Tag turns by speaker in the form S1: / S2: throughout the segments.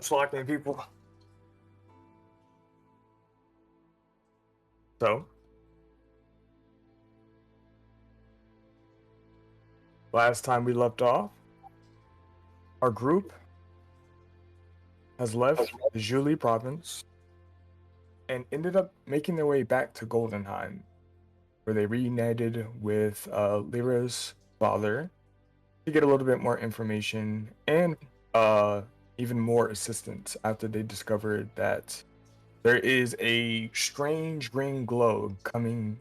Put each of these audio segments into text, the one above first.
S1: Flocking people. So, last time we left off, our group has left the Julie province and ended up making their way back to Goldenheim, where they reunited with Lyra's father to get a little bit more information and even more assistance after they discovered that there is a strange green glow coming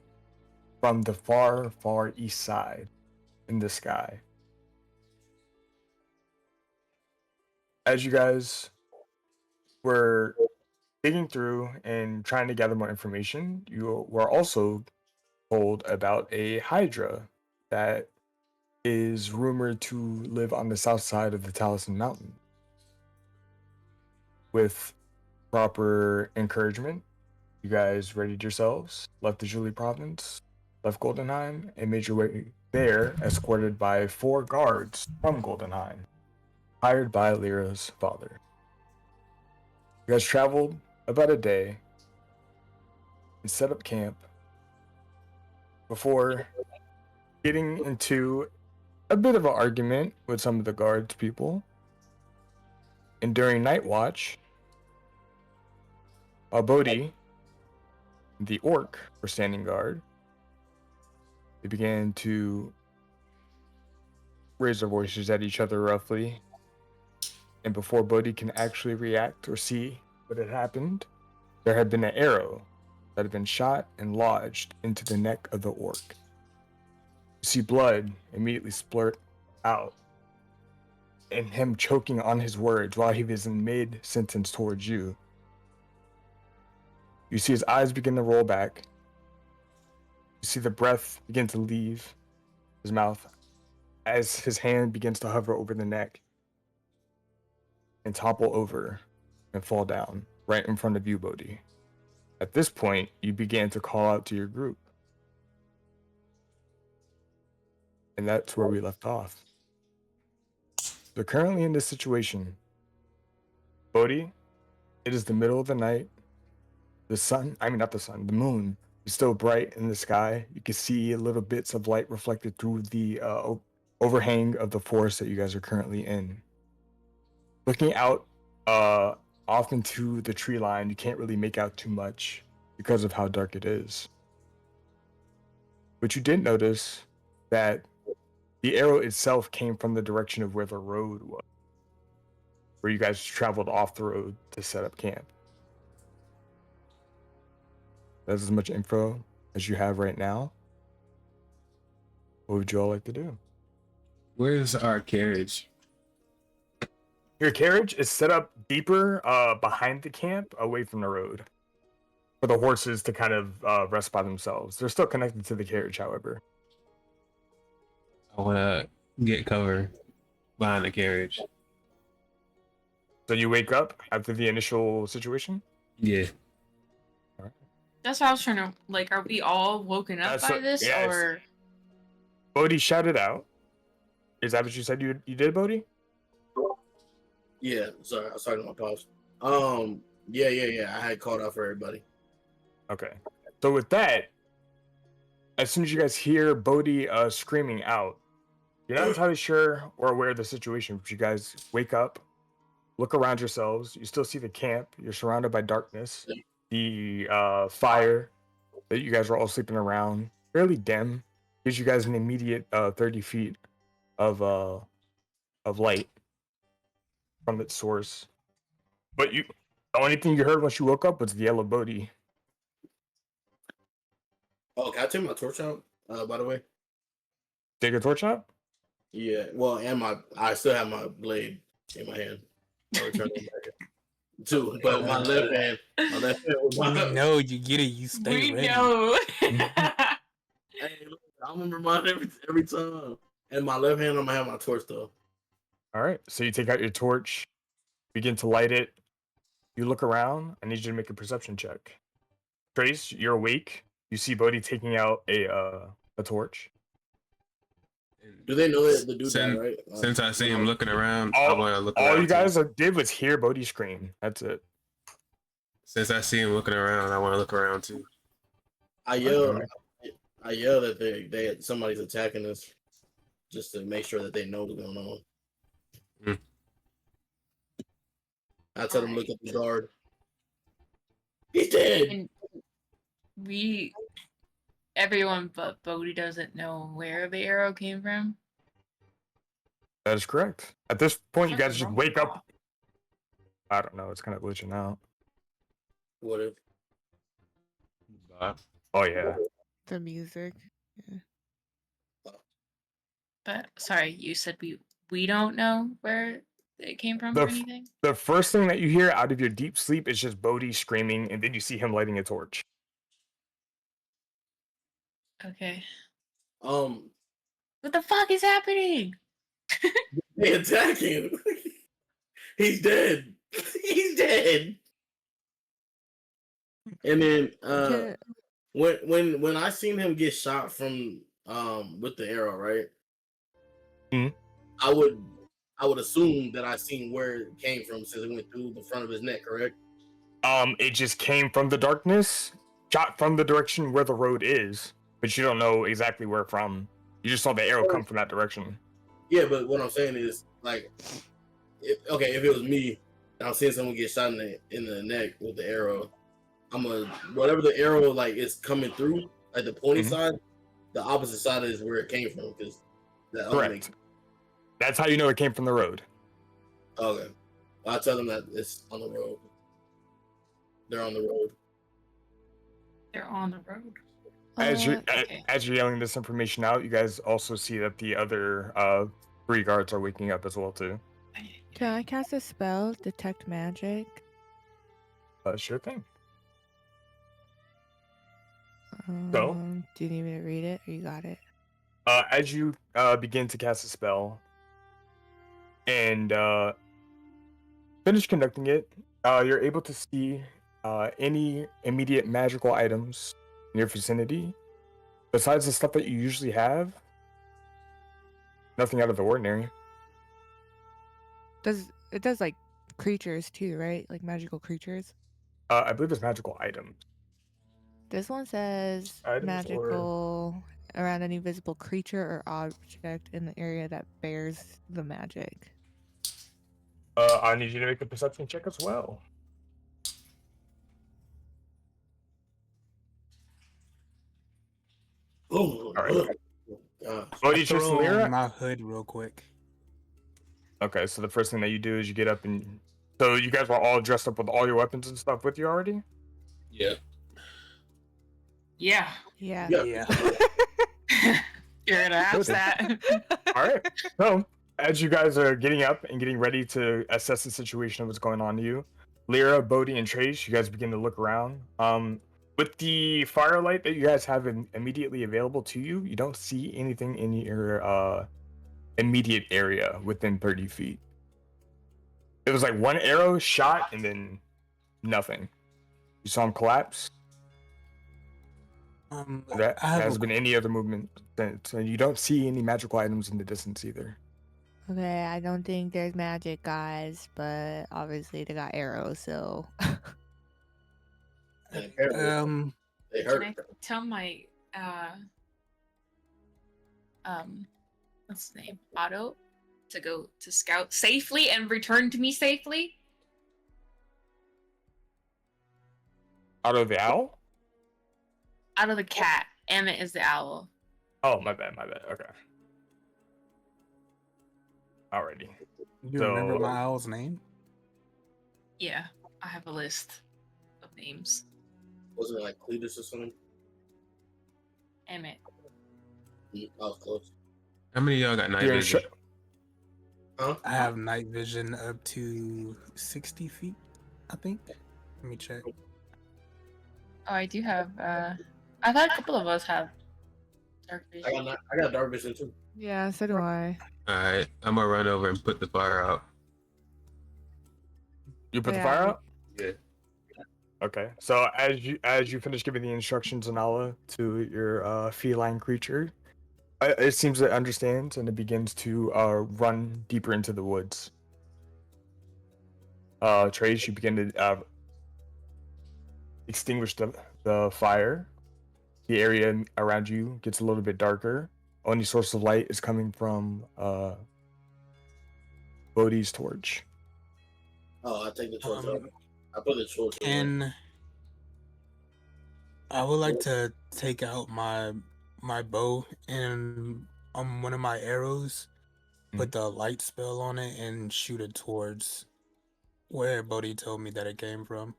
S1: from the far, far east side in the sky. As you guys were digging through and trying to gather more information, you were also told about a Hydra that is rumored to live on the south side of the Taliesin Mountain. With proper encouragement, you guys readied yourselves, left the Julie province, left Goldenheim, and made your way there, escorted by 4 guards from Goldenheim, hired by Lyra's father. You guys traveled about a day and set up camp before getting into a bit of an argument with some of the guards people. And during night watch, Bodhi, the orc, were standing guard. They began to raise their voices at each other roughly. And before Bodhi can actually react or see what had happened, there had been an arrow that had been shot and lodged into the neck of the orc. You see blood immediately splurt out, and him choking on his words while he was in mid-sentence towards you. You see his eyes begin to roll back. You see the breath begin to leave his mouth as his hand begins to hover over the neck and topple over and fall down right in front of you, Bodhi. At this point, you began to call out to your group. And that's where we left off. So currently in this situation, Bodhi, it is the middle of the night. The moon is still bright in the sky. You can see little bits of light reflected through the overhang of the forest that you guys are currently in. Looking out off into the tree line, you can't really make out too much because of how dark it is. But you did notice that the arrow itself came from the direction of where the road was, where you guys traveled off the road to set up camp. That's as much info as you have right now. What would you all like to do?
S2: Where's our carriage?
S1: Your carriage is set up deeper behind the camp, away from the road, for the horses to kind of rest by themselves. They're still connected to the carriage, however.
S2: I want to get cover behind the carriage.
S1: So you wake up after the initial situation?
S2: Yeah.
S1: All right.
S3: That's what I was trying to, like, are we all woken up by this,
S1: yes.
S3: or?
S1: Bodhi shouted out. Is that what you said you did, Bodhi?
S4: Yeah, sorry, I started my pause. Yeah. I had called out for everybody.
S1: Okay. So with that, as soon as you guys hear Bodhi screaming out, you're not entirely sure or aware of the situation, but you guys wake up, look around yourselves. You still see the camp. You're surrounded by darkness. The fire that you guys were all sleeping around, fairly dim, gives you guys an immediate 30 feet of light from its source. But the only thing you heard once you woke up was the yellow Bodhi.
S4: Oh, can I take my torch out? By the way.
S1: Take a torch out?
S4: Yeah. Well, and I still have my blade in my hand. I'll return it back. Too, but my left hand.
S5: We know you get it. You stay ready.
S3: We know.
S4: Hey, look, I'm gonna remind every time. And my left hand, I'm gonna have my torch though.
S1: All right. So you take out your torch, begin to light it. You look around. I need you to make a perception check. Trace, you're awake. You see Bodhi taking out a torch.
S4: Do they know that the dude died,
S2: Since,
S4: right?
S2: since I see him looking around, I want to look around.
S1: All you
S2: too.
S1: guys did was hear Bodhi scream. That's it.
S2: Since I see him looking around, I want to look around too.
S4: I yell that they somebody's attacking us, just to make sure that they know what's going on.
S2: Hmm.
S4: I tell them look at the guard. He's dead.
S3: And everyone but Bodhi doesn't know where the arrow came from.
S1: That is correct. At this point, you guys
S3: Something's
S1: just
S3: wrong
S1: wake
S3: with
S1: up. I don't know. It's kind of glitching out.
S4: What if?
S1: Oh yeah.
S6: The music.
S3: But sorry, you said we don't know where it came from
S1: The
S3: or
S1: f-
S3: anything.
S1: The first thing that you hear out of your deep sleep is just Bodhi screaming, and then you see him lighting a torch.
S3: Okay.
S4: What
S3: What the fuck is happening?
S4: they attack him. He's dead. He's dead. And then
S6: Okay.
S4: when I seen him get shot from with the arrow, right?
S1: Mhm.
S4: I would assume that I seen where it came from since it went through the front of his neck, correct?
S1: It just came from the darkness, shot from the direction where the road is, but you don't know exactly where from. You just saw the arrow come from that direction.
S4: Yeah, but what I'm saying is like, if it was me and I'm seeing someone get shot in the neck with the arrow, whatever the arrow like is coming through, like the pointy
S1: Mhm.
S4: side, the opposite side is where it came from because that only
S1: Correct. That's how you know it came from the road.
S4: Okay. I'll tell them that it's on the road. They're on the road.
S3: They're on the road.
S1: As you're
S3: okay.
S1: as you're yelling this information out, you guys also see that the other 3 guards are waking up as well too.
S6: Can I cast a spell, detect magic?
S1: Sure thing.
S6: Do you need me to read it, or you got it?
S1: As you begin to cast a spell and finish conducting it, you're able to see any immediate magical items in your vicinity. Besides the stuff that you usually have, nothing out of the ordinary.
S6: It does like creatures too, right? Like magical creatures.
S1: I believe it's magical items.
S6: This one says
S1: Items or-
S6: magical around any visible creature or object in the area that bears the magic.
S1: I need you to make a perception check as well.
S4: Oh,
S1: All right. What did you
S5: Throw
S1: Lyra?
S5: my hood real quick.
S1: Okay, so the first thing that you do is you get up and so you guys were all dressed up with all your weapons and stuff with you already?
S2: Yeah.
S3: Yeah.
S6: Yeah.
S4: Yeah.
S3: You're gonna ask
S1: Good.
S3: that.
S1: All right. So as you guys are getting up and getting ready to assess the situation of what's going on to you, Lyra, Bodhi, and Trace, you guys begin to look around. With the firelight that you guys have immediately available to you, you don't see anything in your immediate area within 30 feet. It was like one arrow shot and then nothing. You saw him collapse. There
S5: I have
S1: hasn't
S5: a,
S1: been any other movement since, and you don't see any magical items in the distance either.
S6: Okay, I don't think there's magic, guys, but obviously they got arrows, so.
S4: And apparently they hurt.
S3: Can I tell my what's his name? Otto to go to scout safely and return to me safely?
S1: Otto the owl?
S3: Otto the cat. Emmett is the owl.
S1: Oh, my bad. Okay. Alrighty.
S5: you remember
S1: So-
S5: my owl's name?
S3: Yeah, I have a list of names.
S4: Wasn't it like Cletus or something?
S3: Emmett.
S4: I was close.
S2: How many of y'all got night
S1: You're
S2: vision?
S4: Huh?
S5: I have night vision up to 60 feet, I think. Let me check.
S3: Oh, I do have I thought a couple of us have dark vision.
S4: I got dark vision too.
S6: Yeah, so do I.
S2: Alright, I'm gonna run over and put the fire out.
S1: You put the
S6: Yeah.
S1: fire out?
S2: Yeah.
S1: Okay. So as you finish giving the instructions, Anala, to your feline creature, It seems it understands, and it begins to run deeper into the woods. Trace, you begin to extinguish the fire. The area around you gets a little bit darker. Only source of light is coming from Bodhi's torch.
S4: Oh, I take the torch off. I put the torch away.
S5: And I would like to take out my bow and one of my arrows, put the light spell on it, and shoot it towards where Bodhi told me that it came from.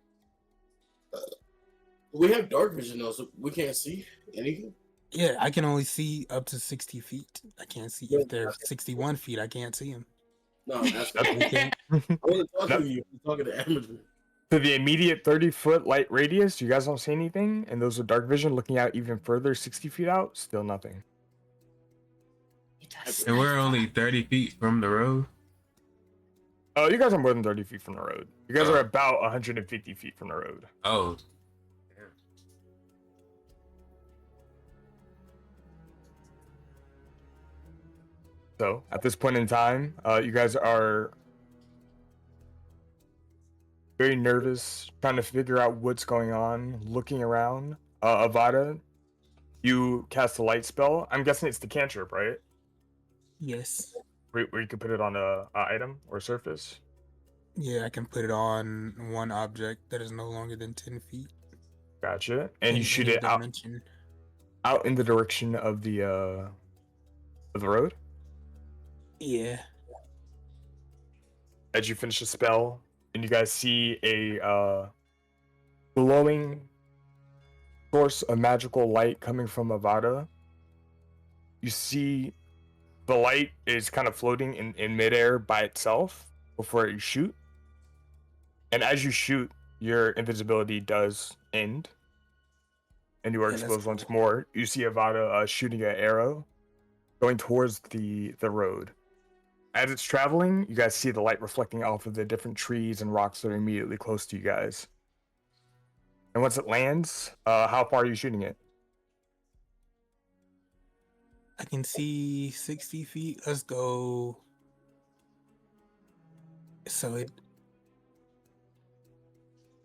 S4: We have dark vision though, so we can't see anything.
S5: Yeah, I can only see up to 60 feet. I can't see if they're 61 feet. I can't see them.
S4: No, that's not.
S5: We can't.
S4: I wasn't talking to you. I'm talking to Amateur.
S1: To the immediate 30-foot light radius, you guys don't see anything, and those with dark vision looking out even further, 60 feet out, still nothing.
S2: And we're only 30 feet from the road.
S1: Oh, you guys are more than 30 feet from the road. You guys are about 150 feet from the road.
S2: Oh.
S1: So, at this point in time, you guys are very nervous, trying to figure out what's going on, looking around. Avada, you cast a light spell. I'm guessing it's the cantrip, right?
S5: Yes.
S1: Where you could put it on a item or surface.
S5: Yeah, I can put it on one object that is no longer than 10 feet.
S1: Gotcha. And you
S5: in
S1: shoot
S5: any
S1: it
S5: dimension.
S1: out in the direction of the road.
S5: Yeah.
S1: As you finish the spell, and you guys see a glowing source of magical light coming from Avada. You see the light is kind of floating in midair by itself before you shoot. And as you shoot, your invisibility does end. And you are
S5: Yeah, that's
S1: exposed once
S5: cool.
S1: more. You see Avada shooting an arrow going towards the road. As it's traveling, you guys see the light reflecting off of the different trees and rocks that are immediately close to you guys. And once it lands, how far are you shooting it?
S5: I can see 60 feet. Let's go.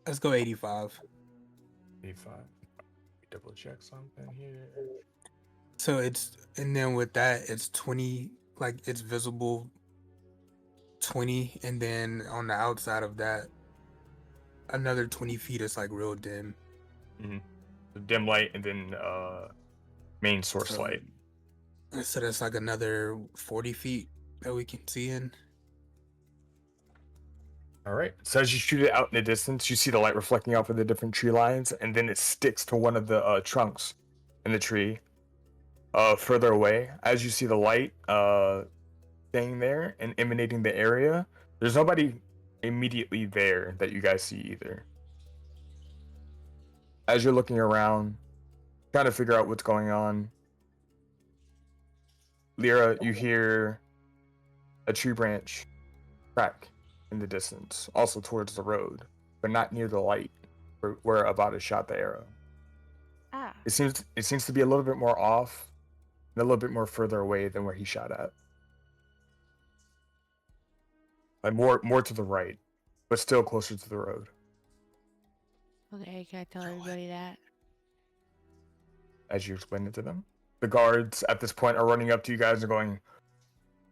S5: Let's go 85.
S1: 85. Double check something here.
S5: So and then with that, it's 20, like it's visible 20, and then on the outside of that, another 20 feet is like real dim.
S1: The dim light and then main source
S5: So-
S1: light.
S5: So that's like another 40 feet that we can see in.
S1: All right. So as you shoot it out in the distance, you see the light reflecting off of the different tree lines, and then it sticks to one of the trunks in the tree further away. As you see the light staying there and emanating the area, there's nobody immediately there that you guys see either. As you're looking around, trying to figure out what's going on, Lyra, you hear a tree branch crack in the distance, also towards the road, but not near the light where Avada shot the arrow.
S6: Ah.
S1: It seems to be a little bit more off and a little bit more further away than where he shot at. Like more to the right, but still closer to the road.
S6: Okay, can I tell everybody that?
S1: As you explain it to them, the guards at this point are running up to you guys and going,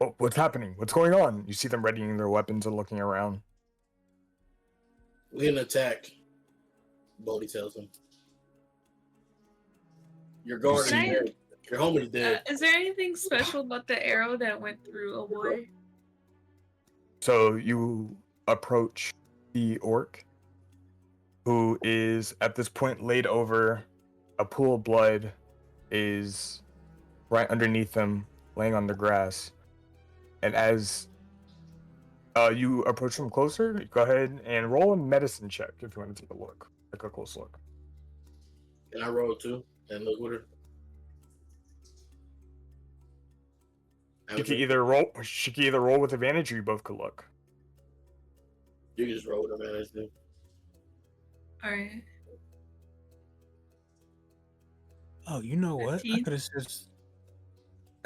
S1: "Oh, what's happening? What's going on?" You see them readying their weapons and looking around.
S4: We can attack. Bodhi tells him. Your guard is
S3: Can I-
S4: dead. Your homie's dead.
S3: Is there anything special about the arrow that went through a boy?
S1: So you approach the orc, who is at this point laid over. A pool of blood is right underneath them, laying on the grass. And as you approach him closer, go ahead and roll a medicine check if you want to take a look, like a close look.
S4: And I rolled too. And look with her.
S1: She can either roll with advantage, or you both could look.
S4: You can just roll with her, man. That's it.
S3: Alright.
S5: Oh, you know what? I
S3: 15?
S5: could have just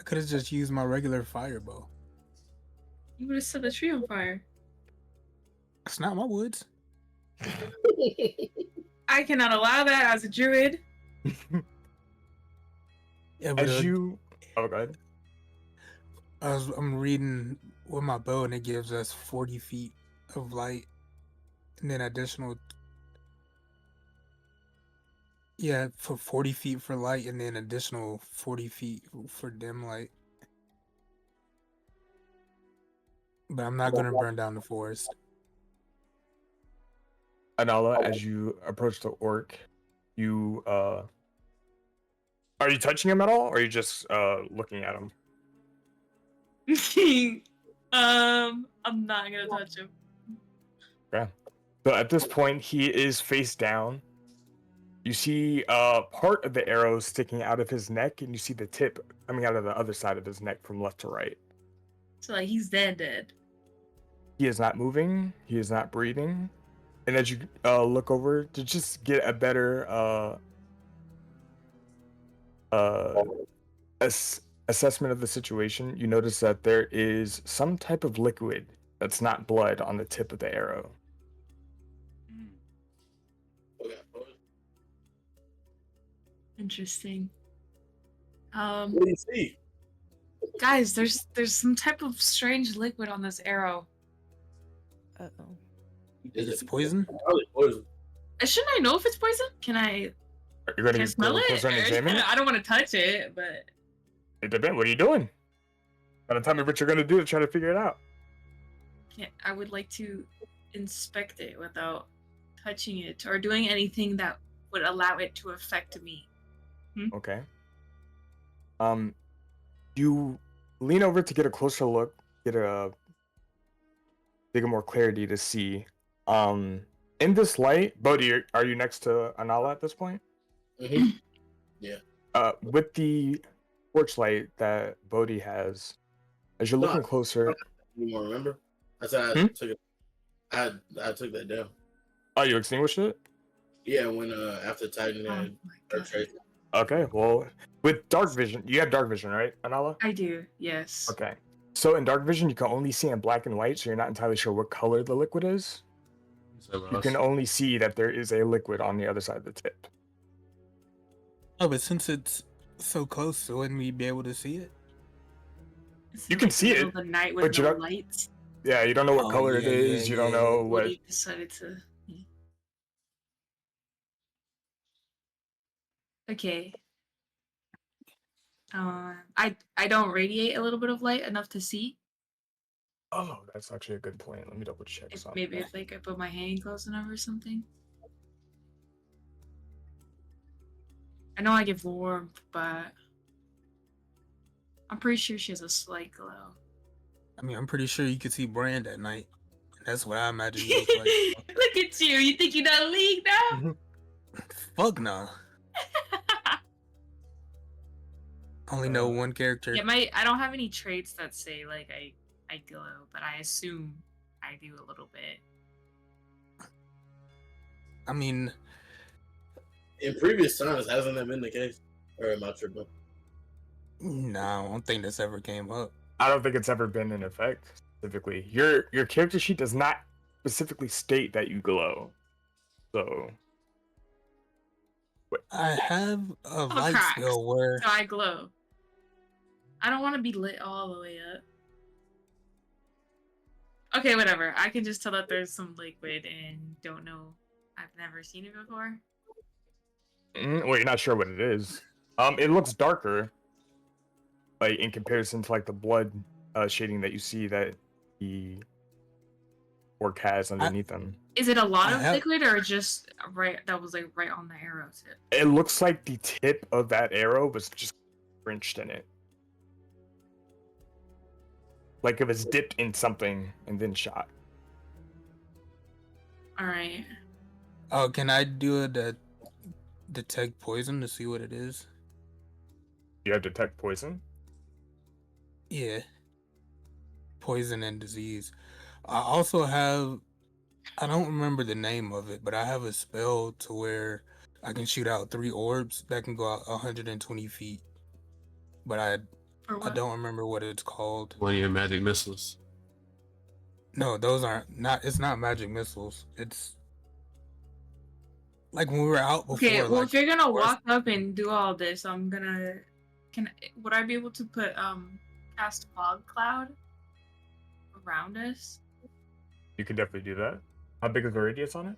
S5: I could have just used my regular fire bow.
S3: You would have set the tree on fire.
S5: It's not my woods.
S3: I cannot allow that as a druid.
S5: Yeah, but
S1: As you, oh, go ahead.
S5: I'm reading with my bow, and it gives us 40 feet of light, and then additional. Yeah, for 40 feet for light, and then additional 40 feet for dim light. But I'm not gonna burn down the forest.
S1: Anala, as you approach the orc, you are you touching him at all, or are you just looking at him?
S3: I'm not gonna touch him.
S1: Yeah. So at this point, he is face down. You see part of the arrow sticking out of his neck, and you see the tip coming out of the other side of his neck from left to right.
S3: So like he's dead.
S1: He is not moving. He is not breathing. And as you look over to just get a better assessment of the situation, you notice that there is some type of liquid that's not blood on the tip of the arrow.
S3: Interesting.
S4: What do you see?
S3: Guys, there's some type of strange liquid on this arrow.
S6: Uh-oh.
S5: It's poison?
S4: Probably poison.
S3: Shouldn't I know if it's poison? Can I
S1: You're going to
S3: smell it?
S1: closer and examine it?
S3: I don't want to touch it, but
S1: It depends. What are you doing? Gotta tell me what you're going to do to try to figure it out.
S3: I would like to inspect it without touching it or doing anything that would allow it to affect me.
S1: Okay. You lean over to get a closer look, get a more clarity to see. In this light, Bodhi, are you next to Anala at this point?
S4: Mm-hmm.
S1: With the torch light that Bodhi has, as you're looking closer.
S4: You want to remember? I said I took it. I took that down.
S1: Oh, you extinguished it?
S4: Yeah, when after Titan
S3: Oh
S4: had
S3: my
S4: her
S3: God.
S4: trace.
S1: Okay, well, with dark vision, you have dark vision, right, Anala?
S3: I do, yes.
S1: Okay. So in dark vision, you can only see in black and white, so you're not entirely sure what color the liquid is. You can only see that there is a liquid on the other side of the tip.
S5: Oh, but since it's so close, so wouldn't we be able to see it?
S3: It's
S1: You can
S3: like
S1: see
S3: the middle
S1: it,
S3: of the night
S1: but
S3: with
S1: you
S3: no
S1: don't-
S3: lights.
S1: Yeah, you don't know what
S5: Oh,
S1: color it
S5: yeah,
S1: is.
S5: yeah,
S1: You don't
S5: yeah.
S1: know
S3: What
S1: what.
S3: he decided to. Yeah. Okay. I don't radiate a little bit of light enough to see.
S1: Oh, that's actually a good point. Let me double check
S3: If,
S1: something.
S3: maybe if like I put my hand close enough or something. I know I give warmth, but I'm pretty sure she has a slight glow.
S5: I mean, I'm pretty sure you could see Brand at night. That's what I imagine you look like.
S3: Look at you! You think you're not league now?
S5: Fuck no. Only know one character.
S3: Yeah, I don't have any traits that say like I glow, but I assume I do a little bit.
S5: I mean,
S4: In previous times, hasn't that been the case? Or am I tripping?
S5: nah, I don't think this ever came up.
S1: I don't think it's ever been in effect specifically. Your character sheet does not specifically state that you glow. So
S5: I have a light
S3: cracks.
S5: spell where
S3: So I glow. I don't want to be lit all the way up. Okay, whatever. I can just tell that there's some liquid and don't know. I've never seen it before.
S1: well, you're not sure what it is. It looks darker, like in comparison to like the blood shading that you see that the orc has underneath them.
S3: Is it a lot
S5: I
S3: of
S5: have-
S3: liquid or just right? That was like right on the arrow tip.
S1: It looks like the tip of that arrow was just drenched in it. Like it was dipped in something and then shot.
S3: All right.
S5: oh, can I do a detect poison to see what it is?
S1: You have detect poison?
S5: Yeah. Poison and disease. I also have, I don't remember the name of it, but I have a spell to where I can shoot out 3 orbs that can go out 120 feet. But I
S3: For
S5: I
S3: what?
S5: don't remember what it's called.
S2: One of your magic missiles.
S5: No, those aren't not. It's not magic missiles. It's like when we were out before.
S3: Okay, well,
S5: like,
S3: if you're gonna
S5: forest-
S3: walk up and do all this, I'm gonna. Would I be able to put cast fog cloud around us?
S1: You can definitely do that. How big is the radius on it?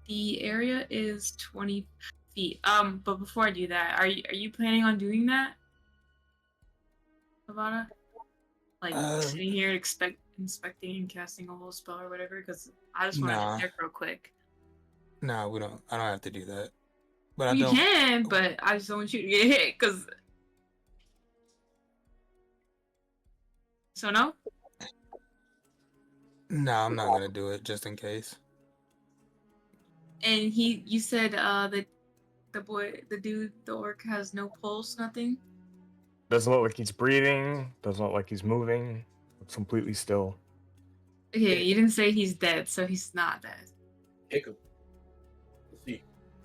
S3: The area is 20 feet. But before I do that, are you planning on doing that, Avada? Like sitting here inspecting and casting a whole spell or whatever? Because I just want
S5: Nah.
S3: to check real quick.
S5: Nah, we don't. I don't have to do that. But I
S3: You
S5: don't.
S3: can, but I just don't want you to get hit. Cause so no.
S5: Nah, I'm not gonna do it just in case.
S3: And you said that the orc has no pulse, nothing.
S1: Doesn't look like he's breathing. Doesn't look like he's moving. Looks completely still.
S3: Okay, you didn't say he's dead, so he's not dead.
S4: Kick him. Let's see.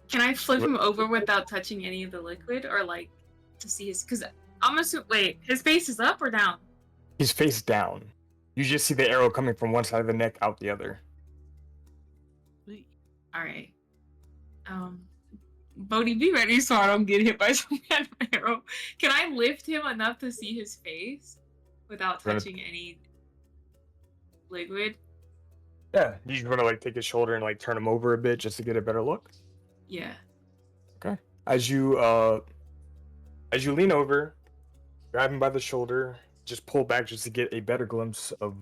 S3: Can I flip him over without touching any of the liquid, or like to see his? Because I'm assuming. Wait, his face is up or down?
S1: He's face down. You just see the arrow coming from one side of the neck out the other.
S3: All right. Bodhi, be ready so I don't get hit by some kind of arrow. Can I lift him enough to see his face without
S1: Gonna-
S3: touching any liquid?
S1: Yeah, you just want to like take his shoulder and like turn him over a bit just to get a better look.
S3: Yeah.
S1: As you lean over, grab him by the shoulder, just pull back just to get a better glimpse of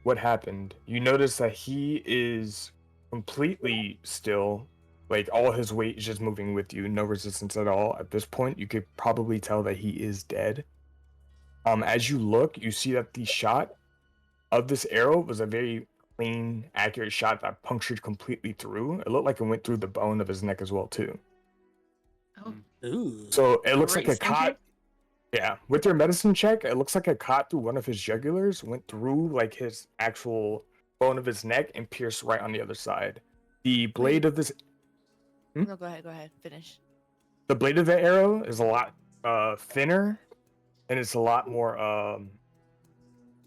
S1: what happened. You notice that he is completely still, like all his weight is just moving with you, no resistance at all. At this point, you could probably tell that he is dead. As you look, you see that the shot of this arrow was a very clean, accurate shot that punctured completely through. It looked like it went through the bone of his neck as well too.
S3: Oh.
S5: Ooh.
S1: So it looks like a
S3: Right,
S1: cot.
S3: Sandra?
S1: Yeah, with your medicine check, it looks like a cot through one of his jugulars, went through like his actual bone of his neck and pierced right on the other side. The blade of this,
S6: No, go ahead. Finish.
S1: the blade of the arrow is a lot thinner, and it's a lot more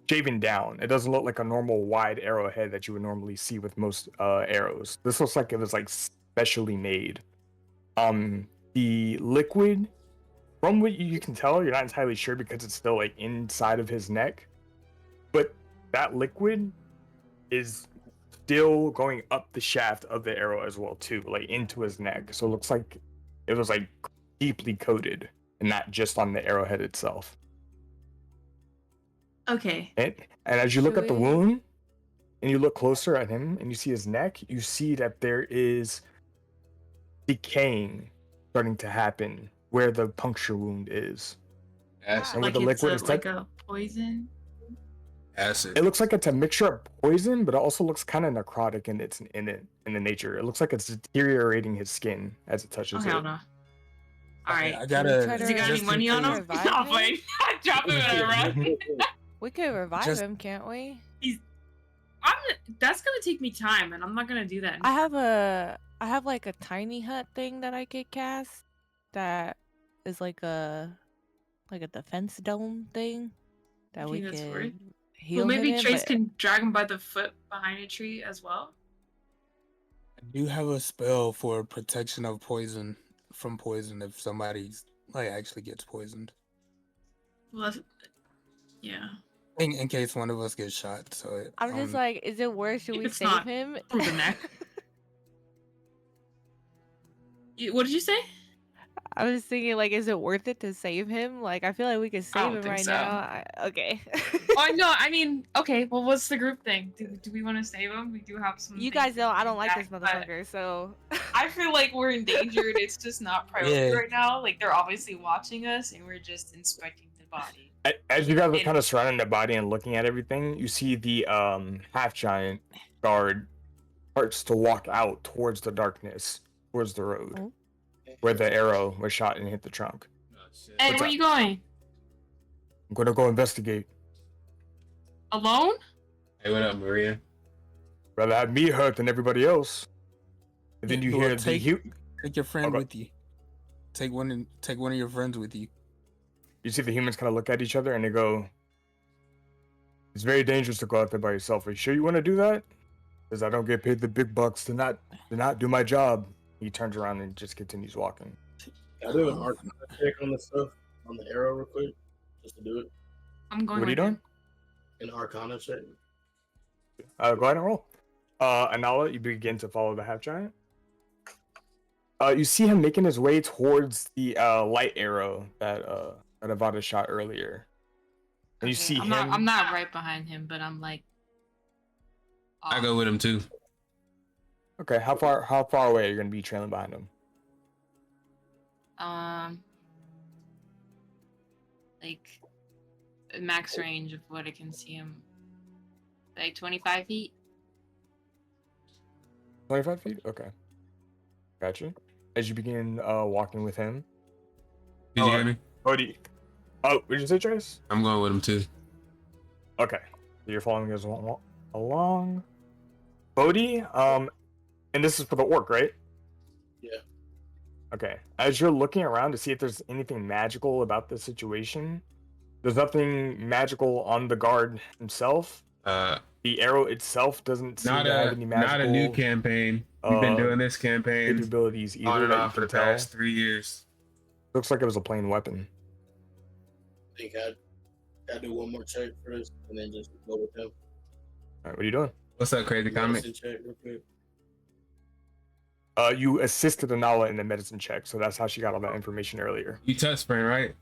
S1: shaven down. It doesn't look like a normal wide arrowhead that you would normally see with most arrows. This looks like it was like specially made. The liquid, from what you can tell, you're not entirely sure because it's still like inside of his neck, but that liquid is still going up the shaft of the arrow as well too, like into his neck. So it looks like it was like deeply coated and not just on the arrowhead itself.
S3: Okay.
S1: And as you look
S6: Should
S1: at the
S6: we-
S1: wound and you look closer at him and you see his neck, you see that there is decaying starting to happen where the puncture wound is.
S2: Acid.
S1: And with
S3: Like
S1: the
S3: it's
S1: liquid,
S3: a,
S1: it's
S3: like a poison.
S2: Acid.
S1: It looks like it's a mixture of poison, but it also looks kind of necrotic in the nature. It looks like it's deteriorating his skin as it
S3: Oh
S1: touches
S3: hell
S1: it.
S3: no. All right.
S5: I
S6: Can we
S5: gotta.
S6: try to
S3: Has he got any
S5: just in
S3: money on
S5: case-
S3: him?
S6: revive
S3: No,
S6: him?
S3: fine. Drop him in a run.
S6: We could revive
S5: Just-
S6: him, can't we?
S3: That's gonna take me time, and I'm not gonna do that.
S6: I have like a tiny hut thing that I could cast that is like a defense dome thing that
S3: You
S6: we
S3: think that's
S6: could
S3: worth?
S6: heal
S3: Well, maybe
S6: him in,
S3: Trace
S6: but
S3: can drag him by the foot behind a tree as well.
S5: I do have a spell for protection of poison from poison if somebody's like actually gets poisoned.
S3: Well, yeah.
S5: In case one of us gets shot. So
S6: I'm just like, is it worth? Should
S3: if
S6: we
S3: it's
S6: save
S3: not
S6: him?
S3: through the neck. What did you say?
S6: I was thinking, like, is it worth it to save him? Like, I feel like we could save
S3: don't
S6: him
S3: think
S6: right
S3: so.
S6: now. Okay.
S3: Oh no, I mean, okay. Well, what's the group thing? Do we want to save him? We do have some.
S6: You
S3: things
S6: guys
S3: to
S6: know I
S3: bring
S6: don't like this
S3: back, but
S6: motherfucker, so
S3: I feel like we're endangered. It's just not priority
S5: Yeah.
S3: right now. Like they're obviously watching us, and we're just inspecting the body.
S1: As you guys are
S3: And-
S1: kind of surrounding the body and looking at everything, you see the half giant guard starts to walk out towards the darkness, towards the road,
S6: Oh.
S1: where the arrow was shot and hit the trunk.
S2: Oh, shit.
S3: Hey,
S1: What's
S3: where
S1: up?
S3: you going?
S1: I'm gonna go investigate.
S3: Alone?
S2: Hey, what up, Maria?
S1: Rather have me hurt than everybody else. And then you
S5: Well,
S1: hear the
S5: take your friend
S1: Okay.
S5: with you. Take one of your friends with you.
S1: You see the humans kind of look at each other and they go, "It's very dangerous to go out there by yourself. Are you sure you want to do that? Because I don't get paid the big bucks to not do my job." He turns around and just continues walking.
S4: Can I do an arcana check on the stuff on the arrow real quick, just to do it?
S3: I'm going.
S1: What are you
S3: with
S1: doing?
S3: him.
S4: An arcana check.
S1: Go ahead and roll. Anala, you begin to follow the half giant. You see him making his way towards the light arrow that Avada shot earlier. And you
S3: Okay,
S1: see him.
S3: I'm not right behind him, but I'm like.
S2: I go with him too.
S1: Okay, how far away are you gonna be trailing behind him?
S3: Like max range of what I can see him. Like 25 feet.
S1: 25 feet? Okay. Gotcha. As you begin walking with him.
S2: Did you hear me?
S1: Bodhi. Oh, what did you say, Trace?
S2: I'm going with him too.
S1: Okay. So you're following us along. Bodhi, and this is for the orc, right?
S4: Yeah.
S1: Okay. As you're looking around to see if there's anything magical about the situation, there's nothing magical on the guard himself. The arrow itself doesn't seem
S2: Not
S1: to have any magical.
S2: not a new campaign. We've been doing this campaign
S1: capabilities
S2: on
S1: either
S2: and
S1: that you
S2: off for
S1: can
S2: the
S1: tell.
S2: past 3 years.
S1: Looks like it was a plain weapon.
S4: I think I'd do one more check first, and then just go with them.
S1: All right, what are you doing?
S2: What's up, crazy comment?
S4: Medicine check real quick.
S1: You assisted Anala in the medicine check, so that's how she got all that information earlier.
S2: You touch sprint, right?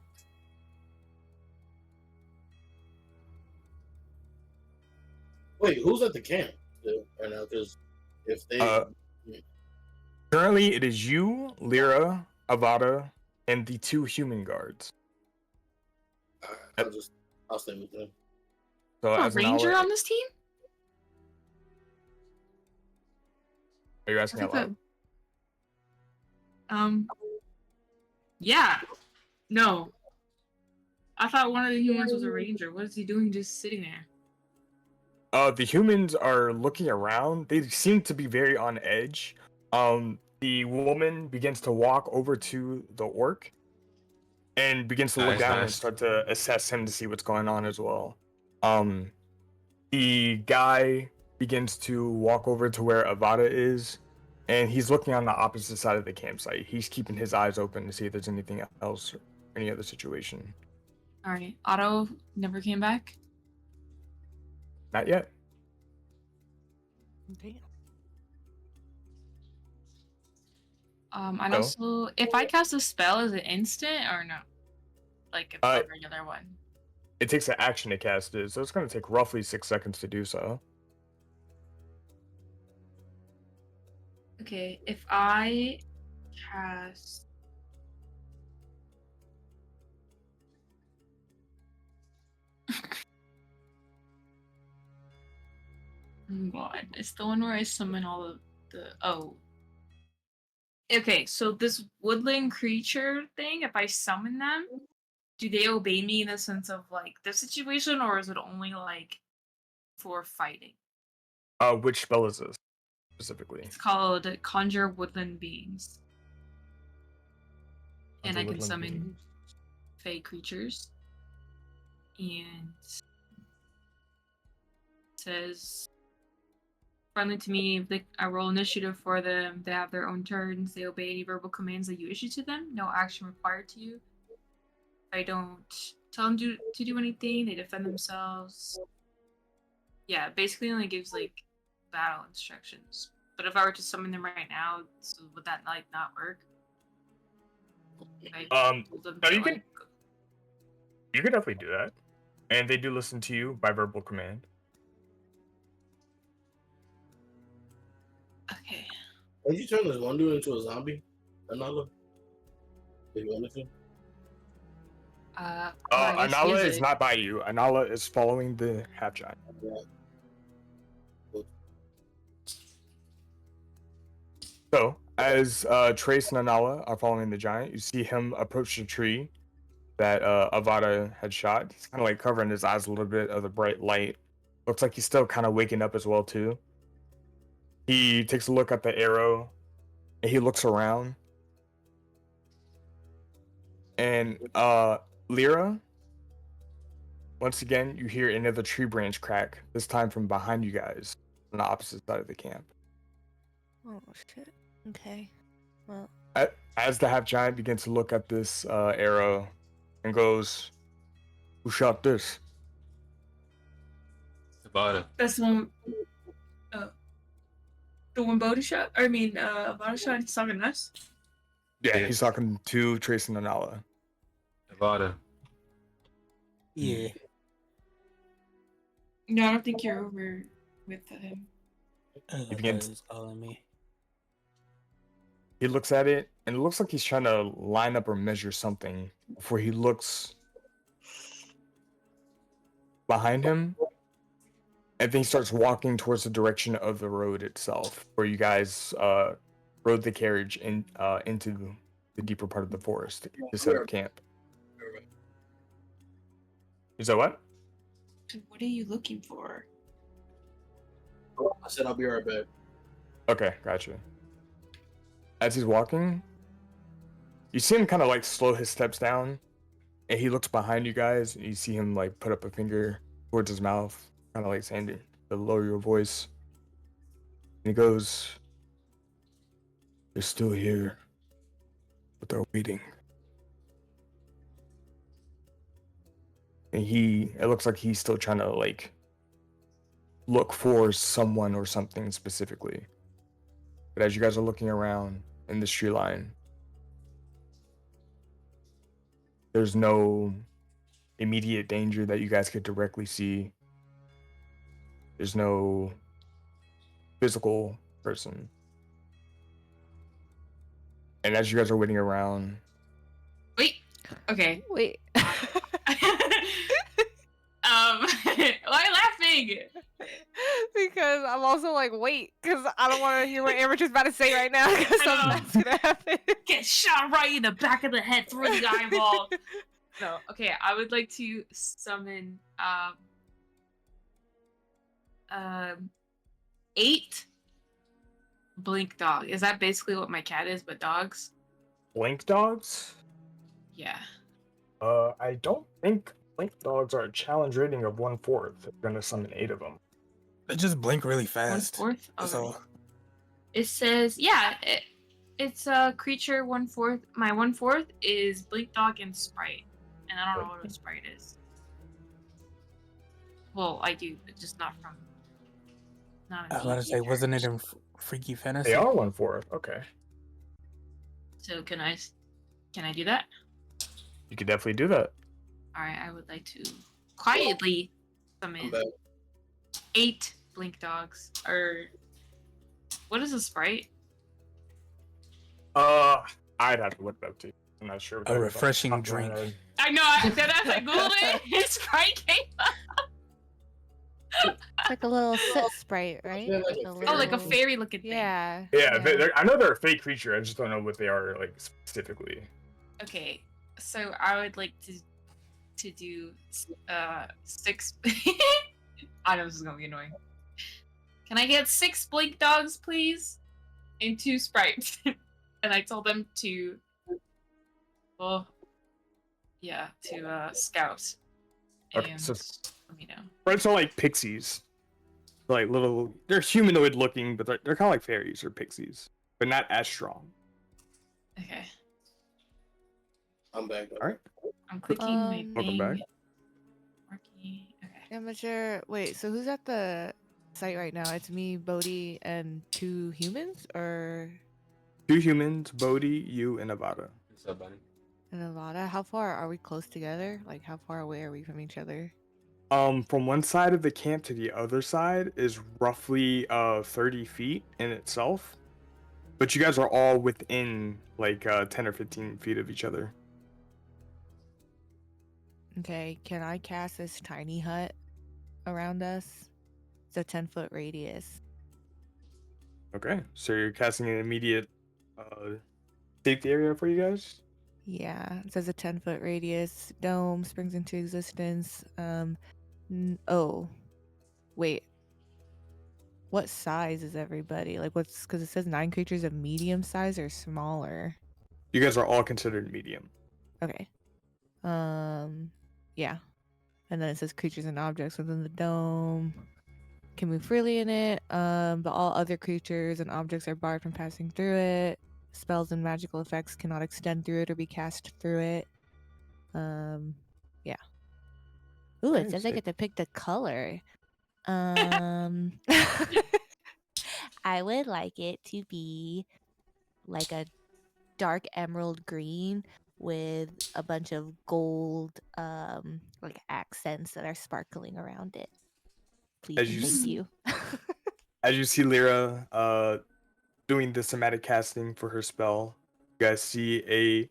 S4: Wait, who's at the camp still right now? Because if they
S1: Currently, it is you, Lyra, Avada, and the 2 human guards.
S4: I'll stay with them.
S1: So
S3: A
S1: as
S3: ranger
S1: Anala,
S3: on this team?
S1: are you asking
S3: I
S1: out
S3: think
S1: loud?
S3: Yeah. No. I thought one of the humans was a ranger. What is he doing just sitting there?
S1: The humans are looking around. They seem to be very on edge. The woman begins to walk over to the orc and begins to look
S2: Nice,
S1: down and
S2: nice.
S1: start to assess him to see what's going on as well. The guy begins to walk over to where Avada is, and he's looking on the opposite side of the campsite. He's keeping his eyes open to see if there's anything else or any other situation.
S3: Alright. Otto never came back?
S1: Not yet.
S6: Damn.
S3: And
S1: No.
S3: also, if I cast a spell, is it instant or no? Like a regular one.
S1: It takes an action to cast it, so it's going to take roughly 6 seconds to do so.
S3: Okay, if I cast. Oh god, it's the one where I summon all of the. Oh. Okay, so this woodland creature thing, if I summon them, do they obey me in the sense of like this situation, or is it only like for fighting?
S1: Which spell is this specifically?
S3: It's called Conjure Woodland Beings. And I
S1: Conjure
S3: can
S1: woodland
S3: summon
S1: beings.
S3: fey creatures. And it says friendly to me, I roll initiative for them. They have their own turns. They obey any verbal commands that you issue to them. No action required to you. I don't tell them to do anything. They defend themselves. Yeah, basically only gives like battle instructions. But if I were to summon them right now, so would that like not work? I told them
S1: no,
S3: to,
S1: you can-
S3: like,
S1: You could definitely do that. And they do listen to you by verbal command.
S3: Okay.
S4: Did you turn this one dude into a zombie? Another? Did you want to?
S3: I guess
S1: Anala
S3: use
S1: is
S3: it.
S1: not by you. Anala is following the half giant. So, as Trace and Anala are following the giant, you see him approach the tree that Avada had shot. He's kind of like covering his eyes a little bit of the bright light. Looks like he's still kind of waking up as well too. He takes a look at the arrow, and he looks around. And Lyra, once again, you hear another tree branch crack, this time from behind you guys on the opposite side of the camp.
S6: Oh shit. Okay. Well,
S1: As the half giant begins to look at this arrow and goes, "Who shot this?"
S2: Tabata.
S3: That's the one. The one Bodhi shot. I mean, Vada shot. He's talking to us.
S1: Yeah,
S2: Yeah.
S1: he's talking to Trace and Anala.
S2: Tabata.
S5: Yeah.
S3: No, I don't think you're over with him.
S5: I thought
S1: begins-
S5: he was calling me.
S1: He looks at it, and it looks like he's trying to line up or measure something before he looks behind him, and then he starts walking towards the direction of the road itself, where you guys rode the carriage into the deeper part of the forest to set up camp. Is that what?
S3: What are you looking for?
S4: I said I'll be right back.
S1: Okay, gotcha. As he's walking, you see him kind of like slow his steps down, and he looks behind you guys, and you see him like put up a finger towards his mouth, kind of like saying to lower your voice. And he goes, "They're still here, but they're waiting." And it looks like he's still trying to like look for someone or something specifically. But as you guys are looking around in this tree line, there's no immediate danger that you guys could directly see. There's no physical person. And as you guys are waiting around,
S3: Wait. Okay.
S6: wait.
S3: Why are you laughing?
S6: Because I'm also like, wait, because I don't want to hear what Amateur's about to say right now, because
S3: I know.
S6: something's gonna happen.
S3: Get shot right in the back of the head through the eyeball. No. Okay. I would like to summon 8 blink dog. Is that basically what my cat is, but dogs?
S1: blink dogs?
S3: Yeah.
S1: I don't think blink dogs are a challenge rating of 1/4. You're gonna summon 8 of them.
S5: They just blink really fast.
S3: 1/4.
S5: That's
S3: Okay.
S5: all.
S3: It says, yeah, it's a creature 1/4. My 1/4 is blink dog and sprite, and I don't know what a sprite is. Well, I do, but just not from. Not.
S5: I was about to say, wasn't it in Freaky Fantasy?
S1: They are 1/4. Okay.
S3: So can I do that?
S1: You could definitely do that.
S3: All right, I would like to quietly
S4: I'm
S3: summon
S4: back.
S3: 8 blink dogs. Or what is a sprite?
S1: I'd have to look it up too. I'm not sure. what that is off the
S5: refreshing
S1: top of my
S5: drink.
S1: head.
S3: I know. I googled it. Sprite came up.
S6: It's like a little sit sprite, right?
S4: Yeah, like a
S6: a
S4: fairy.
S3: Oh, like a
S6: little-
S3: fairy looking thing.
S6: Yeah.
S1: Yeah, I know they're a fake creature. I just don't know what they are like specifically.
S3: Okay, so I would like to do 6. I know this is gonna be annoying. Can I get 6 blink dogs, please, and 2 sprites? And I told them to, well, yeah, to scout.
S1: Okay,
S3: And
S1: so-
S3: let me know.
S1: Sprites are like pixies. They're like little. They're humanoid looking, but they're kind of like fairies or pixies, but not as strong.
S3: Okay,
S4: I'm back.
S1: All right.
S3: I'm clicking my
S6: Um,
S1: Welcome
S3: thing.
S1: back.
S3: Working. Okay.
S6: Amateur. Wait, so who's at the site right now? It's me, Bodhi, and 2 humans, or
S1: 2 humans, Bodhi, you, and Avada.
S2: What's up, buddy?
S6: Nevada? How far are we close together? Like, how far away are we from each other?
S1: From one side of the camp to the other side is roughly 30 feet in itself, but you guys are all within like 10 or 15 feet of each other.
S6: Okay, can I cast this tiny hut around us? It's a 10-foot radius.
S1: Okay, so you're casting an immediate safety area for you guys.
S6: Yeah, it says a 10-foot radius. Dome springs into existence. Oh, wait. What size is everybody? Like, what's because it says 9 creatures of medium size or smaller?
S1: You guys are all considered medium.
S6: Okay. Yeah. And then it says creatures and objects within the dome can move freely in it. But all other creatures and objects are barred from passing through it. Spells and magical effects cannot extend through it or be cast through it. Yeah. Ooh, it
S1: Very
S6: says I
S1: sick.
S6: get to pick the color. I would like it to be like a dark emerald green with a bunch of gold like accents that are sparkling around it. Please
S1: As
S6: and
S1: you
S6: thank
S1: s-
S6: you.
S1: As you see Lyra doing the somatic casting for her spell, you guys see a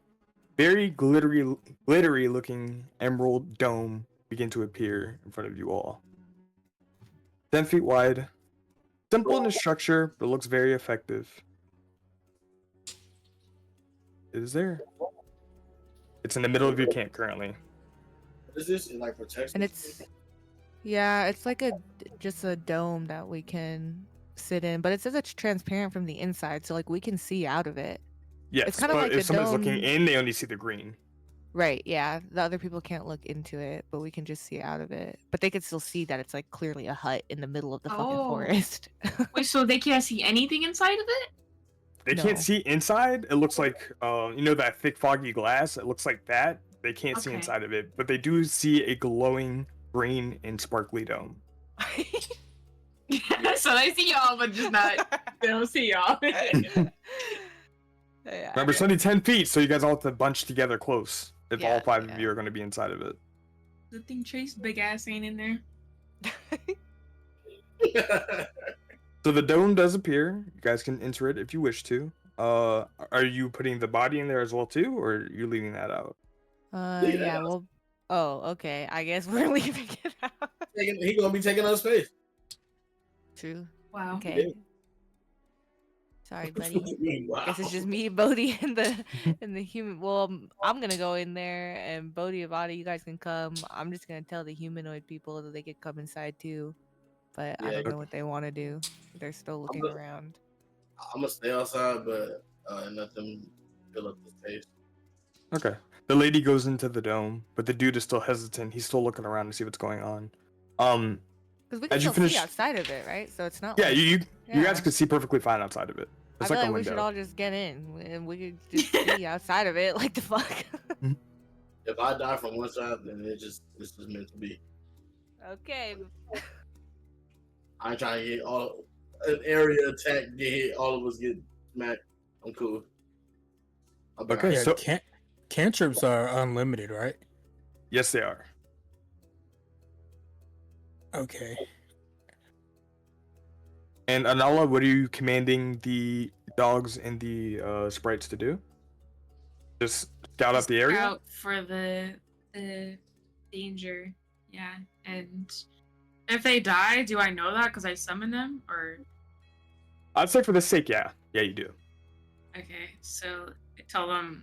S1: very glittery looking emerald dome begin to appear in front of you all. 10 feet wide, simple in its structure, but looks very effective. It is there. It's in the middle of your camp currently.
S4: What is this? It like protects
S6: And
S4: us?
S6: it's yeah, it's like just a dome that we can sit in, but it says it's transparent from the inside, so like we can see out of it.
S1: Yes,
S6: kinda
S1: but
S6: like
S1: if
S6: the
S1: someone's looking
S6: dome-
S1: in, they only see the green.
S6: Right, yeah. The other people can't look into it, but we can just see out of it. But they can still see that it's like clearly a hut in the middle of the fucking
S3: Oh.
S6: forest.
S3: Wait, so they can't see anything inside of it?
S1: They
S6: No.
S1: can't see inside. It looks like you know that thick foggy glass. It looks like that. They can't see
S3: Okay.
S1: inside of it, but they do see a glowing green and sparkly dome.
S3: So they see y'all, but just not. They don't see y'all.
S6: Yeah,
S1: Remember, it's only 10 feet, so you guys all have to bunch together close if all
S6: Yeah,
S1: 5 of
S6: yeah.
S1: you are going to be inside of it.
S3: The thing Trace big ass ain't in there.
S1: So the dome does appear. You guys can enter it if you wish to. Are you putting the body in there as well too, or are you leaving that out?
S4: Leave that
S6: Yeah,
S4: out.
S6: well, oh, okay. I guess we're leaving it out.
S4: He gonna be taking up space.
S6: True.
S3: Wow.
S6: Okay. Sorry, buddy.
S4: Wow.
S6: Guess it's just me, Bodhi, and the human. Well, I'm gonna go in there, and Bodhi and Vada, you guys can come. I'm just gonna tell the humanoid people that they could come inside too, but I
S4: Yeah.
S6: don't know what they want to do. They're still looking
S4: good.
S6: around.
S4: I'm gonna stay outside, but let them fill up the space.
S1: Okay. The lady goes into the dome, but the dude is still hesitant. He's still looking around to see what's going on.
S6: Because we can
S1: As you
S6: still see
S1: finish-
S6: outside of it, right? So it's not.
S1: Yeah,
S6: like,
S1: you guys
S6: yeah.
S1: can see perfectly fine outside of it.
S6: I
S1: It's
S6: feel
S1: like
S6: like
S1: a
S6: we should
S1: window.
S6: all just get in, and we could just see outside of it. Like the fuck.
S4: If I die from one side, then it's just meant to be.
S6: Okay.
S4: I ain't trying to get an area attack, get hit, all of us get smacked. I'm cool. I'll be
S1: Okay,
S4: alright.
S1: so-
S5: Cantrips are unlimited, right?
S1: Yes, they are.
S5: Okay.
S1: And Anala, what are you commanding the dogs and the sprites to do? Just scout out the area?
S3: Out for the danger. Yeah. And if they die, do I know that because I summon them? Or
S1: I'd say for the sake, yeah. Yeah, you do.
S3: okay, so I tell them,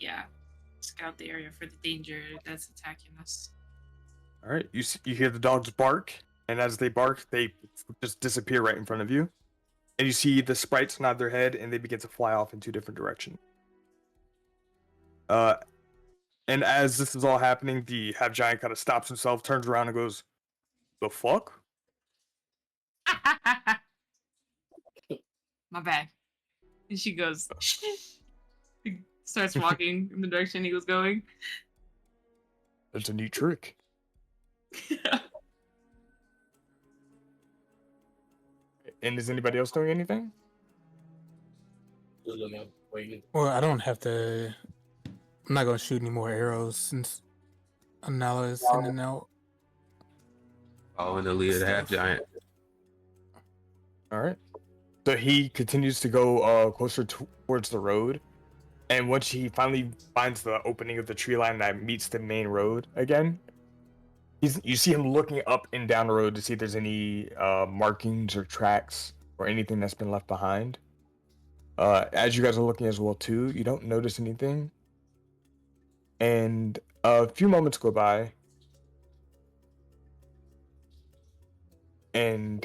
S3: yeah, scout the area for the danger that's attacking us.
S1: All right. You hear the dogs bark, and as they bark, they just disappear right in front of you. And you see the sprites nod their head, and they begin to fly off in 2 different directions. And as this is all happening, the half giant kind of stops himself, turns around, and goes, "The fuck?"
S3: My bad. And she goes, starts walking in the direction he was going.
S1: That's a neat trick. And is anybody else doing anything?
S4: Just looking up, waiting.
S5: Well, I don't have to. I'm not gonna shoot any more arrows since Anala is sending out.
S2: Following the lead of the half giant.
S1: All right. So he continues to go closer towards the road, and once he finally finds the opening of the tree line that meets the main road again, you see him looking up and down the road to see if there's any markings or tracks or anything that's been left behind. As you guys are looking as well too, you don't notice anything, and a few moments go by, and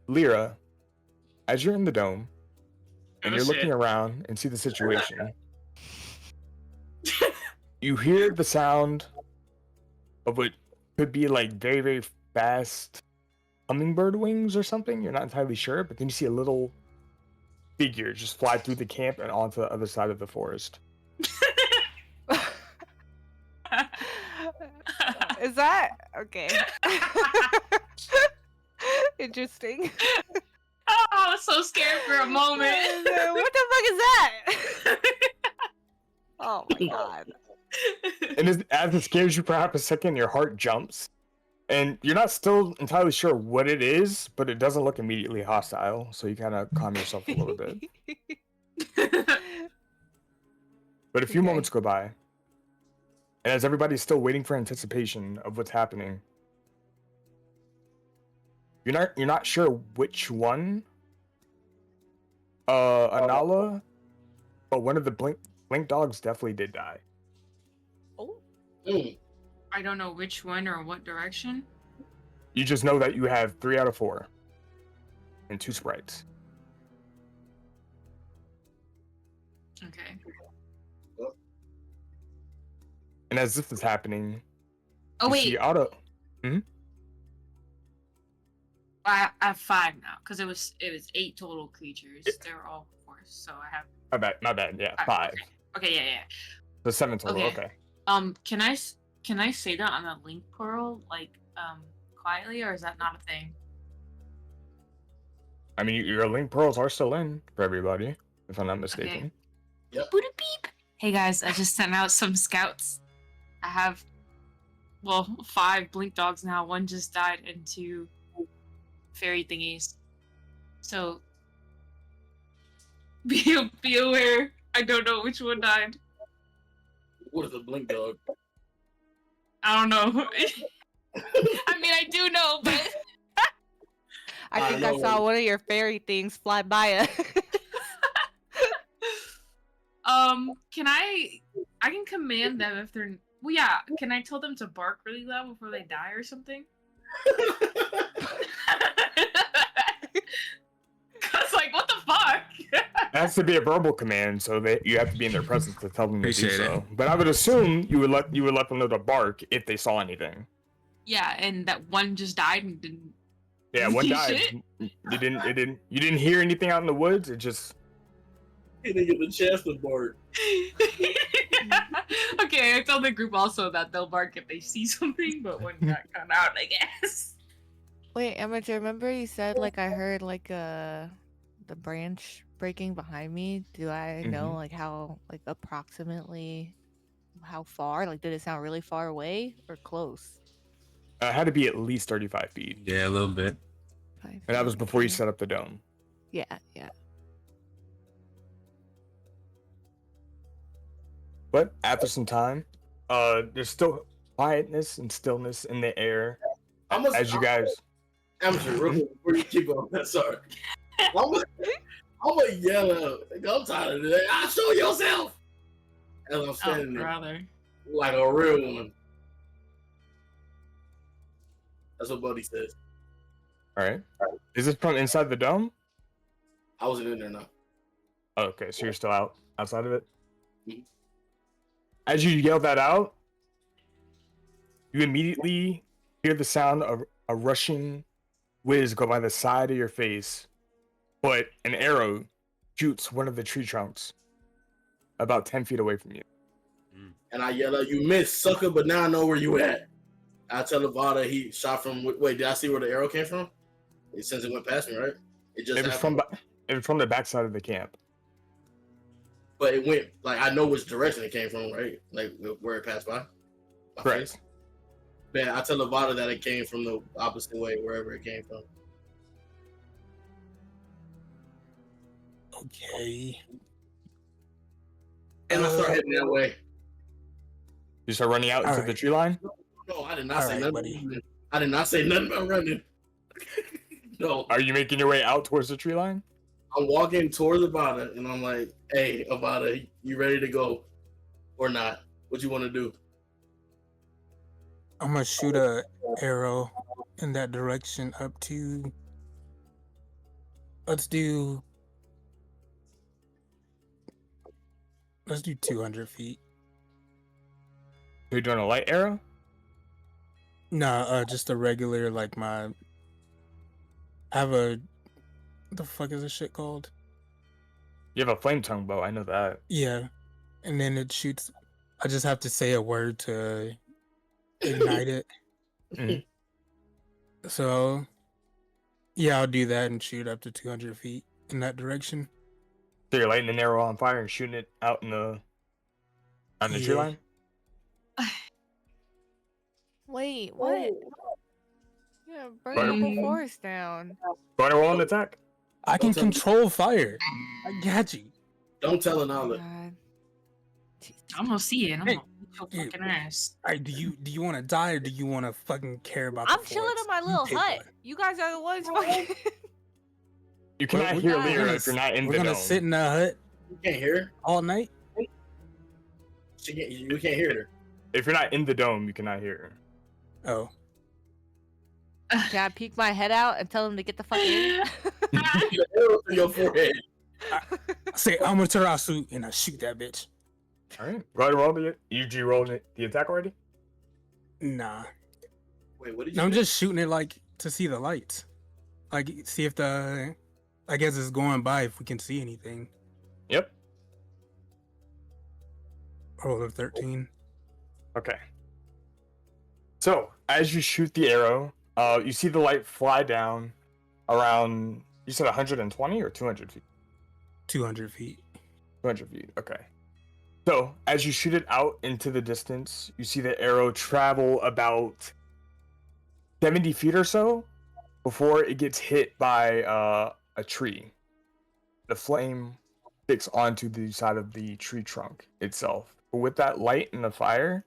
S1: Lyra, as you're in the dome and
S3: Oh,
S1: you're looking
S3: shit.
S1: around and see the situation, you hear the sound of what could be like very, very fast hummingbird wings or something. You're not entirely sure, but then you see a little figure just fly through the camp and onto the other side of the forest.
S6: Is that okay? Interesting.
S3: Oh, I was so scared for a moment.
S6: What the fuck is that? Oh my god.
S1: And as it scares you for half a second, your heart jumps. And you're not still entirely sure what it is, but it doesn't look immediately hostile, so you kind of calm yourself a little bit. But a few
S6: Okay.
S1: moments go by, and as everybody's still waiting for anticipation of what's happening, you're not sure which one. Anala, but one of the blink dogs definitely did die.
S6: Oh.
S4: Mm.
S3: I don't know which one or what direction.
S1: You just know that you have 3 out of 4, and 2 sprites.
S3: Okay.
S1: And as this is happening,
S3: Oh
S1: you
S3: wait,
S1: see Otto.
S3: I have 5 now because it was 8 total creatures. They were all forced, so I have.
S1: My bad. Yeah,
S3: 5.
S1: 5.
S3: Okay, yeah.
S1: So 7 total.
S3: Okay.
S1: Okay.
S3: Can I say that on the link portal like quietly, or is that not a thing?
S1: I mean, your link pearls are still in for everybody, if I'm not mistaken.
S3: Boop beep. Hey guys, I just sent out some scouts. I have 5 blink dogs now. 1 just died, and 2 fairy thingies. So be aware. I don't know which one died.
S4: What is a blink dog?
S3: I don't know. I mean, I do know, but
S6: I think I
S4: know.
S6: saw one of your fairy things fly by us.
S3: can I can command them if they're yeah. Can I tell them to bark really loud before they die or something? Cause like what the fuck?
S1: It has to be a verbal command, so that you have to be in their presence to tell them to do
S2: Appreciate it.
S1: so. But I would assume you would let them know to bark if they saw anything.
S3: Yeah, and that one just died and didn't.
S1: Yeah, one
S3: You
S1: died.
S3: shit?
S1: You didn't hear anything out in the woods. It just
S4: He didn't get the chance to bark.
S3: Okay, I tell the group also that they'll bark if they see something, but one got cut out, I guess.
S6: Wait, Amateur, remember you said like I heard like the branch breaking behind me? Do I know like how like approximately how far? Like did it sound really far away or close?
S1: it had to be at least 35 feet,
S2: Yeah, a little bit.
S6: 5
S1: and that was
S6: feet,
S1: before you
S6: okay.
S1: set up the dome.
S6: Yeah.
S1: But after some time, there's still quietness and stillness in the air as you guys.
S4: Amateur, real quick before you keep going. Sorry. I'm gonna yell out. I'm tired of this. I'll show yourself. As I'm
S3: Oh,
S4: standing there
S3: brother.
S4: like a real one. That's what Buddy says.
S1: All right. Is this from inside the dome?
S4: I wasn't in there now.
S1: Oh, okay, so you're still outside of it.
S4: Mhm.
S1: As you yell that out, you immediately hear the sound of a rushing whiz go by the side of your face, but an arrow shoots one of the tree trunks about 10 feet away from you.
S4: And I yell out, "You missed, sucker!" But now I know where you at. I tell Avada he shot from. Wait, did I see where the arrow came from? Since it went past me, right? It just
S1: It was
S4: happened.
S1: from the backside of the camp.
S4: But it went like I know which direction it came from, right? Like where it passed by. My
S1: Correct.
S4: face. Man, I tell Avada that it came from the opposite way, wherever it came from.
S5: Okay.
S4: And I start heading that way.
S1: You start running out into
S5: Alright.
S1: the tree line.
S4: No, I did not
S5: All
S4: say
S5: right,
S4: nothing.
S5: buddy.
S4: I did not say nothing about running. No,
S1: Are you making your way out towards the tree line?
S4: I'm walking towards Avada, and I'm like, "Hey, Avada, you ready to go or not? What you want to do?"
S5: I'm gonna shoot a arrow in that direction up to. Let's do 200 feet.
S1: You're doing a light arrow?
S5: Nah, just a regular like my. I have a. What the fuck is this shit called?
S1: You have a flame tongue bow. I know that.
S5: Yeah, and then it shoots. I just have to say a word to ignite it.
S1: Mhm.
S5: So, yeah, I'll do that and shoot up to 200 feet in that direction.
S1: So you're lighting an arrow on fire and shooting it out in the on the tree
S5: Yeah.
S1: line.
S6: Wait, what? Yeah, burn
S1: Right.
S6: the whole forest down.
S1: Going to roll an attack.
S5: I can
S4: Don't tell me-
S5: control fire. I got you.
S4: Don't tell
S6: Oh,
S4: Anala.
S6: God. Jesus
S3: I'm gonna see it. I'm
S5: Hey,
S3: gonna beat your
S5: hey.
S3: fucking ass.
S5: All right, do you want to die or do you want to fucking care about?
S6: I'm
S5: the
S6: chilling
S5: forest?
S6: in my
S5: You
S6: little
S5: pick
S6: hut.
S5: one.
S6: You guys are the ones fucking.
S1: You cannot
S5: We're-
S1: hear
S6: we're
S1: Lyra
S5: gonna
S1: if you're not in
S5: We're
S1: the
S5: gonna
S1: dome.
S5: sit in a hut
S4: You can't hear her.
S5: all night.
S4: You can't hear her.
S1: If you're not in the dome, you cannot hear her.
S5: Oh,
S6: Can I peek my head out and tell them to get the fuck in?
S4: You get an arrow through your forehead.
S5: I say Amaterasu and I shoot that bitch.
S1: All right. Go ahead and roll the. You rolled the attack already?
S5: Nah,
S4: Wait, what did you?
S5: no, I'm
S4: do?
S5: just shooting it like to see the lights, like see if the. I guess it's going by if we can see anything.
S1: Yep.
S5: Roll of 13.
S1: Okay. So as you shoot the arrow, you see the light fly down around. You said 120 or 200 feet.
S5: 200 feet.
S1: 200 feet. Okay. So as you shoot it out into the distance, you see the arrow travel about 70 feet or so before it gets hit by a tree. The flame sticks onto the side of the tree trunk itself. But with that light and the fire,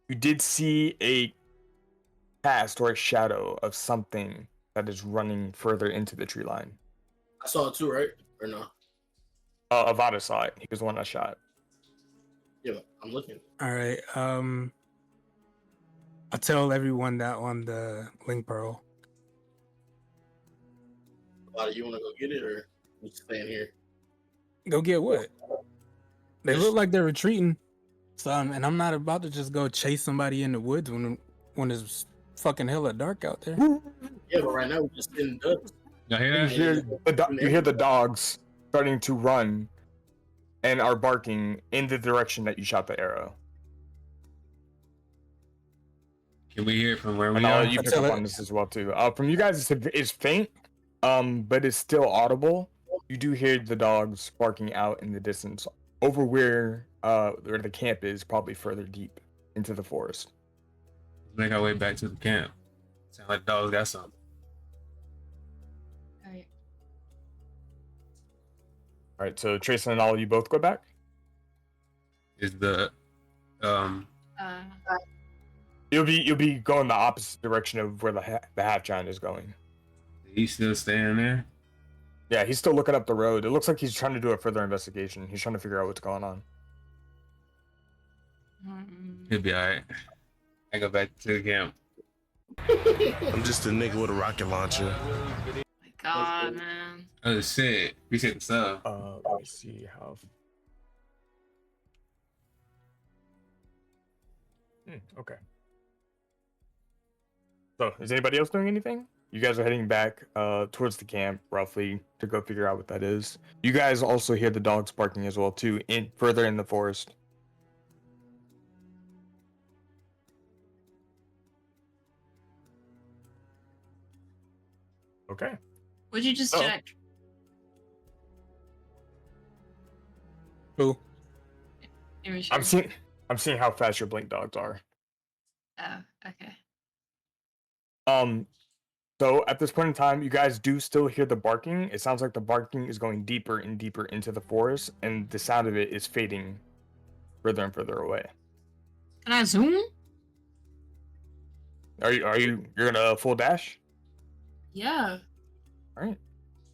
S1: you did see a cast or a shadow of something that is running further into the tree line.
S4: I saw it too, right? Or no?
S1: Avada saw it. He was the one that shot.
S4: Yeah, I'm looking.
S5: All right. I tell everyone that on the link pearl.
S4: Lada, you want to go get it, or we staying here?
S5: Go get what? They look like they're retreating. So and I'm not about to just go chase somebody in the woods when it's fucking hella dark out there.
S4: Yeah, but right now we're just sitting ducks.
S2: Y'all hear
S1: You
S2: that?
S1: hear you hear the dogs starting to run and are barking in the direction that you shot the arrow.
S2: Can we hear it from where we
S1: And
S2: are?
S1: you pick
S5: Tell
S1: up
S5: it-
S1: on this as well too. From you guys, it's faint, but it's still audible. You do hear the dogs barking out in the distance over where the camp is, probably further deep into the forest.
S2: Let's make our way back to the camp. Sound like the dogs got something.
S3: Alright.
S1: All right, so Trace and all you both go back.
S2: Is the
S1: You'll be going the opposite direction of where the half giant is going.
S2: he still staying there?
S1: Yeah, he's still looking up the road. It looks like he's trying to do a further investigation. He's trying to figure out what's going on.
S2: He'll be alright. I go back to the camp.
S7: I'm just a nigga with a rocket launcher.
S3: My God, man.
S2: Oh shit. Appreciate the sub.
S1: Let me see how. Okay. So, is anybody else doing anything? You guys are heading back towards the camp, roughly, to go figure out what that is. You guys also hear the dogs barking as well, too, further in the forest. Okay.
S3: What'd you just
S1: Oh.
S3: check?
S5: Who?
S3: Immature.
S1: I'm seeing how fast your blink dogs are.
S3: Oh, okay.
S1: So at this point in time, you guys do still hear the barking. It sounds like the barking is going deeper and deeper into the forest, and the sound of it is fading further and further away.
S3: Can I zoom?
S1: You're gonna full dash?
S3: Yeah.
S1: All right.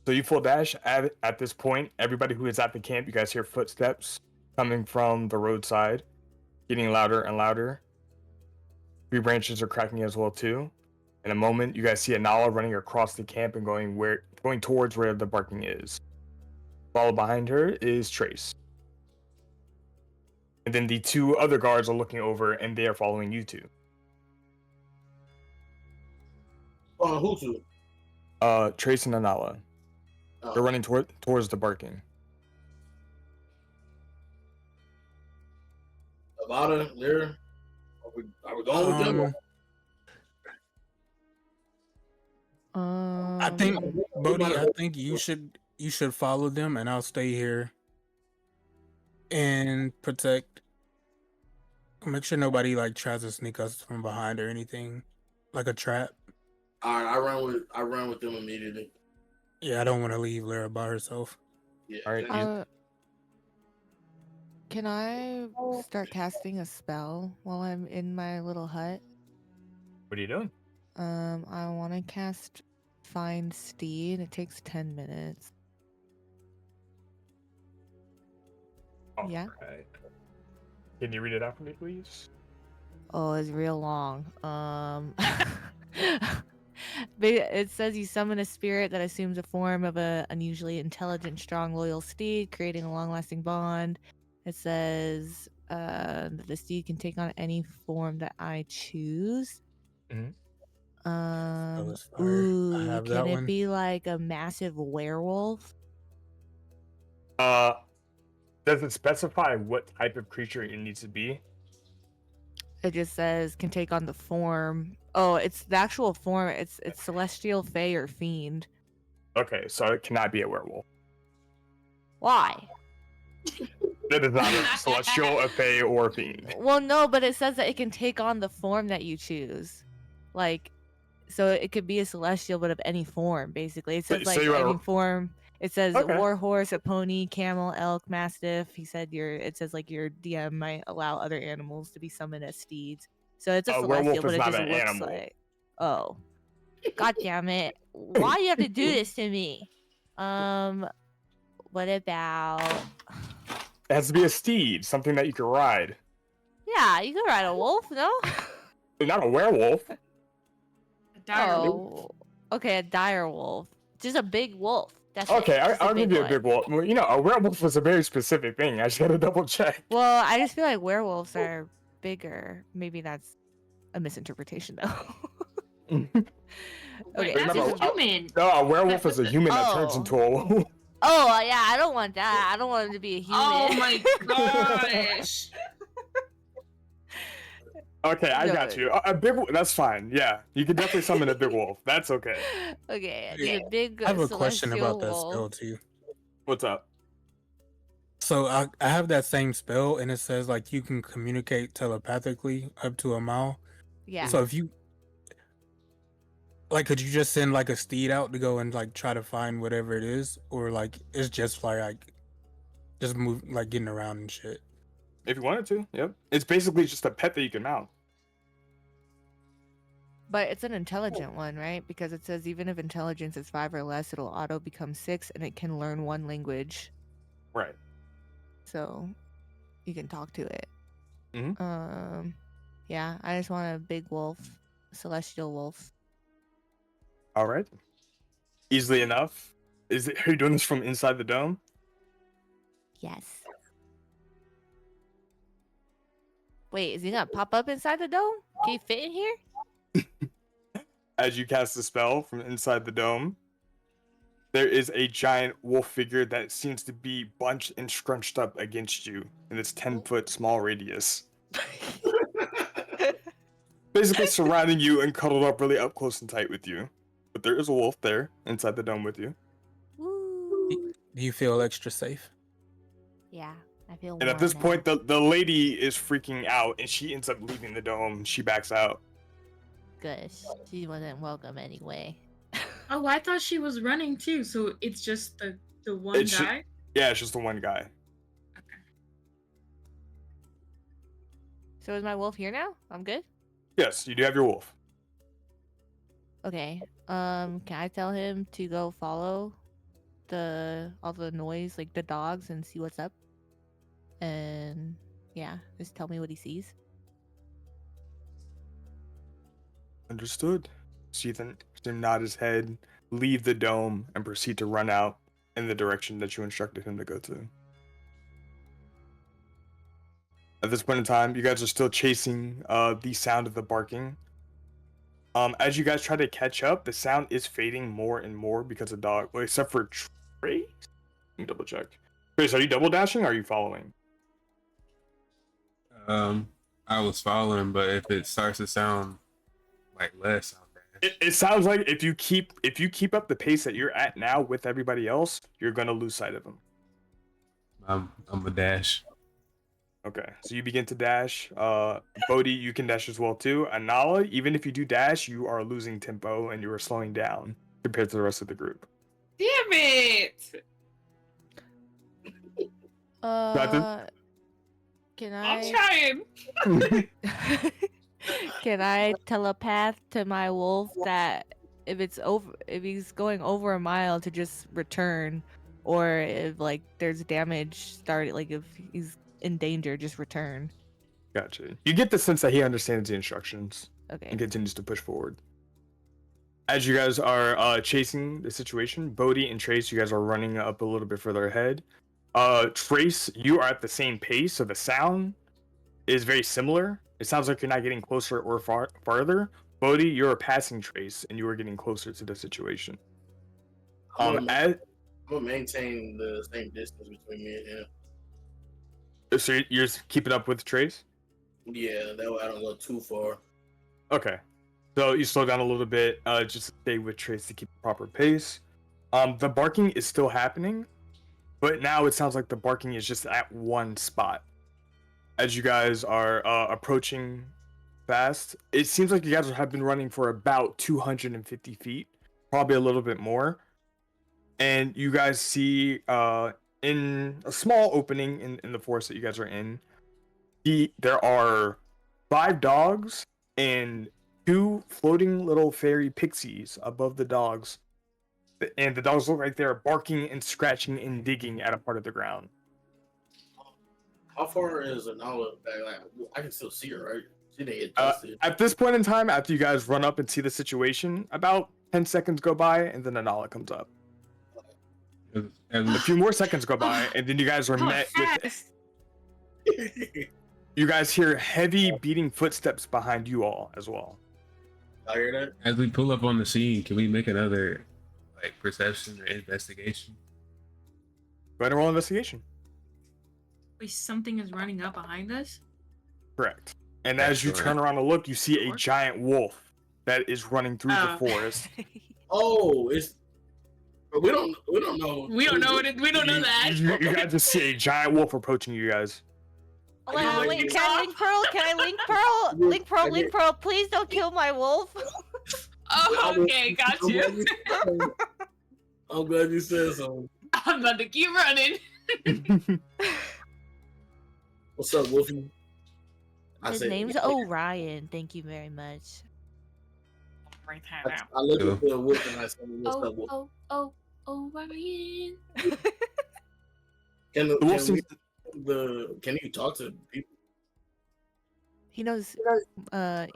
S1: So you full dash at this point. Everybody who is at the camp, you guys hear footsteps coming from the roadside, getting louder and louder. Tree branches are cracking as well too. In a moment, you guys see Anala running across the camp and going towards where the barking is. Followed behind her is Trace. And then the two other guards are looking over and they are following you two.
S4: Who to?
S1: Trace and Anala. They're
S4: Oh,
S1: running towards the barking.
S4: Avada, Lyra. Are we going with them?
S5: I think Bodhi, I think you should follow them, and I'll stay here and protect. Make sure nobody like tries to sneak us from behind or anything, like a trap.
S4: All right, I run with them immediately.
S5: Yeah, I don't want to leave Lyra by herself.
S4: Yeah.
S1: All right,
S4: yeah.
S6: Can I start casting a spell while I'm in my little hut?
S1: What are you doing?
S6: I want to cast Find Steed. It takes 10 minutes. Yeah.
S1: Alright. Can you read it out for me, please?
S6: Oh, it's real long. But it says you summon a spirit that assumes a form of a unusually intelligent, strong, loyal steed, creating a long-lasting bond. It says that the steed can take on any form that I choose.
S1: Mhm.
S5: is fire. I
S6: Ooh,
S5: have
S6: can
S5: that
S6: it
S5: one.
S6: be like a massive werewolf?
S1: Does it specify what type of creature it needs to be?
S6: It just says can take on the form. Oh, it's the actual form. It's celestial, fey, or fiend.
S1: Okay, so it cannot be a werewolf.
S6: Why?
S1: That is not a celestial, a fey, or a fiend.
S6: Well, no, but it says that it can take on the form that you choose. Like, so it could be a celestial, but of any form, basically. It says
S1: So
S6: like
S1: you wanna-
S6: any form. It says
S1: Okay.
S6: war horse, a pony, camel, elk, mastiff. He said it says like your DM might allow other animals to be summoned as steeds. So it's a
S1: A werewolf
S6: celestial, but
S1: is
S6: it
S1: not
S6: just
S1: an
S6: looks
S1: animal.
S6: like. Oh, god damn it! Why do you have to do this to me? What about?
S1: It has to be a steed, something that you can ride.
S6: Yeah, you can ride a wolf, no?
S1: Not a werewolf.
S3: A dire wolf.
S6: Oh, okay, a dire wolf. Just a big wolf. That's it,
S1: Okay,
S6: just
S1: I'll give you a
S6: one.
S1: big wolf. Well, you know, a werewolf is a very specific thing. I just gotta double check.
S6: Well, I just feel like werewolves are bigger. Maybe that's a misinterpretation, though.
S3: Wait,
S6: Okay,
S3: that's
S1: remember,
S3: a human.
S1: No, a werewolf is a human that turns
S6: Oh.
S1: into a wolf.
S6: Oh, yeah, I don't want that. I don't want him to be a human.
S3: Oh my gosh.
S1: Okay, I
S6: No,
S1: got you. A big wolf, that's fine. Yeah, you can definitely summon a big wolf. That's okay.
S6: Okay,
S5: Yeah.
S6: the big
S5: I have a question
S6: celestial
S5: about that
S6: wolf.
S5: spell too.
S1: What's up?
S5: So I have that same spell, and it says like you can communicate telepathically up to a mile.
S6: Yeah.
S5: So if you like, could you just send like a steed out to go and like try to find whatever it is, or like it's just like just move like getting around and shit?
S1: If you wanted to, yep. It's basically just a pet that you can mount.
S6: But it's an intelligent one, right? Because it says even if intelligence is 5 or less, it'll auto become 6 and it can learn 1 language.
S1: Right.
S6: So you can talk to it.
S1: Mhm.
S6: Yeah, I just want a big wolf, celestial wolf.
S1: All right. Easily enough. Are you doing this from inside the dome?
S6: Yes. Wait, is he gonna pop up inside the dome? Can he fit in here?
S1: As you cast the spell from inside the dome, there is a giant wolf figure that seems to be bunched and scrunched up against you in this 10-foot small radius. Basically surrounding you and cuddled up really up close and tight with you. But there is a wolf there inside the dome with you.
S6: Woo.
S5: Do you feel extra safe?
S6: Yeah, I feel.
S1: And at this
S6: warm now.
S1: point, the lady is freaking out and she ends up leaving the dome. She backs out.
S6: Good. She wasn't welcome anyway.
S3: Oh, I thought she was running too. So it's just the one
S1: It should-
S3: guy.
S1: Yeah, it's just the one guy.
S6: So is my wolf here now? I'm good.
S1: Yes, you do have your wolf.
S6: Okay. Can I tell him to go follow all the noise, like the dogs, and see what's up? And yeah, just tell me what he sees.
S1: Understood. See them nod his head, leave the dome, and proceed to run out in the direction that you instructed him to go to. At this point in time, you guys are still chasing the sound of the barking. As you guys try to catch up, the sound is fading more and more because of dog. Well, except for Trace. Let me double check. Trace, are you double dashing or are you following?
S2: I was following, but if it starts to sound like less, I'm bad.
S1: It sounds like if you keep up the pace that you're at now with everybody else, you're gonna lose sight of them.
S2: I'm a dash.
S1: Okay, so you begin to dash. Bodhi, you can dash as well too. Anala, even if you do dash, you are losing tempo and you are slowing down compared to the rest of the group.
S3: Damn it!
S6: Can
S3: I'm
S6: I
S3: trying.
S6: can I telepath to my wolf that if he's going over a mile to just return, or if like there's damage started, like if he's in danger, just return.
S1: Gotcha. You get the sense that he understands the instructions
S6: Okay.
S1: and continues to push forward. As you guys are chasing the situation, Bodhi and Trace, you guys are running up a little bit further ahead. Trace, you are at the same pace, so the sound is very similar. It sounds like you're not getting closer or farther. Bodhi, you're passing Trace, and you are getting closer to the situation.
S4: I'm gonna maintain the same distance between me and him.
S1: So you're keeping up with Trace?
S4: Yeah, that way I don't go too far.
S1: Okay. So you slow down a little bit, just to stay with Trace to keep the proper pace. The barking is still happening, but now it sounds like the barking is just at one spot. As you guys are approaching fast, it seems like you guys have been running for about 250 feet, probably a little bit more. And you guys see in a small opening in the forest that you guys are in, there are 5 dogs and 2 floating little fairy pixies above the dogs. And the dogs look like they're barking and scratching and digging at a part of the ground.
S4: How far is Anala back? Like, I can still see her, right? She didn't get dusted.
S1: At this point in time, after you guys run up and see the situation, about 10 seconds go by, and then Anala comes up. A few more seconds go by, and then you guys are met with... You guys hear heavy beating footsteps behind you all as well.
S4: I hear that.
S2: As we pull up on the scene, can we make another like perception or investigation?
S1: Go ahead and roll investigation.
S3: Wait, something is running up behind us?
S1: Correct. And as you turn around to look, you see a giant wolf that is running through the forest.
S4: Oh, it's. We don't know.
S3: We don't know that.
S1: You guys just see a giant wolf approaching you guys.
S6: Well, wait, can I link Pearl? Can I link Pearl? Link Pearl, please don't kill my wolf.
S3: Oh, okay, got you.
S4: I'm glad you said something.
S3: I'm about to keep running.
S4: What's up, Wolfie?
S6: His name's Orion. Thank you very much.
S3: Right there now.
S4: I look at the wolf and I say, "What's up, Wolf?"
S3: Orion.
S4: Can you talk to people?
S6: He knows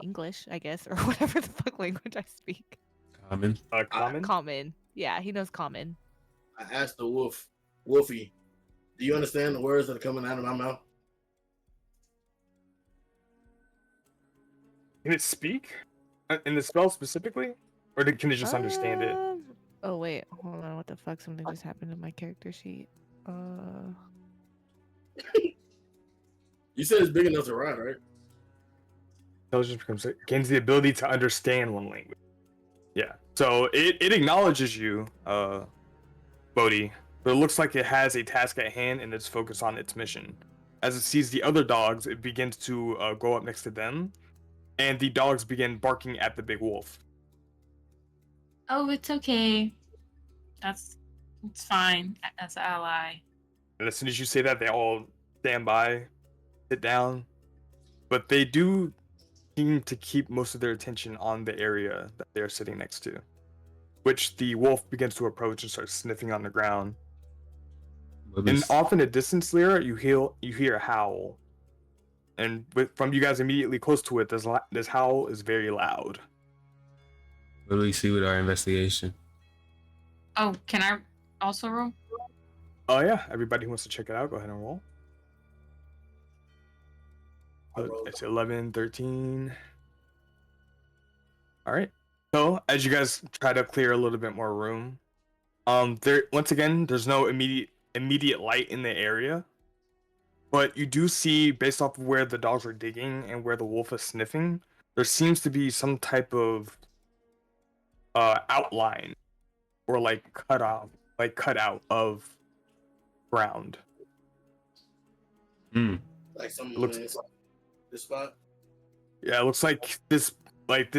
S6: English, I guess, or whatever the fuck language I speak.
S2: Common.
S1: Common?
S6: Common. Yeah, he knows common.
S4: I asked the wolf, Wolfie, do you understand the words that are coming out of my mouth?
S1: Can it speak? In the spell specifically? Or can it just understand it?
S6: Oh, wait. Hold on. What the fuck? Something just happened to my character sheet.
S4: You said it's big enough to ride, right?
S1: Intelligence gains the ability to understand one language. Yeah. So it acknowledges you, Bodhi, but it looks like it has a task at hand and it's focused on its mission. As it sees the other dogs, it begins to go up next to them, and the dogs begin barking at the big wolf.
S3: Oh, it's okay. It's fine. That's an ally.
S1: And as soon as you say that, they all stand by, sit down, but they do seem to keep most of their attention on the area that they're sitting next to, which the wolf begins to approach and starts sniffing on the ground. And off in the distance, Lyra, you hear a howl, and from you guys immediately close to it, this howl is very loud.
S2: What do we see with our investigation?
S3: Oh, can I also roll?
S1: Oh yeah, everybody who wants to check it out, go ahead and roll. foot.
S4: rolled.
S1: It's 11, 13. All right. So as you guys try to clear a little bit more room, there once again there's no immediate light in the area, but you do see, based off of where the dogs are digging and where the wolf is sniffing, there seems to be some type of outline or like cut out of ground.
S2: Hmm.
S4: Like someone
S1: Looks-
S4: inside this spot.
S1: Yeah, it looks like this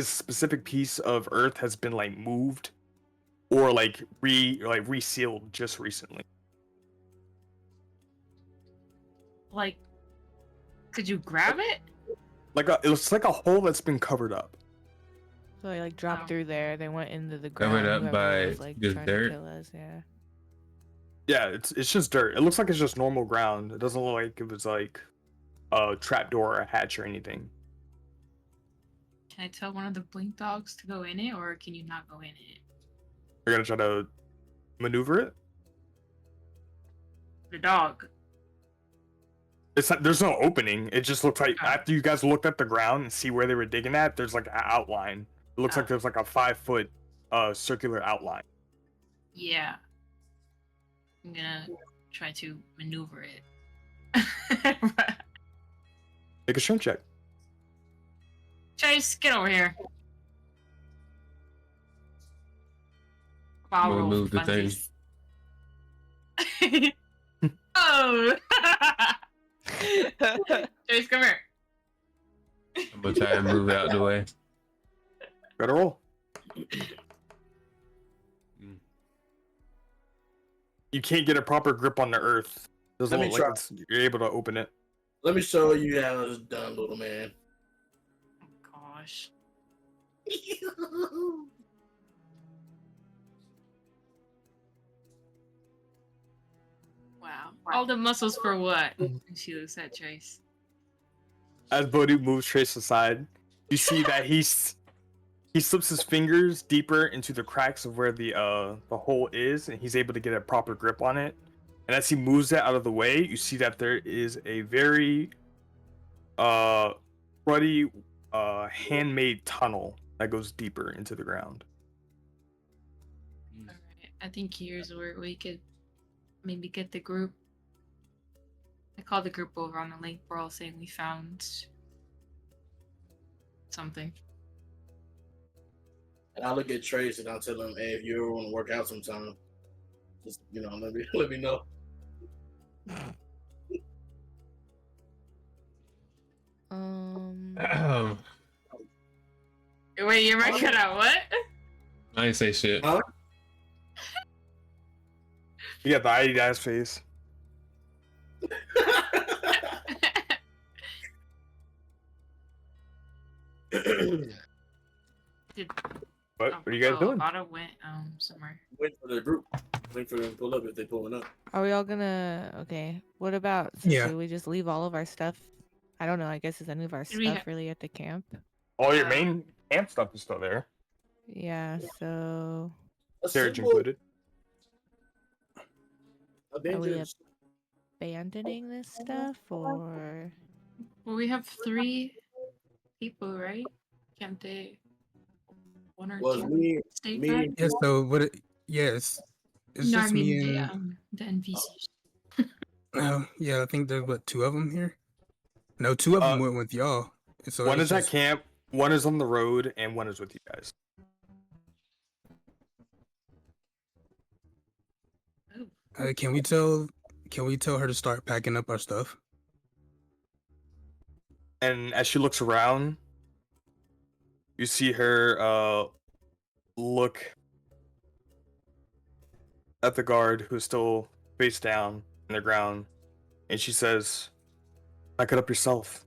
S1: specific piece of earth has been like moved or like resealed just recently.
S3: Like, could you grab it?
S1: It looks like a hole that's been covered up.
S6: So they like dropped
S3: Oh.
S6: through there. They went into the ground.
S2: Covered up
S6: whoever
S2: by
S6: was, like,
S2: just
S6: trying
S2: dirt?
S6: to kill us. Yeah.
S1: Yeah, it's just dirt. It looks like it's just normal ground. It doesn't look like it was like a trapdoor or a hatch or anything.
S3: Can I tell one of the blink dogs to go in it, or can you not go in it?
S1: You're gonna try to maneuver it.
S3: The dog.
S1: It's not, there's no opening. It just looks like
S3: Oh.
S1: after you guys looked at the ground and see where they were digging at, there's like an outline. It looks like
S3: Oh.
S1: there's like a 5-foot circular outline.
S3: Yeah. I'm gonna try to maneuver it.
S1: Make a strength check.
S3: Chase, get over here. Wow,
S2: We'll
S3: roll
S2: move the thing.
S3: funsies. Oh! Chase, come here.
S2: I'm gonna try and move it out the way.
S1: Gotta roll.
S2: Mm.
S1: You can't get a proper grip on the earth. Doesn't
S4: Let me
S1: look like
S4: try.
S1: you're able to open it.
S4: Let me show you how it's done, little man.
S3: Oh, gosh. Wow. All the muscles for what? And she looks at Chase.
S1: As Bodhi moves Trace aside, you see that he slips his fingers deeper into the cracks of where the hole is, and he's able to get a proper grip on it. And as he moves it out of the way, you see that there is a very ruddy handmade tunnel that goes deeper into the ground.
S3: Alright, I think here's where we could maybe get the group. I called the group over on the link. We're all saying we found something.
S4: And I'll look at Trace and I'll tell him, hey, if you ever want to work out sometime, just let me know.
S3: Wait, you're my cut out what?
S2: I ain't say shit.
S4: Huh?
S1: You got the Adidas face.
S3: Did,
S1: What are you guys doing?
S3: Otto went somewhere.
S4: Wait for the group. Wait for them to pull up if they pulling up.
S6: Are we all gonna? Okay. What about?
S5: Yeah.
S6: Should we just leave all of our stuff? I don't know. I guess is any of our
S3: Did we
S6: stuff really at the camp?
S1: All your main camp stuff is still there,
S6: Yeah. So
S1: carriage
S4: Assemble
S1: included.
S4: Avengers.
S6: abandoning this stuff, or
S3: Well, we have 3 people, right? Can't they? 1 or
S4: Was
S3: 2
S4: me,
S3: stay
S4: me,
S3: back?
S5: Yeah. So what? Yes. It's
S3: No, I
S5: just me
S3: mean
S5: and.
S3: the NPCs.
S5: Yeah, I think there's what 2 of them here. No, 2 of them went with y'all. So
S1: One
S5: it's
S1: is at
S5: just-
S1: camp, one is on the road, and one is with you guys.
S5: Can we tell her to start packing up our stuff?
S1: And as she looks around, you see her look at the guard who's still face down in the ground, and she says, "Back it up yourself."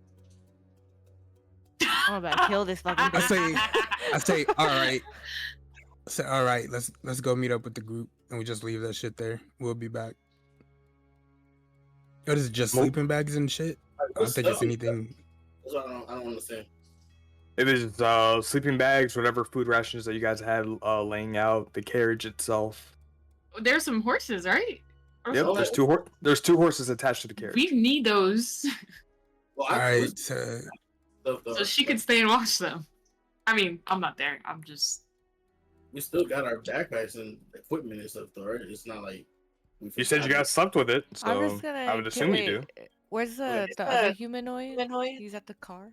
S6: I'm about to kill this fucking.
S5: I say, all right. I say, all right. Let's go meet up with the group, and we just leave that shit there. We'll be back. What is it? Just
S1: Nope.
S5: sleeping bags and shit? I don't think it's anything.
S4: That's what I don't understand.
S1: It is sleeping bags, whatever food rations that you guys had laying out, the carriage itself.
S3: There's some horses, right? Or
S1: Yep,
S3: something?
S1: there's two horses attached to the carriage.
S3: We need those.
S4: Well,
S5: All
S4: I
S5: right,
S4: stuff though.
S3: So she could stay and watch them. I mean, I'm not there. I'm just.
S4: We still got our backpacks and equipment and stuff though, right? It's not like
S1: You said you
S4: forgot
S1: guys slept with it,
S6: I'm
S1: so
S6: just gonna.
S1: I would assume you do.
S6: Where's the other humanoid? He's at the car,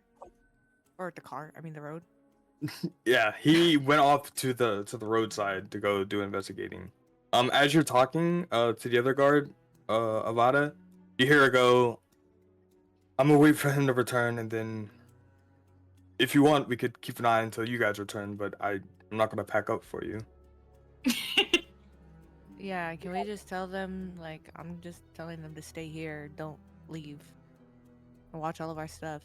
S6: or the car? I mean the road.
S1: Yeah, he went off to the roadside to go do investigating. As you're talking to the other guard, Avada, you hear her go, I'm gonna wait for him to return, and then if you want, we could keep an eye until you guys return, but I'm not gonna pack up for you.
S6: Yeah, can we just tell them, like, I'm just telling them to stay here, don't leave, and watch all of our stuff.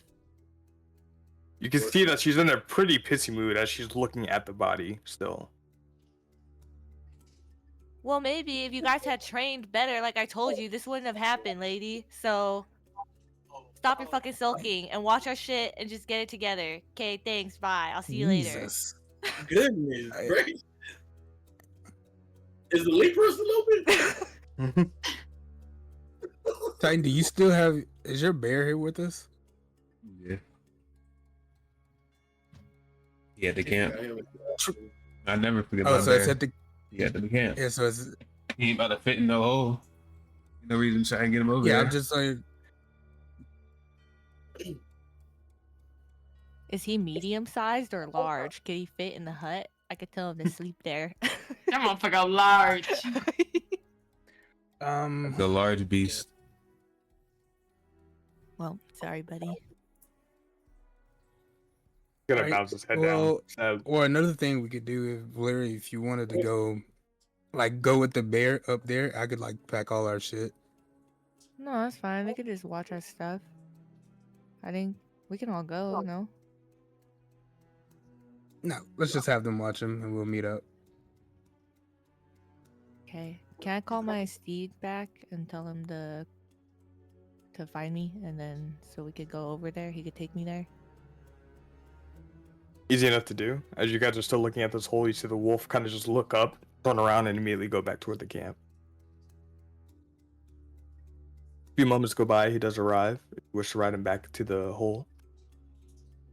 S1: You can see that she's in a pretty pissy mood as she's looking at the body still.
S6: Well, maybe if you guys had trained better, like I told you, this wouldn't have happened, lady. So, stop your fucking sulking and watch our shit and just get it together. Okay, thanks, bye. I'll see you later.
S5: Jesus.
S4: goodness, great. Is the leaper still open?
S5: Titan, do you still have? Is your bear here with us?
S2: Yeah. Yeah, the camp. I never forget
S5: Oh,
S2: my
S5: so
S2: bear.
S5: it's at the.
S2: Yeah, the camp.
S5: Yeah, so it's.
S2: He ain't about to fit in no hole. No reason to try and get him over
S5: Yeah,
S2: there.
S5: I'm just like.
S6: Is he medium sized or large? Can he fit in the hut? I could tell him to sleep there.
S3: That motherfucker large.
S2: The large beast.
S6: Well, sorry, buddy.
S1: Gonna
S5: Right,
S1: bounce his head
S5: well,
S1: down.
S5: Or another thing we could do if Larry, if you wanted to go, like go with the bear up there, I could like pack all our shit.
S6: No, that's fine. They could just watch our stuff. I think we can all go, no?
S5: No, let's just have them watch him and we'll meet up.
S6: Okay. Can I call my steed back and tell him to find me, and then so we could go over there? He could take me there.
S1: Easy enough to do. As you guys are still looking at this hole, you see the wolf kind of just look up, turn around, and immediately go back toward the camp. A few moments go by, he does arrive. If you wish to ride him back to the hole,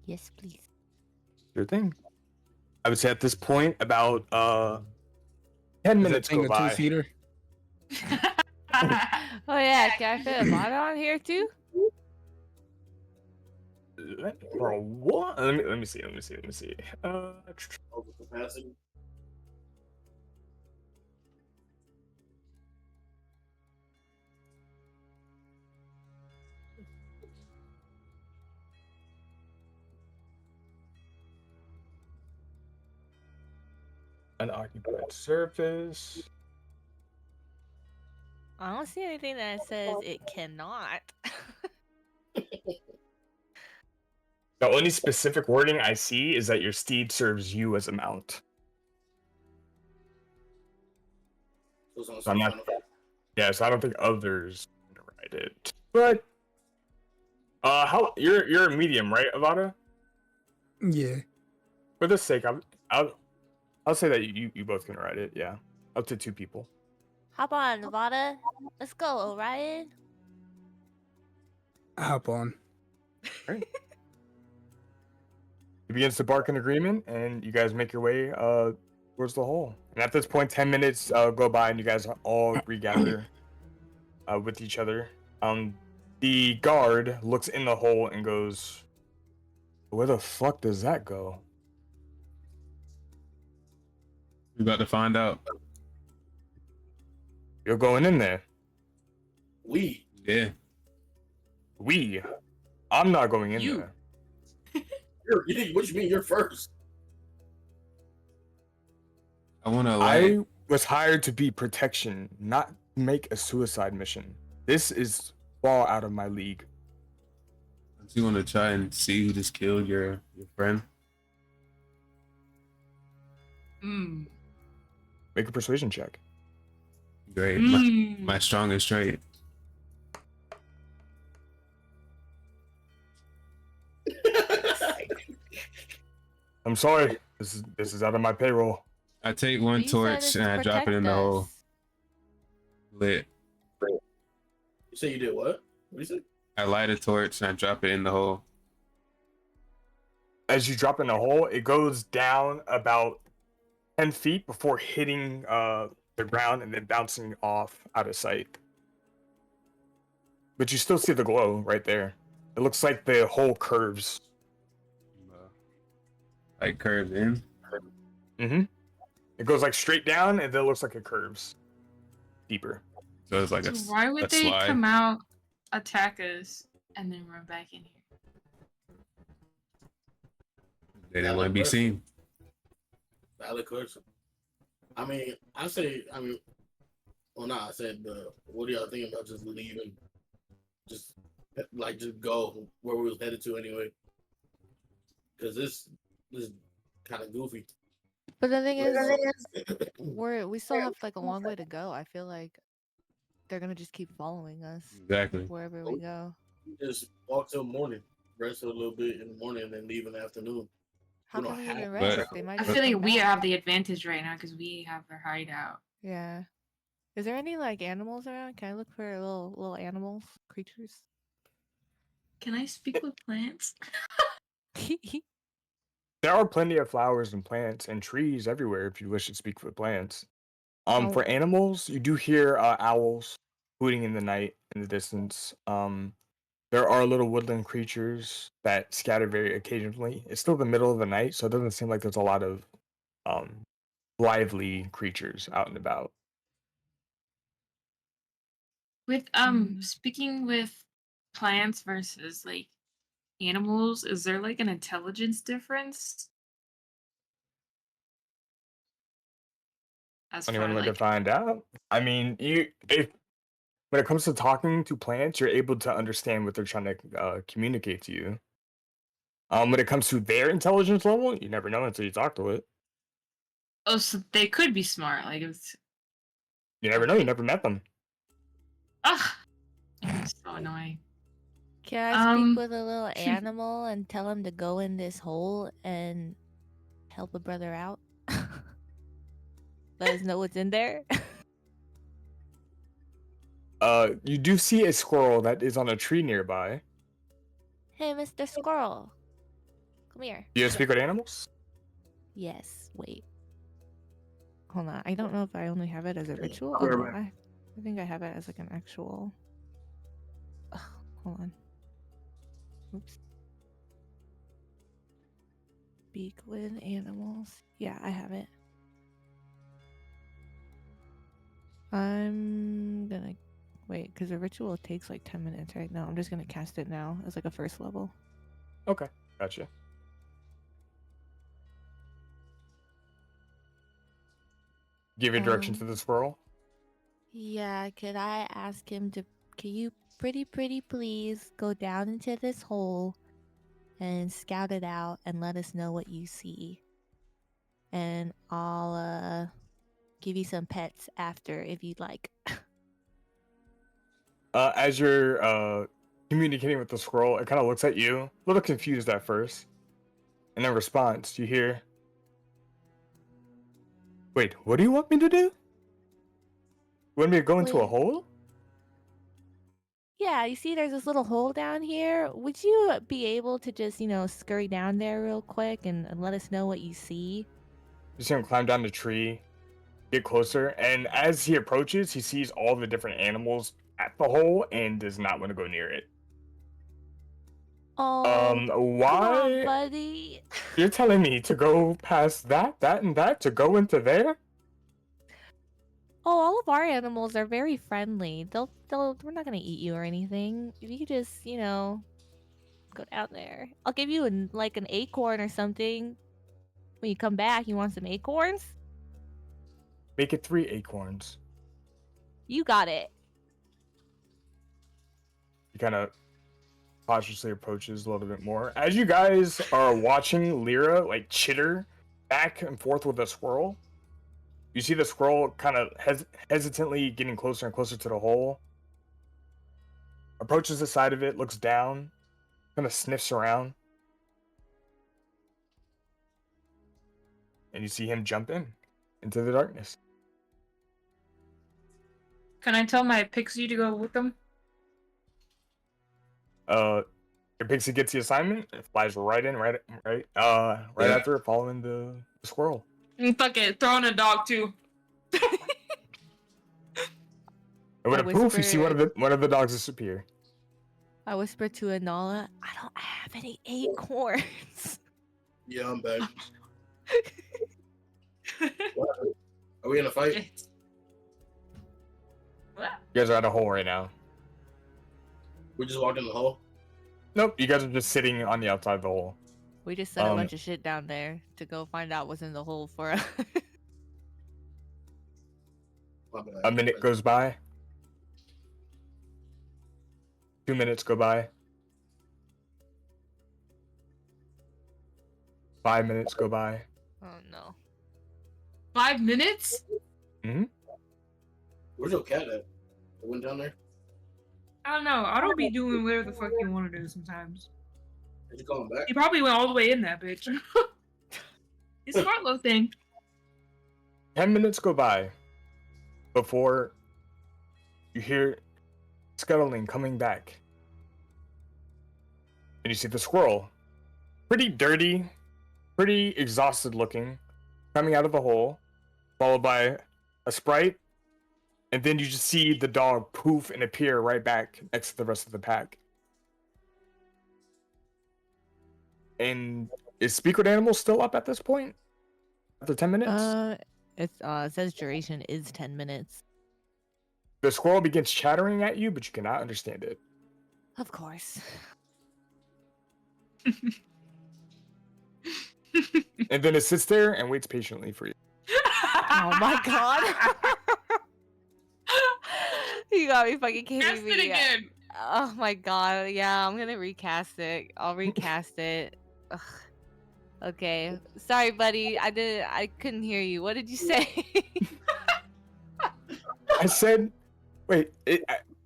S6: Yes, please.
S1: sure thing. I would say at this point, about 10
S5: Is that
S1: minutes
S5: thing
S1: go
S5: a
S1: by.
S5: 2-seater?
S6: Oh yeah, can I fit a mod on here too?
S1: For what? Let me see.
S4: Over capacity.
S1: Unoccupied surface.
S6: I don't see anything that says it cannot.
S1: The only specific wording I see is that your steed serves you as a mount. So I'm not. Yeah, so I don't think others can ride it. But how you're a medium, right, Avada?
S5: Yeah.
S1: For the sake, I'll say that you both can ride it. Yeah, up to 2 people.
S6: Hop on, Nevada. Let's go, Orion.
S5: Hop on.
S1: He begins to bark in agreement, and you guys make your way towards the hole. And at this point, 10 minutes go by, and you guys all regather with each other. The guard looks in the hole and goes, "Where the fuck does that go?"
S2: We about to find out.
S1: You're going in there.
S4: We.
S2: Yeah.
S1: I'm not going in
S3: You.
S1: there.
S4: What you mean? You're first.
S2: I want to
S1: I was hired to be protection, not make a suicide mission. This is far out of my league.
S2: You want to try and see who just killed your friend?
S3: Mm.
S1: Make a persuasion check.
S2: Great.
S3: Mm.
S2: My strongest trait.
S1: I'm sorry. This is out of my payroll.
S2: I take one
S6: You said
S2: torch
S6: it's
S2: and
S6: to
S2: I drop it
S6: protect
S2: in the hole.
S6: us.
S2: Lit.
S4: You say you did what? What do you say?
S2: I light a torch and I drop it in the hole.
S1: As you drop in the hole, it goes down about 10 feet before hitting the ground and then bouncing off out of sight. But you still see the glow right there. It looks like the hole curves.
S2: Like curved in.
S1: Mm-hmm. It goes like straight down and then it looks like it curves deeper.
S2: So it's like
S3: So
S2: a,
S3: why would
S2: a
S3: they
S2: slide.
S3: come out, attack us, and then run back in here?
S2: They didn't want to be seen.
S4: Valid question. I mean, I said, what do y'all think about just leaving? Just go where we was headed to anyway. Because this is kind of goofy.
S6: But the thing is, we still have like a long way to go. I feel like they're gonna just keep following us
S2: Exactly.
S6: wherever we go.
S4: Just walk till morning, rest a little bit in the morning, and then leave in the afternoon.
S6: How
S4: We
S6: can
S4: don't
S6: we
S4: have-
S6: even
S2: But-
S6: rest? They might
S3: I
S6: just
S3: feel like
S6: come
S3: we
S6: back.
S3: have the advantage right now because we have their hideout.
S6: Yeah. Is there any like animals around? Can I look for little animals, creatures?
S3: Can I speak with plants?
S1: There are plenty of flowers and plants and trees everywhere if you wish to speak with plants.
S6: Oh.
S1: For animals, you do hear owls hooting in the night in the distance. There are little woodland creatures that scatter very occasionally. It's still the middle of the night, so it doesn't seem like there's a lot of lively creatures out and about.
S3: With speaking with plants versus like animals, is there like an intelligence difference? As
S1: Anyone
S3: far
S1: want to
S3: like
S1: find out? I mean, when it comes to talking to plants, you're able to understand what they're trying to communicate to you. When it comes to their intelligence level, you never know until you talk to it.
S3: oh, so they could be smart. Like it's
S1: You never know. You never met them.
S3: it's so annoying.
S6: Can I speak
S3: Um,
S6: with a little animal and tell him to go in this hole and help a brother out? Let us know what's in there.
S1: You do see a squirrel that is on a tree nearby.
S6: Hey, Mr. Squirrel. Come here.
S1: Do you speak with animals?
S6: Yes. Wait. Hold on. I don't know if I only have it as a ritual.
S4: I'll be
S6: Oh,
S4: right
S6: no, I think I have it as like an actual. Ugh, hold on. Oops. Speak with animals. Yeah, I have it. I'm gonna wait because the ritual takes like 10 minutes right now. I'm just gonna cast it now as like a first level.
S1: Okay, gotcha. Give your direction to the squirrel.
S6: Yeah, could I ask him to? Can you pretty please go down into this hole and scout it out and let us know what you see? And I'll give you some pets after if you'd like.
S1: As you're communicating with the squirrel, it kind of looks at you, a little confused at first, and in response, you hear, "Wait, what do you want me to do? You want me to go into a
S6: Wait.
S1: hole?"
S6: Yeah, you see there's this little hole down here. Would you be able to just, scurry down there real quick and let us know what you see?
S1: You see him climb down the tree, get closer, and as he approaches, he sees all the different animals at the hole and does not want to go near it.
S6: Oh, come on,
S1: Why?
S6: buddy.
S1: You're telling me to go past that, and that to go into there?
S6: Oh, all of our animals are very friendly. We're not gonna eat you or anything. If you could just, go down there. I'll give you an acorn or something. When you come back, you want some acorns?
S1: Make it 3 acorns.
S6: You got it.
S1: He kind of cautiously approaches a little bit more. As you guys are watching Lyra like chitter back and forth with the squirrel, you see the squirrel kind of hesitantly getting closer and closer to the hole. Approaches the side of it, looks down, kind of sniffs around. And you see him jump into the darkness.
S3: Can I tell my pixie to go with them?
S1: Your pixie gets the assignment. It flies right in, right
S4: Yeah.
S1: after it, following the squirrel.
S3: Fuck it, throw in a dog too.
S1: And with
S6: I
S1: a poof, you see one
S6: whisper-
S1: of the dogs disappear.
S6: I whisper to Anala, I don't have any acorns.
S4: Yeah, I'm back. What? Are we in a fight?
S3: What?
S1: You guys are at a hole right now.
S4: We just walked in the hole.
S1: Nope, you guys are just sitting on the outside of the hole.
S6: We just set a
S1: Um,
S6: bunch of shit down there to go find out what's in the hole for us.
S4: My bad.
S1: A minute goes by. 2 minutes go by. 5 minutes go by.
S6: Oh no.
S3: 5 minutes?
S4: Where's your cat at? It went down there.
S3: I don't know. I don't be doing whatever the fuck you want to do sometimes.
S4: Did you call him back?
S3: He probably went all the way in that bitch. He's a smart little thing.
S1: 10 minutes go by before you hear scuttling coming back. And you see the squirrel. Pretty dirty, pretty exhausted looking, coming out of the hole, followed by a sprite. And then you just see the dog poof and appear right back next to the rest of the pack. And is Speak with Animal still up at this point? After 10 minutes?
S6: It says duration is 10 minutes.
S1: The squirrel begins chattering at you, but you cannot understand it.
S6: Of course.
S1: And then it sits there and waits patiently for you.
S6: Oh my god. You got me fucking kidding
S3: Cast
S6: me.
S3: it again.
S6: Oh my god. Yeah, I'm gonna recast it. I'll recast it. Ugh. Okay. Sorry, buddy. I couldn't hear you. What did you say?
S1: I said, wait,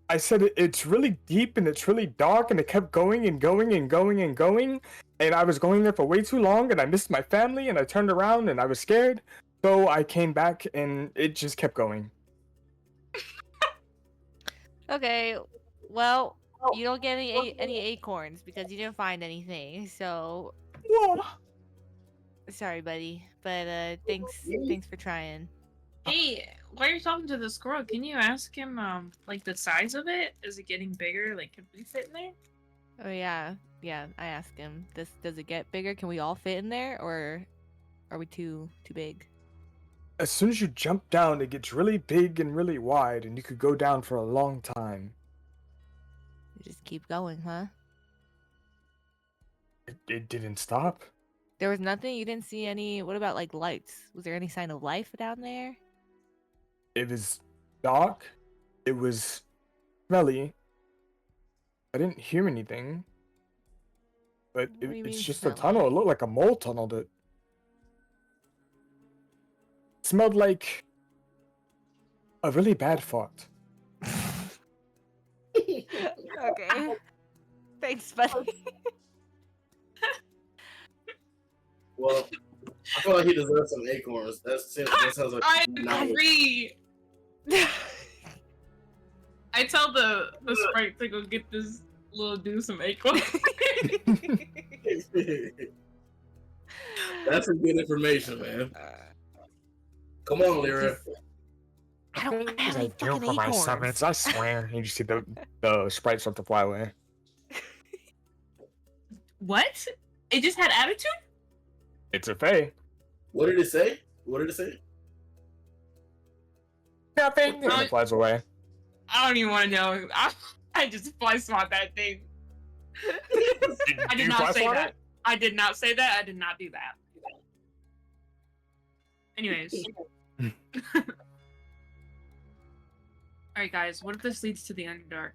S1: I said it's really deep and it's really dark, and it kept going and going and going and going. And I was going there for way too long, and I missed my family, and I turned around and I was scared. So I came back and it just kept going.
S6: Okay. Well, you don't get any acorns because you didn't find anything. So sorry, buddy. But thanks for trying.
S3: Hey, while you're talking to the squirrel, can you ask him, like the size of it? Is it getting bigger? Like, can we fit in there?
S6: Oh yeah. Yeah, I asked him. Does it get bigger? Can we all fit in there, or are we too big?
S1: As soon as you jump down, it gets really big and really wide, and you could go down for a long time.
S6: You just keep going, huh?
S1: It didn't stop.
S6: There was nothing. You didn't see any. What about like lights? Was there any sign of life down there?
S1: It was dark. It was smelly. I didn't hear anything. But
S6: What do you
S1: it's
S6: mean
S1: just a
S6: smelly?
S1: tunnel. It looked like a mole tunnel that smelled like a really bad fart.
S6: Okay. Thanks, buddy.
S4: Well, I feel like he deserves some acorns. That sounds like
S3: I
S4: nice.
S3: agree. I tell the sprite to go get this little dude some acorns.
S4: That's some good information, man. Come on, Lyra.
S6: I don't have any
S1: do
S6: fucking
S1: for my
S6: acorns.
S1: summons, I swear. And you just see the sprite start to fly away.
S3: What? It just had attitude?
S1: It's a fae.
S4: What did it say? What did it say?
S1: Nothing. And it flies away.
S3: I don't even want to know. I just fly swat that thing. I did not say that. I did not say that. I did not do that. Anyways. Alright guys, what if this leads to the Underdark?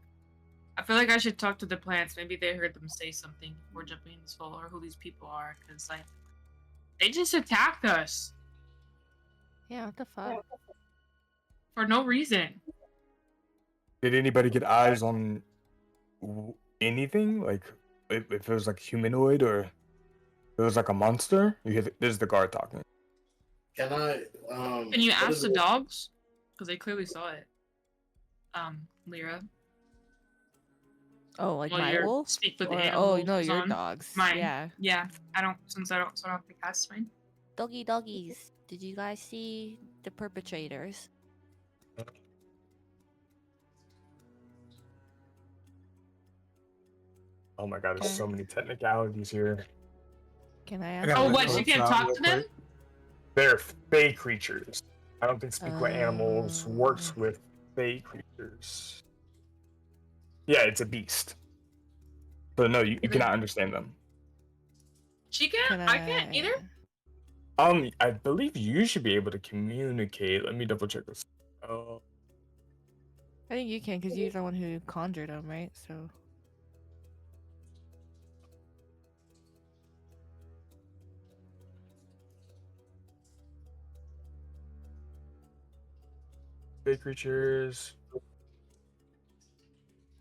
S3: I feel like I should talk to the plants. Maybe they heard them say something before jumping in this hole, or who these people are, because like they just attacked us
S6: Yeah, what the fuck?
S3: for no reason.
S1: Did anybody get eyes on anything? Like, if it was like humanoid or if it was like a monster? You hear this is the guard talking.
S4: Can I?
S3: Can you
S4: what
S3: ask
S4: is
S3: the
S4: it?
S3: dogs? Because they clearly saw it. Lyra.
S6: Oh, like
S3: Well,
S6: my
S3: your
S6: wolf?
S3: speak for the
S6: Or
S3: animals
S6: no,
S3: is
S6: your
S3: on.
S6: dogs.
S3: Mine.
S6: Yeah.
S3: Yeah, I don't have to cast mine.
S8: Doggy doggies. Did you guys see the perpetrators?
S1: Oh my god, there's
S6: Okay.
S1: so many technicalities here.
S6: Can I
S5: I
S6: ask?
S5: gotta
S3: Oh,
S5: look
S3: what?
S5: those
S3: You can't
S5: up
S3: talk
S5: real
S3: to them?
S5: quick.
S1: They're fey creatures. I don't think Speak with Animals works
S6: Oh.
S1: with fey creatures. Yeah, it's a beast. So no, you cannot understand them.
S3: She can't. I can't either.
S1: I believe you should be able to communicate. Let me double check this. Oh,
S6: I think you can because you're the one who conjured them, right? So.
S1: fey creatures.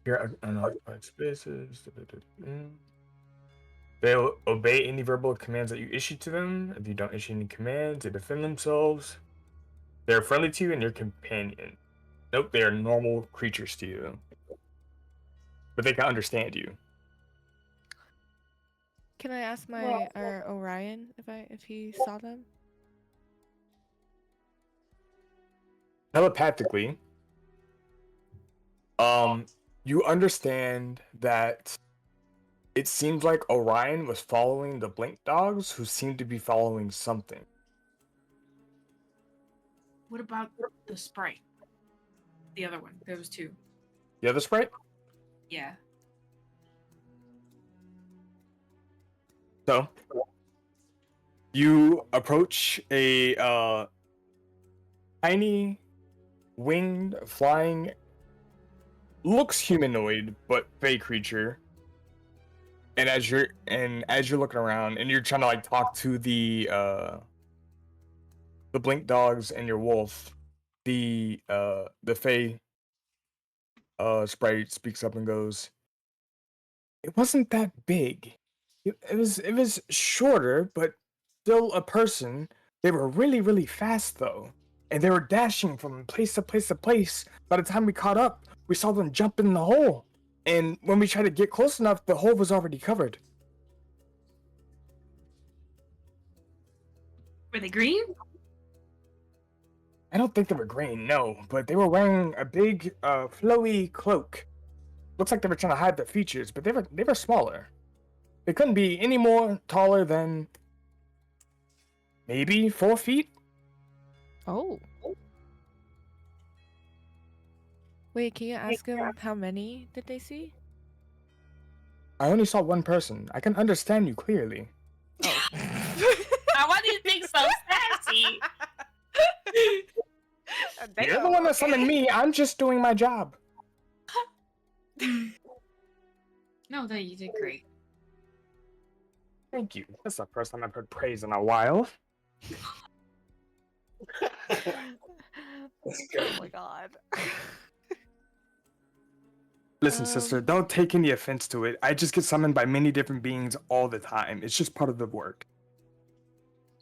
S1: Here, unoccupied spaces. They'll obey any verbal commands that you issue to them. If you don't issue any commands, they defend themselves. They're friendly to you and your companion. Nope, they are normal creatures to you. But they can understand you.
S6: Can I ask my Orion if he saw them?
S1: Telepathically, you understand that it seems like Orion was following the Blink Dogs, who seem to be following something.
S3: What about the sprite? The other one. There was two.
S1: The other sprite?
S3: Yeah.
S1: So, you approach a tiny, winged, flying, looks humanoid but fey creature. And as you're looking around and you're trying to like talk to the Blink Dogs and your wolf, the fey sprite speaks up and goes, "It wasn't that big. It was shorter, but still a person. They were really, really fast though. And they were dashing from place to place to place. By the time we caught up, we saw them jump in the hole. And when we tried to get close enough, the hole was already covered."
S3: Were they green?
S1: I don't think they were green, no, but they were wearing a big, flowy cloak. Looks like they were trying to hide their features, but they were smaller. They couldn't be any more taller than maybe 4 feet.
S6: Oh. Wait, can you ask him how many did they see?
S1: I only saw one person. I can understand you clearly.
S3: Why do you think so sassy?
S1: You're the one that summoned me. I'm just doing my job.
S3: No, that you did great.
S1: Thank you. That's the first time I've heard praise in a while.
S8: Oh my god.
S1: Listen, sister, don't take any offense to it. I just get summoned by many different beings all the time. It's just part of the work.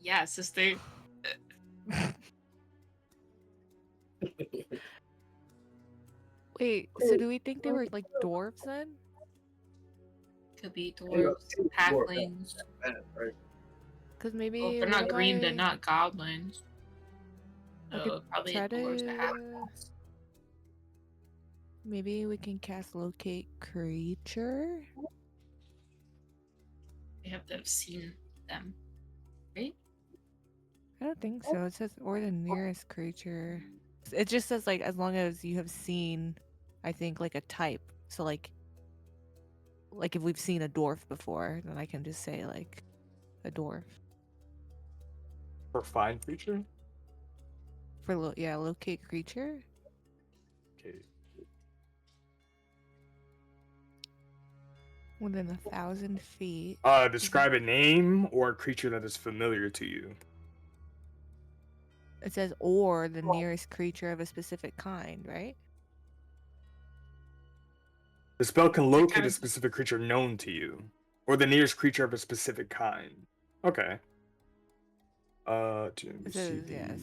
S3: Yeah, sister.
S6: Wait, so do we think they were like dwarves then?
S3: Could be dwarves, halflings.
S4: Right?
S6: Because maybe
S3: Well, if they're not green, they're
S6: like,
S3: not goblins.
S6: I
S3: So
S6: could
S3: probably
S6: try
S3: dwarves to
S6: to.
S3: halflings.
S6: Maybe we can cast locate creature.
S3: They have to have seen them, right?
S6: I don't think so. It says or the nearest creature. It just says like as long as you have seen, I think like a type. So like if we've seen a dwarf before, then I can just say like a dwarf.
S1: For fine creature?
S6: For locate creature.
S1: Okay.
S6: Within 1,000 feet.
S1: Describe a name or a creature that is familiar to you.
S6: It says or the nearest creature of a specific kind, right?
S1: The spell can locate
S3: kind
S1: a
S3: of-
S1: specific creature known to you, or the nearest creature of a specific kind. Okay.
S6: It says yes.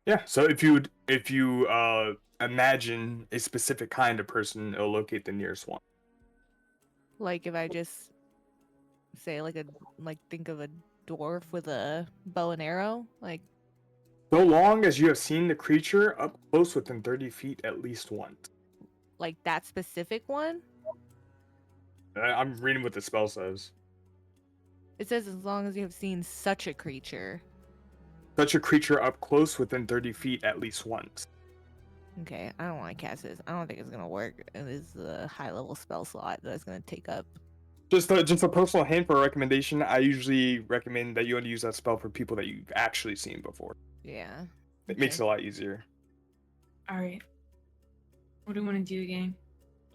S1: Yeah. So if you imagine a specific kind of person, it'll locate the nearest one.
S6: Like if I just say think of a dwarf with a bow and arrow, like
S1: So long as you have seen the creature up close within 30 feet at least once.
S6: that specific one.
S1: I'm reading what the spell says.
S6: It says as long as you have seen such a creature.
S1: Such a creature up close within 30 feet at least once.
S6: Okay, I don't want to cast this. I don't think it's gonna work. It is a high level spell slot that it's gonna take up.
S1: Just a personal hint for a recommendation. I usually recommend that you want to use that spell for people that you've actually seen before.
S6: Yeah.
S1: It makes it a lot easier.
S3: All right. What do we want to do again?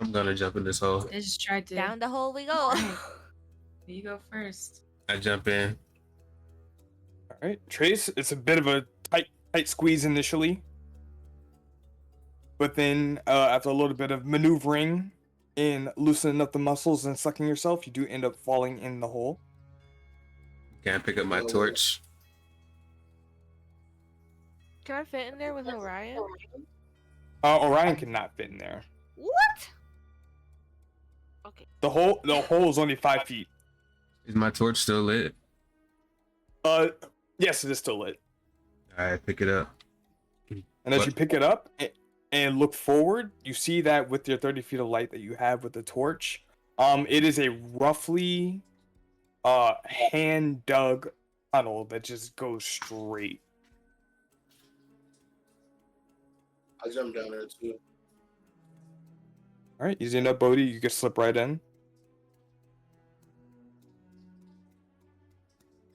S2: I'm gonna jump in this hole.
S3: I just tried to.
S6: Down the hole we go.
S3: Alright. You go first.
S2: I jump in.
S1: All right, Trace. It's a bit of a tight squeeze initially, but then after a little bit of maneuvering and loosening up the muscles and sucking yourself, you do end up falling in the hole.
S2: Can I pick up my torch?
S6: Can I fit in there with Orion?
S1: Orion cannot fit in there.
S6: What? Okay.
S1: The hole is only 5 feet.
S2: Is my torch still lit?
S1: Yes, it is still lit.
S2: Alright, pick it up.
S1: And as you pick it up and look forward, you see that with your 30 feet of light that you have with the torch, it is a roughly hand dug tunnel that just goes straight.
S4: I jumped down there too.
S1: All right, easy enough, Bodhi. You can slip right in.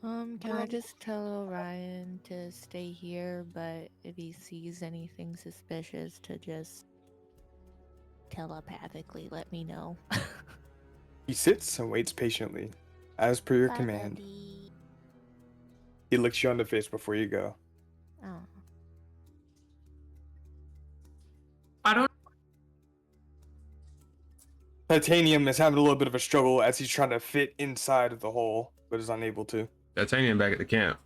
S6: Can I just tell Orion to stay here, but if he sees anything suspicious to just telepathically let me know?
S1: He sits and waits patiently, as per your
S6: Bye,
S1: command.
S6: buddy.
S1: He licks you on the face before you go.
S6: Oh.
S3: I don't.
S1: Titanium is having a little bit of a struggle as he's trying to fit inside of the hole, but is unable to.
S2: Titanium back at the camp.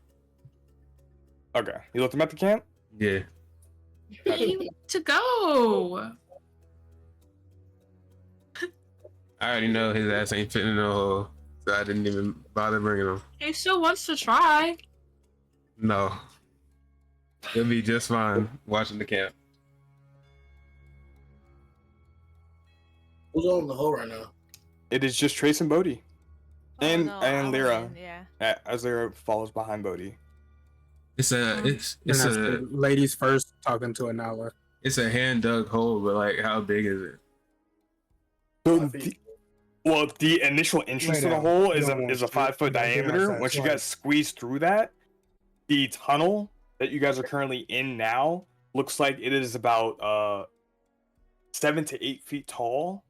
S1: Okay, you looked him at the camp?
S2: Yeah.
S3: Where do you need to go?
S2: I already know his ass ain't fitting in the hole, so I didn't even bother bringing him.
S3: He still wants to try.
S2: No. He'll be just fine watching the camp.
S4: Who's on the hole right now?
S1: It is just Trace and Bodhi. And
S6: Oh, no, I
S1: Lyra.
S6: went in, yeah.
S1: As Lyra follows behind Bodhi.
S2: It's a
S5: And
S2: it's
S5: that's
S2: a
S5: the ladies first talking to Anala.
S2: it's a hand dug hole, but like how big is it?
S1: So
S4: 5 feet.
S1: the initial entrance to the
S5: Lay down.
S1: hole
S5: You
S1: is
S5: don't
S1: a
S5: want
S1: 5 foot
S5: to get
S1: diameter.
S5: outside
S1: Once you
S5: twice.
S1: guys squeeze through that, the tunnel that you guys are currently in now looks like it is about 7 to 8 feet tall,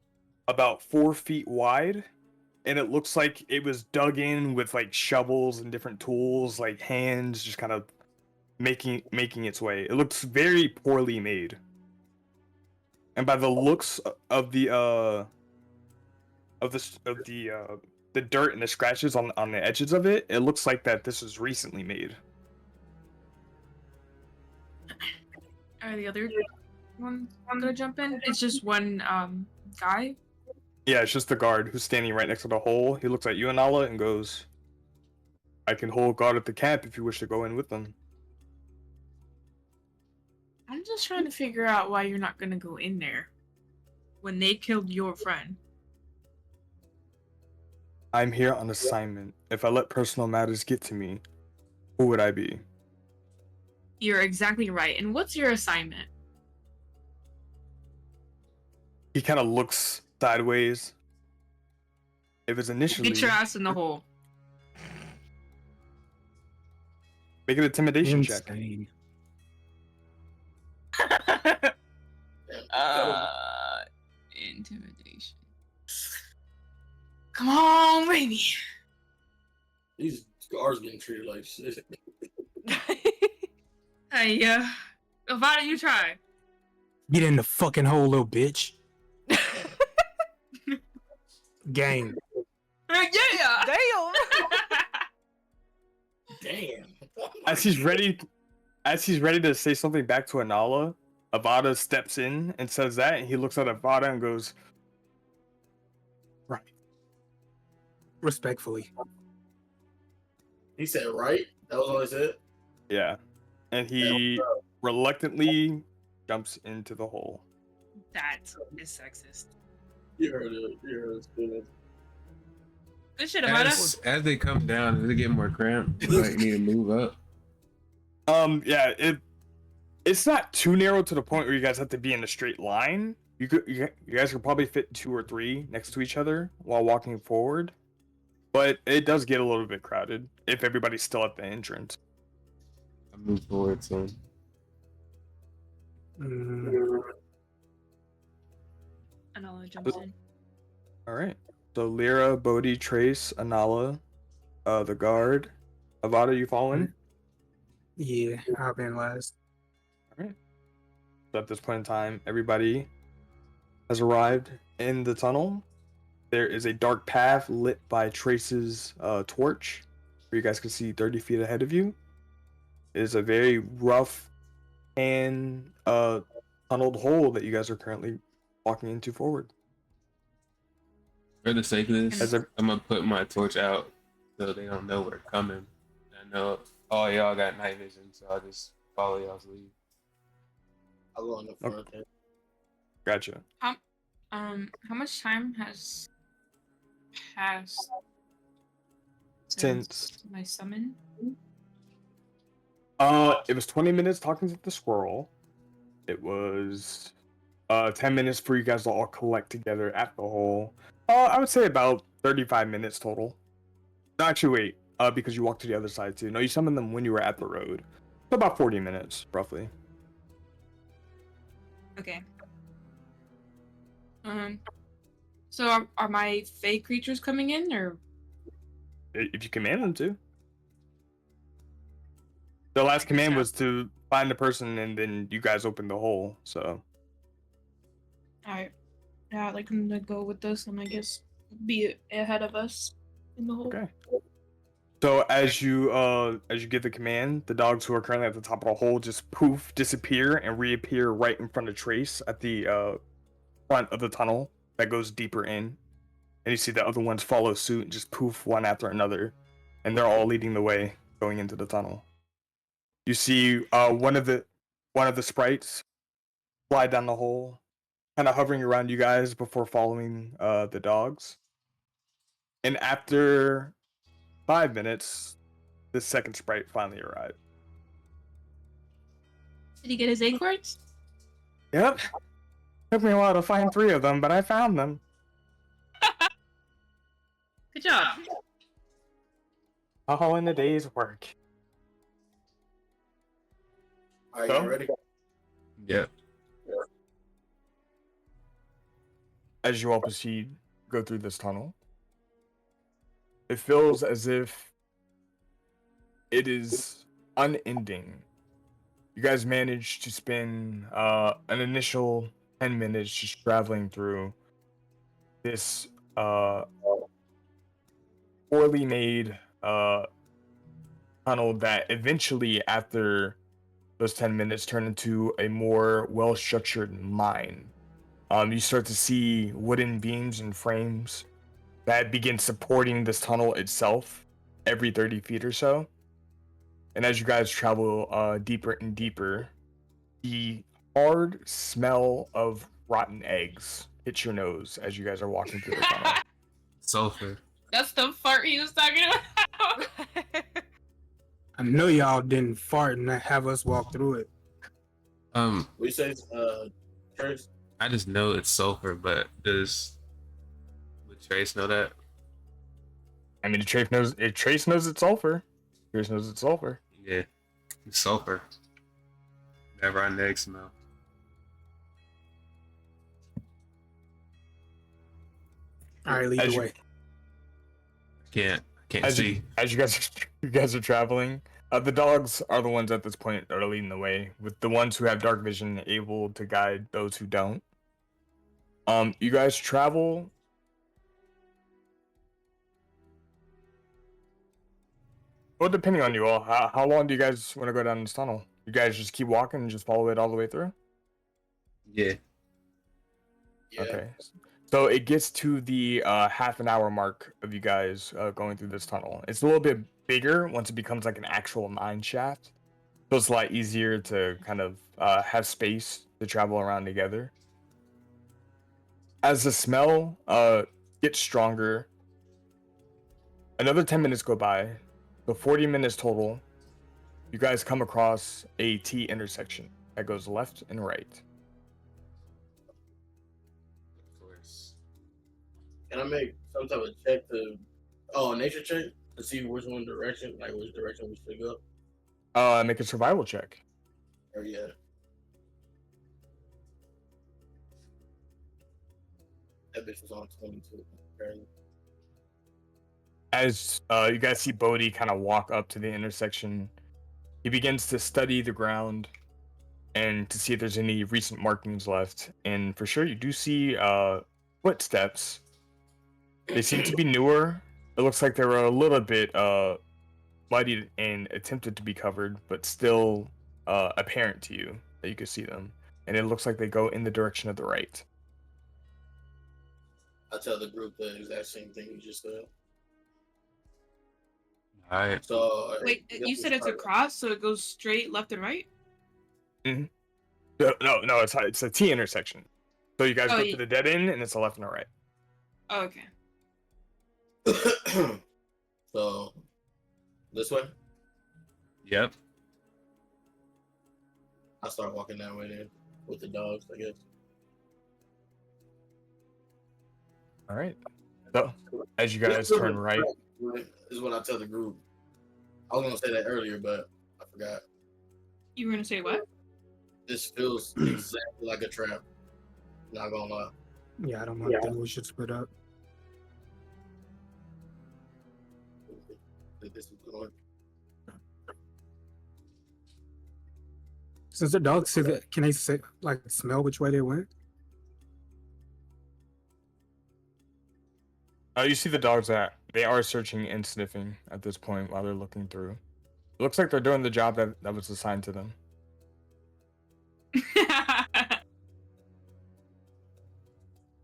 S1: about 4 feet wide, and it looks like it was dug in with like shovels and different tools, like hands, just kind of making its way. It looks very poorly made, and by the looks of the dirt and the scratches on the edges of it, it looks like that this was recently made.
S3: Are the other one gonna jump in? It's just one guy.
S1: Yeah, it's just the guard who's standing right next to the hole. He looks at you, Anala, and goes, "I can hold guard at the camp if you wish to go in with them."
S3: I'm just trying to figure out why you're not gonna go in there when they killed your friend.
S1: I'm here on assignment. If I let personal matters get to me, who would I be?
S3: You're exactly right. And what's your assignment?
S1: He kind of looks sideways. If it's initially,
S3: Get your ass in the hole.
S1: make an intimidation check.
S5: Insane.
S3: Intimidation. Come on, baby.
S4: These guards getting treated like shit.
S3: Hey, why don't you try?
S5: Get in the fucking hole, little bitch. Gang.
S3: Yeah.
S6: Damn.
S4: Damn.
S1: As he's ready as he's ready to say something back to Anala, Avada steps in and says that, and he looks at Avada and goes, "Right."
S5: Respectfully.
S4: He said right. That was all he said.
S1: Yeah, and he reluctantly jumps into the hole.
S3: That is sexist.
S4: You heard it. You heard it.
S3: Good shit about
S2: As they come down, as they get more cramped, they might need to move up.
S1: Yeah, it's not too narrow to the point where you guys have to be in a straight line. You guys could probably fit 2 or 3 next to each other while walking forward, but it does get a little bit crowded if everybody's still at the entrance.
S2: I move forward, so
S3: Anala jumps in.
S1: All right. So Lyra, Bodhi, Trace, Anala, the guard, Avada, you following?
S5: Yeah, I'll be in last.
S1: All right. So at this point in time, everybody has arrived in the tunnel. There is a dark path lit by Trace's torch, where you guys can see 30 feet ahead of you. It is a very rough and tunneled hole that you guys are currently walking into forward.
S2: for the sake of this,
S1: As a-
S2: I'm gonna put my torch out so they don't know we're coming. I know all y'all got night vision, so I'll just follow y'all's lead.
S4: I'll go in the front. Okay.
S1: Gotcha.
S3: How much time has passed
S1: Since
S3: my summon?
S1: it was 20 minutes talking to the squirrel. It was 10 minutes for you guys to all collect together at the hole. I would say about 35 minutes total. No, actually, wait, because you walked to the other side too. No, you summoned them when you were at the road. So about 40 minutes, roughly.
S3: Okay. So are my fey creatures coming in, or
S1: If you command them to. The last command was to find the person, and then you guys opened the hole. So
S3: alright? Yeah, I'd like them to go with us, and I guess be ahead of us in the hole.
S1: okay. So as you give the command, the dogs who are currently at the top of the hole just poof, disappear, and reappear right in front of Trace at the front of the tunnel that goes deeper in. And you see the other ones follow suit and just poof one after another, and they're all leading the way going into the tunnel. You see one of the sprites slide down the hole, kind of hovering around you guys before following the dogs. And after 5 minutes, the second sprite finally arrived.
S3: Did he get his acorns?
S1: Yep. Took me a while to find 3 of them, but I found them.
S3: Good job.
S1: All in a day's work.
S4: All right,
S1: So?
S4: you ready?
S2: Yeah.
S1: As you all proceed, go through this tunnel. It feels as if it is unending. You guys managed to spend an initial 10 minutes just traveling through this poorly made tunnel that eventually, after those 10 minutes, turned into a more well-structured mine. You start to see wooden beams and frames that begin supporting this tunnel itself every 30 feet or so. And as you guys travel deeper and deeper, the hard smell of rotten eggs hits your nose as you guys are walking through the tunnel.
S2: Sulfur.
S3: That's the fart he was talking about.
S5: I know y'all didn't fart and have us walk through it.
S4: What you say, Trace?
S2: I just know it's sulfur, but would Trace know that?
S1: I mean, Trace knows it's sulfur. Trace knows it's sulfur.
S2: Yeah. It's sulfur. That rotten egg smell.
S5: All right, lead
S1: As
S5: the
S1: you-
S5: way.
S2: I can't see.
S1: As you guys are traveling, the dogs are the ones at this point that are leading the way, with the ones who have dark vision able to guide those who don't. You guys travel. Well, depending on you all, how long do you guys want to go down this tunnel? You guys just keep walking and just follow it all the way through?
S2: Yeah.
S4: Yeah.
S1: Okay. So it gets to the half an hour mark of you guys going through this tunnel. It's a little bit bigger once it becomes like an actual mine shaft. So it's a lot easier to kind of have space to travel around together. As the smell gets stronger, another 10 minutes go by. So 40 minutes total. You guys come across a T intersection that goes left and right.
S2: Of course.
S4: Can I make some type of check to, a nature check to see which direction we should go?
S1: Make a survival check.
S4: Or yeah. That bitch was on 22. Apparently.
S1: As you guys see Bodhi kind of walk up to the intersection, he begins to study the ground and to see if there's any recent markings left. And for sure, you do see footsteps. They seem to be newer. It looks like they were a little bit muddied and attempted to be covered, but still apparent to you that you can see them. And it looks like they go in the direction of the right.
S4: I tell the group the exact same thing you just said.
S2: All right.
S4: So
S3: Wait, you said it's a cross, so it goes straight left and right?
S1: No, it's a T intersection. So you guys go to the dead end, and it's a left and a right.
S3: Oh, okay.
S4: So this way.
S2: Yep.
S4: I start walking that way then with the dogs, I guess.
S1: All right. So as you guys turn right,
S4: is what I tell the group. I was gonna say that earlier, but I forgot.
S3: You were gonna say what?
S4: This feels exactly like a trap. Not gonna lie.
S5: Yeah, I don't want to think we should split up.
S4: This is going.
S5: Since the dogs see that, can they say, like, smell which way they went?
S1: you see the dogs that they are searching and sniffing at this point while they're looking through. It looks like they're doing the job that was assigned to them.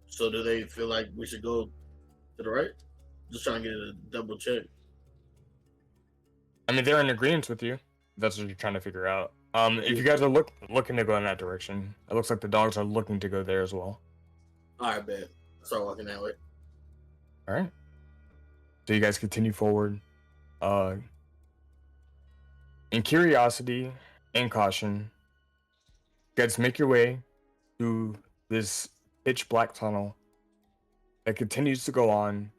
S4: So do they feel like we should go to the right? Just trying to get a double check.
S1: I mean, they're in agreement with you. That's what you're trying to figure out. If you guys are looking to go in that direction, it looks like the dogs are looking to go there as well.
S4: All right, bet. Start walking that way.
S1: All right. So you guys continue forward. In curiosity and caution, you guys make your way through this pitch black tunnel that continues to go on,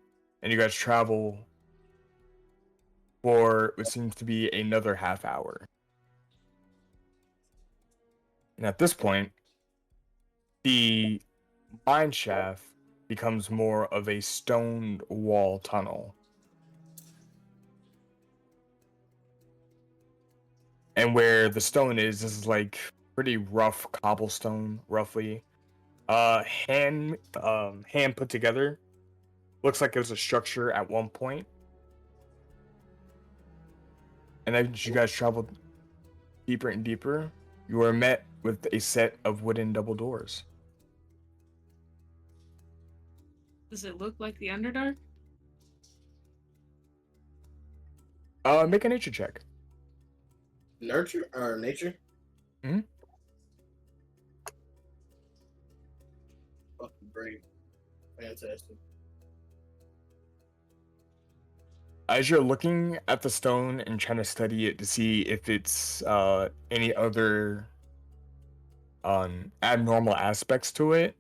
S1: and you guys travel for what seems to be another half hour. And at this point, the mine shaft becomes more of a stone wall tunnel. And where the stone is, this is like pretty rough cobblestone, roughly. Hand put together. Looks like it was a structure at one point. And as you guys traveled deeper and deeper, you are met with a set of wooden double doors.
S3: Does it look like the Underdark?
S1: Make a nature check.
S4: Nurture or nature?
S1: Mm-hmm.
S4: Fucking great. Fantastic.
S1: As you're looking at the stone and trying to study it to see if it's any other abnormal aspects to it,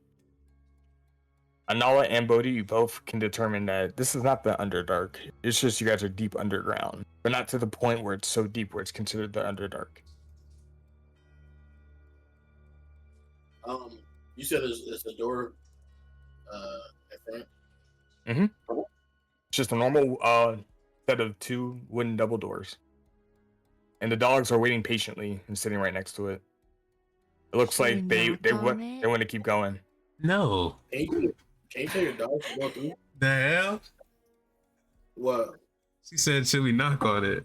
S1: Anala and Bodhi, you both can determine that this is not the Underdark. It's just you guys are deep underground, but not to the point where it's so deep where it's considered the Underdark.
S4: You said it's a door at front?
S1: Mm-hmm. It's just a normal set of two wooden double doors. And the dogs are waiting patiently and sitting right next to it. It looks
S8: Should
S1: like
S8: we
S1: they
S8: knock on
S1: want to keep going.
S2: No.
S4: Can't you tell your dog to go through?
S2: The hell?
S4: What?
S2: She said, should we knock on it?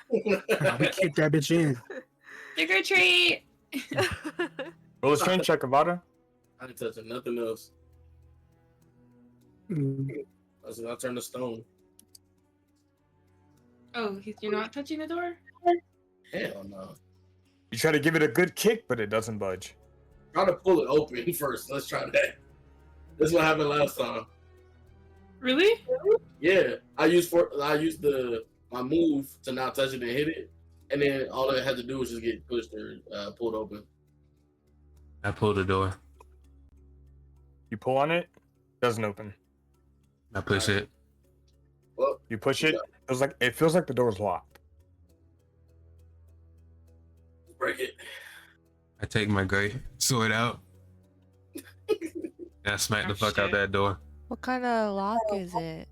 S5: We kicked that bitch in.
S3: Trick or treat.
S1: Roll a strength check, Avada.
S4: I ain't touching nothing else.
S5: Mm,
S4: I said I turn to stone.
S3: Oh, you're not touching the door?
S4: Hell no.
S1: You try to give it a good kick, but it doesn't budge.
S4: Try to pull it open first. Let's try that. This is what happened last time.
S3: Really?
S4: Yeah, I used my move to not touch it and hit it, and then all I had to do was just get pushed or pulled open.
S2: I pulled the door.
S1: You pull on it, doesn't open.
S2: I push it.
S4: Well,
S1: You push it, it feels like the door's locked.
S4: break it.
S2: I take my great sword out. And I smack the
S3: Oh,
S2: fuck out
S3: shit.
S2: that door.
S6: What kind of lock is it?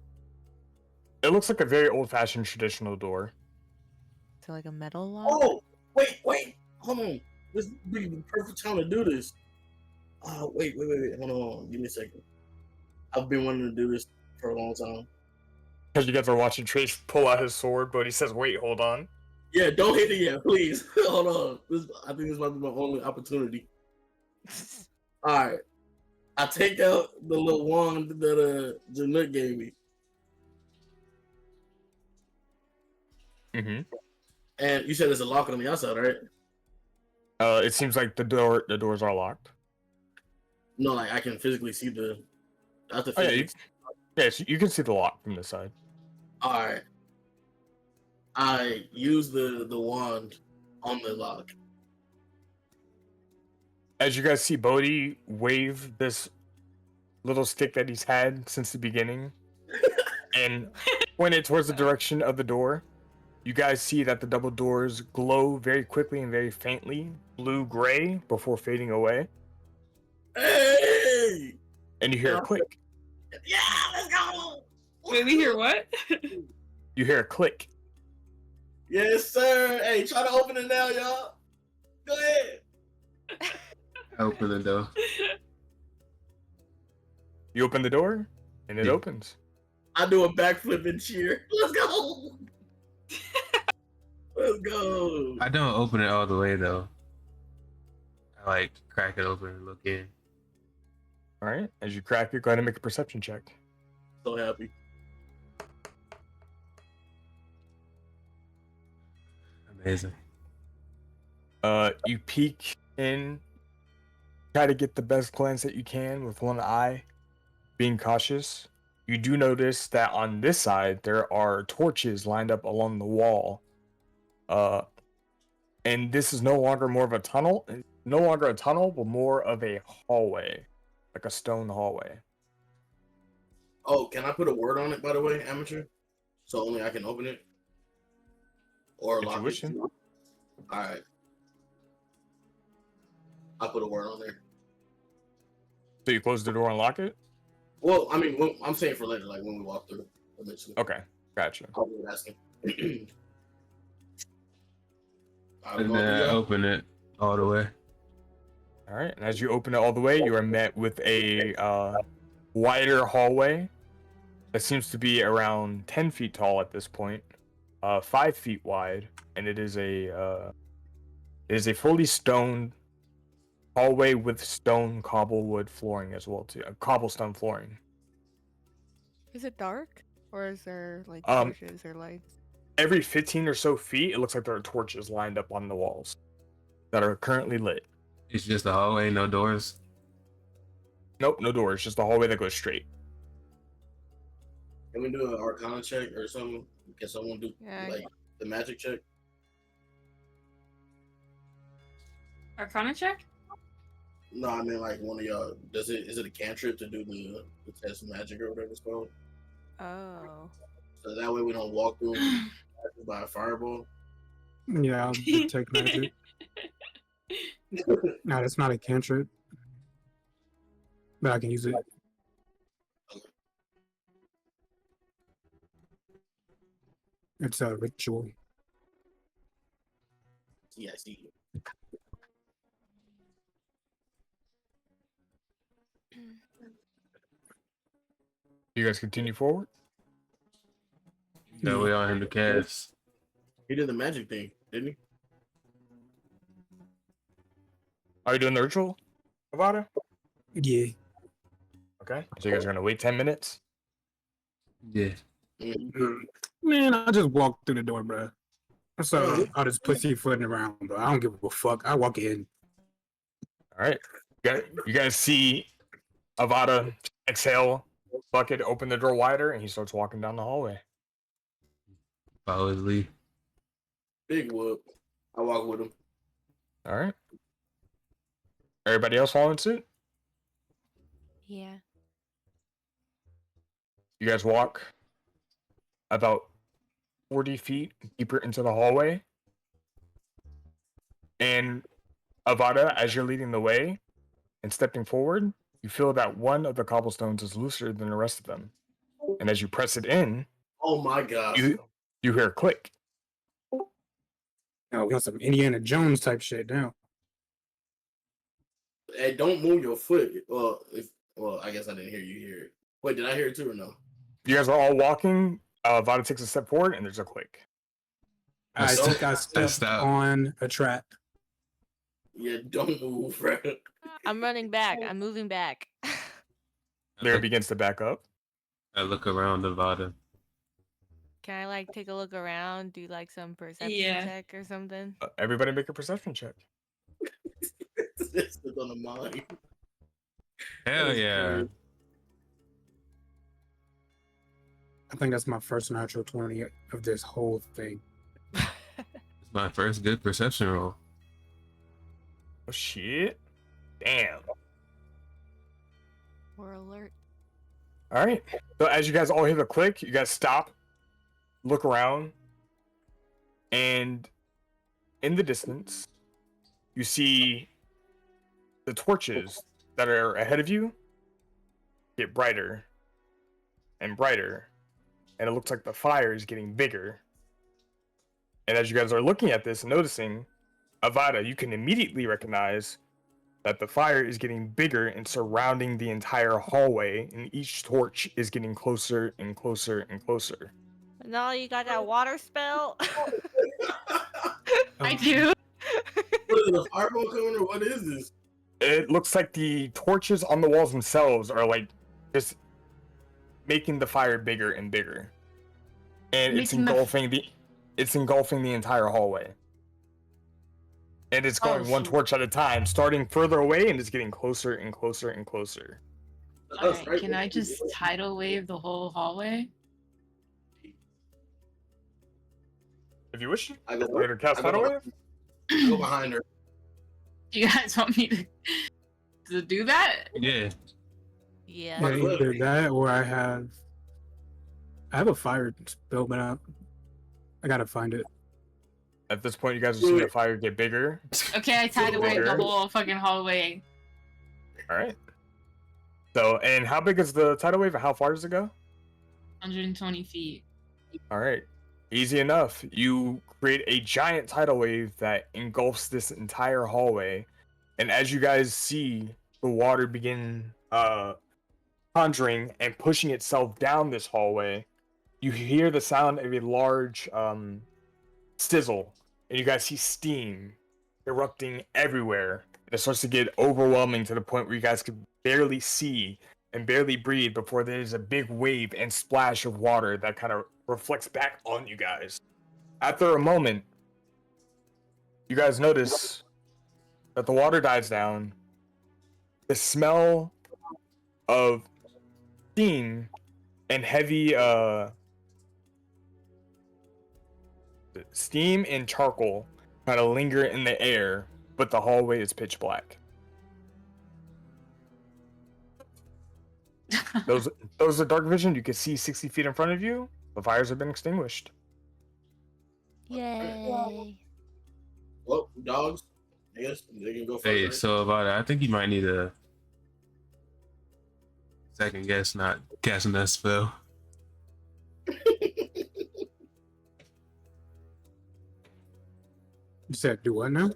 S1: It looks like a very old-fashioned traditional door.
S6: Is it like a metal lock?
S4: Oh, wait, hold on. This would be the perfect time to do this. Wait, hold on. Give me a second. I've been wanting to do this for a long time.
S1: Because you guys are watching Trace pull out his sword, but he says, "Wait, hold on."
S4: Yeah, don't hit it yet, please. Hold on. I think this might be my only opportunity. All right. I take out the little wand that Janut gave me,
S1: Mm-hmm.
S4: and you said there's a lock on the outside, right?
S1: It seems like the doors are locked.
S4: No, like I can physically see the. I have to
S1: Oh yeah,
S4: physically-
S1: yes, you can see the lock from this side.
S4: All right. I use the wand on the lock.
S1: As you guys see Bodhi wave this little stick that he's had since the beginning and point it towards the direction of the door, you guys see that the double doors glow very quickly and very faintly blue-gray before fading away,
S4: Hey!
S1: and you hear a click.
S4: Yeah, let's go!
S3: Wait, we hear what?
S1: You hear a click.
S4: Yes, sir. Hey, try to open it now, y'all. Go ahead.
S2: I open the door.
S1: You open the door, and it
S2: Yeah.
S1: opens.
S4: I do a backflip and cheer. Let's go. Let's go.
S2: I don't open it all the way though. I like crack it open and look in.
S1: All right, as you crack it, go ahead and make a perception check.
S4: So happy.
S2: Amazing.
S1: You peek in, try to get the best glance that you can with one eye, being cautious. You do notice that on this side there are torches lined up along the wall. And this is no longer more of a tunnel, but more of a hallway, like a stone hallway.
S4: Oh, can I put a word on it, by the way, amateur? So only I can open it? Or
S1: If you
S4: lock
S1: wish
S4: it?
S1: to.
S4: Alright. I'll put a word on there.
S1: So you close the door and lock it?
S4: Well, I mean, I'm saying for later, like when we walk through. Eventually.
S1: Okay, gotcha.
S4: I'll be asking. Alright,
S2: And
S4: we're
S2: then
S4: going
S2: I
S4: through, y'all?
S2: open it all the way.
S1: All right, and as you open it all the way, you are met with a wider hallway that seems to be around 10 feet tall at this point, 5 feet wide, and it is a fully stoned hallway with stone cobblewood flooring as well too, cobblestone flooring.
S6: Is it dark? Or is there like
S1: Um,
S6: torches or lights?
S1: Every 15 or so feet, it looks like there are torches lined up on the walls that are currently lit.
S2: It's just a hallway, no doors.
S1: Nope, no doors, just a hallway that goes straight.
S4: Can we do an arcana check or something? Can someone do
S6: Yeah.
S4: like the magic check?
S3: Arcana check?
S4: No, I mean like one of y'all. Is it a cantrip to do the test of magic or whatever it's called?
S6: Oh.
S4: So that way we don't walk through them by a fireball.
S5: yeah, I'll detect magic. No, that's not a cantrip. But I can use it. It's a ritual.
S4: Yeah, I see.
S1: You guys continue forward.
S2: That way on him to cast.
S4: He did the magic thing, didn't he?
S1: Are you doing the ritual, Avada?
S5: Yeah.
S1: Okay. So you guys are gonna wait 10 minutes.
S2: Yeah.
S5: Man, I just walked through the door, bro. So I just pussyfooting around, bro. I don't give a fuck. I walk in.
S1: All right. You guys see Avada exhale, bucket, open the door wider, and he starts walking down the hallway.
S2: Follow his lead.
S4: Big whoop. I walk with him.
S1: All right. Everybody else following suit?
S8: Yeah.
S1: You guys walk about 40 feet deeper into the hallway. And Avada, as you're leading the way and stepping forward, you feel that one of the cobblestones is looser than the rest of them. And as you press it in,
S4: Oh my gosh.
S1: you hear a click.
S5: Oh, we got some Indiana Jones type shit now.
S4: Hey, don't move your foot. Well, I guess I didn't hear you hear it. Wait, did I hear it too or no?
S1: You guys are all walking. Avada takes a step forward, and there's a click.
S5: I think I stepped
S2: stop.
S5: on a trap.
S4: Yeah, don't move, bro.
S8: I'm running back. I'm moving back.
S1: There begins to back up.
S2: I look around Avada.
S8: Can I like take a look around, do like some perception
S3: Yeah.
S8: check or something?
S1: Everybody make a perception check.
S4: It's on the mind.
S2: Hell yeah.
S5: I think that's my first natural 20 of this whole thing.
S2: It's my first good perception roll.
S1: Oh, shit. Damn.
S8: We're alert.
S1: All right. So as you guys all hear the click, you guys stop, look around, and in the distance, you see the torches that are ahead of you get brighter and brighter, and it looks like the fire is getting bigger. And as you guys are looking at this and noticing, Avada, you can immediately recognize that the fire is getting bigger and surrounding the entire hallway, and each torch is getting closer and closer and closer.
S8: No, you got that water spell?
S3: I do.
S4: What is the fireball coming or what is this?
S1: It looks like the torches on the walls themselves are like just making the fire bigger and bigger, and it's
S3: Making the-
S1: engulfing the entire hallway. And it's going one
S3: so-
S1: torch at a time, starting further away, and it's getting closer and closer and closer.
S3: Alright, can I just tidal wave the whole hallway?
S1: If you wish,
S4: I go,
S1: we're gonna cast
S4: I go-
S1: Tidal Wave.
S4: I go behind her.
S3: Do you guys want me to do that?
S2: Yeah.
S8: Yeah.
S5: Yeah, either that or I have a fire spell, but I gotta find it.
S1: At this point, you guys are seeing the fire get bigger.
S3: Okay, I tidal wave the
S1: Bigger.
S3: whole fucking hallway.
S1: All right. So, and how big is the tidal wave? And how far does it go?
S3: 120 feet.
S1: All right. Easy enough. You create a giant tidal wave that engulfs this entire hallway. And as you guys see the water begin conjuring and pushing itself down this hallway, you hear the sound of a large sizzle. And you guys see steam erupting everywhere. And it starts to get overwhelming to the point where you guys could barely see and barely breathe before there's a big wave and splash of water that kind of reflects back on you guys. After a moment, you guys notice that the water dies down. The smell of steam and heavy steam and charcoal kind of linger in the air, but the hallway is pitch black. Those are dark vision. You can see 60 feet in front of you. The fires have been extinguished.
S8: Yay.
S4: Well, dogs, I guess they can go first.
S2: Hey,
S4: right?
S2: so Avada, I think you might need a second guess not casting that spell.
S5: You said do what now?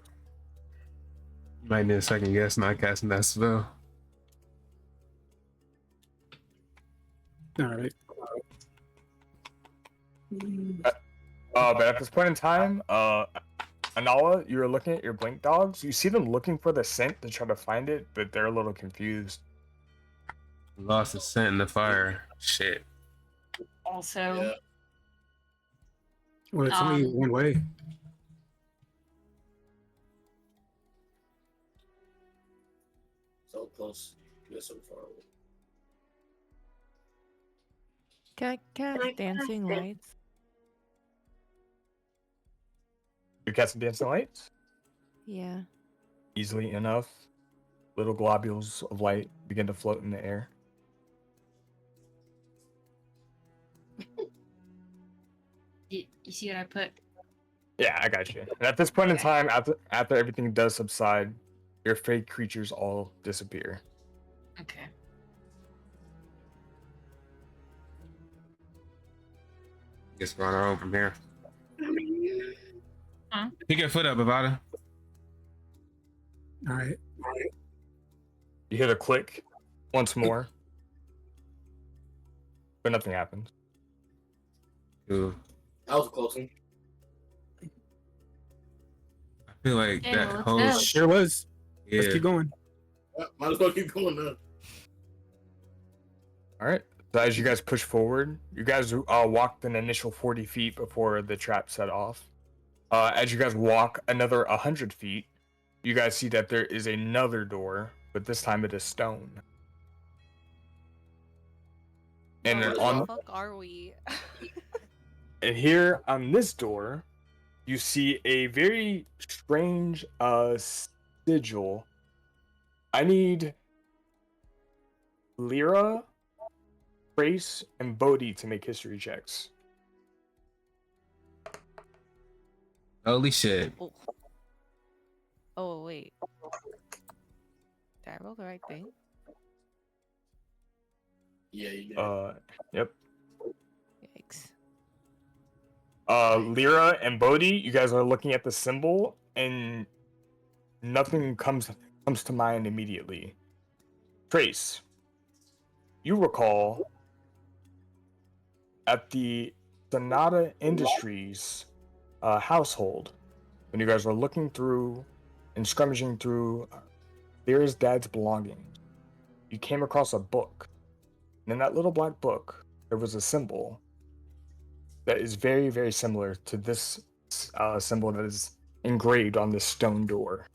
S2: You might need a second guess not casting that spell.
S5: All right.
S1: But at this point in time, Anala, you're looking at your blink dogs. You see them looking for the scent to try to find it, but they're a little confused.
S2: Lost the scent in the fire. Shit.
S3: Also,
S4: Yeah.
S5: Well, it's only
S3: Um,
S5: one way.
S4: So close, yet so far away.
S6: Can I cast dancing lights?
S1: You're casting dancing lights
S6: Yeah.
S1: easily enough. Little globules of light begin to float in the air.
S3: you see what I put?
S1: Yeah, I got you. And at this point in
S3: Okay.
S1: time, after everything does subside, your fake creatures all disappear.
S3: Okay.
S2: Guess we're on our own from here.
S3: Huh?
S2: Pick your foot up, Bavada.
S5: All right.
S1: You hear the click once more, but nothing happens.
S2: Ooh.
S4: That was a close one.
S2: I feel like
S3: Yeah,
S2: that
S3: let's
S2: whole
S3: go.
S5: Sure was.
S2: yeah.
S5: Let's keep going.
S4: Might as well keep going now.
S1: All right. So as you guys push forward, you guys walked an initial 40 feet before the trap set off. As you guys walk another 100 feet, you guys see that there is another door, but this time it is stone. And
S8: Where
S1: then
S8: the
S1: on
S8: fuck are we?
S1: and here on this door, you see a very strange sigil. I need Lyra, Trace, and Bodhi to make history checks.
S2: Holy shit.
S8: Oh. Oh wait. Did I roll the right thing?
S4: Yeah, you did.
S1: Yep.
S8: Yikes.
S1: Lyra and Bodhi, you guys are looking at the symbol, and nothing comes to mind immediately. Trace, you recall at the Sonata Industries household when you guys were looking through and scrummaging through Lyra's dad's belongings, you came across a book. And in that little black book, there was a symbol that is very, very similar to this symbol that is engraved on this stone door.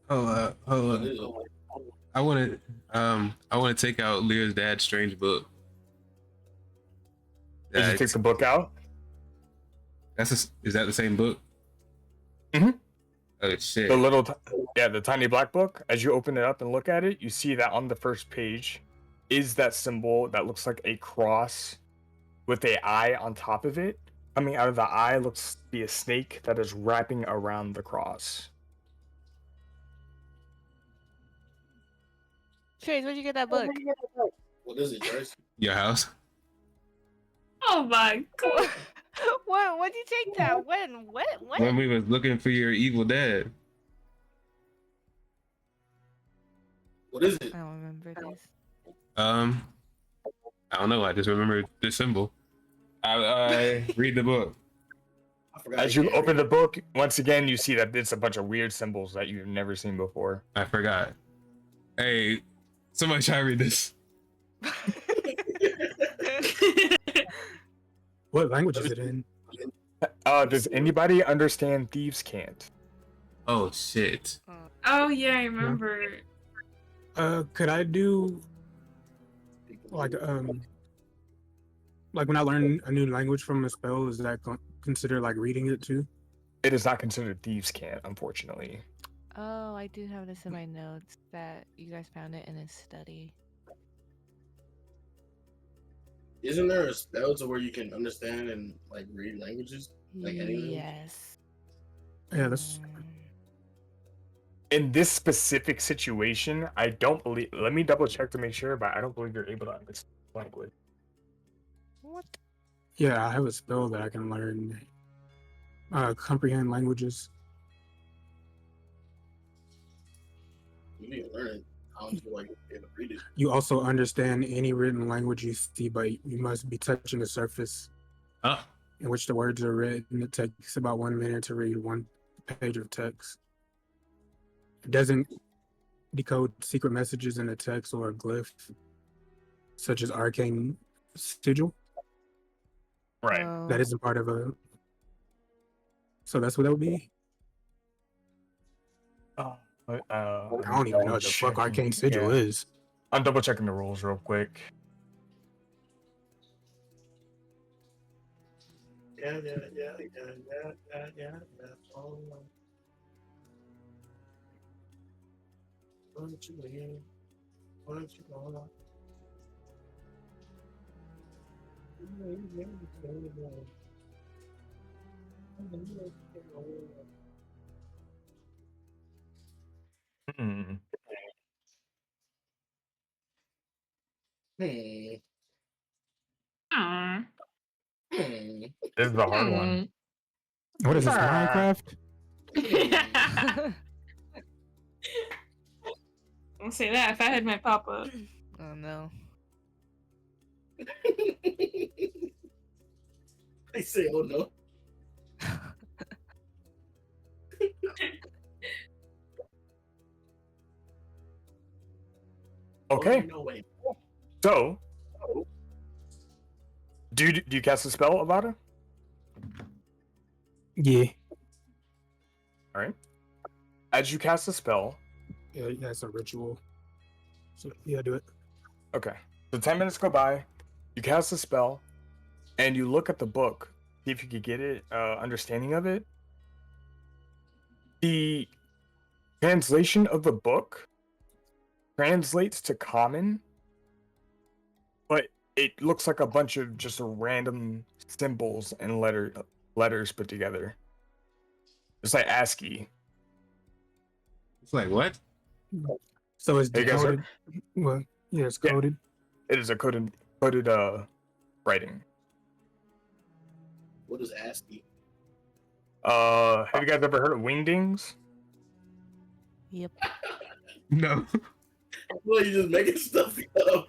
S2: Hold
S4: What
S2: on.
S4: is it?
S2: I want to take out Lear's dad's strange book.
S1: Did you take the book out?
S2: Is that the same book?
S1: Mhm.
S2: Oh shit.
S1: The the tiny black book. As you open it up and look at it, you see that on the first page is that symbol that looks like a cross with a eye on top of it. Coming out of the eye looks to be a snake that is wrapping around the cross.
S8: Trace, where'd you get that book?
S4: What is it, Trace?
S2: Your house?
S3: Oh my god.
S8: When'd you take that? When? What?
S2: When we was looking for your evil dad.
S4: What is it?
S6: I don't remember this.
S2: I don't know. I just remember the symbol. I read the book.
S4: I forgot.
S1: As you open the book, once again, you see that it's a bunch of weird symbols that you've never seen before.
S2: I forgot. Hey, somebody try to read this.
S5: What language is it in?
S1: Does anybody understand Thieves' Cant?
S2: Oh shit.
S3: Oh yeah, I remember.
S5: Could I do like when I learn a new language from a spell, is that considered like reading it too?
S1: It is not considered Thieves' Cant, unfortunately.
S6: Oh, I do have this in my notes that you guys found it in a study.
S4: Isn't there a spell to where you can understand and like read languages? Like any language?
S6: Yes.
S5: Yeah, that's
S6: Mm,
S1: In this specific situation, I don't believe. Let me double check to make sure, but I don't believe you're able to understand language.
S6: What?
S5: yeah. I have a spell that I can learn. Comprehend languages.
S4: You need to learn it. I don't feel like able to read it.
S5: You also understand any written language you see, but you must be touching the surface
S2: Oh,
S5: in which the words are written. It takes about 1 minute to read one page of text. It doesn't decode secret messages in a text or a glyph, such as arcane sigil.
S1: Right.
S6: Oh,
S5: That isn't part of a. So that's what that would be.
S1: I
S5: I don't even know what the fuck arcane sigil is.
S1: I'm double checking the rules real quick.
S4: Yeah. Oh. What you mean? What you want?
S1: Hmm.
S3: Aw.
S1: This is the hard one.
S5: What is this,
S1: Ah.
S5: Minecraft?
S3: Don't say that. If I had my papa.
S6: oh no.
S4: I say, oh no.
S1: Okay.
S4: Oh, no way.
S1: So, do you cast a spell, Avada?
S5: Yeah.
S1: All right. As you cast a spell,
S5: Yeah, that's a ritual. So yeah, do it.
S1: okay. So 10 minutes go by, you cast a spell, and you look at the book, see if you could get it, understanding of it. The translation of the book translates to common, but it looks like a bunch of just random symbols and letters put together. It's like ASCII.
S2: it's like what?
S5: So it's
S1: Hey, guys,
S5: decoded. Well, yeah, it's
S1: Yeah.
S5: coded.
S1: It is a coded writing.
S4: What is ASCII?
S1: Have you guys ever heard of wingdings?
S6: Yep.
S5: No.
S4: Well, you just making stuff up.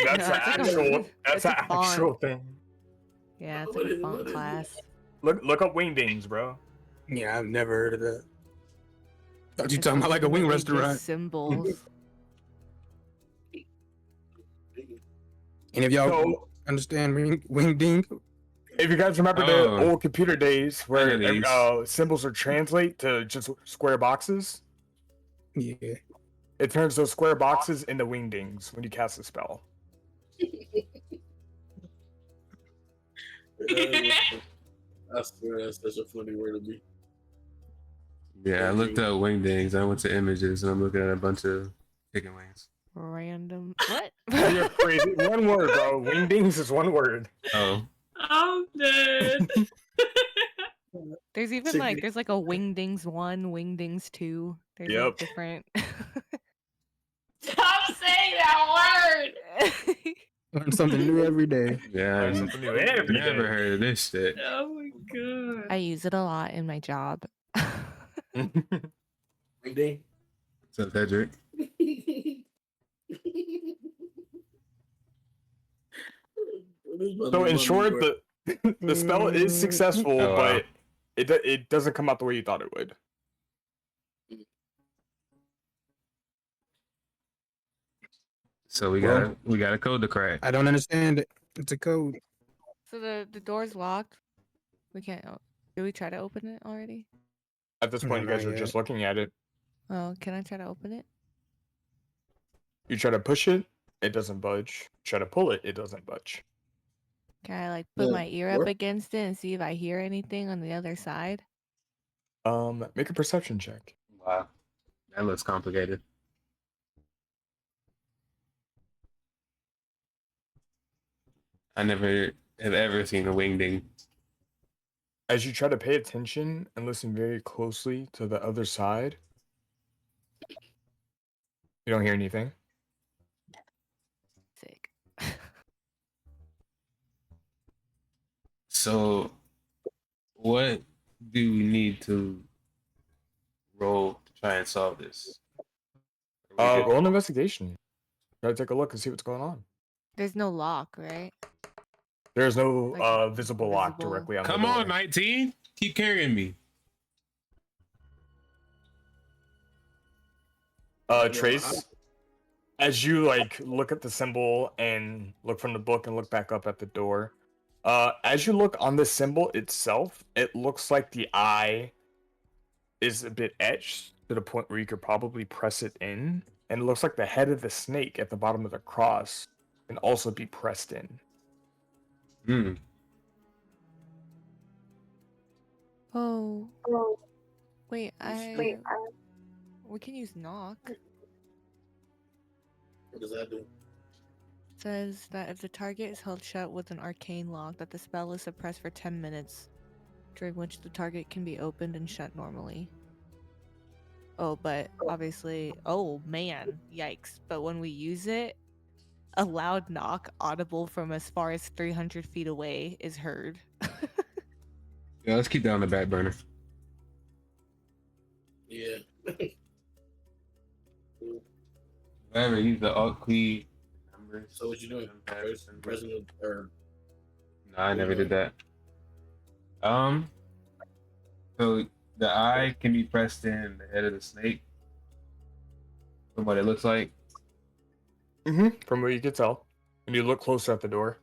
S1: That's
S6: No,
S1: an
S6: it's like a-
S1: actual. That's
S6: it's a
S1: an actual
S6: font.
S1: thing.
S6: Yeah, it's
S4: What
S6: like a
S4: is-
S6: font
S4: what is it?
S6: class.
S1: Look up wingdings, bro.
S5: Yeah, I've never heard of that. Thought you
S6: It's
S5: talking about like a wing
S6: literally just
S5: restaurant.
S6: Symbols.
S5: Any of y'all
S1: So,
S5: understand wing ding?
S1: if you guys remember
S2: Oh.
S1: the old computer days where
S2: know these.
S1: symbols are translate to just square boxes,
S5: Yeah.
S1: it turns those square boxes into wingdings when you cast a spell.
S4: I swear that's such a funny word to me.
S2: Yeah, I looked up wingdings. I went to images and I'm looking at a bunch of chicken wings.
S6: Random. What?
S1: You're crazy. One word, bro. Wingdings is one word.
S2: Oh,
S3: I'm dead.
S6: There's even
S4: Chicken-
S6: like there's like a Wingdings 1, Wingdings 2. There's
S1: Yep.
S6: like different.
S3: Stop saying that word.
S5: Learn something new every day.
S2: yeah,
S1: Learn
S2: I've
S1: something new every
S2: never
S1: day.
S2: heard of this shit.
S3: Oh my god.
S6: I use it a lot in my job.
S4: Big day.
S2: What's up, Cedric?
S1: So in short, the spell is successful,
S2: Oh, wow.
S1: but it doesn't come out the way you thought it would.
S2: So we got a code to crack.
S5: I don't understand it. It's a code.
S6: So the door's locked. We can't. Did we try to open it already?
S1: At this point, you guys
S5: Not
S1: are
S5: yet.
S1: just looking at it.
S6: Oh, can I try to open it?
S1: You try to push it, it doesn't budge. Try to pull it, it doesn't budge.
S6: Can I like put
S4: Yeah,
S6: my ear up
S4: or-
S6: against it and see if I hear anything on the other side?
S1: Make a perception check.
S2: Wow, that looks complicated. I never have ever seen a wingding.
S1: As you try to pay attention and listen very closely to the other side, you don't hear anything.
S6: Sick.
S2: So, what do we need to roll to try and solve this?
S1: Roll an investigation. Try to take a look and see what's going on.
S6: There's no lock, right?
S1: There's no
S6: Like,
S1: visible lock
S6: visible-
S1: directly on
S2: Come
S1: the door.
S2: on, 19. Keep carrying me.
S1: Trace, as you like look at the symbol and look from the book and look back up at the door, as you look on the symbol itself, it looks like the eye is a bit etched to the point where you could probably press it in, and it looks like the head of the snake at the bottom of the cross can also be pressed in.
S2: Hmm.
S6: Oh. Wait, we can use knock.
S4: What does that do?
S6: Says that if the target is held shut with an arcane lock, that the spell is suppressed for 10 minutes, during which the target can be opened and shut normally. Oh, but obviously, oh man, yikes. But when we use it, a loud knock audible from as far as 300 feet away is heard.
S2: Yeah, let's keep that on the back burner.
S4: Yeah.
S2: Whatever, use the alt key numbers.
S4: So what you doing? President or
S2: No, I never did that. So the eye can be pressed in the head of the snake. From what it looks like.
S1: From what you can tell, when you look closer at the door.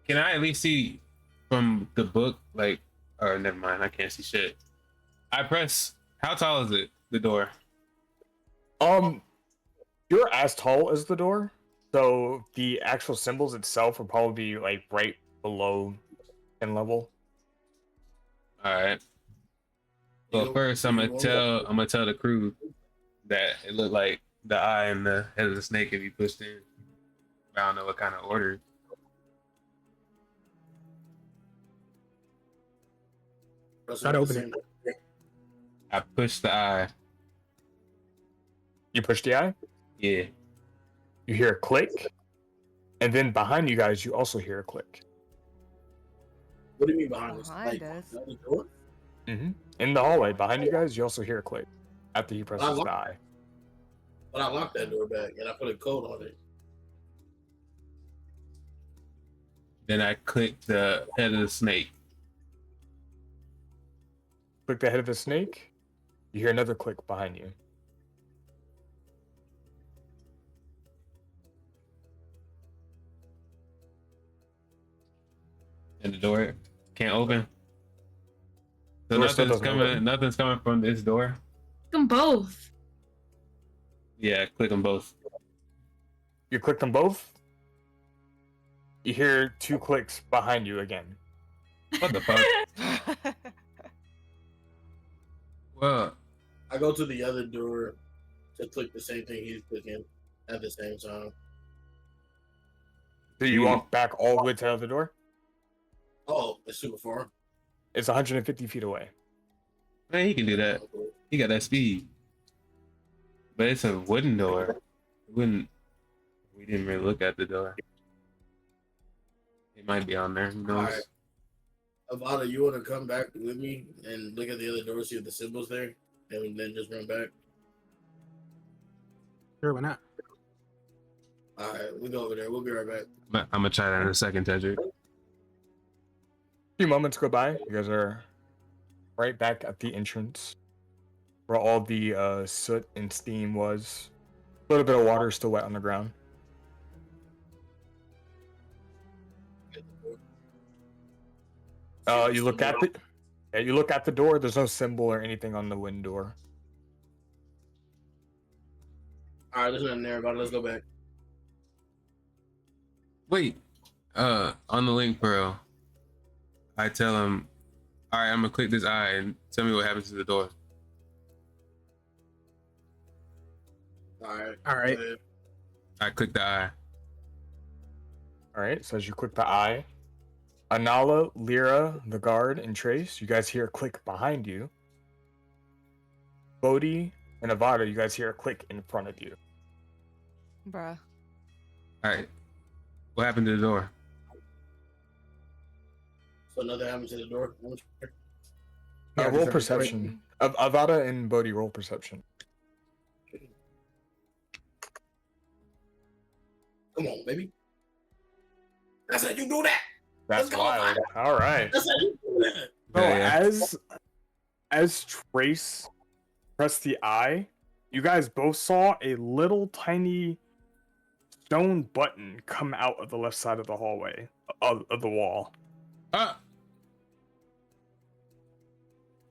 S2: Can I at least see from the book, like, or never mind, I can't see shit. I press, how tall is it, the door?
S1: You're as tall as the door, so the actual symbols itself will probably be like right below 10 level.
S2: Alright. Well, first I'm gonna tell the crew that it looked like the eye and the head of the snake can be pushed in. I don't know what kind of order.
S5: Try to open it.
S2: I pushed the eye.
S1: You push the eye,
S2: Yeah.
S1: you hear a click, and then behind you guys, you also hear a click.
S4: what do you mean behind us?
S6: Behind
S4: Like,
S6: us?
S4: the other door?
S1: In the hallway behind you guys, you also hear a click after he presses the eye.
S4: But I locked that door back and I put a code on it.
S2: Then I clicked the head of the snake.
S1: Click the head of the snake, you hear another click behind you.
S2: And the door can't open. So
S1: Door still
S2: nothing's
S1: doesn't
S2: coming.
S1: open.
S2: Nothing's coming from this door.
S3: Them both.
S2: Yeah, click them both.
S1: You click them both, you hear two clicks behind you again.
S2: What the fuck? Well,
S4: I go to the other door to click the same thing he's clicking at the same time.
S1: So you walk back all the way to the other door?
S4: Oh, it's super far.
S1: It's 150 feet away.
S2: man, he can do that. He got that speed. But it's a wooden door. We didn't really look at the door. It might be on there. Who knows?
S4: Alright. Avada, you want to come back with me and look at the other door, see if the symbol's there, and then just run back?
S5: Sure, why not?
S4: All right, we go over there. We'll be right back.
S2: But I'm gonna try that in a second, Tedrick.
S1: A few moments go by. You guys are right back at the entrance where all the soot and steam was. A little bit of water still wet on the ground. You look at the door. There's no symbol or anything on the wind door.
S4: All right, there's nothing there about it. Let's go back.
S2: Wait, on the link, bro. I tell him, all right, I'm gonna click this eye and tell me what happens to the door.
S4: All right.
S5: All right.
S2: I click the eye.
S1: All right. So as you click the eye, Anala, Lyra, the guard, and Trace, you guys hear a click behind you. Bodhi and Avada, you guys hear a click in front of you.
S6: Bruh.
S2: All right, what happened to the door?
S4: So nothing happened to the door.
S5: Yeah,
S1: roll
S5: just
S1: perception. Avada and Bodhi roll perception.
S4: Come on, baby. That's how you do that.
S1: That's
S4: Let's go,
S1: wild. All right.
S4: That's how you do that.
S1: So
S2: Yeah.
S1: as Trace pressed the eye, you guys both saw a little tiny stone button come out of the left side of the hallway of the wall.
S2: Ah,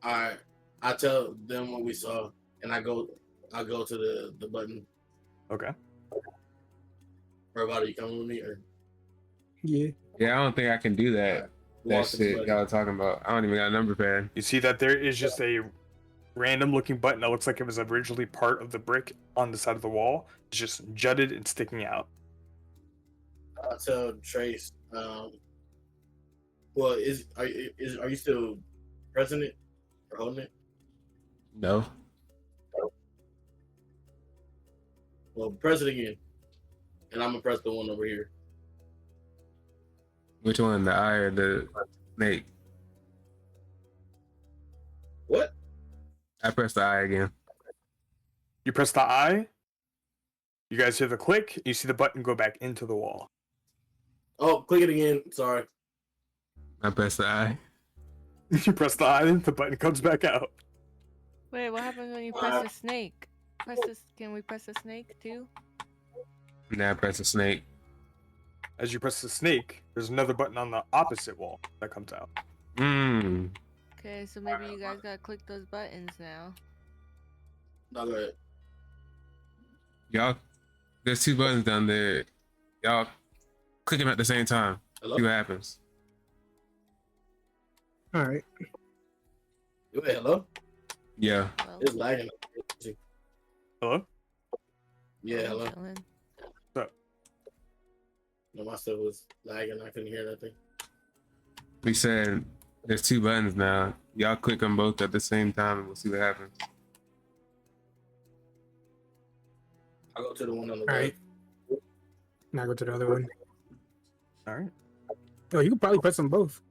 S4: All right. I tell them what we saw, and I go to the button.
S1: Okay.
S4: Or about are you coming with me? Or
S5: Yeah.
S2: yeah, I don't think I can do that. That
S4: walk to the
S2: shit
S4: button?
S2: y'all are talking about. I don't even got a number pad.
S1: You see that there is just a random looking button that looks like it was originally part of the brick on the side of the wall. It's just jutted and sticking out.
S4: I tell Trace. Well, are you still pressing it or holding it?
S2: No.
S4: Well, press it again, and I'm gonna press the one over here.
S2: Which one? The eye or the snake?
S4: What?
S2: I pressed the eye again.
S1: You press the eye. You guys hear the click. You see the button go back into the wall.
S4: Oh, click it again. Sorry.
S2: I pressed the eye.
S1: You press the eye, the button comes back out.
S8: Wait, what happens when you press the snake? Press this. Can we press the snake too?
S2: Now I press the snake.
S1: As you press the snake, there's another button on the opposite wall that comes out.
S2: Mmm.
S8: Okay, so maybe you guys gotta click those buttons now.
S4: No, go ahead.
S2: Y'all, there's two buttons down there. Y'all click them at the same time.
S4: Hello.
S2: See what happens.
S5: All right.
S4: Wait, hello.
S2: Yeah.
S8: Well,
S4: It's lagging.
S1: Hello?
S4: Yeah,
S8: I'm
S4: hello.
S8: chilling.
S4: No, my stuff was lagging. I couldn't hear nothing.
S2: We said there's two buttons now. Y'all click them both at the same time and we'll see what happens.
S4: I'll go to the one on the
S5: All
S4: left.
S5: right. Now go to the other one.
S1: All right.
S5: Oh, you could probably press them both.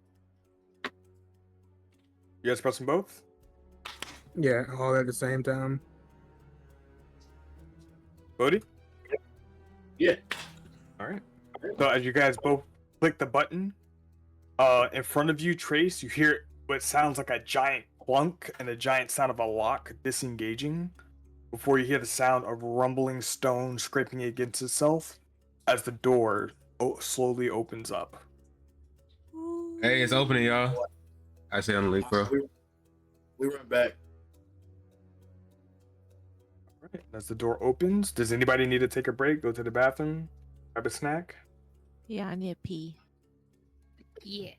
S1: You guys press them both?
S5: Yeah, all at the same time.
S1: Bodhi?
S4: Yeah.
S1: All right. So as you guys both click the button, in front of you, Trace, you hear what sounds like a giant clunk and a giant sound of a lock disengaging before you hear the sound of rumbling stone scraping against itself as the door slowly opens up.
S2: Hey, it's opening, y'all. I say on the leaf, bro.
S4: We went back.
S1: All right. As the door opens, does anybody need to take a break, go to the bathroom, grab a snack?
S6: Yeah, I need a pee.
S3: Yeah.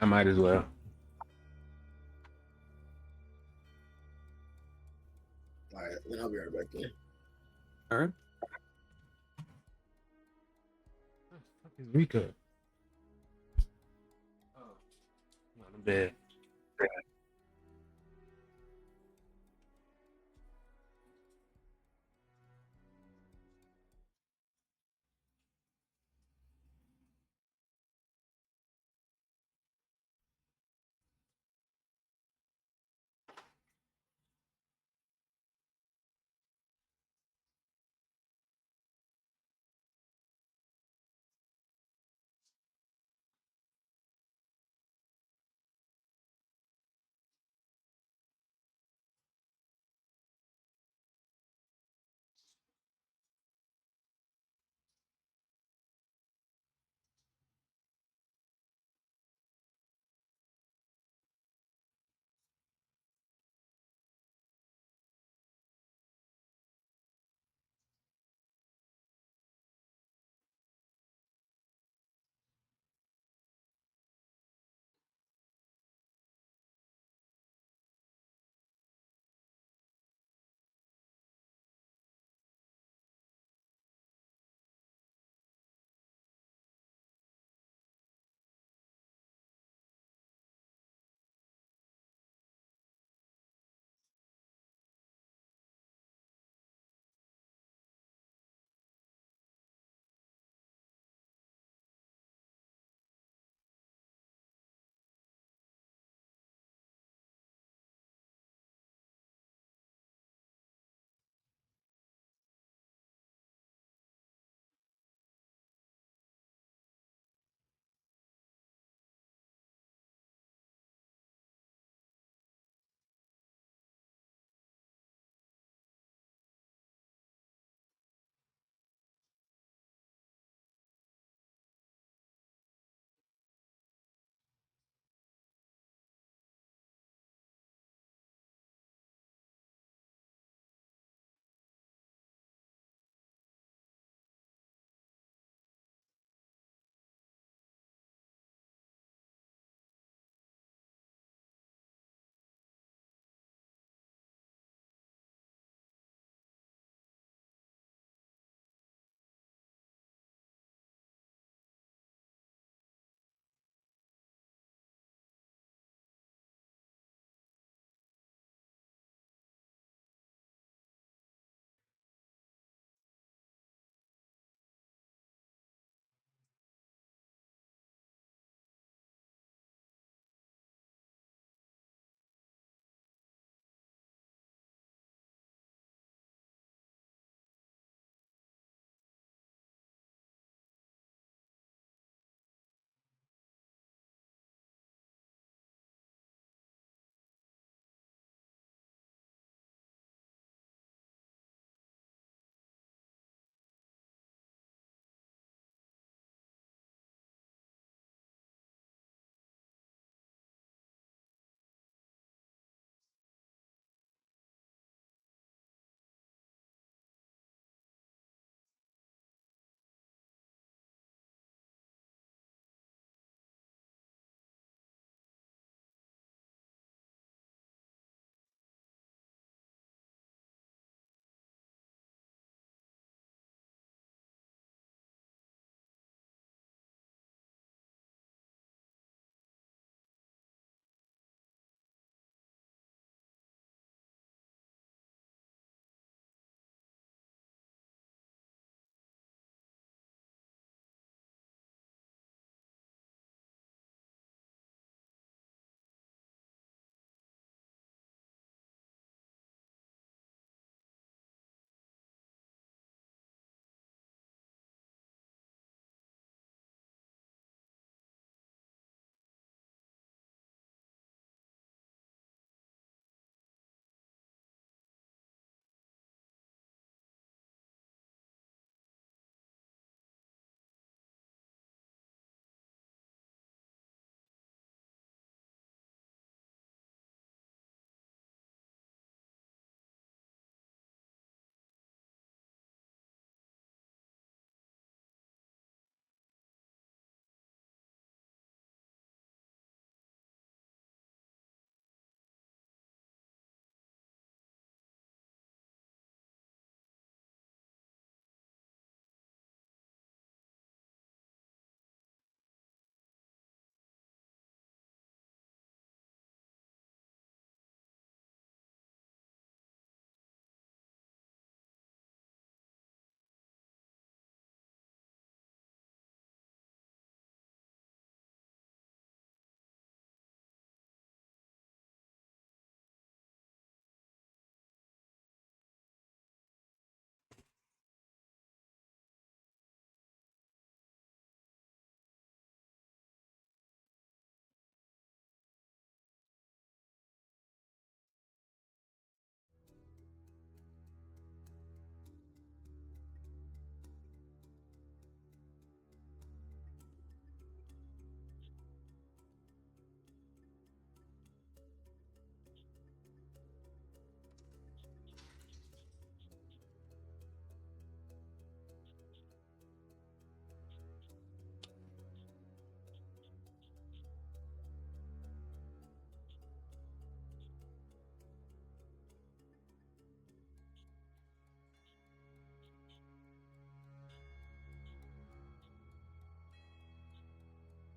S2: I might as well.
S4: All right, then I'll be right back then.
S1: All right.
S2: Fuck is Rika? Oh, not in bed.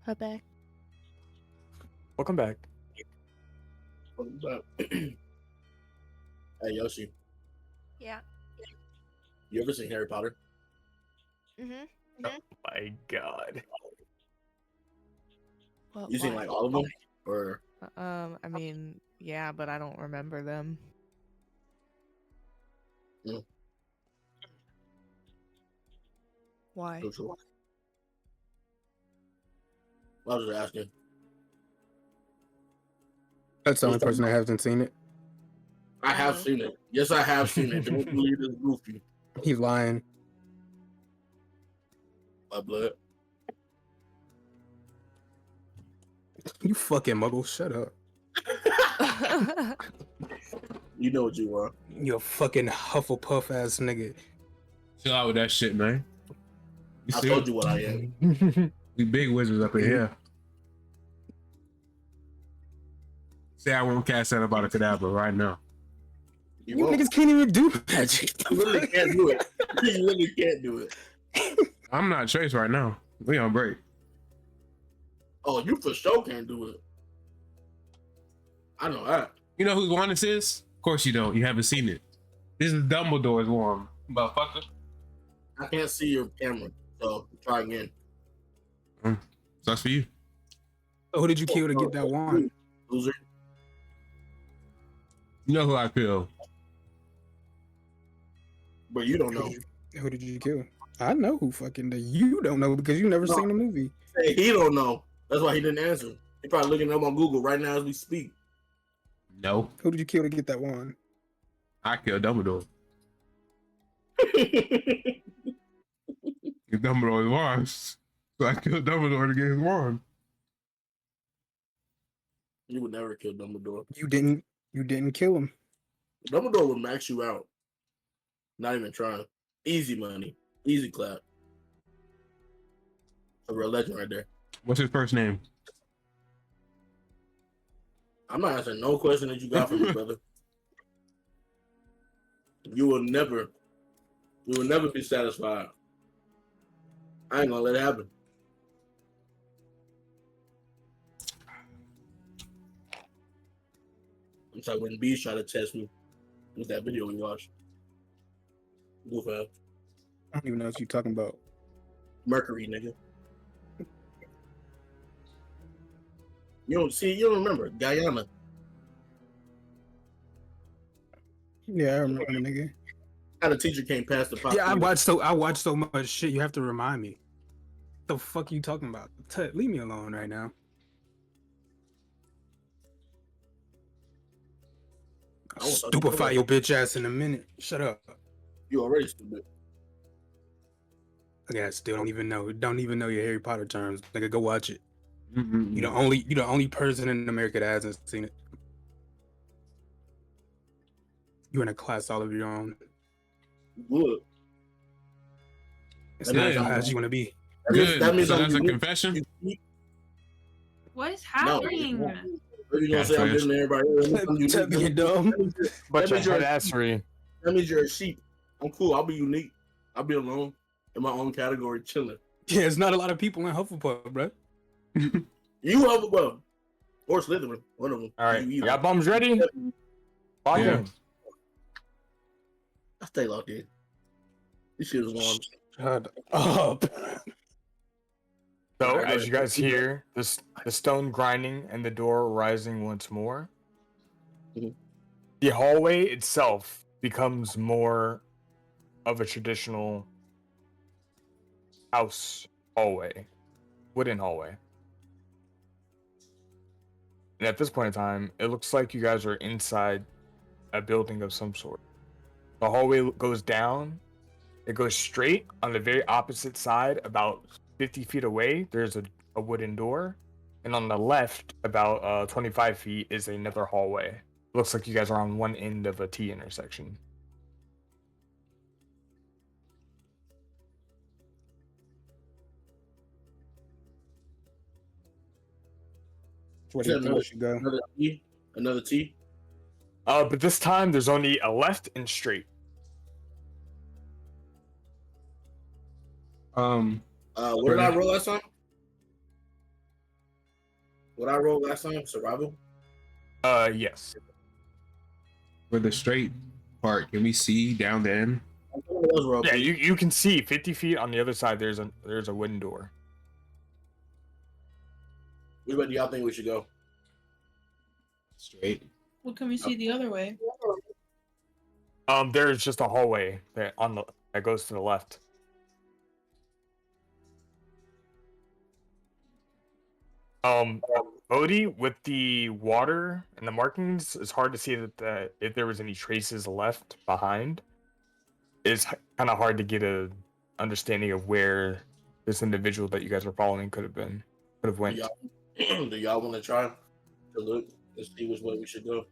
S6: Quebec.
S1: Welcome back.
S4: Hey Yoshi,
S8: Yeah.
S4: you ever seen Harry Potter?
S8: Mm-hmm.
S1: My God.
S6: What,
S4: You seen
S6: why?
S4: like all of them, or
S6: I mean, yeah, but I don't remember them.
S4: Mm.
S6: Why?
S4: Sure. I was just asking.
S5: That's the only
S4: Just talking
S5: person that hasn't seen it.
S4: I have
S6: Oh.
S4: seen it. Yes, I have seen it. Don't believe this goofy.
S5: He's lying.
S4: My blood.
S5: You fucking muggle. Shut up.
S4: You know what you are.
S5: You a fucking Hufflepuff ass nigga.
S2: Chill out with that shit, man. You
S4: I
S2: see
S4: told
S2: what-
S4: you what I am.
S2: We big wizards up in here. Say I won't cast that about a cadaver right now.
S4: You
S5: You
S4: won't.
S5: niggas can't even do magic.
S4: You literally can't do it. You literally can't do it.
S2: I'm not Trace right now. We on break.
S4: Oh, you for sure can't do it. I know that.
S2: You know whose wand this is? Of course you don't. You haven't seen it. This is Dumbledore's wand, motherfucker.
S4: I can't see your camera, so try again.
S2: Sucks for you.
S5: So who did you kill to get that wand?
S4: Loser.
S2: You know who I kill.
S4: But you don't know.
S5: Who did you kill? I know who fucking you don't know because you never
S4: No.
S5: seen the movie.
S4: Hey, he don't know. That's why he didn't answer. He probably looking up on Google right now as we speak.
S2: No,
S5: Who did you kill to get that wand?
S2: I killed Dumbledore. Dumbledore is wise. So I killed Dumbledore to get his wand.
S4: You would never kill Dumbledore.
S5: You didn't kill him.
S4: Dumbledore would max you out. Not even trying. Easy money. Easy clap. A real legend right there.
S2: What's his first name?
S4: I'm not answering no question that you got from me, brother. You will never be satisfied. I ain't gonna let it happen. I'm sorry when Bees try to test me with that video we watched. Goof ass.
S5: I don't even know what you're talking about.
S4: Mercury, nigga. You don't remember Guyana.
S5: Yeah, I remember, nigga.
S4: How the teacher came past the pop.
S5: Yeah, I watched so much shit. You have to remind me. The fuck you talking about? Leave me alone right now.
S4: I won't talk to you
S5: Stupefy
S4: about
S5: your bitch ass in a minute. Shut up.
S4: You already stupid.
S5: Okay, I still don't even know your Harry Potter terms. Nigga, go watch it.
S2: Mm-mm.
S5: You the only person in America that hasn't seen it. You in a class all of your own.
S4: Good.
S5: It's
S4: That
S5: not
S4: means
S5: how
S4: I'm-
S5: fast you want to be.
S2: Good.
S4: That means
S2: So
S4: I'm
S2: that's a
S4: unique.
S2: confession?
S3: What is
S4: No,
S3: happening?
S4: What you gonna say? I'm different than everybody else. I'm unique.
S5: Tell me you're dumb.
S1: Bunch
S4: means
S1: of
S4: you're-
S1: headassery.
S4: That means you're a sheep. I'm cool. I'll be unique. I'll be alone in my own category, chilling.
S5: Yeah, it's not a lot of people in Hufflepuff, bro.
S4: You have above or Slytherin, one of them.
S1: All right,
S4: You
S1: you
S4: either.
S1: got bums ready? Lock
S2: Yeah.
S1: in.
S4: I stay locked in. This shit is warm.
S5: Shut up.
S1: So,
S4: Alright,
S1: as you guys hear the stone grinding and the door rising once more,
S4: Mhm.
S1: the hallway itself becomes more of a traditional house hallway, wooden hallway. And at this point in time, it looks like you guys are inside a building of some sort. The hallway goes down. It goes straight on the very opposite side, about 50 feet away. There's a wooden door. And on the left, about 25 feet, is another hallway. Looks like you guys are on one end of a T intersection.
S5: Where do you think we should go?
S4: Another T. Another T.
S1: But this time, there's only a left and straight.
S4: What did I roll last time? What I rolled last time, survival.
S1: Yes.
S2: For the straight part, can we see down the end?
S1: Yeah, you can see 50 feet on the other side. There's a wooden door.
S4: Which way do y'all think we should go?
S2: Straight.
S3: Well, can we see the other way?
S1: There's just a hallway that goes to the left. Bodhi, with the water and the markings, it's hard to see that if there was any traces left behind. It's kind of hard to get a understanding of where this individual that you guys were following could have went.
S4: Do y'all want to try to look and see which way we should go?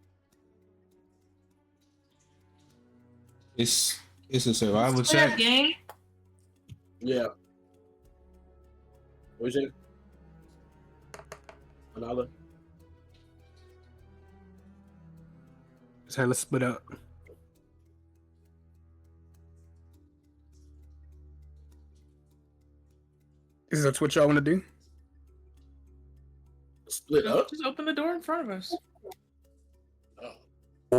S2: It's a survival
S3: Split up,
S2: check.
S3: gang.
S4: Yeah. What you say? Another?
S5: So let's split up. Is that what y'all want to do?
S4: Split up?
S3: Just open the door in front of us.
S4: Oh.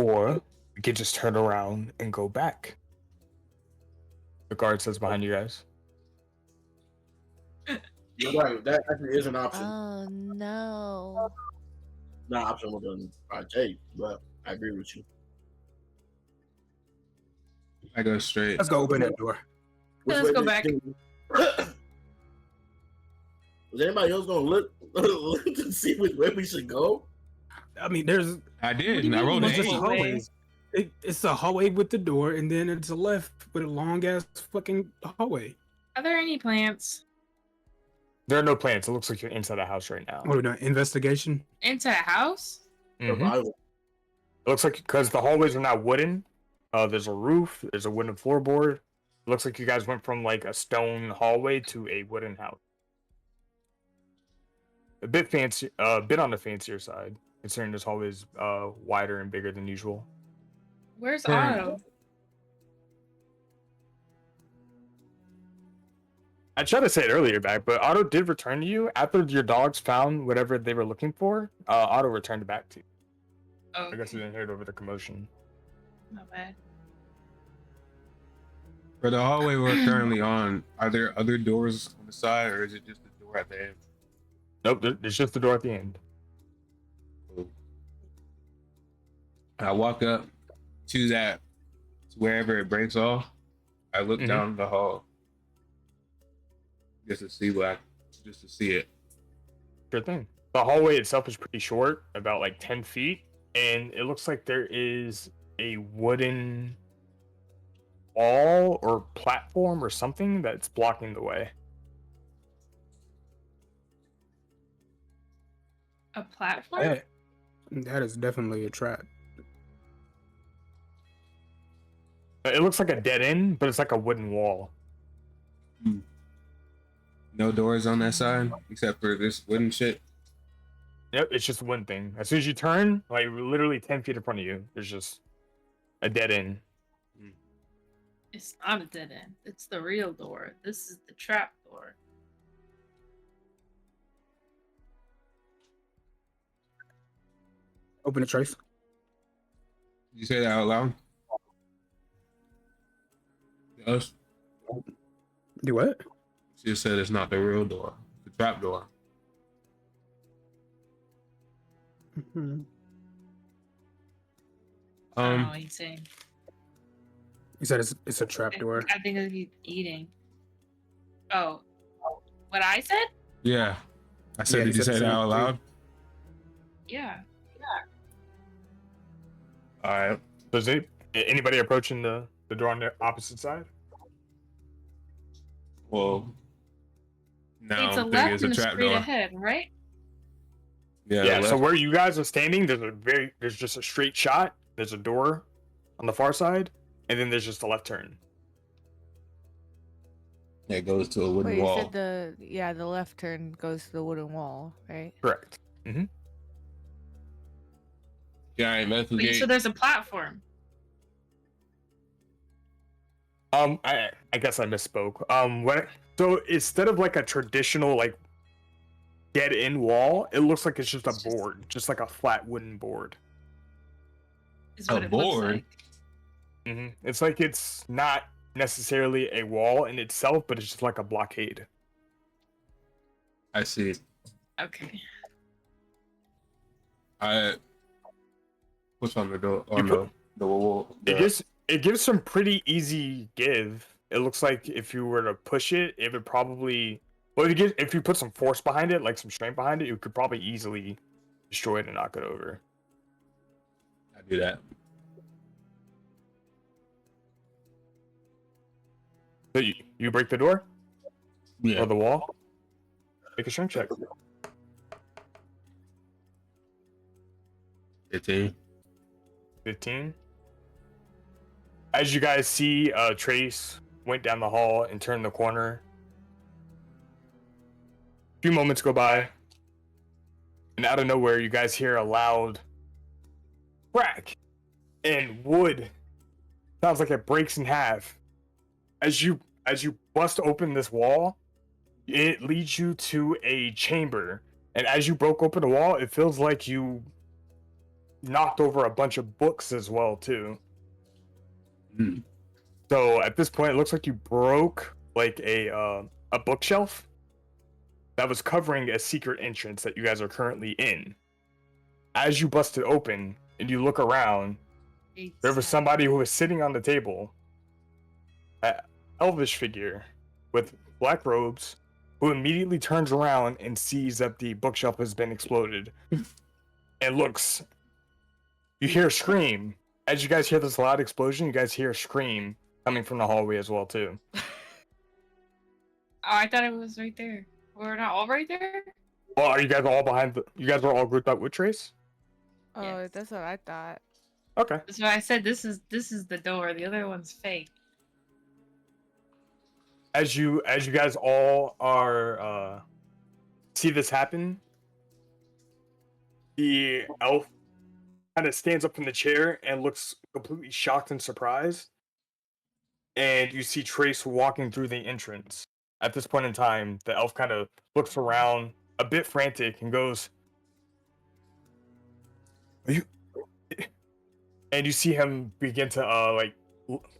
S1: Or we could just turn around and go back. The guard says behind you guys.
S4: You're right. That actually is an option.
S6: Oh no.
S4: Not an option with the project, but I agree with you.
S2: I go straight.
S5: Let's go open that door.
S3: Let's
S4: way
S3: go
S4: do you
S3: back.
S4: think- Was anybody else gonna look to see which way we should go?
S5: I mean, there's
S2: I did,
S3: What do
S2: and
S3: you
S2: I rolled
S3: mean,
S2: an
S5: just a
S2: 8.
S5: hallway. It's a hallway with the door, and then it's a left with a long ass fucking hallway.
S3: Are there any plants?
S1: There are no plants. It looks like you're inside a house right now.
S5: What are we doing? Investigation?
S3: Into a house?
S1: Mhm.
S4: Survival.
S1: It looks like because the hallways are now wooden. There's a roof. There's a wooden floorboard. It looks like you guys went from like a stone hallway to a wooden house. A bit fancy, a bit on the fancier side, considering this hallway is wider and bigger than usual.
S3: Where's
S2: Hmm.
S3: Otto?
S1: I tried to say it earlier back, but Otto did return to you after your dogs found whatever they were looking for. Otto returned back to you.
S3: Oh,
S1: I guess you didn't hear it over the commotion.
S3: not bad.
S2: For the hallway we're currently on, are there other doors on the side, or is it just the door at the end?
S1: Nope, it's just the door at the end.
S2: Cool. I walk up to that, to wherever it breaks off. I look
S1: Mhm.
S2: down the hall just to see just to see it.
S1: Sure thing. The hallway itself is pretty short, about like 10 feet, and it looks like there is a wooden wall or platform or something that's blocking the way.
S3: A platform?
S5: That is definitely a trap.
S1: It looks like a dead end, but it's like a wooden wall.
S2: No doors on that side except for this wooden shit.
S1: Yep, it's just one thing. As soon as you turn, like literally 10 feet in front of you, there's just a dead end.
S3: It's not a dead end. It's the real door. This is the trap door.
S5: Open the trace.
S2: Did you say that out loud? Yes.
S5: Do what?
S2: She just said it's not the real door, the trap door.
S5: Mhm.
S3: I don't know what he's saying.
S5: You said it's a trap door.
S3: I think that he's eating. Oh. What I said?
S2: Yeah. I said,
S5: Yeah,
S2: did
S5: he
S2: you
S5: said
S2: say
S5: the
S2: that
S5: same
S2: out
S5: thing.
S2: loud?
S3: Yeah.
S2: All right.
S1: Does anybody approaching the door on the opposite side?
S2: Well, now
S3: It's a
S2: I'm thinking
S3: left
S2: it's a
S3: and a
S2: trap
S3: straight
S2: door.
S3: ahead, right?
S1: Yeah, so
S2: left.
S1: where you guys are standing, there's just a straight shot. There's a door on the far side, and then there's just a left turn.
S2: It goes to a wooden
S6: Wait, you
S2: wall.
S6: said the left turn goes to the wooden wall, right?
S1: Correct.
S2: Can I investigate?
S3: Wait, so there's a platform.
S1: I guess I misspoke. So instead of like a traditional like get in wall, it looks like it's just a board, just like a flat wooden board.
S3: Is
S2: A
S3: what it
S2: board?
S3: looks like.
S1: It's like it's not necessarily a wall in itself, but it's just like a blockade.
S2: I see.
S3: Okay.
S2: What's on the door? On the wall.
S1: It gives some pretty easy give. It looks like if you were to push it, it would probably. Well, if you put some force behind it, like some strength behind it, you could probably easily destroy it and knock it over.
S2: I do that.
S1: So you break the door
S2: Yeah.
S1: or the wall. Make a strength check.
S2: 15.
S1: 15. As you guys see, Trace went down the hall and turned the corner. A few moments go by, and out of nowhere, you guys hear a loud crack, and wood sounds like it breaks in half. As you bust open this wall, it leads you to a chamber, and as you broke open the wall, it feels like you knocked over a bunch of books as well too.
S2: Hmm.
S1: So at this point, it looks like you broke like a bookshelf that was covering a secret entrance that you guys are currently in. As you bust it open and you look around, there was somebody who was sitting on the table, an elvish figure with black robes, who immediately turns around and sees that the bookshelf has been exploded and looks. You hear a scream. As you guys hear this loud explosion, you guys hear a scream coming from the hallway as well too.
S3: Oh, I thought it was right there. We're not all right there?
S1: Well, are you guys all you guys are all grouped up with Trace?
S6: Oh,
S3: Yes.
S6: that's what I thought.
S1: Okay.
S3: So I said this is the door. The other one's fake.
S1: As you guys all are see this happen, the elf kind of stands up from the chair and looks completely shocked and surprised. And you see Trace walking through the entrance. At this point in time, the elf kind of looks around, a bit frantic, and goes, "Are you?" And you see him begin to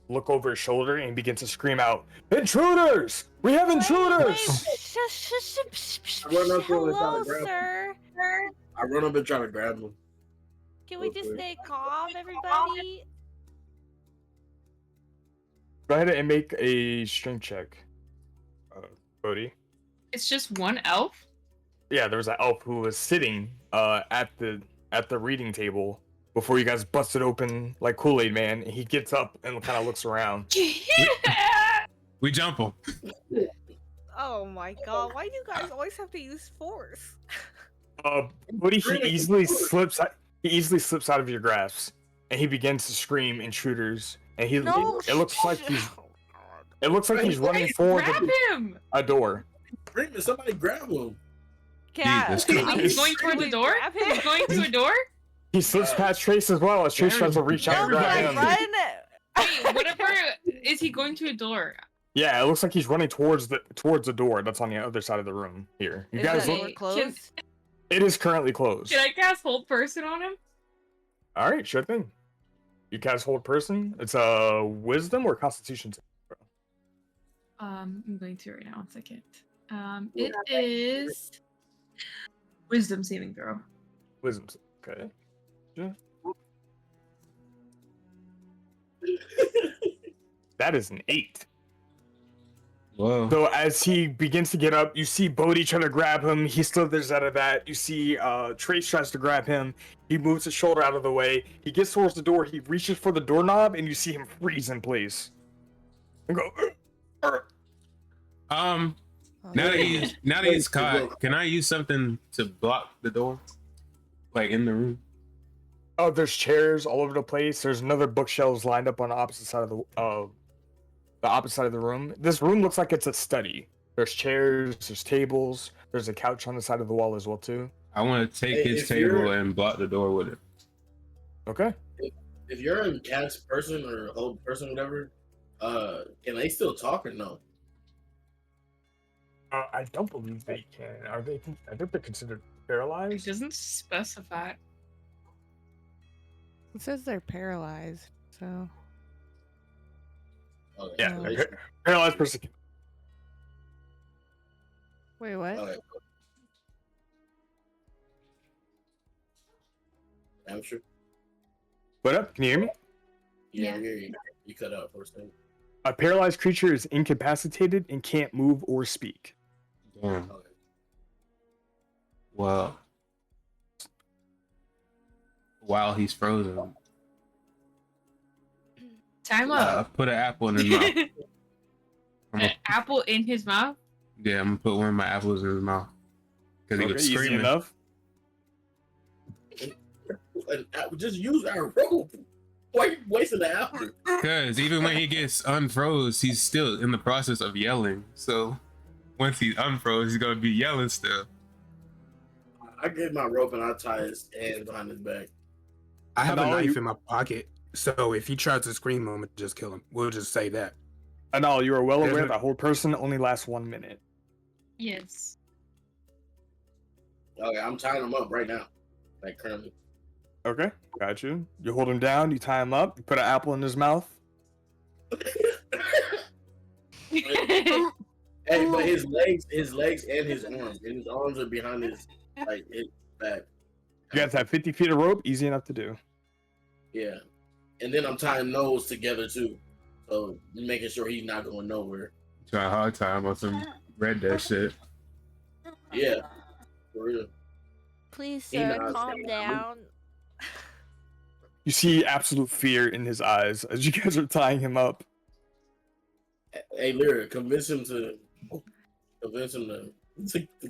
S1: look over his shoulder and begin to scream out, "Intruders! We have intruders!"
S4: I run up to him and try
S8: Hello,
S4: to grab him.
S8: sir.
S4: I run up and try to grab him.
S8: Can we just stay calm, everybody?
S1: Go ahead and make a strength check, Bodhi.
S3: It's just one elf?
S1: Yeah, there was an elf who was sitting at the reading table before you guys busted open like Kool-Aid Man. And he gets up and kind of looks around.
S2: We jump him.
S8: Oh my god, why do you guys always have to use force?
S1: Bodhi, he easily slips out of your grasp, and he begins to scream intruders. And he
S8: No,
S1: it looks like he's running for
S3: Grab him!
S1: a door.
S4: Bring me, somebody grab him.
S8: Cat,
S2: Jesus Christ.
S3: He's going toward the door?
S8: Grab him.
S3: He's going to a door?
S1: He slips past Trace as well as Trace tries to reach out and
S8: No,
S1: grab
S8: guys,
S1: him.
S8: run!
S3: Wait, whatever. Is he going to a door?
S1: Yeah, it looks like he's running towards the door that's on the other side of the room. Here, you
S6: Is
S1: guys
S6: that
S1: look.
S6: door
S3: Can-
S6: closed?
S1: It is currently closed.
S3: Can I cast hold person on him?
S1: All right, sure thing. You cast hold person. It's a wisdom or constitution.
S3: I'm going to right now. 1 second. It is wisdom saving throw.
S1: Wisdom. Okay. Yeah. That is an 8.
S2: Whoa.
S1: So as he begins to get up, you see Bodhi trying to grab him. He slithers out of that. You see Trace tries to grab him. He moves his shoulder out of the way. He gets towards the door. He reaches for the doorknob, and you see him freeze in place. And go.
S2: Now that he's caught, can I use something to block the door, like in the room?
S1: Oh, there's chairs all over the place. There's another bookshelves lined up on the opposite side of the opposite side of the room. This room looks like it's a study. There's chairs, there's tables, there's a couch on the side of the wall as well too.
S2: I want to take
S4: Hey,
S2: his
S4: if
S2: table
S4: you're-
S2: and block the door with it.
S1: Okay.
S4: If you're a cat's person or hold person, whatever, can they still talk or no?
S1: I don't believe they can. Are they? I think they're considered
S3: It
S1: paralyzed.
S3: doesn't specify.
S6: It says they're paralyzed. So
S4: Okay.
S1: Yeah,
S6: Oh.
S1: they're paralyzed person.
S6: wait, what?
S4: Okay. I'm sure.
S1: What up? Can you hear me?
S4: Yeah,
S3: Yeah.
S4: I hear you. You cut out for a second.
S1: A paralyzed creature is incapacitated and can't move or speak.
S2: Damn.
S4: Okay.
S2: Well, while he's frozen,
S3: Time up.
S2: put an apple in his mouth. I'm
S3: An
S2: gonna,
S3: apple in his mouth?
S2: yeah, I'm gonna put one of my apples in his mouth because he
S1: Okay,
S2: was
S1: easy
S2: screaming.
S1: enough.
S4: Just use our rope. Why are you wasting the apple?
S2: Because even when he gets unfroze, he's still in the process of yelling. So once he's unfroze, he's gonna be yelling still.
S4: I get my rope and I tie his hands behind his back.
S5: I have a
S1: No,
S5: knife
S1: you-
S5: in my pocket, so if he tries to scream, I'm gonna just kill him. We'll just say that.
S1: Anal, you are well
S5: There's
S1: aware
S5: no-
S1: that hold person only lasts 1 minute.
S3: Yes.
S4: Okay, I'm tying him up right now. Like currently.
S1: Okay, got you. You hold him down, you tie him up, you put an apple in his mouth.
S4: Hey, but his legs and his arms are behind his back.
S1: You guys have 50 feet of rope, easy enough to do.
S4: Yeah. And then I'm tying those together too. So making sure he's not going nowhere.
S2: Try hard time on some Red Dead shit.
S4: Yeah. For real.
S8: Please,
S4: He
S8: sir,
S4: knows.
S8: calm down.
S1: You see absolute fear in his eyes as you guys are tying him up.
S4: Hey Lyra, convince him to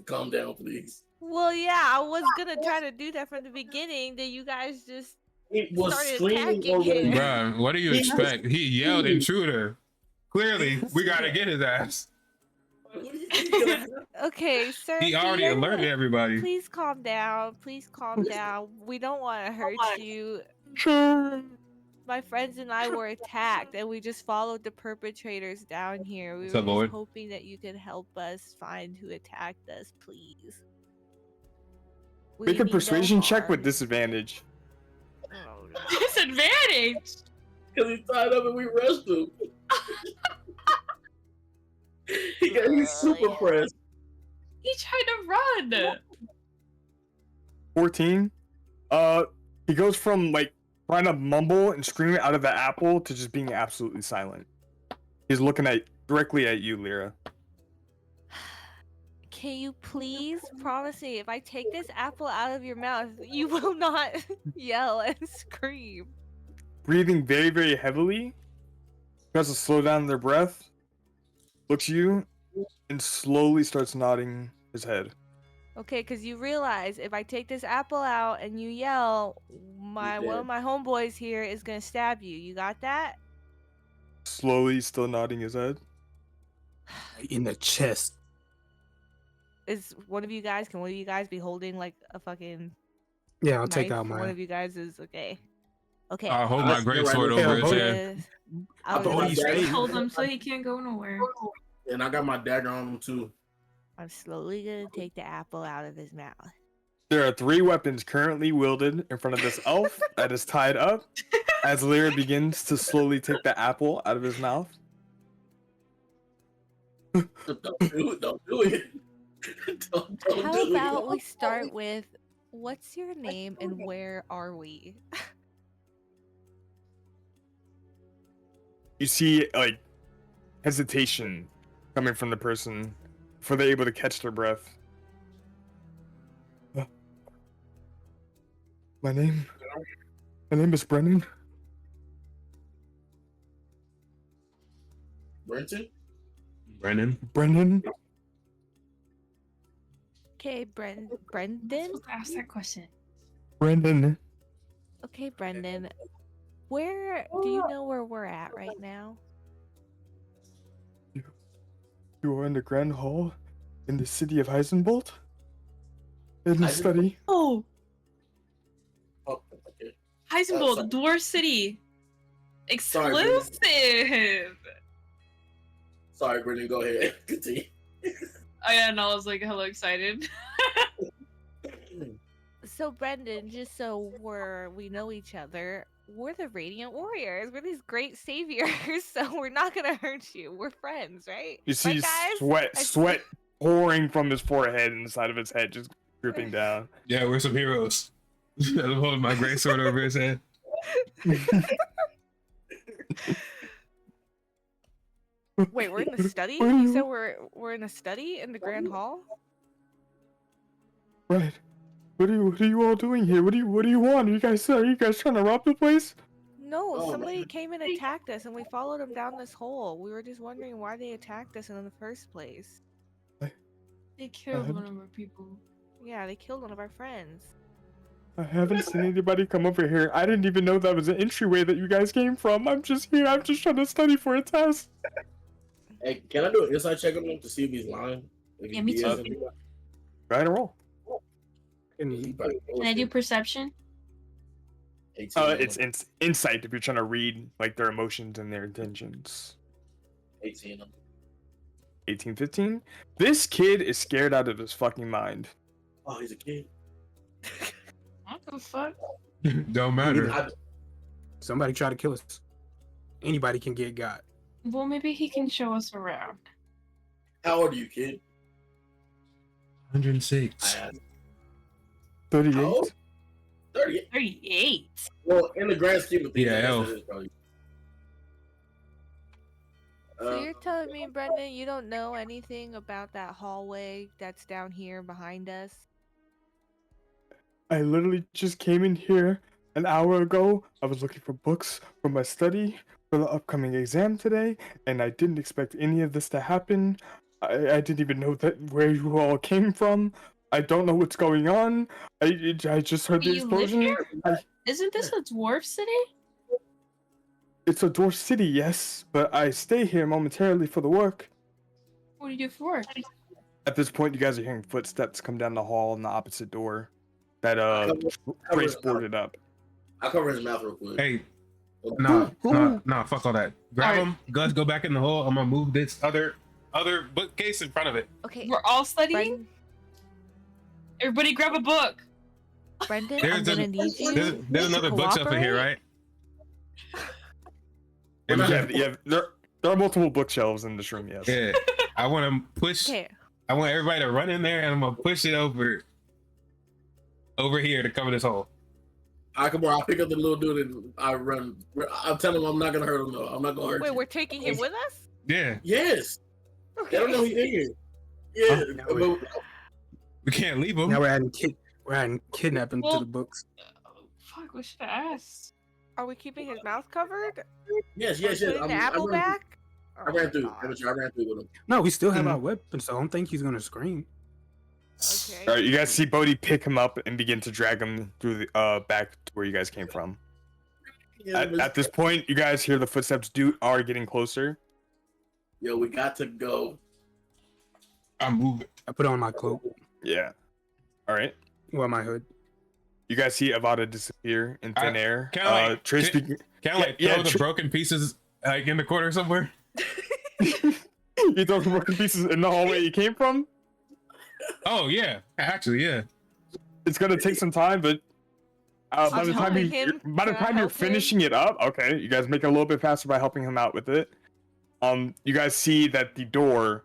S4: calm down, please.
S8: Well, yeah, I was gonna try to do that from the beginning. Then you guys just
S4: He was
S8: started
S4: screaming
S8: attacking
S4: already.
S8: him.
S2: Bruh, what do you
S4: He
S2: expect? He yelled intruder. Clearly, we gotta get his ass.
S4: What do you think is gonna happen?
S8: Okay, sir.
S2: He
S8: can
S2: already
S8: you-
S2: alerted everybody.
S8: Please calm down. Please calm down. We don't want to hurt you. My friends and I were attacked, and we just followed the perpetrators down here. We
S2: What's
S8: were
S2: up,
S8: just
S2: Lord?
S8: hoping that you could help us find who attacked us, please. We
S1: Make a
S8: mean no
S1: persuasion check
S8: harm.
S1: with disadvantage.
S8: Oh, no.
S3: Disadvantage!
S4: Because he tied up and we rushed him. He's super pressed.
S3: He tried to run!
S1: 14. He goes from like trying to mumble and screaming out of the apple to just being absolutely silent. He's looking directly at you, Lyra.
S8: Can you please promise me if I take this apple out of your mouth, you will not yell and scream?
S1: Breathing very, very heavily, tries to slow down their breath, looks at you, and slowly starts nodding his head.
S8: Okay, because you realize if I take this apple out and you yell, one
S4: dead.
S8: of my homeboys here is gonna stab you. You got that?
S1: Slowly, still nodding his head.
S5: In the chest.
S8: Is one of you guys? Can one of you guys be holding like a fucking
S5: Yeah, I'll take
S8: knife?
S5: out
S8: One
S5: mine.
S8: of you guys is okay. Okay.
S2: I'll hold my
S4: Let's
S2: great
S4: go
S2: sword
S4: right
S2: over
S5: there.
S2: his
S5: Yeah,
S2: head.
S8: I
S5: I've already
S8: was,
S5: stayed.
S3: Hold him so he can't go nowhere.
S4: And I got my dagger on him too.
S8: I'm slowly gonna take the apple out of his mouth.
S1: There are 3 weapons currently wielded in front of this elf that is tied up as Lyra begins to slowly take the apple out of his mouth.
S4: Don't do it. Don't do it. Don't
S8: How
S4: do
S8: about
S4: it.
S8: we start with what's your name and where are we?
S1: You see, like, hesitation coming from the person before they're able to catch their breath. My name is Brennan.
S4: Brenton?
S2: Brennan.
S1: Brennan.
S8: Okay, Brendan.
S3: Supposed to ask that question.
S1: Brendan.
S8: Okay, Brendan. Where do you know where we're at right now?
S1: You are in the Grand Hall in the city of Heisenbolt. In the
S4: Heisenbolt?
S1: study.
S3: Oh,
S4: Oh, okay.
S3: Heisenbolt,
S4: sorry.
S3: Dwarf City.
S4: Sorry, Brendan.
S3: Exclusive!
S4: Sorry, Brendan. Go ahead. Continue.
S3: Oh yeah, and I was like hella excited.
S8: So Brendan, just so we know each other, we're the Radiant Warriors. We're these great saviors, so we're not gonna hurt you. We're friends, right?
S1: You see
S8: Right, guys?
S1: sweat pouring from his forehead and the side of his head, just dripping down.
S2: Yeah, we're some heroes. I'm holding my great sword over his head.
S8: Wait, we're in the study? You said we're in a study in the Grand Hall?
S1: Right. What are you all doing here? What do you want? Are you guys trying to rob the place?
S8: No,
S4: Oh,
S8: somebody
S4: man.
S8: came and attacked us, and we followed them down this hole. We were just wondering why they attacked us in the first place.
S3: They killed
S1: haven't-
S3: one of our people.
S8: Yeah, they killed one of our friends.
S1: I haven't seen anybody come over here. I didn't even know that was an entryway that you guys came from. I'm just here. I'm just trying to study for a test.
S4: Hey, can I do an inside check on him to see if he's lying? If
S3: Yeah, me
S4: he
S3: too.
S4: isn't,
S1: Right and roll.
S4: he probably
S3: Can I do perception?
S4: 18,
S1: It's insight if you're trying to read like their emotions and their intentions.
S4: 18.
S1: 18, 15. This kid is scared out of his fucking mind.
S4: Oh, he's a kid.
S3: What the fuck?
S2: Don't matter.
S9: Somebody try to kill us. Anybody can get got.
S3: Well, maybe he can show us around.
S4: How old are you, kid?
S2: 106.
S4: I asked.
S1: 38.
S4: How old? 38.
S3: 38.
S4: Well, in the grand scheme of things,
S2: Yeah,
S4: I guess
S2: elf.
S4: it is probably.
S8: So you're telling me, Brendan, you don't know anything about that hallway that's down here behind us?
S1: I literally just came in here an hour ago. I was looking for books for my study for the upcoming exam today, and I didn't expect any of this to happen. I didn't even know that where you all came from. I don't know what's going on. I just heard the
S3: You live
S1: explosion.
S3: here?
S1: I-
S3: Isn't this a dwarf city?
S1: It's a dwarf city, yes, but I stay here momentarily for the work.
S3: What do you do for work?
S1: At this point, you guys are hearing footsteps come down the hall in the opposite door that Trace boarded up.
S4: I'll cover his mouth real quick.
S2: Hey, nah, fuck all that. Grab
S3: Alright.
S2: him. Gus, go back in the hole. I'm gonna move this other bookcase in front of it.
S8: Okay,
S3: We're all studying? Everybody grab a book.
S8: Brendan, I'm
S2: There's
S8: gonna
S2: a-
S8: need you.
S2: There's
S8: to
S2: another bookshelf in here,
S8: cooperate.
S2: right?
S1: Yeah, there are multiple bookshelves in this room, yes.
S2: Yeah. I want to push.
S8: Okay,
S2: I want everybody to run in there, and I'm gonna push it over here to cover this hole.
S4: I'll pick up the little dude and I run. I'm telling him I'm not gonna hurt him. though. I'm not gonna hurt
S8: wait,
S4: you.
S8: we're taking him with us?
S2: Yeah,
S4: Yes.
S8: Okay.
S4: They don't know he's in here. Yeah.
S9: now we-
S4: but-
S2: we can't leave him.
S9: Now we're adding kidnapping
S3: Well-
S9: to the books.
S3: Oh, fuck, we should have asked.
S8: Are we keeping his mouth covered?
S4: yes.
S8: Are we putting the apple back?
S4: I ran through.
S8: God.
S4: I ran through with him.
S9: No, we still have
S1: Mhm.
S9: our weapons, so I don't think he's gonna scream.
S8: Okay.
S1: All right, you guys see Bodhi pick him up and begin to drag him through the back to where you guys came from.
S4: Yeah,
S1: At this point, you guys hear the footsteps are getting closer.
S4: yo, we got to go.
S2: I'm moving.
S9: I put on my cloak,
S1: Yeah. All right.
S9: well, my hood.
S1: You guys see Avada disappear in thin air.
S2: can I, like,
S1: Trace.
S2: can- Can I like
S1: Yeah,
S2: throw the
S1: tr-
S2: broken pieces like in the corner somewhere?
S1: You throw the broken pieces in the hallway you came from.
S2: Oh yeah, actually yeah.
S1: It's gonna take some time, but by the time
S8: helping him.
S1: by the
S8: Can I
S1: time you're
S8: help him?
S1: finishing it up, okay, you guys make it a little bit faster by helping him out with it. You guys see that the door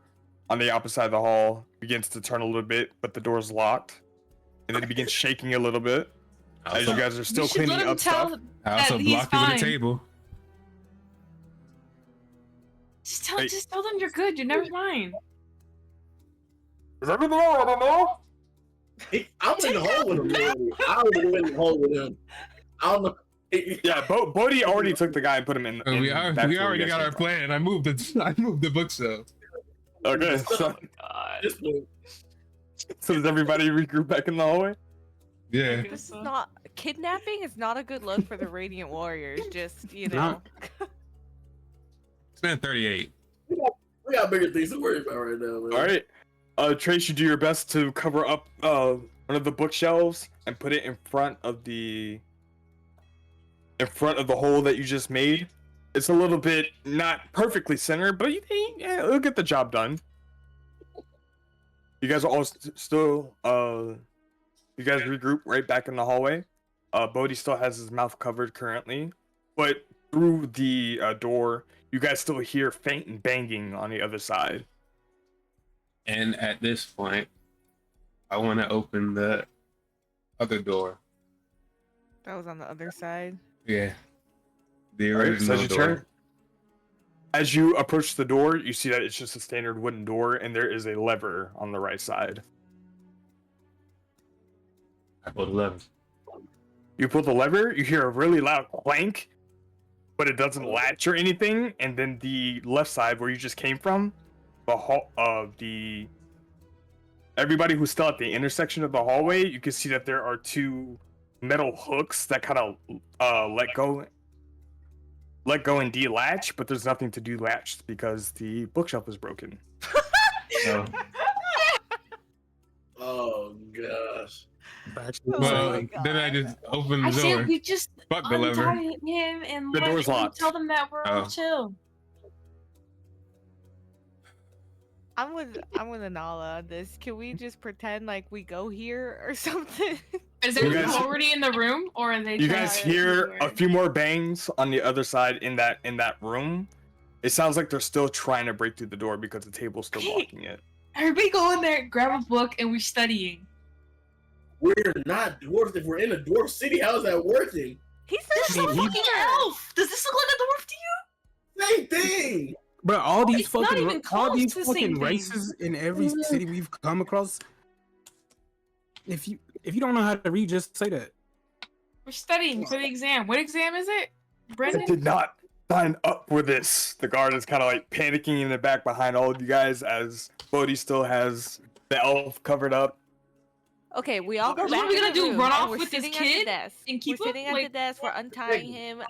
S1: on the opposite side of the hall begins to turn a little bit, but the door's locked, and then it begins shaking a little bit as you guys are still
S3: We should let
S1: cleaning
S3: him
S1: up
S3: tell.
S1: stuff.
S2: I also
S3: He's
S2: blocked it with
S3: fine.
S2: a table.
S1: Hey.
S3: Just tell them you're good. You're never mind.
S1: Is everything all right, no?
S4: I'm in the hole with him. Man. I was in the hole with him. I don't know.
S1: Yeah, Bodhi already took the guy and put him in.
S2: We
S1: back to where you
S2: already
S1: guys
S2: got
S1: came
S2: our
S1: from.
S2: plan. I moved the bookshelf.
S1: Okay, so
S3: God.
S1: does everybody regroup back in the hallway?
S2: Yeah.
S8: This is not kidnapping is not a good look for the Radiant Warriors. Just you know.
S9: Not-
S2: It's been 38.
S4: We got bigger things to worry about right now, man.
S1: All right, Trace, you do your best to cover up one of the bookshelves and put it in front of the hole that you just made. It's a little bit not perfectly centered, but yeah, it'll get the job done. You guys are all still you guys regroup right back in the hallway. Bodhi still has his mouth covered currently, but through the door, you guys still hear faint banging on the other side.
S2: And at this point, I want to open the other door.
S6: That was on the other side.
S2: Yeah. The
S1: Alright, so
S2: original
S1: as you
S2: door.
S1: turn, as you approach the door, you see that it's just a standard wooden door, and there is a lever on the right side.
S2: I pulled the lever.
S1: You pull the lever, you hear a really loud clank, but it doesn't latch or anything. And then the left side, where you just came from, the hall of the everybody who's still at the intersection of the hallway, you can see that there are two metal hooks that kind of let go and delatch, but there's nothing to delatch because the bookshelf is broken.
S2: So,
S4: Oh gosh.
S5: Actually,
S8: Oh
S2: well,
S8: my
S2: then I just opened
S3: I
S2: the
S3: said
S2: door.
S3: we just
S2: Fuck the lever.
S3: untie him and
S1: The
S3: let
S1: door's
S3: him
S1: locked.
S3: tell them that we're all
S2: Oh.
S3: chill.
S8: I'm with Anala on this. Can we just pretend like we go here or something?
S3: Is
S1: You
S3: everyone
S1: guys-
S3: already in the room, or are they?
S1: You
S3: trying
S1: guys
S3: to
S1: hear
S3: do
S1: a
S3: it?
S1: few more bangs on the other side in that room. It sounds like they're still trying to break through the door because the table's still
S3: Okay.
S1: blocking it.
S3: Everybody go in there, grab a book, and we're studying.
S4: We're not dwarves. If we're in a dwarf city, how is that working?
S8: He
S3: This is
S8: said
S3: a
S8: he's
S3: fucking elf. Does this look like a dwarf to you?
S4: Same thing.
S5: Bro, all these
S3: It's not
S5: fucking
S3: even
S5: all
S3: close
S5: these
S3: to the same
S5: fucking
S3: thing.
S5: races in every city we've come across. If you don't know how to read, just say that.
S3: We're studying for the exam. What exam is it,
S1: I
S3: Brendan?
S1: did not sign up for this. The guard is kind of like panicking in the back behind all of you guys as Bodhi still has the elf covered up.
S8: Okay, we all go
S3: What
S8: back.
S3: are we
S8: in
S3: gonna
S8: the
S3: do,
S8: room,
S3: run
S8: and
S3: off
S8: we're
S3: with this
S8: sitting at the
S3: kid
S8: desk.
S3: and keep
S8: we're
S3: him?
S8: sitting at
S3: Like,
S8: the desk. We're untying him.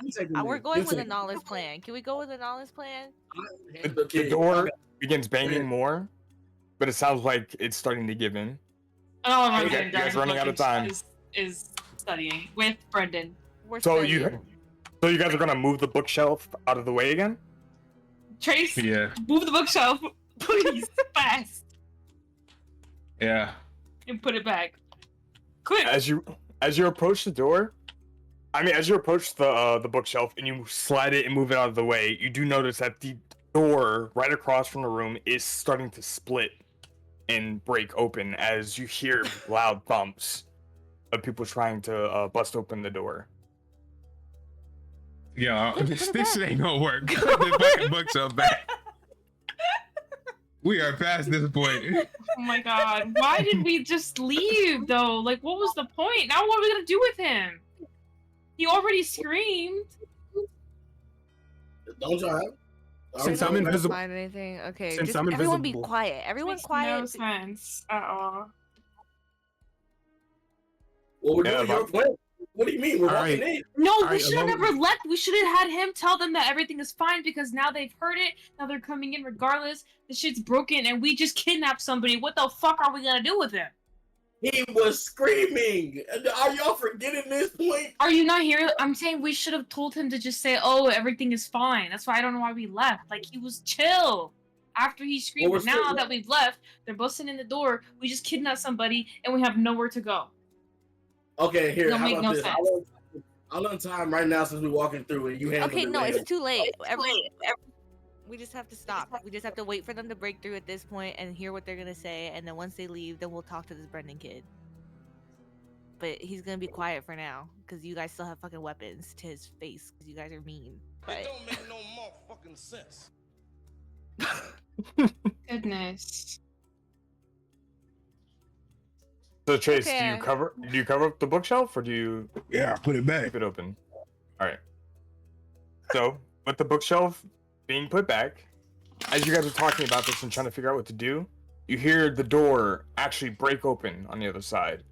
S8: We're going with Anala's plan. Can we go with Anala's plan?
S1: The door begins banging more, but it sounds like it's starting to give in.
S3: Oh, I'm
S1: You guys running out of time.
S3: Is studying with Brendan.
S8: We're
S1: So
S8: studying.
S1: you guys are gonna move the bookshelf out of the way again?
S3: Trace,
S2: Yeah.
S3: move the bookshelf, please, fast,
S2: Yeah.
S3: and put it back. Quick.
S1: As you approach the door, as you approach the bookshelf and you slide it and move it out of the way, you do notice that the door right across from the room is starting to split and break open as you hear loud thumps of people trying to bust open the door.
S2: Yo,
S8: Put it
S2: this
S8: back.
S2: shit ain't gonna work. Put the fucking bookshelf back. We are past this point.
S3: Oh my god, why did we just leave though? Like, what was the point? Now what are we gonna do with him? He already screamed.
S4: Don't y'all have?
S5: Since
S6: I
S5: I'm
S6: don't
S5: invisible-
S6: find anything. Okay,
S5: Since
S6: just
S5: I'm
S8: Everyone be
S5: invisible.
S8: quiet. Everyone
S3: Makes
S8: quiet.
S3: no sense at all.
S4: Well, we're
S1: Yeah,
S4: doing your plan. What do you mean? We're
S5: All
S4: walking
S5: right.
S4: in.
S3: No, we
S5: Alright,
S3: should have
S5: alone-
S3: never left. We should have had him tell them that everything is fine because now they've heard it. Now they're coming in regardless. The shit's broken and we just kidnapped somebody. What the fuck are we gonna do with him?
S4: He was screaming. Are y'all forgetting this point?
S3: Are you not here? I'm saying we should have told him to just say, "Oh, everything is fine." That's why I don't know why we left. Like he was chill after he screamed.
S4: Well,
S3: But
S4: we're
S3: now
S4: still-
S3: that we've left, they're busting in the door. We just kidnapped somebody and we have nowhere to go.
S4: Okay, here.
S3: Don't
S4: How
S3: make
S4: about
S3: no
S4: this?
S3: sense.
S4: I'll untie him right now since we're walking through and you handle
S8: Okay,
S4: it
S8: no,
S4: later.
S8: it's too late. We just have to stop. We just have to wait for them to break through at this point and hear what they're gonna say, and then once they leave, then we'll talk to this Brendan kid. But he's gonna be quiet for now because you guys still have fucking weapons to his face because you guys are mean. But
S7: don't make no motherfucking sense.
S3: Goodness.
S1: So Trace,
S8: Okay.
S1: do you cover up the bookshelf or do you
S7: Yeah, put it back.
S1: keep it open? All right. So with the bookshelf being put back, as you guys are talking about this and trying to figure out what to do, you hear the door actually break open on the other side,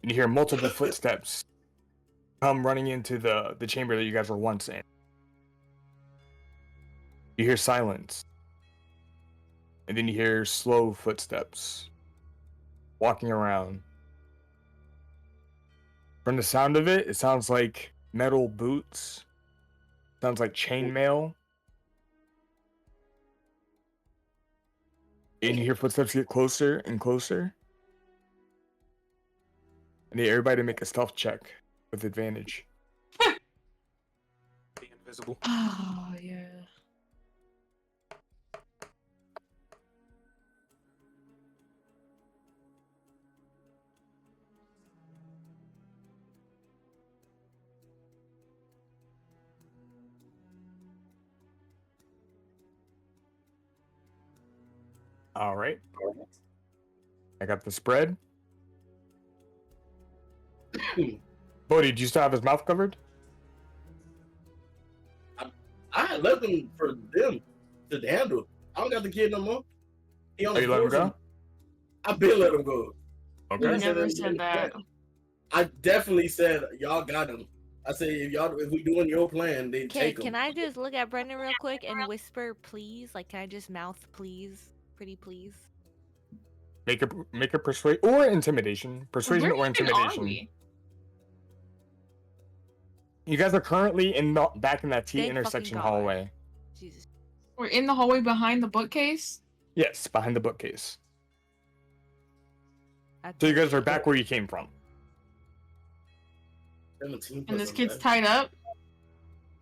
S1: and you hear multiple footsteps come running into the chamber that you guys were once in. You hear silence, and then you hear slow footsteps walking around. From the sound of it, it sounds like metal boots. Sounds like chainmail. And you hear footsteps get closer and closer. I need everybody to make a stealth check with advantage.
S9: Be invisible.
S3: Oh yeah.
S1: All right. I got the spread. Bodhi, do you still have his mouth covered?
S4: I had left him for them to handle. I don't got the kid no more. He on
S1: Oh,
S4: the
S1: you let him
S4: floor,
S1: go?
S4: I been let him go.
S3: You
S1: Okay.
S3: never said that.
S4: I definitely said y'all got him. I said if we doing your plan, then
S8: Can
S4: take him.
S8: can I just look at Brendan real quick and whisper, please? Like, can I just mouth, please, pretty please?
S1: Make a persuade or intimidation. Persuasion
S3: Where
S1: or
S3: even are
S1: intimidation.
S3: we?
S1: You guys are currently back in that T
S8: Thank fucking
S1: intersection
S8: God.
S1: hallway.
S8: Jesus.
S3: We're in the hallway behind the bookcase.
S1: Yes, behind the bookcase.
S8: I
S1: So you
S8: thought-
S1: guys are back where you came from.
S4: 17
S3: And this
S4: plus
S3: kid's
S4: 11.
S3: tied up.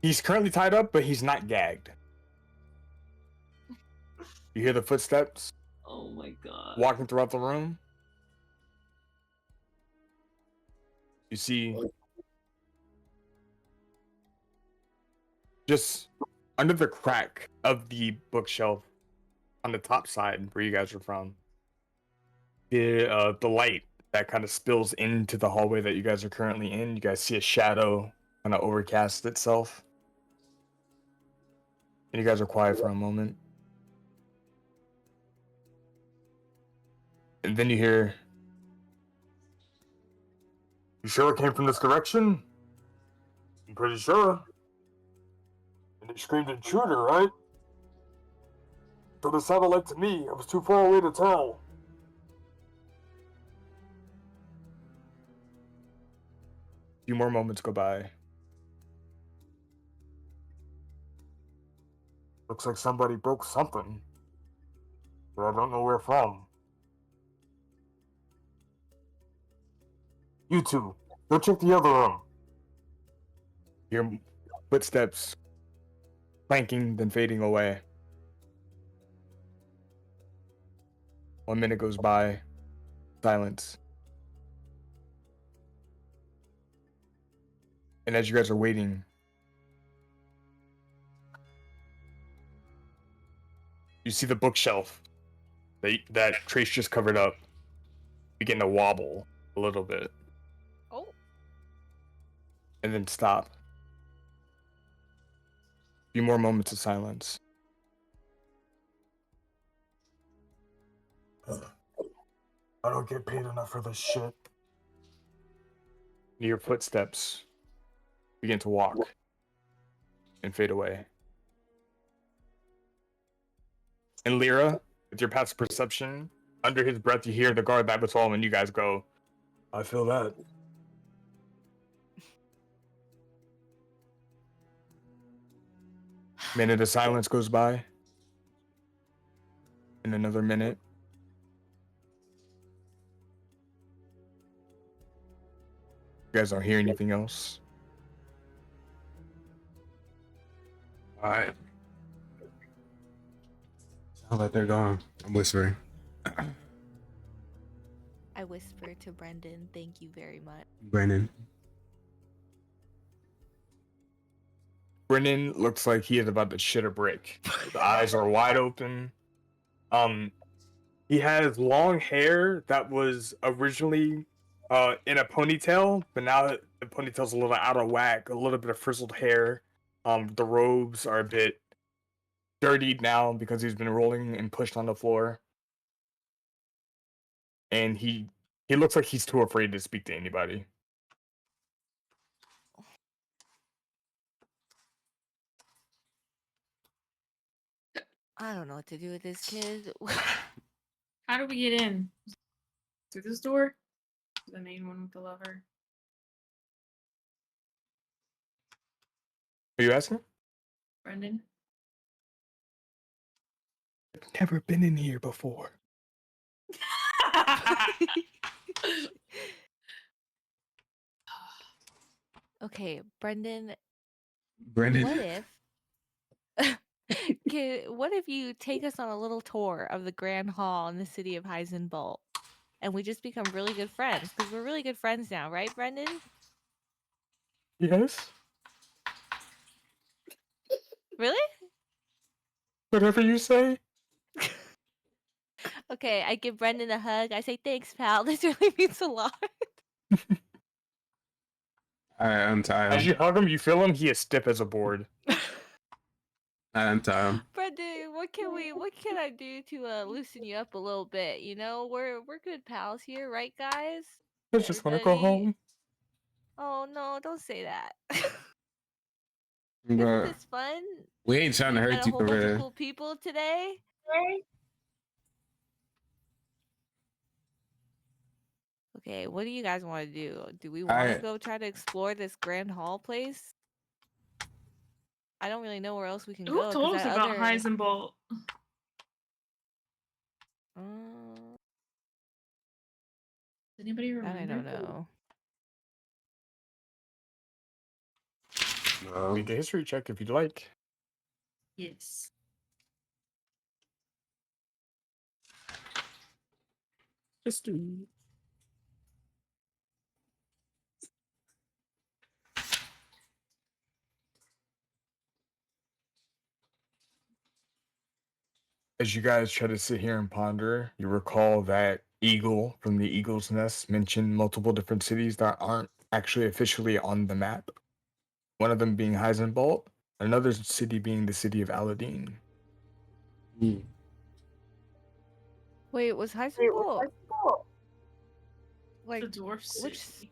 S1: He's currently tied up, but he's not gagged. You hear the footsteps
S3: Oh my god.
S1: walking throughout the room. You see just under the crack of the bookshelf on the top side where you guys are from, the light that kind of spills into the hallway that you guys are currently in. You guys see a shadow kind of overcast itself. And you guys are quiet for a moment. And then you hear, "You sure it came from this direction?" "I'm pretty sure." "And they screamed intruder, right?" "So it sounded like to me. I was too far away to tell." A few more moments go by. "Looks like somebody broke something, but I don't know where from." "You two, go check the other room." Your footsteps clanking, then fading away. 1 minute goes by. Silence. And as you guys are waiting, you see the bookshelf that Trace just covered up begin to wobble a little bit.
S8: Oh.
S1: And then stop. A few more moments of silence. "I don't get paid enough for this shit." Your footsteps begin to walk and fade away. And Lyra, with your passive perception, under his breath you hear the guard that was following, and you guys go, "I feel that." Minute of silence goes by. And another minute. You guys don't hear anything else.
S2: All right. Sounds like they're gone. I'm whispering.
S8: I whisper to Brendan, thank you very much.
S2: Brennan.
S1: Brennan looks like he is about to shit a brick. The eyes are wide open. He has long hair that was originally in a ponytail, but now the ponytail's a little out of whack, a little bit of frizzled hair. The robes are a bit dirtied now because he's been rolling and pushed on the floor. And he looks like he's too afraid to speak to anybody.
S8: I don't know what to do with this kid.
S3: How do we get in? Through this door? The main one with the lever.
S1: Are you asking?
S3: Brendan?
S1: I've never been in here before.
S8: Okay, Brendan,
S2: Brendan.
S8: what if what if you take us on a little tour of the Grand Hall in the city of Heisenbolt, and we just become really good friends? Because we're really good friends now, right, Brendan?
S1: Yes?
S8: Really?
S1: Whatever you say.
S8: Okay, I give Brendan a hug. I say, thanks, pal. This really means a lot.
S2: I untie
S1: As
S2: him.
S1: you hug him, you feel him, he is stiff as a board.
S2: I untie him.
S8: Brendan, what can I do to loosen you up a little bit? You know, we're good pals here, right, guys?
S1: I just want to go
S8: Everybody-
S1: home.
S8: Oh no, don't say that.
S2: But
S8: Isn't this fun?
S2: we ain't trying to
S8: We met
S2: hurt
S8: a
S2: you
S8: whole
S2: for
S8: bunch of
S2: real.
S8: cool people today. Okay, what do you guys want to do? Do we want to go try to explore this Grand Hall place? I don't really know where else we can
S3: Who
S8: go. 'cause
S3: told us
S8: that
S3: about
S8: other-
S3: Heisenbolt? Does anybody
S8: That
S3: remember?
S8: I don't know.
S1: Make a history check if you'd like.
S3: Yes.
S9: History.
S1: As you guys try to sit here and ponder, you recall that Eagle from the Eagle's Nest mentioned multiple different cities that aren't actually officially on the map. One of them being Heisenbolt, another city being the city of Aladdin.
S8: Wait, was Heisenbolt like
S3: The dwarf
S8: which
S3: city.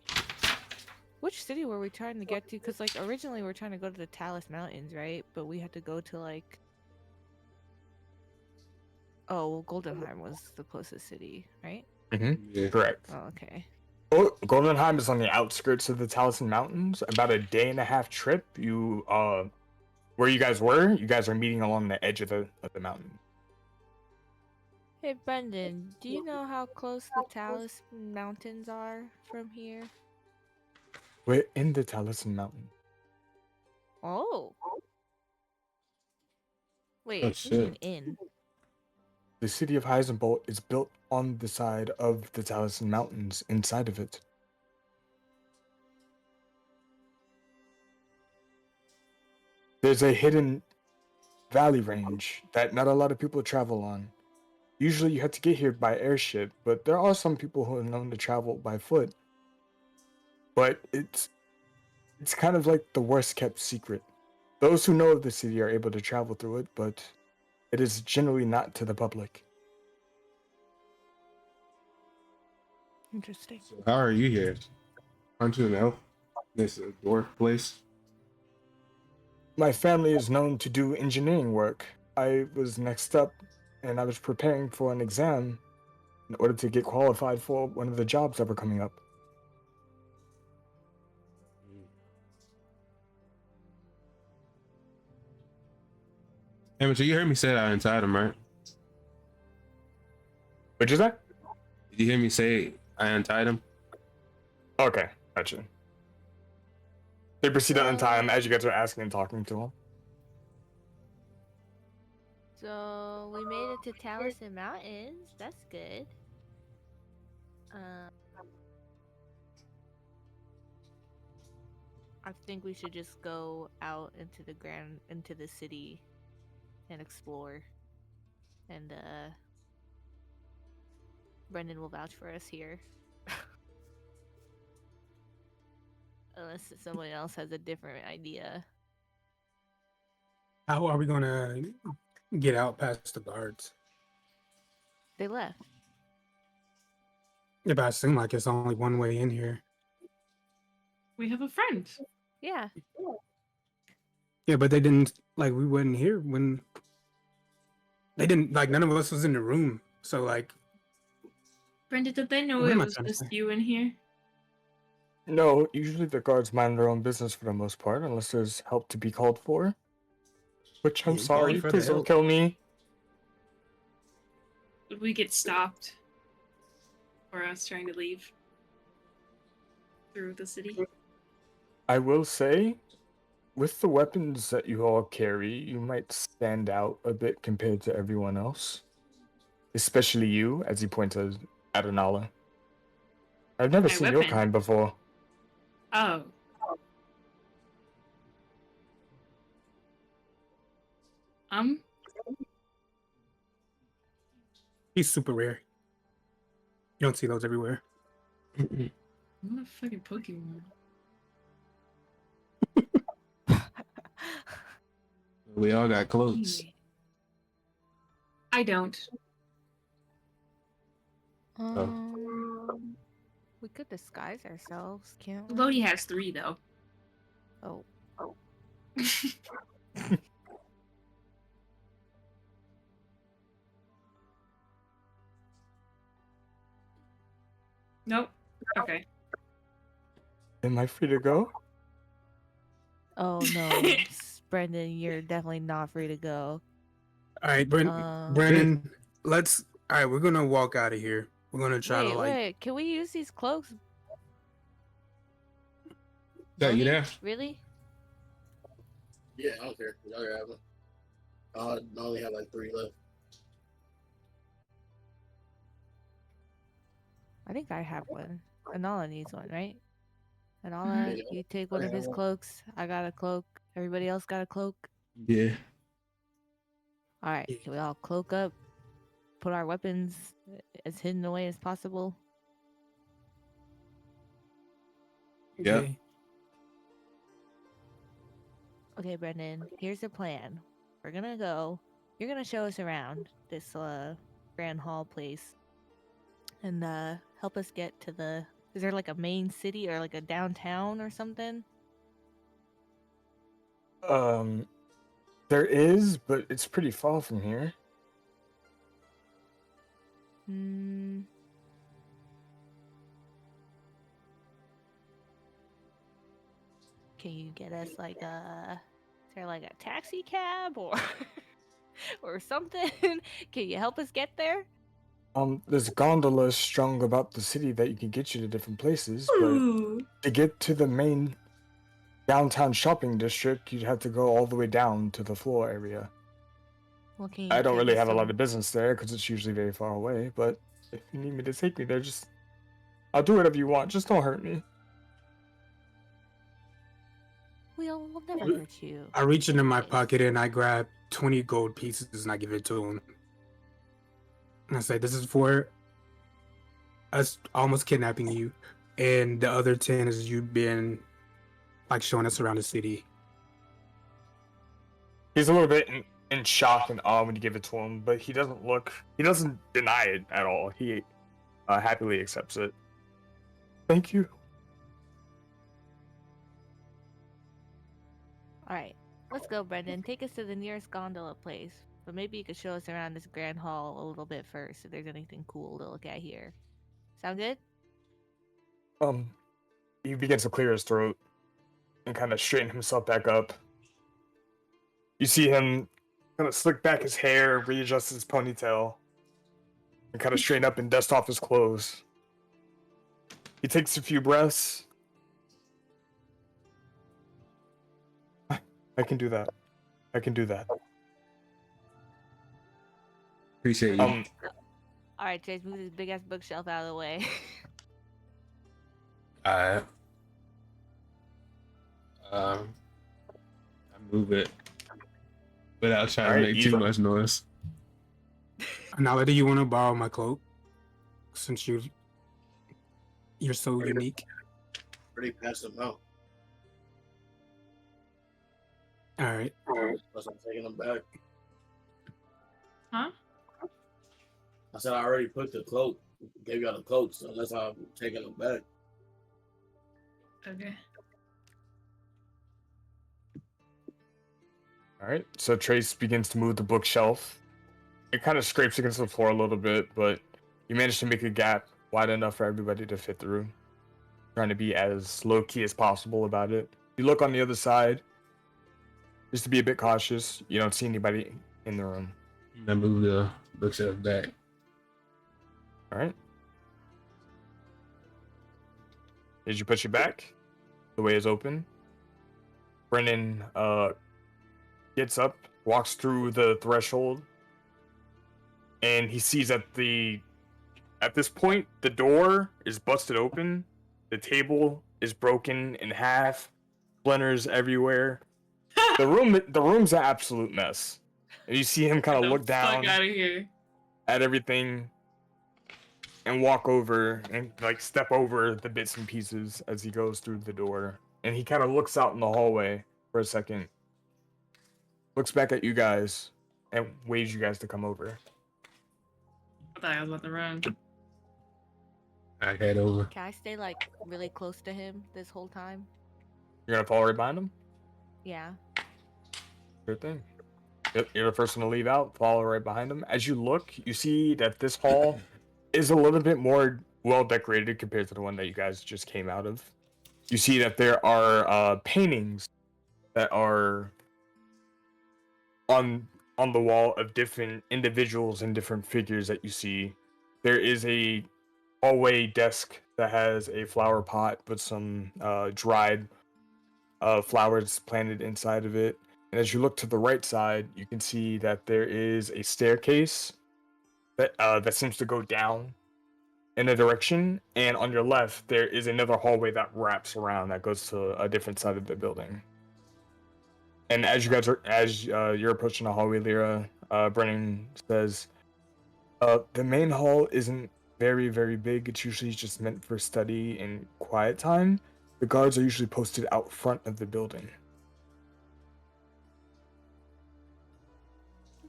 S8: which city were we trying to get to? Because like originally we were trying to go to the Talus Mountains, right? But we had to go to like well, Goldenheim was the closest city, right?
S2: Yeah.
S1: Correct.
S8: Oh, okay.
S1: Goldenheim is on the outskirts of the Taliesin Mountains. About a day and a half trip. You where you guys were, you guys are meeting along the edge of the mountain.
S8: Hey Brendan, do you know how close the Talus Mountains are from here?
S1: We're in the Taliesin Mountain.
S8: Oh. Wait,
S2: Oh,
S8: what do you mean
S2: shit.
S8: in?
S1: The city of Heisenbolt is built on the side of the Taliesin Mountains, inside of it. There's a hidden valley range that not a lot of people travel on. Usually you have to get here by airship, but there are some people who are known to travel by foot. But it's kind of like the worst kept secret. Those who know of the city are able to travel through it, but it is generally not to the public.
S8: Interesting.
S2: So how are you here? Aren't you an elf? This is a dwarf place.
S1: My family is known to do engineering work. I was next up, and I was preparing for an exam in order to get qualified for one of the jobs that were coming up.
S2: Amateur, you heard me say I untied him, right?
S1: What'd you say?
S2: Did you hear me say I untied him?
S1: Okay, gotcha. They proceed to untie him as you guys are asking and talking to him.
S8: So we made it to Taliesin Mountains. That's good. I think we should just go out into the city and explore. And Brendan will vouch for us here. Unless someone else has a different idea.
S9: How are we gonna get out past the guards?
S8: They left.
S9: Yeah, but it seems like it's only one way in here.
S3: We have a friend.
S8: Yeah.
S9: Yeah, but they didn't like we wasn't here when they didn't like none of us was in the room. So like
S3: Brenda, did they know
S9: What
S3: it
S9: am I
S3: was
S9: trying to
S3: just
S9: say?
S3: you in here?
S1: No, usually the guards mind their own business for the most part, unless there's help to be called for. Which I'm
S9: Yeah,
S1: sorry,
S9: for the
S1: please don't
S9: help.
S1: kill me.
S3: Would we get stopped for us trying to leave through the city?
S1: I will say, with the weapons that you all carry, you might stand out a bit compared to everyone else. Especially you, as he pointed at Anala. I've never
S3: My
S1: seen your
S3: weapon?
S1: kind before.
S3: Oh.
S9: He's super rare. You don't see those everywhere.
S3: I'm a fucking Pokemon.
S2: We all got cloaks.
S3: Anyway. I don't.
S8: We could disguise ourselves, can't we?
S3: Lodi has 3 though.
S8: Oh.
S3: Nope. Okay.
S1: Am I free to go?
S8: Oh no, Brendan, you're definitely not free to go.
S9: All right, Brennan, let's. All right, we're gonna walk out of here. We're gonna try to like.
S8: Wait, can we use these cloaks?
S2: Yeah, you there?
S8: Really?
S4: Yeah, I don't care. Y'all can have them. I only have like 3 left.
S8: I think I have one. Anala needs one, right? Anala,
S4: Yeah.
S8: you take one of his cloaks. I got a cloak. Everybody else got a cloak.
S2: Yeah.
S8: All right, can we all cloak up? Put our weapons as hidden away as possible.
S2: Yeah.
S9: Okay.
S8: Okay, Brendan, here's the plan. We're gonna go. You're gonna show us around this Grand Hall place, and help us get to the. Is there like a main city or like a downtown or something?
S1: There is, but it's pretty far from here.
S8: Hmm. Can you get us like a? Is there like a taxi cab or or something? Can you help us get there?
S1: There's gondolas strung about the city that you can get you to different places, but
S3: Ooh.
S1: to get to the main downtown shopping district, you'd have to go all the way down to the floor area.
S8: Well, can you
S1: I don't
S8: take
S1: really
S8: us
S1: have a lot
S8: some-
S1: of business there because it's usually very far away, but if you need me to take me there, just I'll do whatever you want. Just don't hurt me.
S8: We'll never hurt you.
S9: I reach into my pocket and I grab 20 gold pieces and I give it to him. And I say, "This is for us almost kidnapping you, and the other 10 is you being like showing us around the city."
S1: He's a little bit in shock and awe when you give it to him, but he doesn't deny it at all. He happily accepts it. Thank you.
S8: All right, let's go, Brendan. Take us to the nearest gondola place. But maybe you could show us around this grand hall a little bit first, if there's anything cool to look at here. Sound good?
S1: He begins to clear his throat and kind of straighten himself back up. You see him kind of slick back his hair, readjust his ponytail, and kind of straighten up and dust off his clothes. He takes a few breaths. I can do that. I can do that.
S2: Appreciate you.
S8: All right, Chase, move this big ass bookshelf out of the way.
S2: I move it without trying
S1: Alright,
S2: to make
S1: you-
S2: too much noise.
S9: Now, do you want to borrow my cloak since you're so unique?
S4: Pretty passive now.
S9: All right.
S4: Plus, I'm taking them back.
S3: Huh?
S4: I said I already put the cloak. Gave y'all the cloak, so that's how I'm taking them back.
S3: Okay.
S1: All right. So Trace begins to move the bookshelf. It kind of scrapes against the floor a little bit, but you manage to make a gap wide enough for everybody to fit through. Trying to be as low key as possible about it. You look on the other side, just to be a bit cautious. You don't see anybody in the room.
S2: I move the bookshelf back.
S1: All right. As you push it back, the way is open. Brennan gets up, walks through the threshold, and he sees at this point the door is busted open, the table is broken in half, splinters everywhere. The room's an absolute mess. And you see him kind of look down
S3: out of here.
S1: at everything and walk over and like step over the bits and pieces as he goes through the door. And he kind of looks out in the hallway for a second, looks back at you guys, and waves you guys to come over.
S3: I thought I was about to run.
S2: I head over.
S8: Can I stay like really close to him this whole time?
S1: You're gonna follow right behind him?
S8: Yeah.
S1: Good thing. Yep, you're the first one to leave out, follow right behind him. As you look, you see that this hall is a little bit more well decorated compared to the one that you guys just came out of. You see that there are paintings that are on the wall of different individuals and different figures that you see. There is a hallway desk that has a flower pot with some dried flowers planted inside of it. And as you look to the right side, you can see that there is a staircase that seems to go down in a direction. And on your left, there is another hallway that wraps around that goes to a different side of the building. And as you're approaching the hallway, Lyra, Brennan says, the main hall isn't very, very big. It's usually just meant for study and quiet time. The guards are usually posted out front of the building.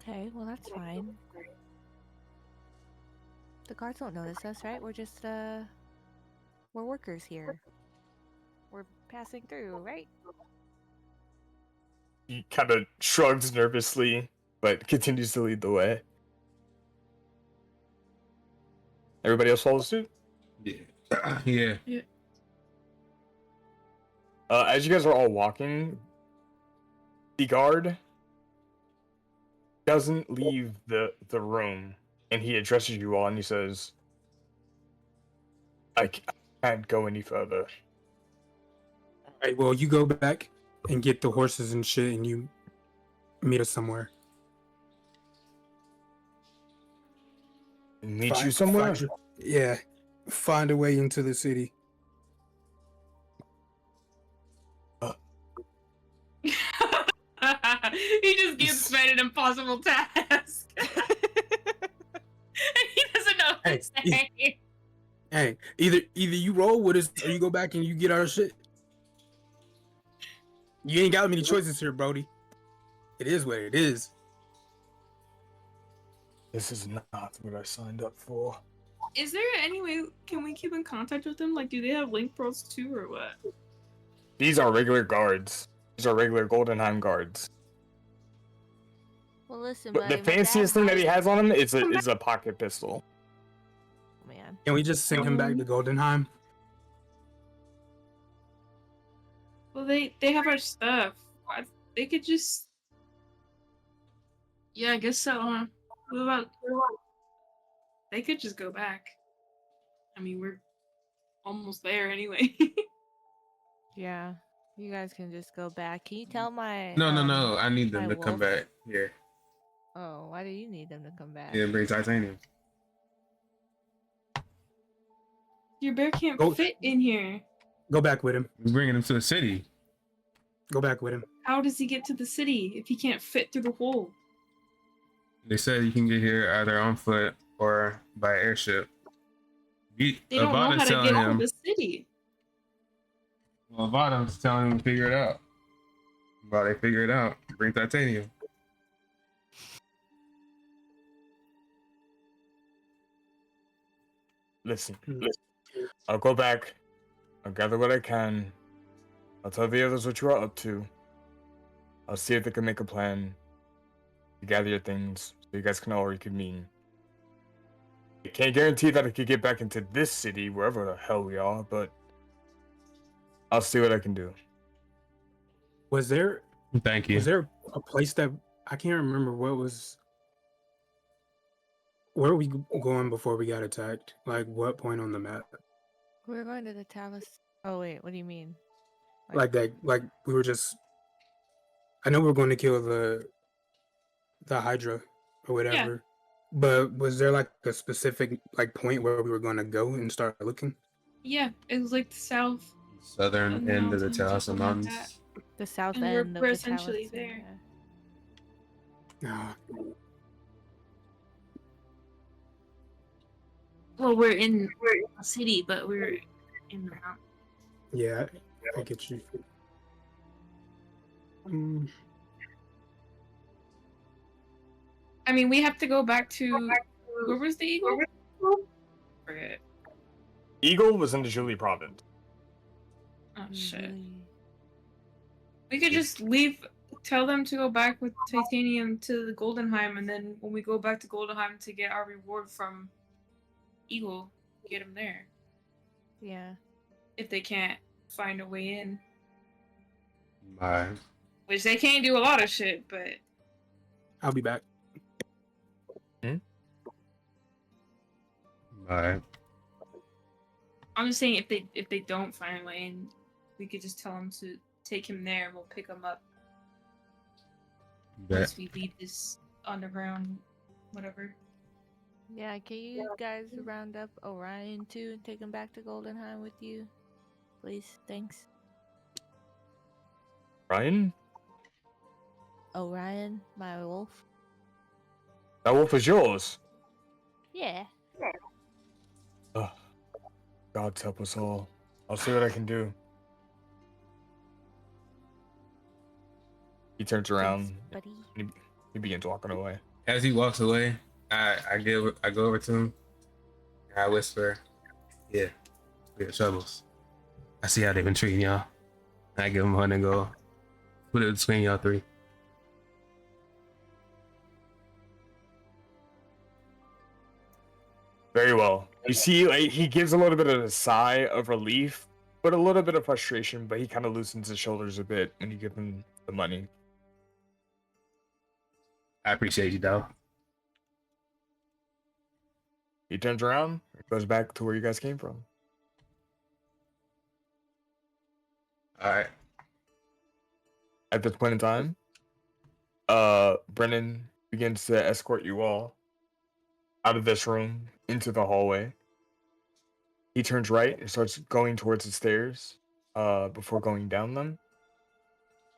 S8: Okay, well that's fine. The guards don't notice us, right? We're just we're workers here. We're passing through, right?
S1: He kind of shrugs nervously, but continues to lead the way. Everybody else follows suit?
S2: Yeah.
S1: As you guys are all walking, the guard doesn't leave the room, and he addresses you all, and he says, I can't go any further.
S9: Alright, well, you go back and get the horses and shit, and you meet us somewhere.
S1: Meet you somewhere?
S9: Yeah. Find a way into the city.
S3: He just gives fed an impossible task. And he doesn't know what to say.
S9: Hey, either you roll with us or you go back and you get our shit. You ain't got many choices here, Brody. It is what it is.
S1: This is not what I signed up for.
S3: Is there any way, can we keep in contact with them? Like, do they have link pearls too, or what?
S1: These are regular guards. These are regular Goldenheim guards.
S8: Well, listen,
S1: But the fanciest thing that he has on him is a pocket pistol.
S8: Man.
S9: Can we just send him back to Goldenheim?
S3: Well, they have our stuff. They could just... Yeah, I guess so. What about... They could just go back. I mean, we're almost there anyway.
S8: Yeah. You guys can just go back. Can you tell my
S2: No. I need them
S8: my
S2: to come
S8: wolf?
S2: back. Yeah.
S8: Oh, why do you need them to come back?
S2: Yeah, bring titanium.
S3: Your bear can't
S9: Go-
S3: fit in here.
S9: Go back with him.
S2: We're bringing them to the city.
S9: Go back with him.
S3: How does he get to the city if he can't fit through the hole?
S2: They said you can get here either on foot or by airship.
S3: They don't know how to get out of the city.
S2: Well, Avada's telling him to figure it out. While they figure it out, bring titanium.
S1: Listen. I'll go back. I'll gather what I can. I'll tell the others what you are up to. I'll see if they can make a plan to gather your things so you guys can all reconvene. I can't guarantee that I could get back into this city, wherever the hell we are, but I'll see what I can do.
S9: Was there
S2: Thank you.
S9: was there a place that I can't remember what was Where are we going before we got attacked? Like, what point on the map?
S6: We're going to the Talis. Oh wait, what do you mean?
S9: Like that? Like we were just. I know we're going to kill the Hydra or whatever, but was there like a specific like point where we were going to go and start looking?
S3: Yeah, it was like the south.
S2: Southern end of the
S3: Mountains or
S2: Taliesin
S3: something like
S2: Mountains.
S6: The south
S3: And
S6: end
S3: we're
S6: of the
S3: essentially
S6: Talis.
S3: there.
S9: Ah,
S3: Well, we're in a city, but we're in the mountains.
S9: yeah, I get you. Mm,
S3: I mean, we have to go back to where was the eagle? Forget.
S1: Eagle was in the Julie province.
S3: Oh shit.
S6: Really?
S3: We could just leave. Tell them to go back with titanium to the Goldenheim, and then when we go back to Goldenheim to get our reward from Eagle, get them there.
S6: Yeah.
S3: If they can't find a way in,
S2: Alright.
S3: which they can't do a lot of shit, but
S9: I'll be back.
S2: Alright.
S3: I'm just saying if they don't find a way in, we could just tell them to take him there, and we'll pick him up
S2: Bet.
S3: once we leave this underground, whatever.
S6: Yeah, can you guys round up Orion too and take him back to Goldenheim with you? Please, thanks.
S1: Ryan?
S6: Orion, my wolf.
S1: That wolf is yours.
S6: Yeah.
S1: Ugh. God help us all. I'll see what I can do. He turns around.
S6: Thanks, buddy.
S1: He begins walking away.
S2: As he walks away, I go over to him. And I whisper, "Yeah, we have troubles. I see how they've been treating y'all." I give him one and go, "Put it between y'all three."
S1: Very well. You see, like, he gives a little bit of a sigh of relief, but a little bit of frustration, but he kind of loosens his shoulders a bit when you give him the money.
S2: I appreciate you, though.
S1: He turns around and goes back to where you guys came from.
S2: All right.
S1: At this point in time, Brennan begins to escort you all out of this room into the hallway. He turns right and starts going towards the stairs before going down them.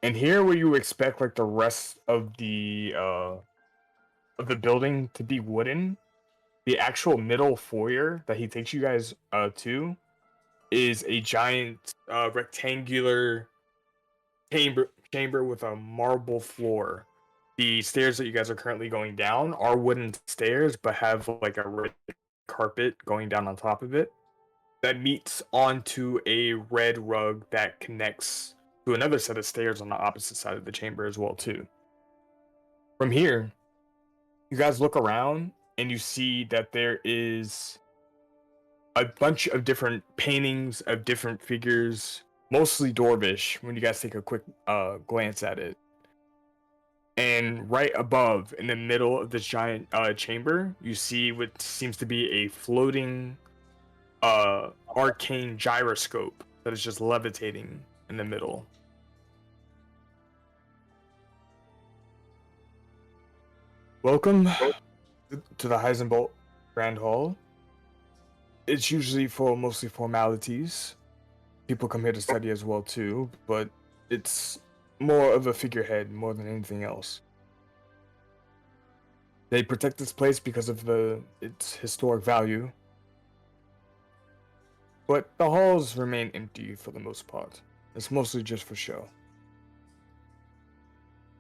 S1: And here where you expect like the rest of the building to be wooden, the actual middle foyer that he takes you guys to is a giant rectangular chamber with a marble floor. The stairs that you guys are currently going down are wooden stairs, but have like a red carpet going down on top of it that meets onto a red rug that connects to another set of stairs on the opposite side of the chamber as well too. From here, you guys look around and you see that there is a bunch of different paintings of different figures, mostly Dwarvish, when you guys take a quick glance at it. And right above, in the middle of this giant chamber, you see what seems to be a floating arcane gyroscope that is just levitating in the middle. Welcome to the Heisenbolt Grand Hall. It's usually for mostly formalities. People come here to study as well too, but it's more of a figurehead more than anything else. They protect this place because of its historic value, but the halls remain empty for the most part. It's mostly just for show.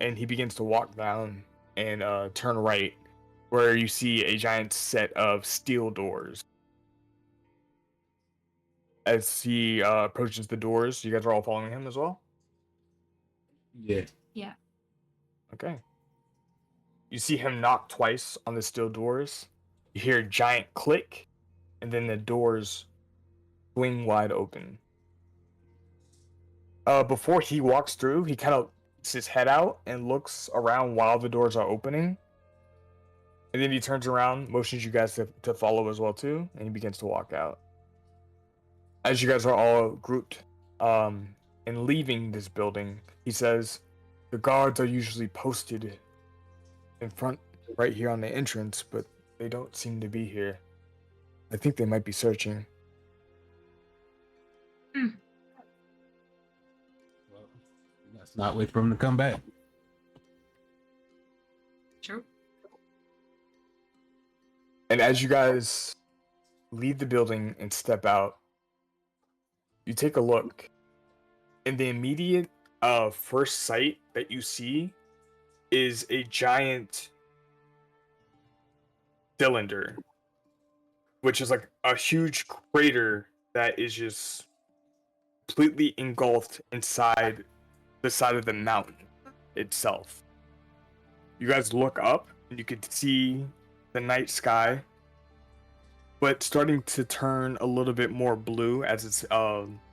S1: And he begins to walk down and turn right, where you see a giant set of steel doors. As he approaches the doors, you guys are all following him as well?
S2: Yeah.
S3: Yeah.
S1: Okay. You see him knock twice on the steel doors. You hear a giant click, and then the doors swing wide open. Before he walks through, he kind of puts his head out and looks around while the doors are opening. And And then he turns around, motions you guys to follow as well too, and he begins to walk out. As you guys are all grouped and leaving this building, he says, the guards are usually posted in front right here on the entrance, but they don't seem to be here. I think they might be searching.
S2: Well, let's not wait for him to come back.
S3: True.
S1: And as you guys leave the building and step out, you take a look. And the immediate first sight that you see is a giant cylinder, which is like a huge crater that is just completely engulfed inside the side of the mountain itself. You guys look up and you can see the night sky, but starting to turn a little bit more blue as it's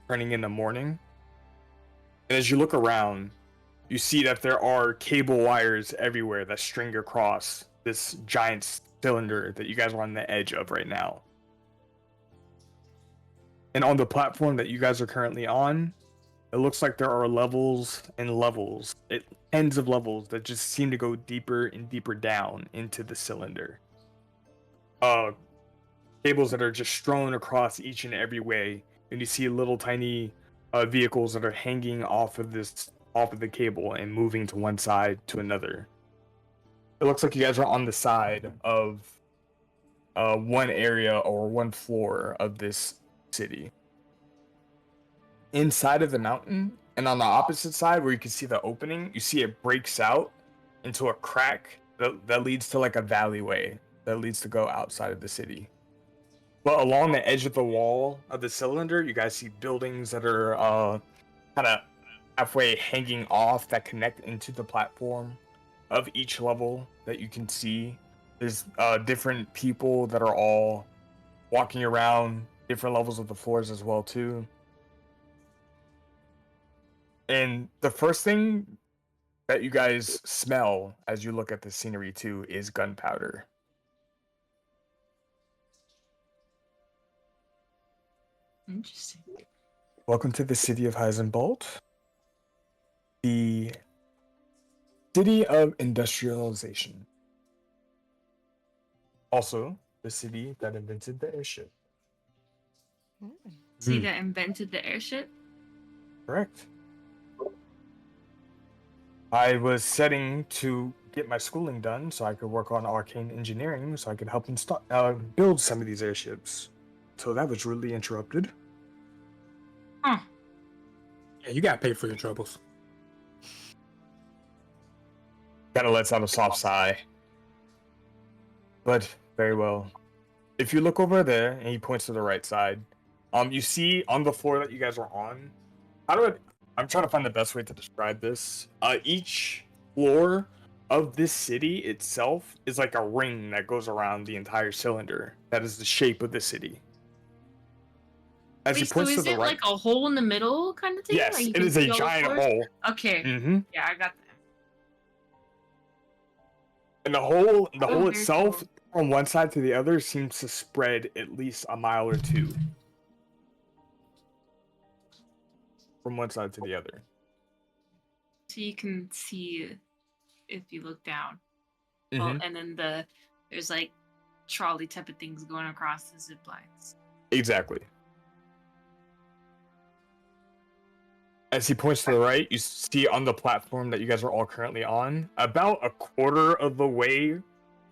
S1: turning into morning. And as you look around, you see that there are cable wires everywhere that string across this giant cylinder that you guys are on the edge of right now. And on the platform that you guys are currently on, it looks like there are levels and levels, tens of levels that just seem to go deeper and deeper down into the cylinder. Cables that are just strewn across each and every way, and you see little tiny vehicles that are hanging off of the cable and moving to one side to another. It looks like you guys are on the side of one area or one floor of this city. Inside of the mountain, and on the opposite side where you can see the opening, you see it breaks out into a crack that leads to like a alleyway that leads to go outside of the city. But along the edge of the wall of the cylinder, you guys see buildings that are kind of halfway hanging off that connect into the platform of each level that you can see. There's different people that are all walking around different levels of the floors as well too. And the first thing that you guys smell as you look at the scenery too is gunpowder.
S3: Interesting.
S1: Welcome to the city of Heisenbolt, the city of industrialization. Also, the city that invented the airship.
S3: See, that invented the airship?
S1: Correct. I was setting to get my schooling done so I could work on arcane engineering so I could help build some of these airships. So that was rudely interrupted.
S3: Huh.
S9: Yeah, you got paid for your troubles.
S1: Kind of lets out a soft sigh. But very well. If you look over there, and he points to the right side, you see on the floor that you guys are on. I'm trying to find the best way to describe this. Each floor of this city itself is like a ring that goes around the entire cylinder. That is the shape of the city. As he
S3: Wait, so
S1: points to
S3: is
S1: the
S3: it
S1: right,
S3: like a hole in the middle kind of thing?
S1: yes,
S3: Like you
S1: it
S3: can
S1: is a
S3: see all the
S1: giant
S3: floors?
S1: hole.
S3: Okay.
S1: Mm-hmm.
S3: Yeah, I got that.
S1: And the hole
S3: very
S1: itself,
S3: cool.
S1: from one side to the other, seems to spread at least a mile or two. From one side to the other.
S3: So you can see if you look down.
S1: Mhm.
S3: Well, and then there's like trolley type of things going across the zip lines.
S1: Exactly. As he points to the right, you see on the platform that you guys are all currently on, about a quarter of the way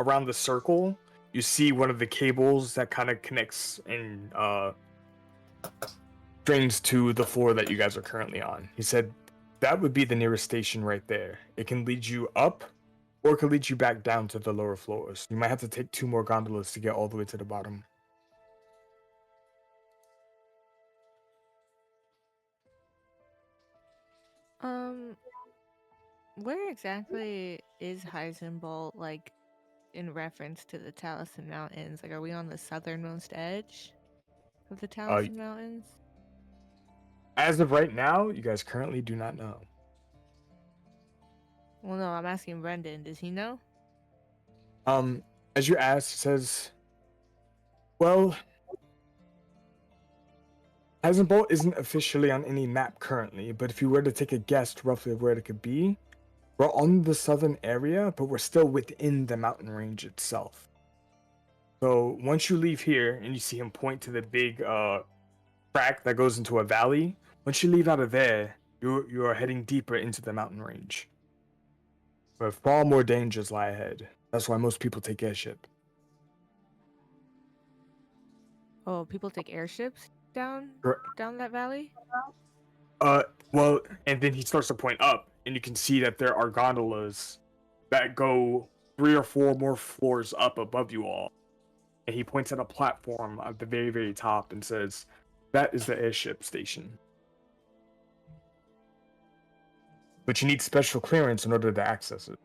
S1: around the circle, you see one of the cables that kind of connects and strings to the floor that you guys are currently on. He said that would be the nearest station right there. It can lead you up, or it can lead you back down to the lower floors. You might have to take 2 more gondolas to get all the way to the bottom.
S6: Where exactly is Heisenbolt, like, in reference to the Taliesin Mountains? Like, are we on the southernmost edge of the Taliesin Mountains?
S1: As of right now, you guys currently do not know.
S6: Well, no, I'm asking Brendan. Does he know?
S1: As you ask, he says, well, Heisenbolt isn't officially on any map currently, but if you were to take a guess roughly of where it could be, we're on the southern area, but we're still within the mountain range itself. So once you leave here and you see him point to the big crack that goes into a valley, once you leave out of there, you are heading deeper into the mountain range, where far more dangers lie ahead. That's why most people take airship.
S8: Oh, people take airships down that valley?
S1: Well, and then he starts to point up, and you can see that there are gondolas that go 3 or 4 more floors up above you all. And he points at a platform at the very, very top and says, that is the airship station. But you need special clearance in order to access it.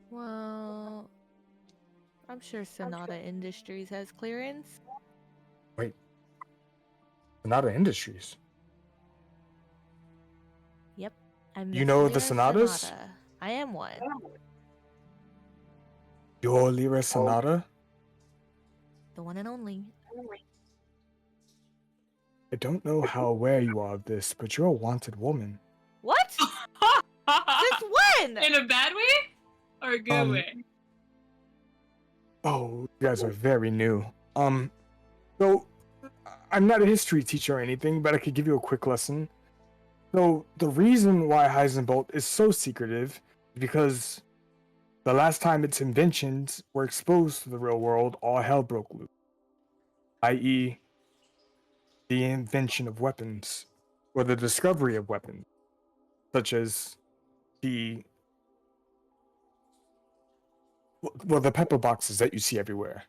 S8: Well, I'm sure Sonata Industries has clearance.
S1: Wait. Sonata Industries?
S8: Yep. I'm
S1: You know the
S8: Lyra
S1: Sonatas?
S8: Sonata. I am one.
S1: You're Lyra Sonata?
S8: The one and only.
S1: I don't know how aware you are of this, but you're a wanted woman.
S8: What? Since when?
S3: In a bad way or a good way?
S1: Oh, you guys are very new. So, I'm not a history teacher or anything, but I could give you a quick lesson. So, the reason why Heisenbolt is so secretive is because the last time its inventions were exposed to the real world, all hell broke loose. I.e., the invention of weapons, or the discovery of weapons, such as the pepper boxes that you see everywhere.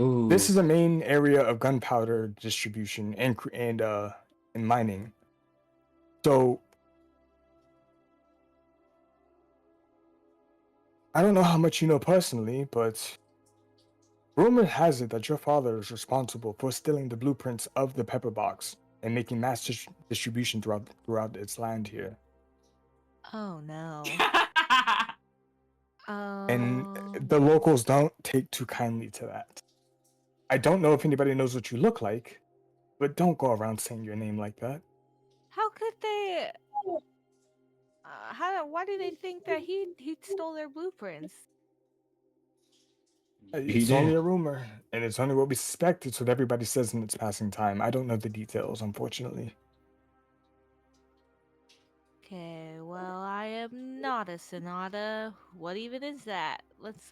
S2: Ooh.
S1: This is a main area of gunpowder distribution and mining. So I don't know how much you know personally, but rumor has it that your father is responsible for stealing the blueprints of the pepper box and making mass distribution throughout its land here.
S8: Oh no.
S1: And the locals don't take too kindly to that. I don't know if anybody knows what you look like, but don't go around saying your name like that.
S8: How could they? Why do they think that he stole their blueprints?
S1: It's only a rumor, and it's only what we suspect. It's what everybody says in its passing time. I don't know the details, unfortunately.
S8: Okay, well, I am not a Sonata. What even is that? Let's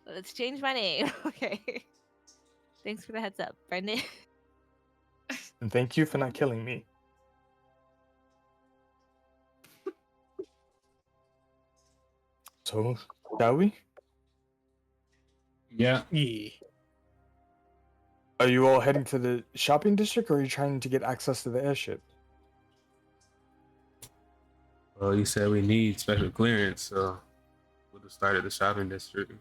S8: let's change my name. Okay. Thanks for the heads up, Brendan.
S1: And thank you for not killing me. So, shall we?
S2: Yeah.
S1: Are you all heading to the shopping district, or are you trying to get access to the airship?
S2: Well, you said we need special clearance, so we'll just start at the shopping district.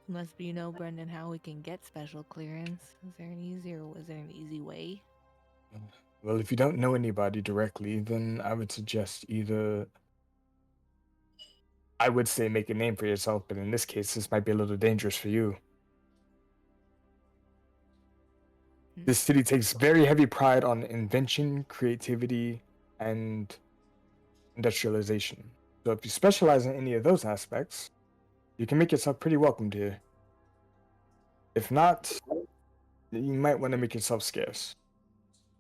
S8: Must be Brendan, how we can get special clearance. Is there an easy way?
S1: Well, if you don't know anybody directly, then I would suggest I would say make a name for yourself, but in this case, this might be a little dangerous for you. This city takes very heavy pride on invention, creativity, and industrialization. So if you specialize in any of those aspects, you can make yourself pretty welcomed here. If not, you might want to make yourself scarce.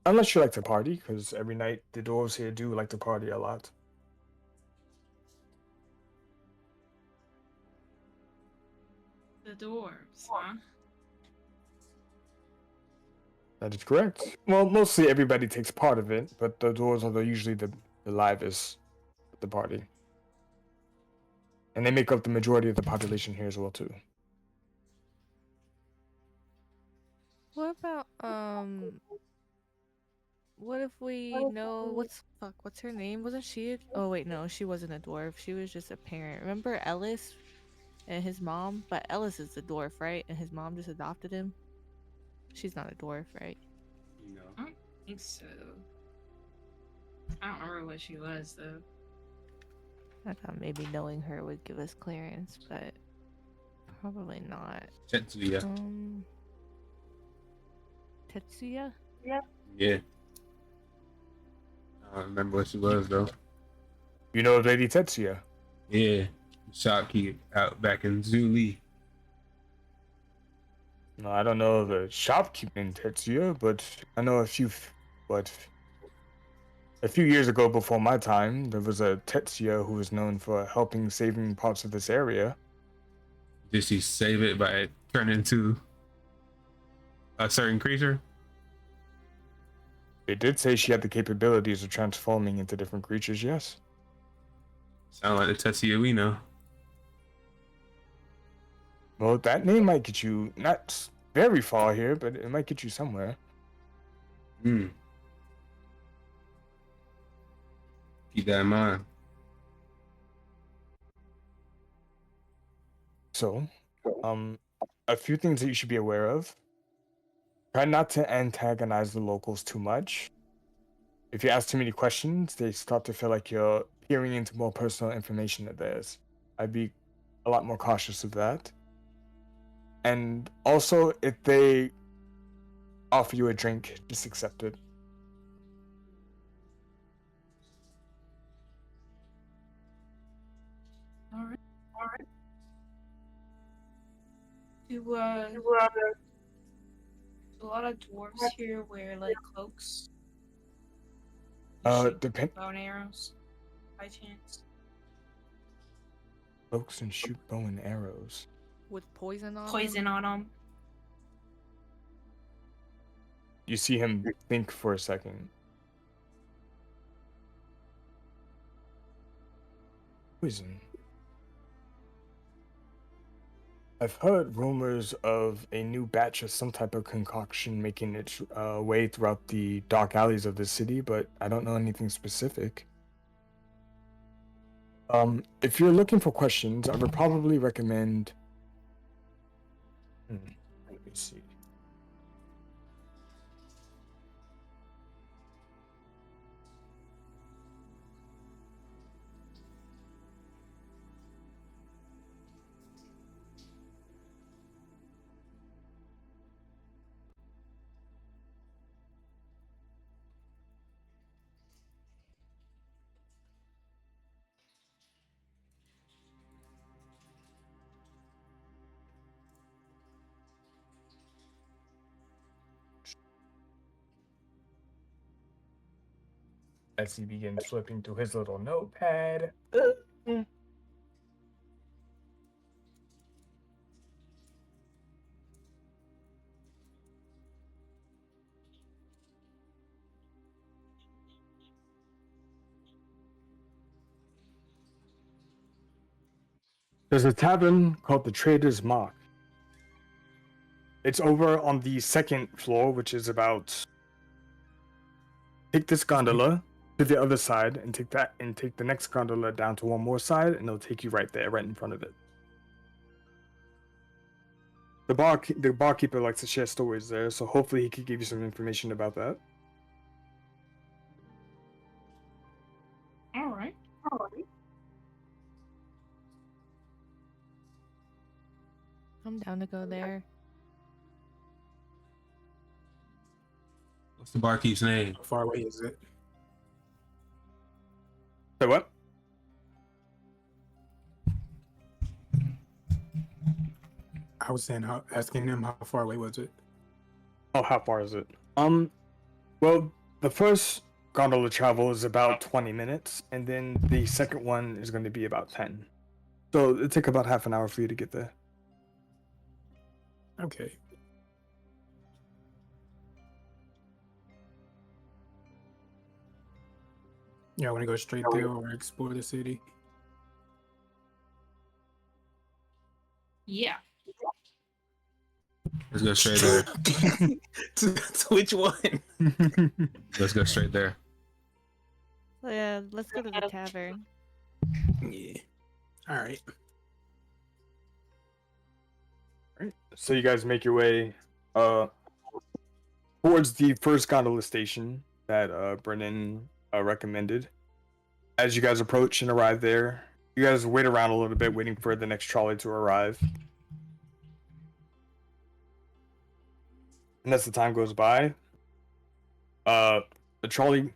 S1: Unless you like to party, because every night the dwarves here do like to party a lot.
S3: The dwarves, huh?
S1: That is correct. Well, mostly everybody takes part of it, but the dwarves are usually the livest at the party. And they make up the majority of the population here as well, too.
S8: What about what if we know what's her name? Wasn't she? Oh wait, no, she wasn't a dwarf. She was just a parent. Remember Ellis and his mom? But Ellis is a dwarf, right? And his mom just adopted him. She's not a dwarf, right?
S2: No.
S3: I don't think so. I don't remember what she was though.
S6: I thought maybe knowing her would give us clearance, but probably not.
S2: Tetsuya.
S6: Tetsuya?
S2: Yeah. I don't remember what she was though.
S1: You know Lady Tetsuya?
S2: Yeah. Shopkeep out back in Zuli.
S1: No, I don't know the shopkeeping Tetsuya, but I know but a few years ago before my time, there was a Tetsuya who was known for helping saving parts of this area.
S2: Did she save it by turning into a certain creature?
S1: It did say she had the capabilities of transforming into different creatures, yes.
S2: Sound like the Tetsuya we know.
S1: Well, that name might get you not very far here, but it might get you somewhere.
S2: Hmm. Keep that in mind.
S1: So, a few things that you should be aware of. Try not to antagonize the locals too much. If you ask too many questions, they start to feel like you're peering into more personal information of theirs. I'd be a lot more cautious of that. And also, if they offer you a drink, just accept it.
S3: All right. Do a lot of dwarves here wear like cloaks?
S1: Depend.
S3: Bow and arrows, by chance.
S1: Folks and shoot bow and arrows.
S6: With poison on
S3: Poison
S6: them?
S3: on them.
S1: You see him think for a second. Poison. I've heard rumors of a new batch of some type of concoction making its way throughout the dark alleys of the city, but I don't know anything specific. If you're looking for questions, I would probably recommend. Let me see. As he begins flipping through his little notepad. There's a tavern called the Trader's Mark. It's over on the second floor, which is about. Take this gondola to the other side and take the next gondola down to one more side, and it'll take you right there, right in front of it. The barkeeper likes to share stories there, so hopefully he could give you some information about that.
S3: All right.
S6: I'm down to go there.
S2: What's the barkeep's name?
S9: How far away is it?
S1: Say what?
S9: I was saying, asking him how far away was it?
S1: Oh, how far is it? Well, the first gondola travel is about 20 minutes, and then the second one is going to be about 10. So it'll take about half an hour for you to get there.
S9: Okay. Yeah, I want to go straight there or explore the city.
S3: Yeah.
S2: Let's go straight there.
S9: To which one?
S2: Let's go straight there.
S6: So yeah, let's go to the tavern.
S9: Yeah. All right.
S1: Right. So you guys make your way towards the first gondola station that Brennan recommended. As you guys approach and arrive there, You guys wait around a little bit, waiting for the next trolley to arrive. And as the time goes by, the trolley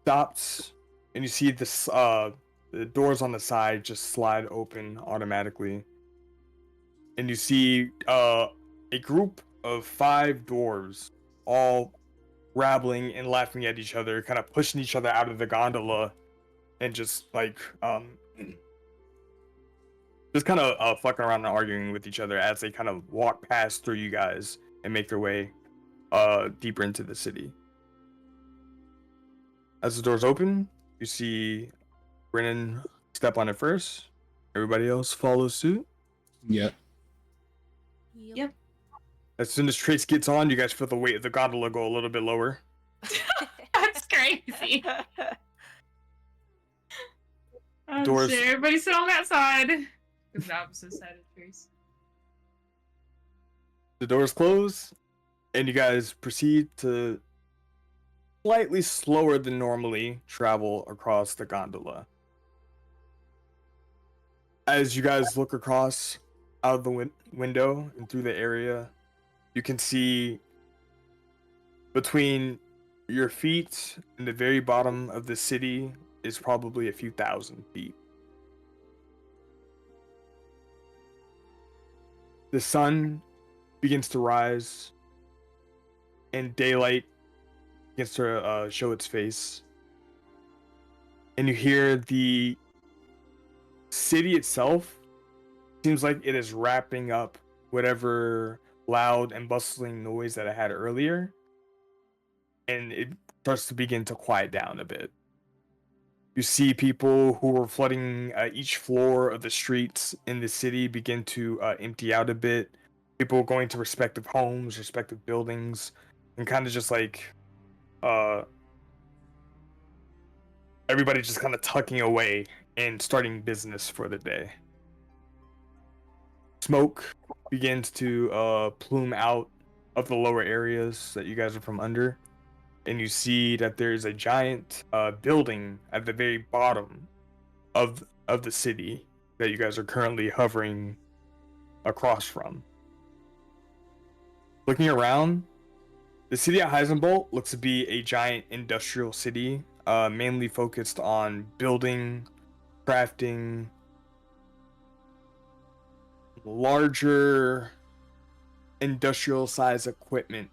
S1: stops, and you see this the doors on the side just slide open automatically, and you see a group of 5 dwarves all rattling and laughing at each other, kind of pushing each other out of the gondola, and just like just kind of fucking around and arguing with each other as they kind of walk past through you guys and make their way deeper into the city. As the doors open, you see Brennan step on it first. Everybody else follows suit.
S2: Yep.
S3: Yep.
S1: As soon as Trace gets on, you guys feel the weight of the gondola go a little bit lower.
S3: That's crazy. Oh,
S1: Doors-
S3: shit. Everybody sit on that side. It's the opposite side of Trace.
S1: The doors close, and you guys proceed to slightly slower than normally travel across the gondola. As you guys look across out of the window and through the area, you can see between your feet and the very bottom of the city is probably a few thousand feet. The sun begins to rise, and daylight begins to show its face. And you hear the city itself seems like it is wrapping up whatever loud and bustling noise that it had earlier, and it starts to begin to quiet down a bit. You see people who were flooding each floor of the streets in the city begin to empty out a bit. People going to respective homes, respective buildings, and kind of just like everybody just kind of tucking away and starting business for the day. Smoke begins to plume out of the lower areas that you guys are from under, and you see that there's a giant building at the very bottom of the city that you guys are currently hovering across from. Looking around, the city of Heisenbolt looks to be a giant industrial city, mainly focused on building, crafting, larger industrial size equipment,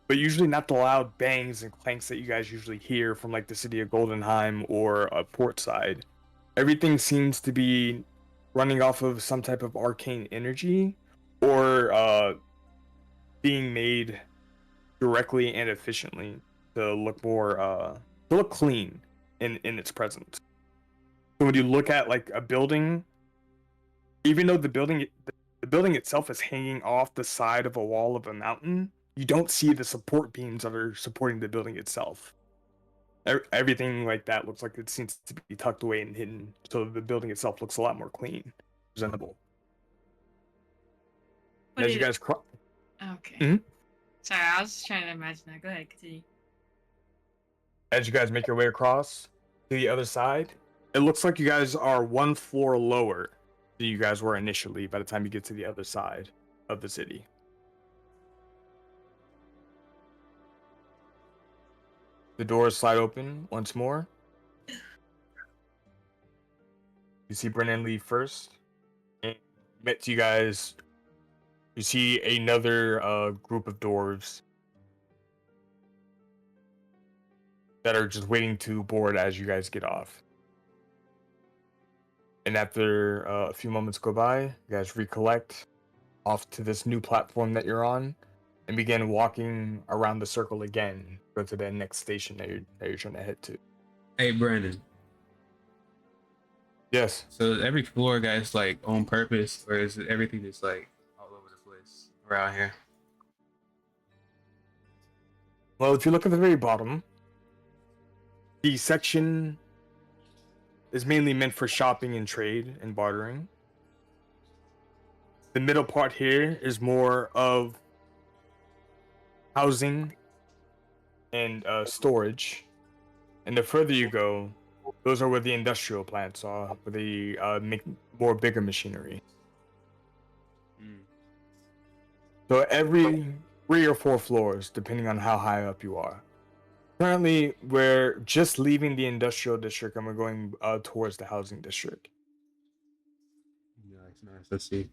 S1: but usually not the loud bangs and clanks that you guys usually hear from like the city of Goldenheim or Portside. Everything seems to be running off of some type of arcane energy, or being made directly and efficiently to look more to look clean in its presence. So when you look at like a building, even though the building itself is hanging off the side of a wall of a mountain, you don't see the support beams that are supporting the building itself. Everything like that looks like it seems to be tucked away and hidden, so the building itself looks a lot more clean, presentable.
S3: What
S1: As
S3: is
S1: you
S3: it?
S1: guys
S3: Okay.
S1: Mhm.
S3: Sorry, I was just trying to imagine that. Go ahead, continue.
S1: as you guys make your way across to the other side, it looks like you guys are one floor lower than you guys were initially by the time you get to the other side of the city. The doors slide open once more. You see Brennan leave first. And met you guys. You see another group of dwarves that are just waiting to board as you guys get off. And after a few moments go by, you guys recollect off to this new platform that you're on and begin walking around the circle again. Go to the next station that you're trying to head to.
S2: Hey, Brandon.
S1: Yes.
S2: So every floor guy's like on purpose, or is it everything that's like all over the place around here?
S1: Well, if you look at the very bottom, the section is mainly meant for shopping and trade and bartering. The middle part here is more of housing and storage. And the further you go, Those are where the industrial plants are, where they make more bigger machinery.
S2: Mm.
S1: So every 3 or 4 floors, depending on how high up you are. Currently, we're just leaving the industrial district and we're going towards the housing district.
S2: Nice. Let's see.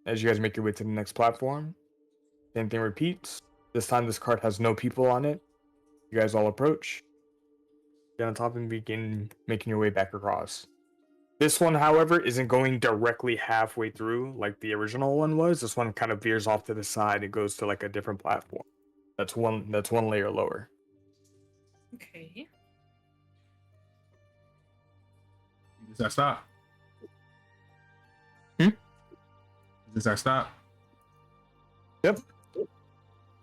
S1: As you guys make your way to the next platform, same thing repeats. This time, this cart has no people on it. You guys all approach. Get on top and begin making your way back across. This one, however, isn't going directly halfway through like the original one was. This one kind of veers off to the side. It goes to like a different platform. That's one layer lower.
S3: Okay.
S2: Is our stop?
S1: Hmm?
S2: Is our stop?
S1: Yep.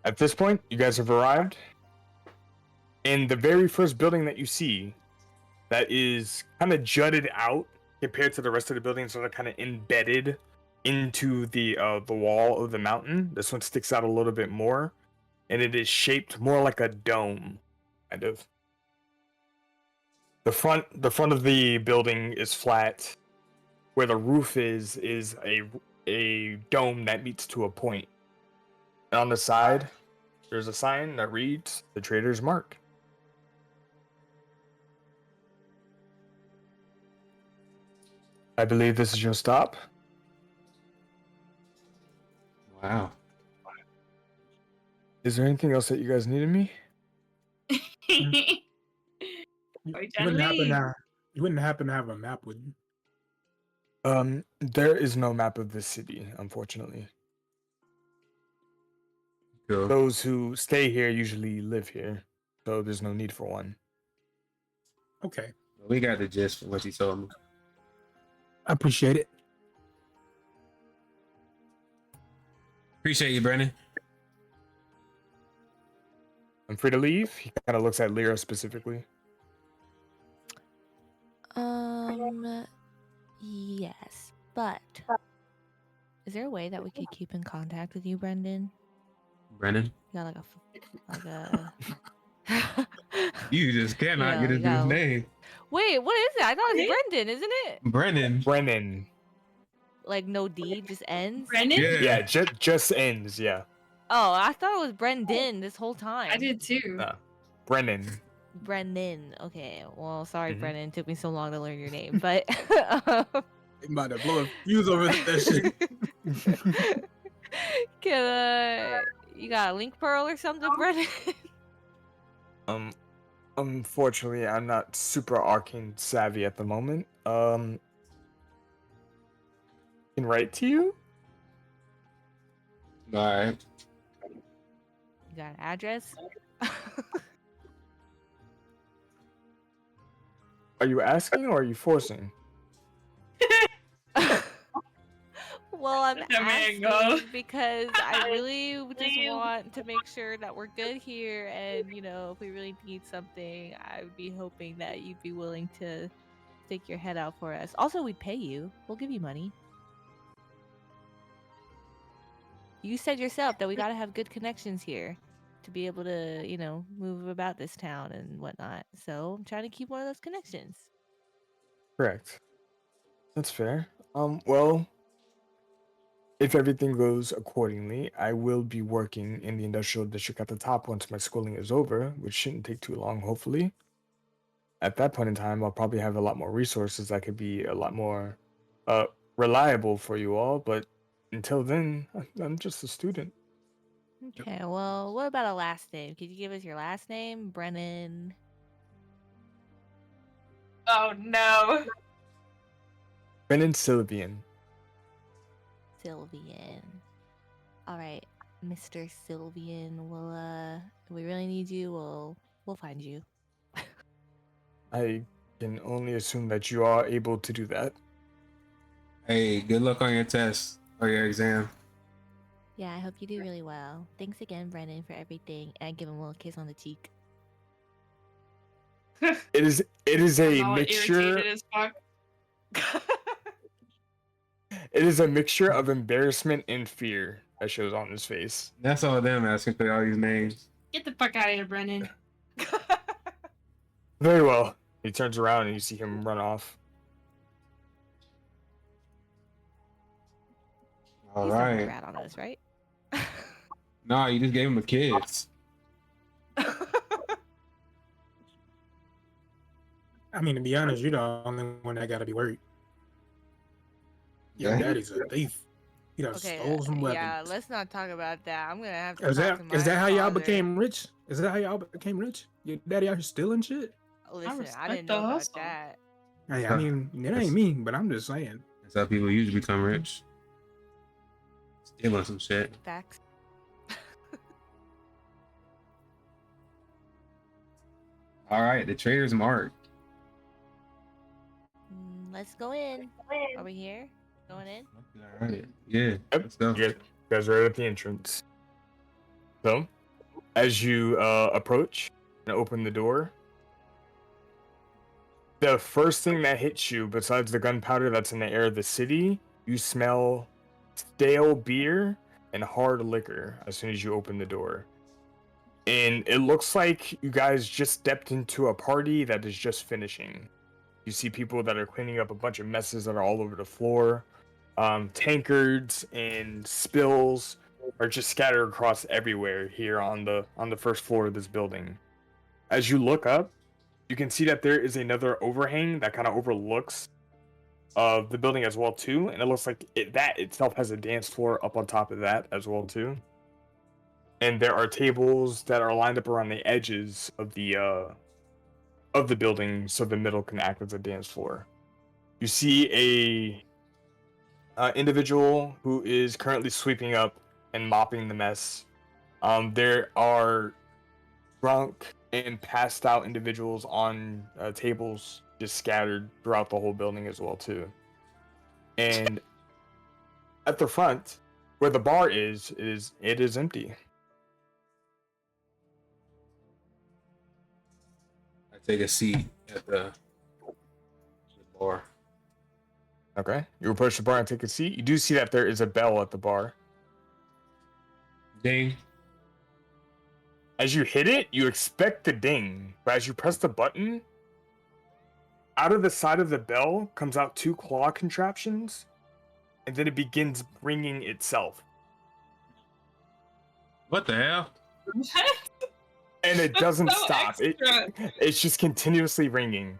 S1: At this point, you guys have arrived. In the very first building that you see, that is kind of jutted out compared to the rest of the buildings that are kind of embedded into the wall of the mountain. This one sticks out a little bit more, and it is shaped more like a dome, kind of. The front of the building is flat. Where the roof is a dome that meets to a point. And on the side, there's a sign that reads "The Trader's Mark." I believe this is your stop.
S2: Wow.
S1: Is there anything else that you guys needed me?
S9: You
S3: Are you
S9: wouldn't
S3: trying to leave?
S9: you wouldn't happen to have a map with you.
S1: There is no map of this city, unfortunately.
S2: Cool.
S1: Those who stay here usually live here, so there's no need for one.
S9: Okay,
S2: We got the gist from what you told me.
S9: I appreciate it.
S2: Appreciate you, Brennan.
S1: I'm free to leave. He kind of looks at Lyra specifically.
S6: Yes, but is there a way that we could keep in contact with you, Brendan?
S2: Brennan,
S6: You got like a
S2: you just cannot
S6: Yeah,
S2: get his
S6: you gotta-
S2: name.
S8: Wait, what is it? I thought it's Brendan, isn't it?
S2: Brennan.
S1: Brennan.
S8: Like no D, just ends.
S3: Brennan?
S1: Yeah, just ends. Yeah,
S8: Oh, I thought it was Brendan this whole time.
S3: I did too.
S1: no. Brennan.
S8: Brendan. Okay. Well, sorry,
S1: Mhm.
S8: Brendan. It took me so long to learn your name, but
S9: I'm about to blow a fuse over that shit.
S8: you got a link pearl or something, Brendan?
S1: Unfortunately, I'm not super arcane savvy at the moment. I can write to you.
S2: All right.
S8: You got an address?
S1: Are you asking or are you forcing?
S8: Well, I'm
S3: Let that man go.
S8: asking because I really just want to make sure that we're good here, and if we really need something, I would be hoping that you'd be willing to stick your head out for us. Also, we'd pay you. We'll give you money. You said yourself that we gotta have good connections here to be able to, move about this town and whatnot. So I'm trying to keep one of those connections.
S1: Correct. That's fair. Well, if everything goes accordingly, I will be working in the industrial district at the top once my schooling is over, which shouldn't take too long, hopefully. At that point in time, I'll probably have a lot more resources that could be a lot more reliable for you all, but until then, I'm just a student.
S8: Okay, well, what about a last name? Could you give us your last name? Brennan.
S3: Oh no.
S1: Brennan Sylvian.
S8: Sylvian. All right, Mr. Sylvian. We'll if we really need you, we'll find you.
S1: I can only assume that you are able to do that.
S2: Hey, good luck on your test or your exam.
S8: Yeah, I hope you do really well. Thanks again, Brennan, for everything. And give him a little kiss on the cheek.
S1: It is a
S3: I'm all
S1: mixture.
S3: irritated as fuck.
S1: It is a mixture of embarrassment and fear that shows on his face.
S2: That's all them asking for all these names.
S3: Get the fuck out of here, Brennan.
S1: Very well. He turns around and you see him run off.
S2: All
S8: He's not gonna
S2: right.
S8: rat on us, right?
S2: Nah, you just gave him a kiss.
S9: I mean, to be honest, you're the only one that gotta be worried. Your
S2: Yeah.
S9: daddy's a thief. He done
S8: Okay,
S9: stole some weapons.
S8: yeah, let's not talk about that. I'm gonna have to
S9: Is
S8: talk
S9: that
S8: to
S9: is
S8: my
S9: that how y'all
S8: father.
S9: became rich? Is that how y'all became rich? Your daddy out here stealing shit?
S8: Listen, I
S3: respect
S8: didn't
S3: the
S8: know about
S3: hustle.
S8: that.
S9: Hey, I mean, it ain't me, but I'm just saying.
S2: That's how people usually become rich. Stealing some shit.
S8: Facts.
S2: All right, the trader's mark.
S8: Let's go in. Are we here? Going in?
S2: All right. Yeah.
S1: Yep.
S2: Let's go.
S1: You guys are right at the entrance. So, as you approach and open the door, the first thing that hits you, besides the gunpowder that's in the air of the city, you smell stale beer and hard liquor as soon as you open the door. And it looks like you guys just stepped into a party that is just finishing. You see people that are cleaning up a bunch of messes that are all over the floor. Tankards and spills are just scattered across everywhere here on the first floor of this building. As you look up, you can see that there is another overhang that kind of overlooks the building as well too, and it looks like that itself has a dance floor up on top of that as well too. And there are tables that are lined up around the edges of the building, so the middle can act as a dance floor. You see a individual who is currently sweeping up and mopping the mess. There are drunk and passed out individuals on tables just scattered throughout the whole building as well too. And at the front, where the bar is empty.
S2: I take a seat at the bar.
S1: Okay, you approach the bar and take a seat. You do see that there is a bell at the bar.
S2: Ding.
S1: As you hit it, you expect the ding, but as you press the button, out of the side of the bell comes out two claw contraptions, and then it begins ringing itself.
S2: What the hell?
S1: And it doesn't
S3: So
S1: stop.
S3: extra.
S1: It's just continuously ringing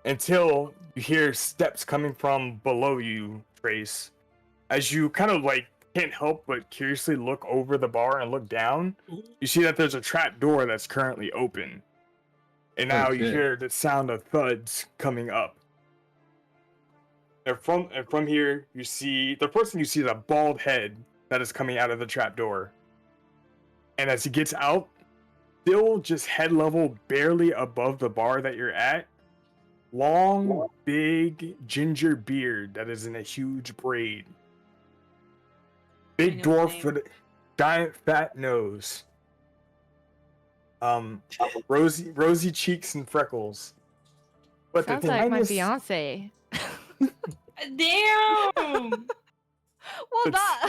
S1: until you hear steps coming from below you, Trace. As you kind of like can't help but curiously look over the bar and look down, you see that there's a trap door that's currently open. And now you
S2: shit.
S1: hear the sound of thuds coming up. And from here, you see the first thing you see is a bald head that is coming out of the trap door. And as he gets out, still just head level, barely above the bar that you're at, long, big ginger beard that is in a huge braid. Big
S3: I know his
S1: dwarf
S3: name.
S1: with a giant fat nose. Rosy cheeks and freckles. But
S6: Sounds
S1: the
S6: like my
S1: tiniest-
S6: fiance.
S3: Damn!
S8: Well,
S1: It's-
S8: not.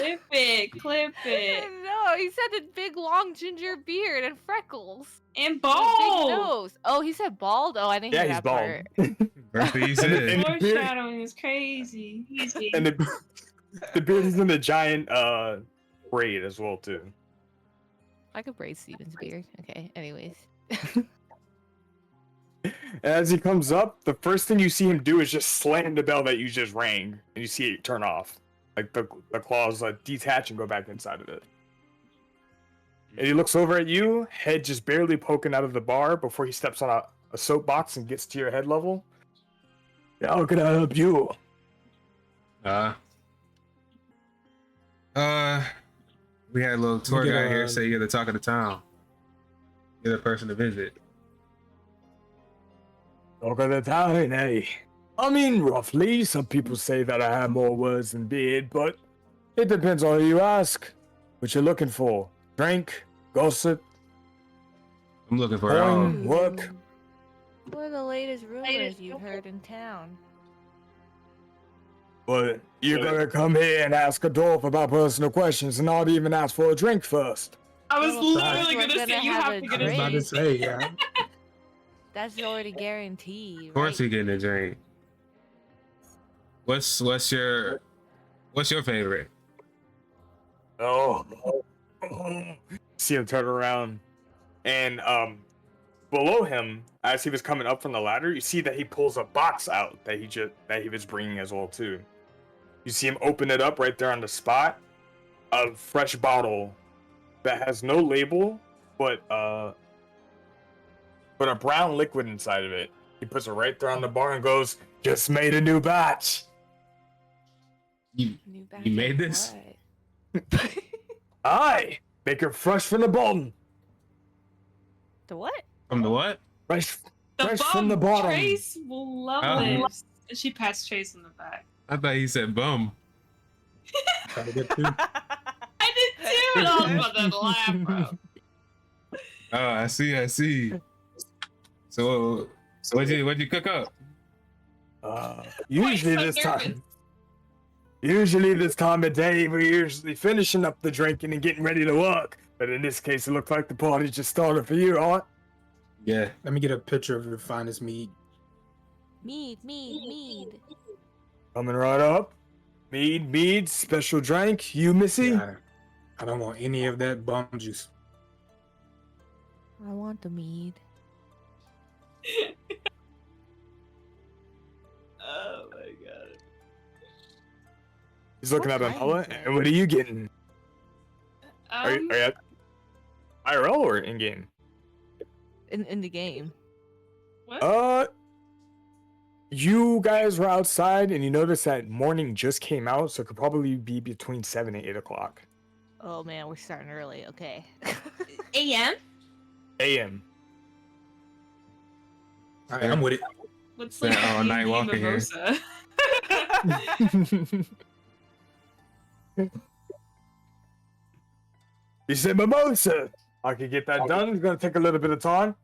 S3: Clip it.
S8: No, he said the big long ginger beard and freckles.
S3: And
S8: And a
S3: bald!
S8: big nose. Oh, he said bald? Oh, I didn't
S1: Yeah,
S8: hear
S1: he's
S8: that
S1: bald.
S8: part.
S2: First thing you
S1: And-
S2: said.
S1: and-
S3: Foreshadowing is crazy. Easy.
S1: and the beard is in a giant braid as well too.
S6: I could braid Steven's beard. Okay, anyways.
S1: As he comes up, the first thing you see him do is just slam the bell that you just rang, and you see it turn off. Like the claws detach and go back inside of it. And he looks over at you, head just barely poking out of the bar before he steps on a soapbox and gets to your head level. How can I help you?
S2: We had a little tour
S9: get
S2: guide
S9: a-
S2: here say you're the talk of the town. You're the person to visit.
S1: Talk of the town, eh? I mean, roughly. Some people say that I have more words than beard, but it depends on who you ask. What you looking for? Drink? Gossip?
S2: I'm looking for it all.
S1: Coin? Work?
S8: What are the latest rumors you've heard in town?
S1: But you're gonna come here and ask a dwarf about personal questions and not even ask for a drink first.
S3: I was
S6: Well, of course
S3: literally
S6: we're
S3: gonna say you
S6: have
S3: have
S6: a
S3: to
S9: I
S3: get
S9: was
S3: a
S9: about to
S6: drink.
S9: say, yeah.
S6: That's already guaranteed.
S2: Of course,
S6: right?
S2: we getting a drink. What's your favorite?
S1: Oh. See him turn around, and below him, as he was coming up from the ladder, you see that he pulls a box out that he was bringing as well too. You see him open it up right there on the spot. A fresh bottle that has no label, but a brown liquid inside of it. He puts it right there on the bar and goes, "Just made a new batch."
S2: You
S6: New
S2: you
S6: batch
S2: made
S6: of
S2: this?
S6: what?
S1: Aye, make it fresh from the bottom.
S8: The what?
S2: From the what?
S1: Fresh,
S3: The
S1: fresh
S3: bum
S1: from the bottom.
S3: Trace will love
S2: Oh.
S3: this. And she passed Trace in the back.
S2: I thought he said bum.
S9: Try to get through.
S3: I did too, and I was about to laugh, bro.
S2: Oh, I see. So what'd you cook up?
S1: Usually
S3: so
S1: this
S3: nervous.
S1: time. Usually this time of day, we're usually finishing up the drinking and getting ready to work. But in this case, it looked like the party just started for you, right?
S2: Yeah.
S9: Let me get a picture of your finest meat.
S8: Mead.
S1: Coming right up. Mead, special drink. You, Missy?
S9: Yeah, I don't want any of that bum juice.
S6: I want the mead.
S3: Oh my god.
S1: He's looking
S6: What
S1: at
S6: time
S1: Umbrella.
S6: is it?
S1: And what are you getting? Are you at IRL or in game?
S8: In the game.
S3: What?
S1: You guys were outside and you noticed that morning just came out, so it could probably be between 7 and 8 o'clock
S8: Oh man, we're starting early. Okay.
S3: AM?
S1: a.m.
S9: All right, I'm with it.
S3: What's
S2: Yeah,
S3: like
S2: all
S3: the
S2: night
S3: D&D
S2: walking here.
S3: mimosa?
S1: You said mimosa. I could get that done. It's gonna take a little bit of time.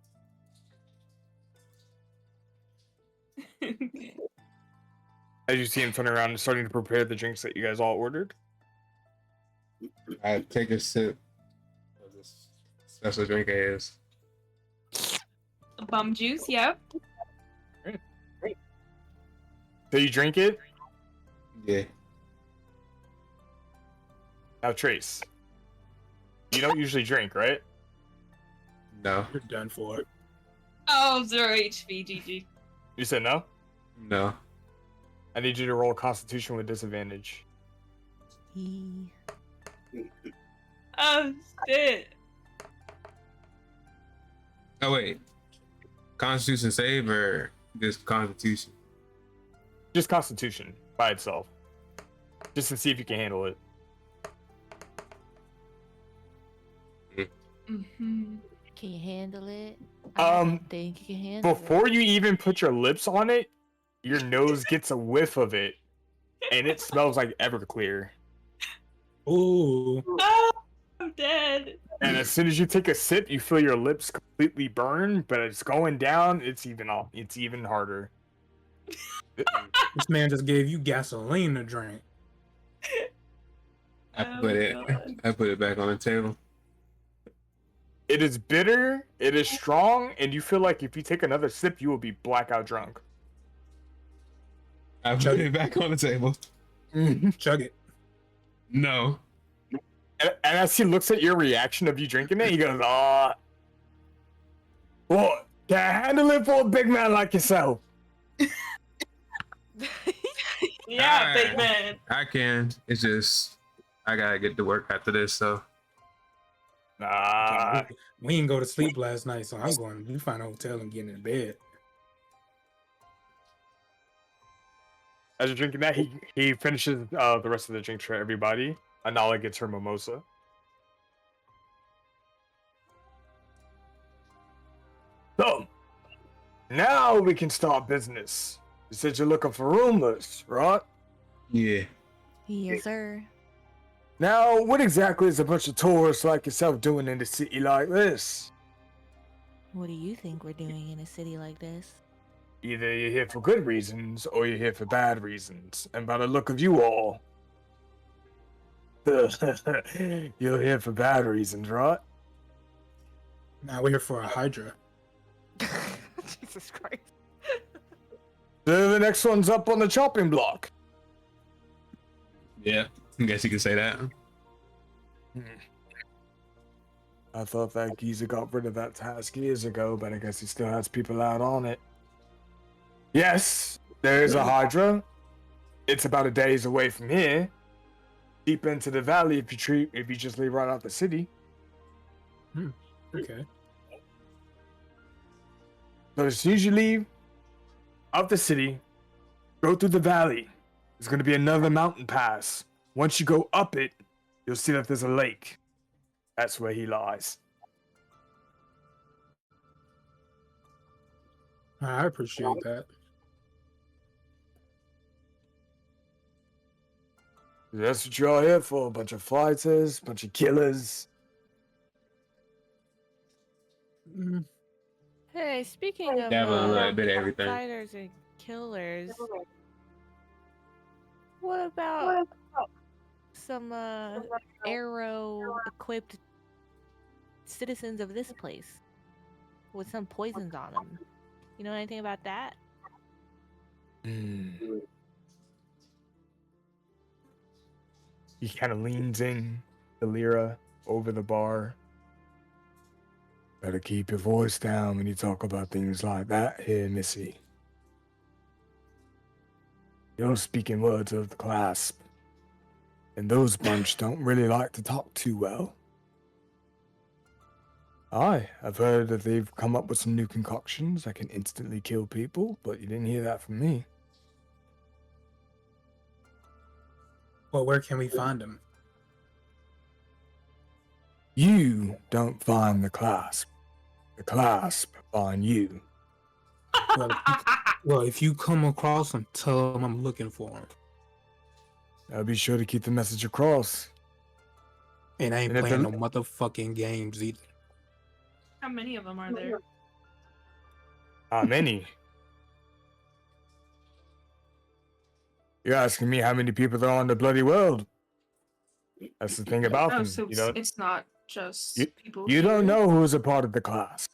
S1: As you see him turn around and starting to prepare the drinks that you guys all ordered.
S2: I take a sip of this special drink it is.
S3: Bum juice, yep.
S1: So you drink it.
S2: Yeah.
S1: Now Trace, you don't usually drink, right?
S2: No.
S9: You're done for.
S3: Oh, 0 HP, GG.
S1: You said no.
S2: No.
S1: I need you to roll Constitution with disadvantage.
S3: Oh, shit.
S2: Oh wait. Constitution save or just Constitution?
S1: Just Constitution by itself, just to see if you can handle it.
S3: Mm-hmm.
S6: Can you handle it? I don't think you can handle
S1: Before
S6: it.
S1: you even put your lips on it, your nose gets a whiff of it, and it smells like Everclear.
S9: Ooh.
S3: Oh, I'm dead.
S1: And as soon as you take a sip, you feel your lips completely burn, but it's going down. It's even harder.
S9: This man just gave you gasoline to drink.
S2: I
S3: Oh,
S2: put it
S3: God.
S2: I put it back on the table.
S1: It is bitter, it is strong, and you feel like if you take another sip, you will be blackout drunk.
S2: I put it back on the table.
S9: Chug it.
S2: No.
S1: And as he looks at your reaction of you drinking it, he goes, well, can I handle it for a big man like yourself?
S3: Yeah, big
S2: Alright.
S3: man.
S2: I can. It's just I gotta get to work after this, so
S1: Nah.
S9: We didn't go to sleep last night, so I'm going to find a hotel and get in bed.
S1: As you're drinking that, he finishes the rest of the drink for everybody. Anala gets her mimosa. So, now we can start business. You said you're looking for rumors, right?
S2: yeah.
S6: Yes, sir.
S1: Now, what exactly is a bunch of tourists like yourself doing in a city like this?
S6: What do you think we're doing in a city like this?
S1: Either you're here for good reasons, or you're here for bad reasons. And by the look of you all, you're here for bad reasons, right?
S9: Now we're here for a Hydra.
S8: Jesus Christ.
S1: The next one's up on the chopping block.
S2: Yeah, I guess you could say that.
S1: I thought that geezer got rid of that task years ago, but I guess he still has people out on it. Yes, there is a Hydra. It's about a day's away from here. Deep into the valley if you just leave right out the city.
S9: Okay.
S1: But as soon as you leave out the city, go through the valley. There's going to be another mountain pass. Once you go up it, you'll see that there's a lake. That's where he lies.
S9: I appreciate that.
S1: That's what you're all here for. A bunch of fighters, a bunch of killers.
S9: Mm,
S8: Hey, speaking of
S2: Dabble a little bit of everything.
S8: fighters and killers, what about some arrow-equipped citizens of this place with some poisons on them? You know anything about that?
S1: He kind of leans in the Lyra over the bar. Better keep your voice down when you talk about things like that here, Missy. You're speaking words of the clasp, and those bunch don't really like to talk too well. Aye, I've heard that they've come up with some new concoctions that can instantly kill people, but you didn't hear that from me.
S9: well, where can we find them?
S1: You don't find the clasp. The clasp find you.
S9: Well, if you come across them, tell them I'm looking for them.
S1: I'll be sure to keep the message across.
S9: And I ain't
S1: And if
S9: playing
S1: the-
S9: no motherfucking games either.
S3: How many of them are there?
S1: How many? You're asking me how many people there are in the bloody world. That's the thing about
S3: Oh,
S1: them.
S3: so
S1: You don't,
S3: it's not just
S1: you-
S3: people.
S1: you don't
S3: here.
S1: know who's a part of the class.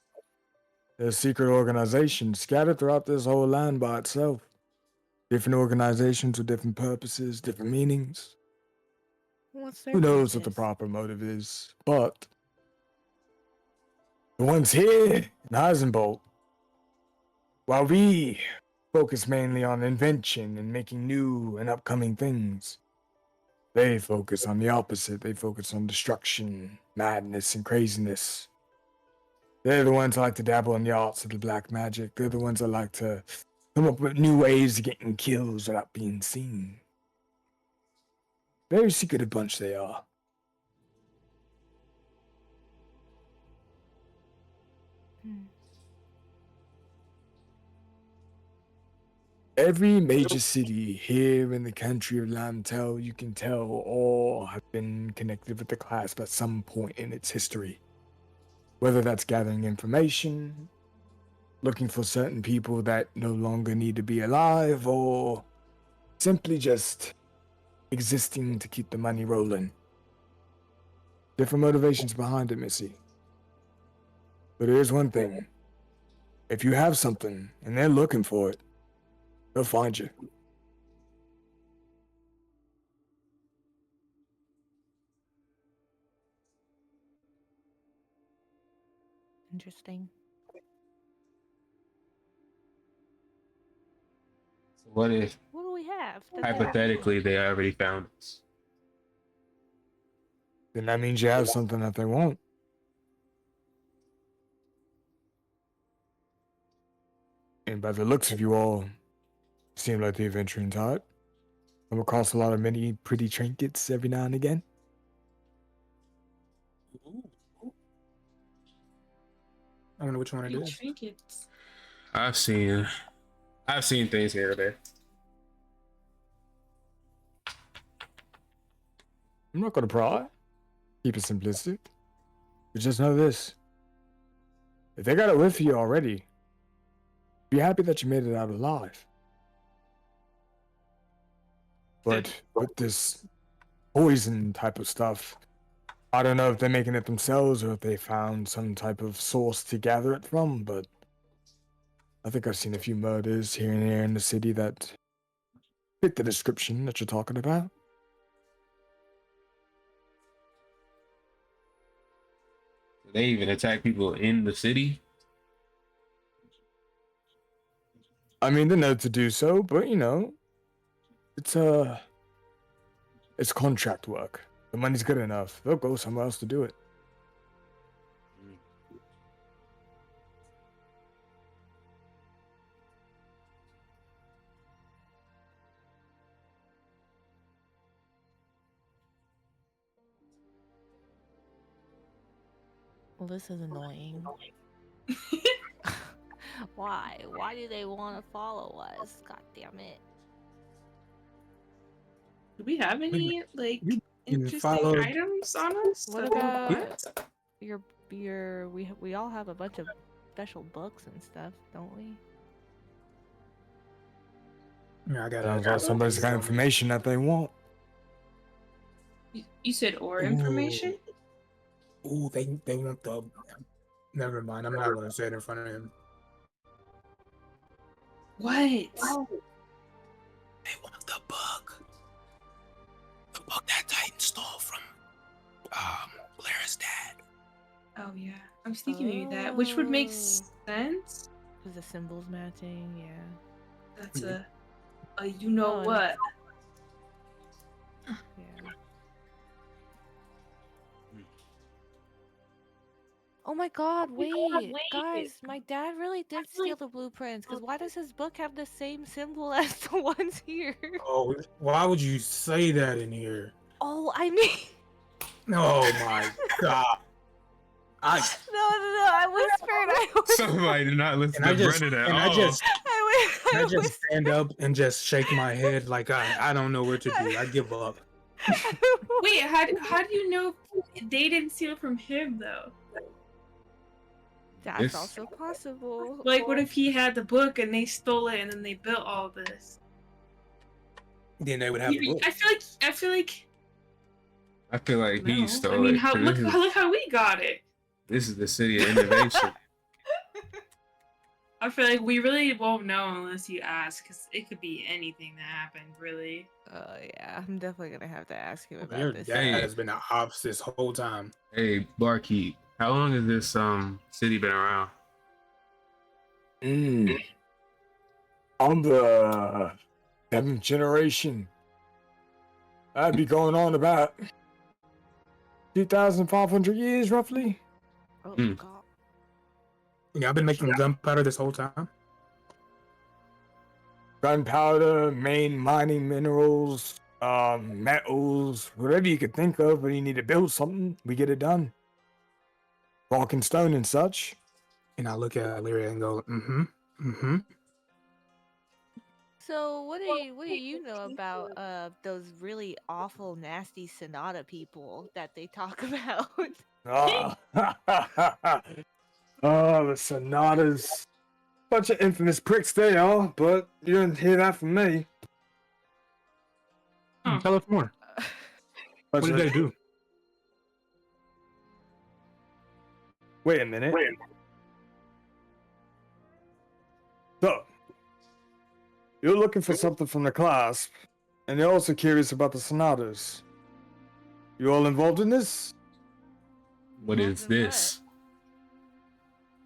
S1: There's secret organizations scattered throughout this whole land by itself. Different organizations with different purposes, different meanings.
S8: What's their
S1: Who knows what the
S8: purpose?
S1: proper motive is, but the ones here in Heisenbolt, while we focus mainly on invention and making new and upcoming things, they focus on the opposite. They focus on destruction, madness, and craziness. They're the ones that like to dabble in the arts of the black magic. They're the ones that like to come up with new ways of getting kills without being seen. Very secretive bunch they are. Every major city here in the country of Lamtel, you can tell, all have been connected with the clasp at some point in its history. Whether that's gathering information, looking for certain people that no longer need to be alive, or simply just existing to keep the money rolling. Different motivations behind it, Missy. But here's one thing. If you have something and they're looking for it, they'll find you.
S8: Interesting.
S2: So what if
S8: What do we have? that they-
S2: hypothetically they already found us?
S1: Then that means you have something that they want. And by the looks of you all, seem like the adventuring type. Come across a lot of many pretty trinkets every now and again.
S9: I wonder which one it is.
S3: Trinkets.
S2: I've seen things here or there.
S1: I'm not gonna pry. Keep it simplistic. But just know this. If they got a whiff of you already, be happy that you made it out alive. But with this poison type of stuff, I don't know if they're making it themselves or if they found some type of source to gather it from, but I think I've seen a few murders here and there in the city that fit the description that you're talking about.
S2: They even attack people in the city.
S1: I mean, they're known to do so, but you know, it's it's contract work. The money's good enough. They'll go somewhere else to do it.
S8: Well, this is annoying. Why? Why do they want to follow us? God damn it.
S3: Do we have any like
S9: can
S3: interesting
S9: follow-
S3: items on us?
S8: What about your we all have a bunch of special books and stuff, don't we?
S9: Yeah, I got
S1: Sounds like somebody's got information that they want.
S3: You said or information?
S9: Ooh, they want the. Never mind. I'm not gonna say it in front of him.
S3: What?
S9: They want the book. The book that Titan stole from Lara's dad.
S3: Oh yeah, I was thinking maybe that, which would make
S8: Oh.
S3: sense.
S8: Because the symbols matching, yeah.
S3: That's a you know
S8: Oh,
S3: what?
S8: Yeah. Oh my god, wait. Guys, my dad really did steal the blueprints, because why does his book have the same symbol as the ones here?
S9: Oh, why would you say that in here?
S8: Oh, I mean...
S9: Oh my god.
S8: No, I whispered,
S2: Somebody did not listen
S9: And
S2: to
S9: I just,
S2: Brennan at
S9: and
S2: all.
S9: I just,
S8: I
S9: I
S8: whispered.
S9: just stand up and just shake my head like I don't know what to do. I give up.
S3: Wait, how do you know they didn't steal it from him though?
S8: That's
S2: This-
S8: also possible.
S3: Like, what if he had the book and they stole it and then they built all this?
S9: Then they would have the book.
S3: I feel like
S2: I feel like he
S3: no.
S2: stole
S3: I mean,
S2: it. 'cause
S3: look how we got it.
S2: this is the city of innovation.
S3: I feel like we really won't know unless you ask, because it could be anything that happened, really.
S8: Yeah, I'm definitely gonna have to ask him about
S9: Your
S8: this.
S9: dad has been an ops this whole time.
S2: Hey, barkeep, how long has this city been around?
S1: I'm the 7th generation. I'd be going on about 2,500 years, roughly.
S8: Oh
S2: Mm.
S8: god.
S9: Yeah, I've been making gunpowder this whole time.
S1: Gunpowder, main mining minerals, metals, whatever you could think of when you need to build something, we get it done. Rock and stone and such.
S9: And I look at Lyria and go, mm-hmm.
S8: So what do you know about those really awful, nasty Sonata people that they talk about?
S1: Ah, oh, the Sonatas. Bunch of infamous pricks they are, but you didn't hear that from me.
S3: Huh.
S9: Tell us more. What
S1: Bunch
S9: did
S1: of-
S9: they do?
S1: Wait a minute. So, you're looking for something from the clasp, and you're also curious about the Sonatas. You all involved in this?
S2: What
S8: More
S2: is
S8: than
S2: this?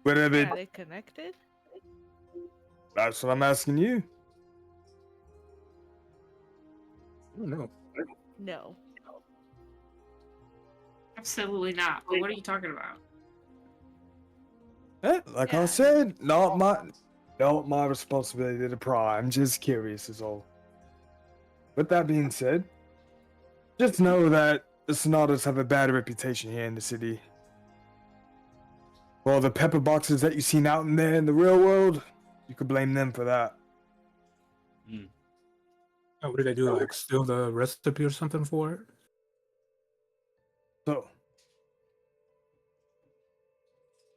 S1: Whatever.
S8: Are they connected?
S1: That's what I'm asking you.
S9: I don't know.
S8: No.
S3: Absolutely not. But what are you talking about?
S1: Like
S8: Yeah.
S1: I said, not my responsibility to pry. I'm just curious is all. With that being said, just know that the Sonatas have a bad reputation here in the city. For all the pepper boxes that you've seen out in there in the real world, you could blame them for that.
S9: Oh, what did they do? Like steal the recipe or something for it?
S1: So,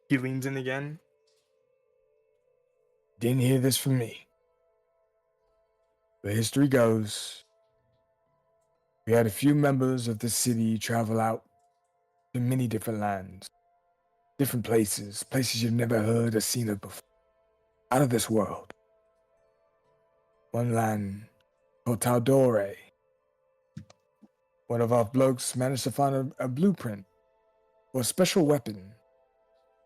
S1: he leans in again. Didn't hear this from me. The history goes, we had a few members of the city travel out to many different lands, different places you've never heard or seen of before, out of this world. One land called Taldore. One of our blokes managed to find a blueprint for a special weapon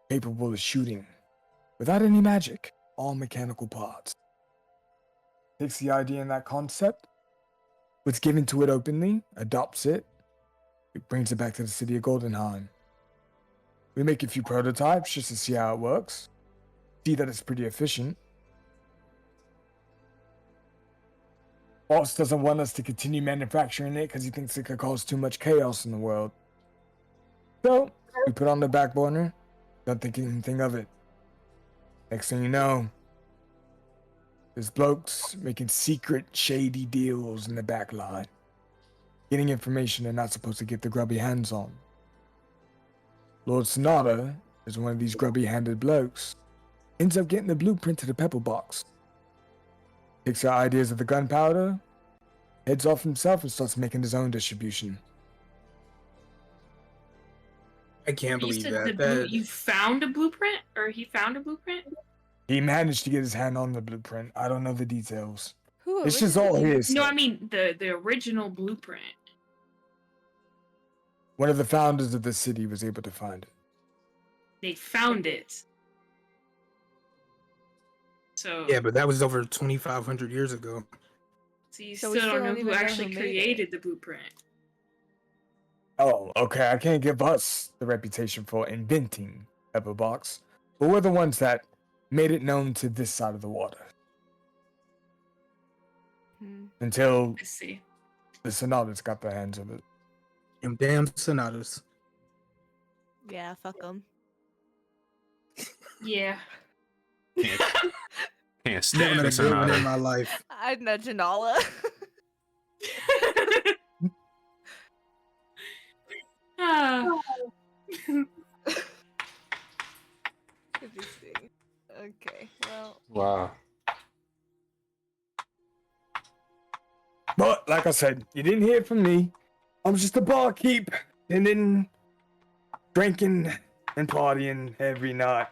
S1: capable of shooting without any magic, all mechanical parts. Takes the idea and that concept, what's given to it openly, adopts it, it brings it back to the city of Goldenheim. We make a few prototypes just to see how it works, see that it's pretty efficient. Boss doesn't want us to continue manufacturing it because he thinks it could cause too much chaos in the world. So, we put it on the back burner, don't think anything of it. Next thing you know, there's blokes making secret, shady deals in the back line, getting information they're not supposed to get their grubby hands on. Lord Sonata is one of these grubby-handed blokes, ends up getting the blueprint to the pepper box. Takes our ideas of the gunpowder, heads off himself and starts making his own distribution.
S9: I can't
S3: You
S9: believe
S3: said
S9: that.
S3: you found a blueprint, or he found a blueprint?
S1: He managed to get his hand on the blueprint. I don't know the details.
S6: Who
S1: It's just all
S6: originally-
S1: his.
S3: No, I mean the original blueprint.
S1: One of the founders of the city was able to find it.
S3: They found it. So
S9: Yeah, but that was over 2,500 years ago.
S3: so you
S6: So
S3: still
S6: we
S3: don't
S6: still
S3: know
S6: don't
S3: who
S6: even know who
S3: actually
S6: made it.
S3: created the blueprint.
S1: Oh, okay. I can't give us the reputation for inventing Pepperbox, but we're the ones that made it known to this side of the water
S6: Hmm.
S1: until
S3: I see.
S1: the Sonatas got their hands on it.
S9: Them damn sonatas.
S8: Yeah, fuck them.
S3: Yeah.
S2: Can't
S9: Never
S2: stand
S9: met
S2: the
S9: a good one in
S2: Sonata.
S9: my life.
S8: I'd nudge Janala.
S3: Ah.
S8: Interesting. Okay, well.
S2: Wow.
S1: But like I said, you didn't hear it from me. I'm just a barkeep and then drinking and partying every night.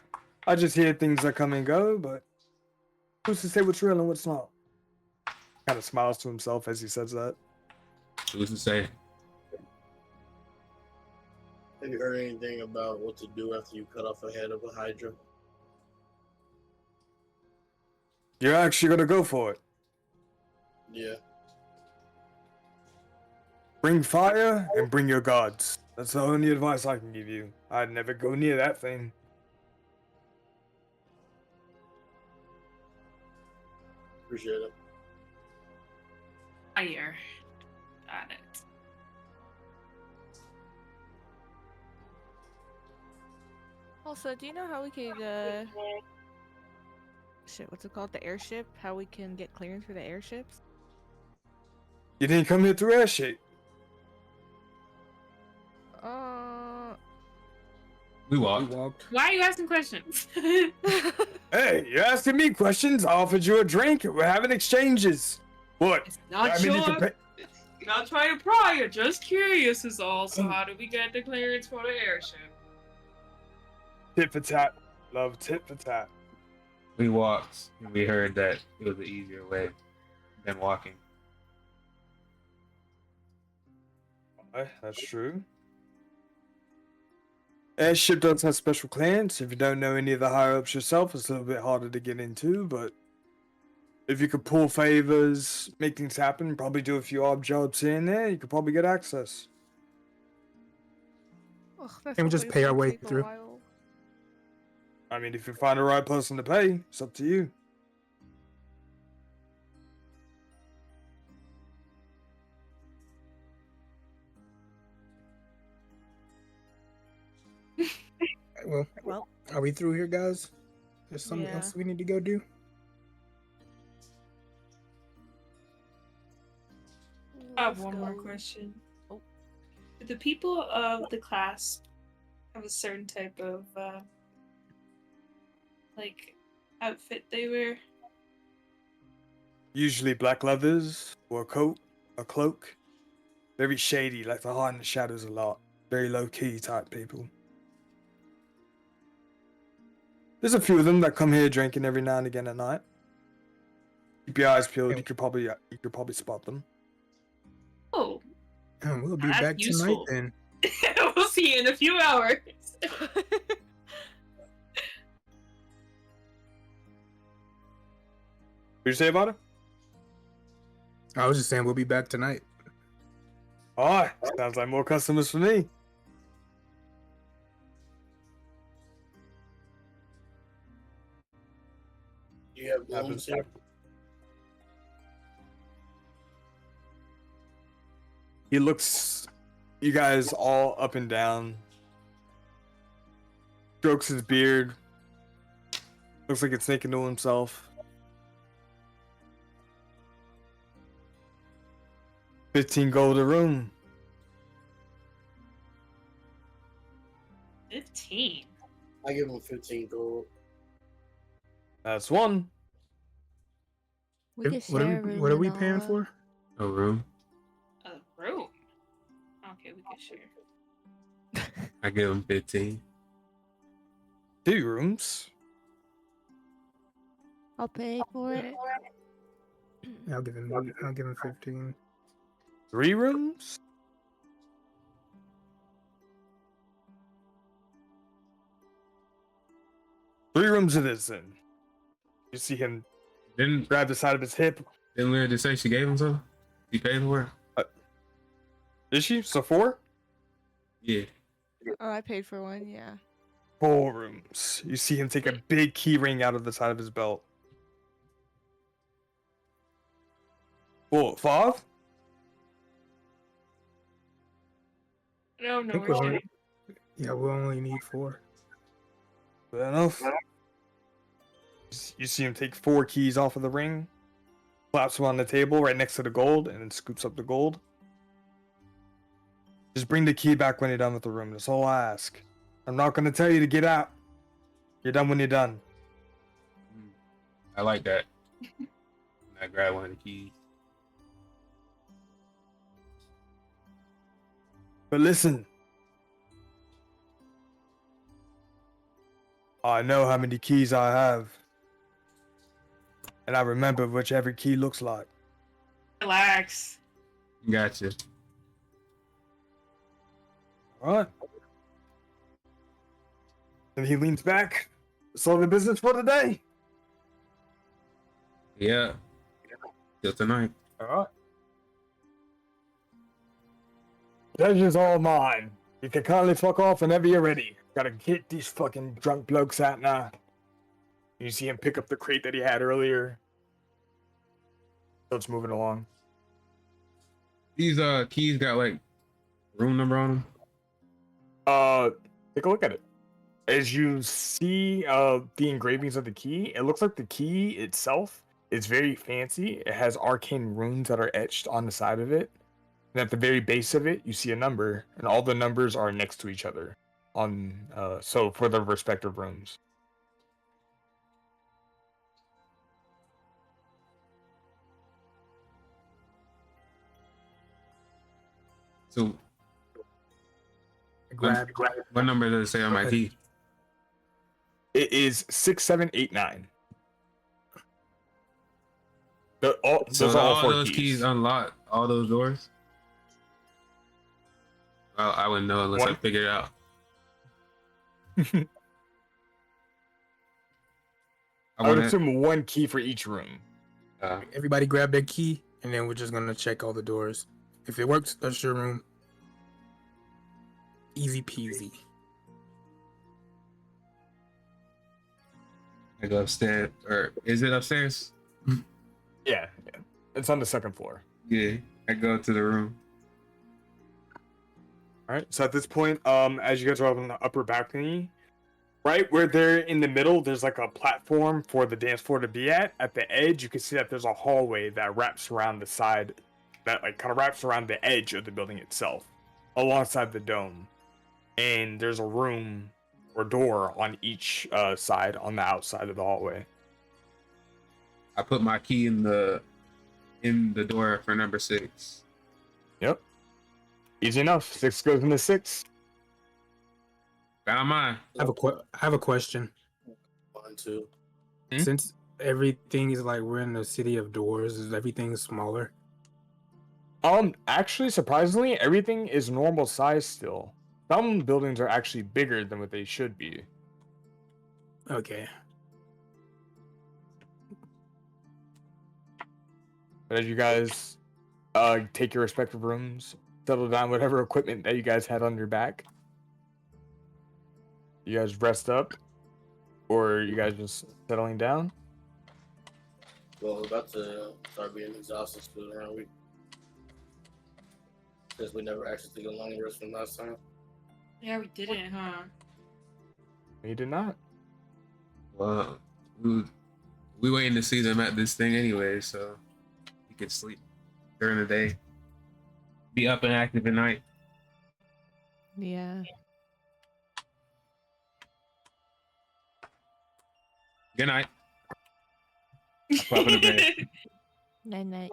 S1: I just hear things that come and go, but who's to say what's real and what's not? Kind of smiles to himself as he says that.
S2: Who's to say?
S4: Have you heard anything about what to do after you cut off a head of a Hydra?
S1: You're actually gonna go for it.
S4: Yeah.
S1: Bring fire and bring your gods. That's the only advice I can give you. I'd never go near that thing.
S4: Appreciate it.
S3: Fire. Got it.
S8: Also, do you know how we could, shit, what's it called? The airship? How we can get clearance for the airships?
S1: You didn't come here through airship.
S2: We
S9: We
S2: walked.
S9: walked.
S3: Why are you asking questions?
S1: Hey, you're asking me questions. I offered you a drink. We're having exchanges. What?
S3: It's not
S1: you
S3: sure.
S1: can pay-
S3: Not trying to pry. You're just curious is all. So how do we get the clearance for the airship?
S1: tit for tat. Love tit for tat.
S2: We walked, and we heard that it was the easier way than walking.
S1: That's true. Airship does have special clearance. If you don't know any of the higher ups yourself, it's a little bit harder to get into, but if you could pull favors, make things happen, probably do a few odd jobs here and there, you could probably get access.
S8: Ugh, that's
S9: Can we just
S8: always
S9: pay our
S8: gonna
S9: way
S8: take a
S9: through?
S8: while.
S1: I mean, if you find the right person to pay, it's up to you.
S9: Well,
S8: Well,
S9: are we through here, guys? There's something
S8: Yeah.
S9: else we need to go do?
S3: I have
S8: let's
S3: one more
S8: go.
S3: question.
S8: Oh.
S3: Do the people of the class have a certain type of like outfit they wear?
S1: Usually black leathers or a coat, a cloak. Very shady, like the heart in the shadows a lot. very low key type people. There's a few of them that come here drinking every now and again at night. Keep your eyes peeled. You could probably spot them.
S3: Oh,
S9: We'll be
S3: That's
S9: back
S3: useful.
S9: tonight then.
S3: we'll see you in a few hours.
S1: What you say about it?
S9: I was just saying we'll be back tonight.
S1: Oh, sounds like more customers for me.
S4: You have blooms here?
S1: He looks you guys all up and down. Strokes his beard. Looks like it's thinking to himself. 15 gold a room.
S3: 15.
S4: I give him 15 gold.
S1: That's one.
S6: We could
S9: What
S6: share a
S9: are
S6: room
S9: what are
S6: and
S9: we
S6: all,
S9: paying for?
S2: A room.
S3: A room. Okay, we can share.
S2: I give him 15.
S1: 2 rooms.
S6: I'll pay for it.
S9: I'll give him 15.
S1: 3 rooms. Three rooms it is then. You see him
S2: Didn't
S1: grab the side of his hip.
S2: Lyra just say she gave him some? He paid for it?
S1: Is she? So 4?
S2: Yeah.
S6: Oh, I paid for one. Yeah.
S1: 4 rooms. You see him take a big key ring out of the side of his belt. Well, 5?
S3: No,
S9: I
S3: no,
S9: think
S3: we're
S9: we'll
S3: sharing.
S9: only, yeah, we'll only need 4.
S1: Fair enough. You see him take 4 keys off of the ring, claps them on the table right next to the gold, and then scoops up the gold. Just bring the key back when you're done with the room. That's all I ask. I'm not gonna tell you to get out. You're done when you're done.
S2: I like that. I grab one of the keys.
S1: But listen, I know how many keys I have, and I remember which every key looks like.
S3: Relax.
S2: Gotcha.
S1: All right. And he leans back. That's all the business for today.
S2: Yeah. Till tonight.
S1: All right. Pleasure's all mine. You can kindly fuck off whenever you're ready. Gotta get these fucking drunk blokes out now. You see him pick up the crate that he had earlier. So it's moving along.
S2: These keys got like room number on them.
S1: Take a look at it. As you see the engravings of the key, it looks like the key itself is very fancy. It has arcane runes that are etched on the side of it. And at the very base of it, you see a number, and all the numbers are next to each other on so for the respective rooms.
S2: So
S9: Grab.
S2: what number does it say on my key?
S1: It is 6789. Those are all 4
S2: those keys unlock all those doors? Well, I wouldn't know unless I
S1: One-
S2: figured it out.
S1: I would assume 1 key for each room.
S9: Everybody grab their key, and then we're just gonna check all the doors. If it works, that's your room. Easy peasy.
S2: I go upstairs, or is it upstairs?
S1: Yeah, it's on the 2nd floor.
S2: Yeah, I go to the room.
S1: All right. So at this point, as you guys are on the upper balcony, right where they're in the middle, there's like a platform for the dance floor to be at. At the edge, you can see that there's a hallway that wraps around the side, that like kind of wraps around the edge of the building itself, alongside the dome. And there's a room or door on each side on the outside of the hallway.
S2: I put my key in the door for number 6.
S1: Yep. Easy enough. 6 goes into 6.
S2: Got mine.
S9: I have a question.
S4: 1, 2.
S2: Hmm?
S9: Since everything is like we're in the city of doors, is everything smaller?
S1: Actually, surprisingly, everything is normal size still. Some buildings are actually bigger than what they should be.
S9: Okay.
S1: But as you guys take your respective rooms, settle down whatever equipment that you guys had on your back. You guys rest up, or you guys just settling down?
S4: Well, we're about to start being exhausted still around week. Since we never actually took a long rest from last time.
S3: Yeah, we didn't, huh?
S1: You did not.
S2: Well, we waiting to see them at this thing anyway, so you can sleep during the day. Be up and active at night.
S6: Yeah.
S2: Good night. Pop in the bed.
S6: Night night.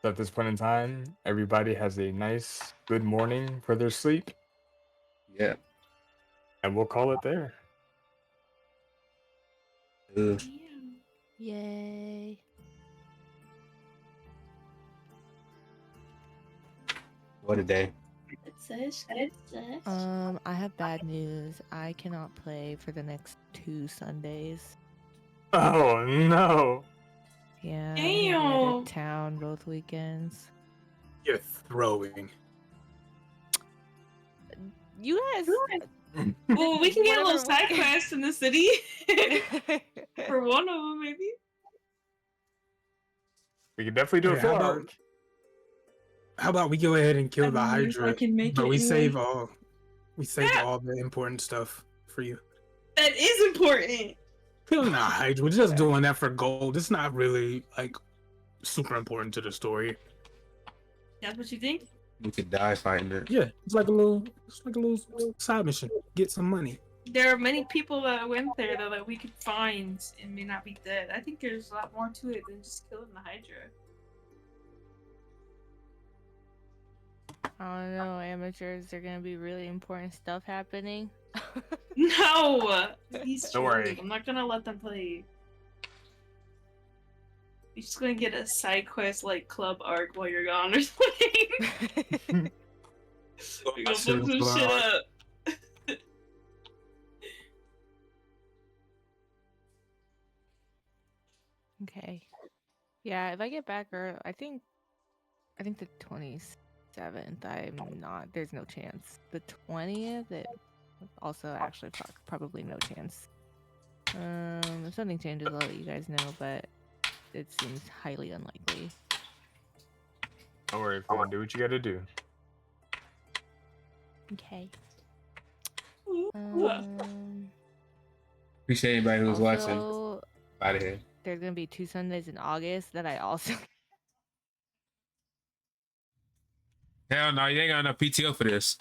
S1: So at this point in time, everybody has a nice, good morning for their sleep,
S2: Yeah.
S1: and we'll call it there.
S2: Ugh.
S6: Yay.
S2: What a day.
S6: I have bad news. I cannot play for the next 2 Sundays.
S1: Oh no!
S6: Yeah. I'm gonna be out
S3: Damn.
S6: of town both weekends.
S9: You're throwing.
S6: You guys.
S3: Well, we can get a little
S6: Whatever.
S3: side quest in the city. For one of them, maybe.
S1: We can definitely do
S9: Hey,
S1: a
S9: how
S1: full
S9: about-
S1: arc.
S9: How about we go ahead and kill the
S3: I mean, if I
S9: Hydra,
S3: can make
S9: but
S3: it
S9: we
S3: anyway.
S9: save
S3: Yeah.
S9: all the important stuff for you.
S3: That is important.
S9: Killing the Hydra, we're just doing that for gold. It's not really like super important to the story.
S3: That's what you think?
S2: We could die fighting it.
S9: Yeah, it's like a little side mission. Get some money.
S3: There are many people that went there though that we could find and may not be dead. I think there's a lot more to it than just killing the Hydra.
S6: I don't know, amateurs. There gonna be really important stuff happening.
S3: No! Please
S1: Don't worry.
S3: chill. I'm not gonna let them play. You're just gonna get a side quest like club arc while you're gone or something. You're gonna fuck some shit up.
S6: Okay. Yeah, if I get back early, I think the 27th. I'm not. There's no chance. The 20th. It also actually probably no chance. If something changes, I'll let you guys know. But it seems highly unlikely.
S1: Don't worry, everyone. Do what you gotta do.
S6: Okay.
S2: Appreciate anybody who's watching.
S6: Also,
S2: Out of here.
S6: there's gonna be 2 Sundays in August that I also.
S2: Hell no, you ain't got enough PTO for this.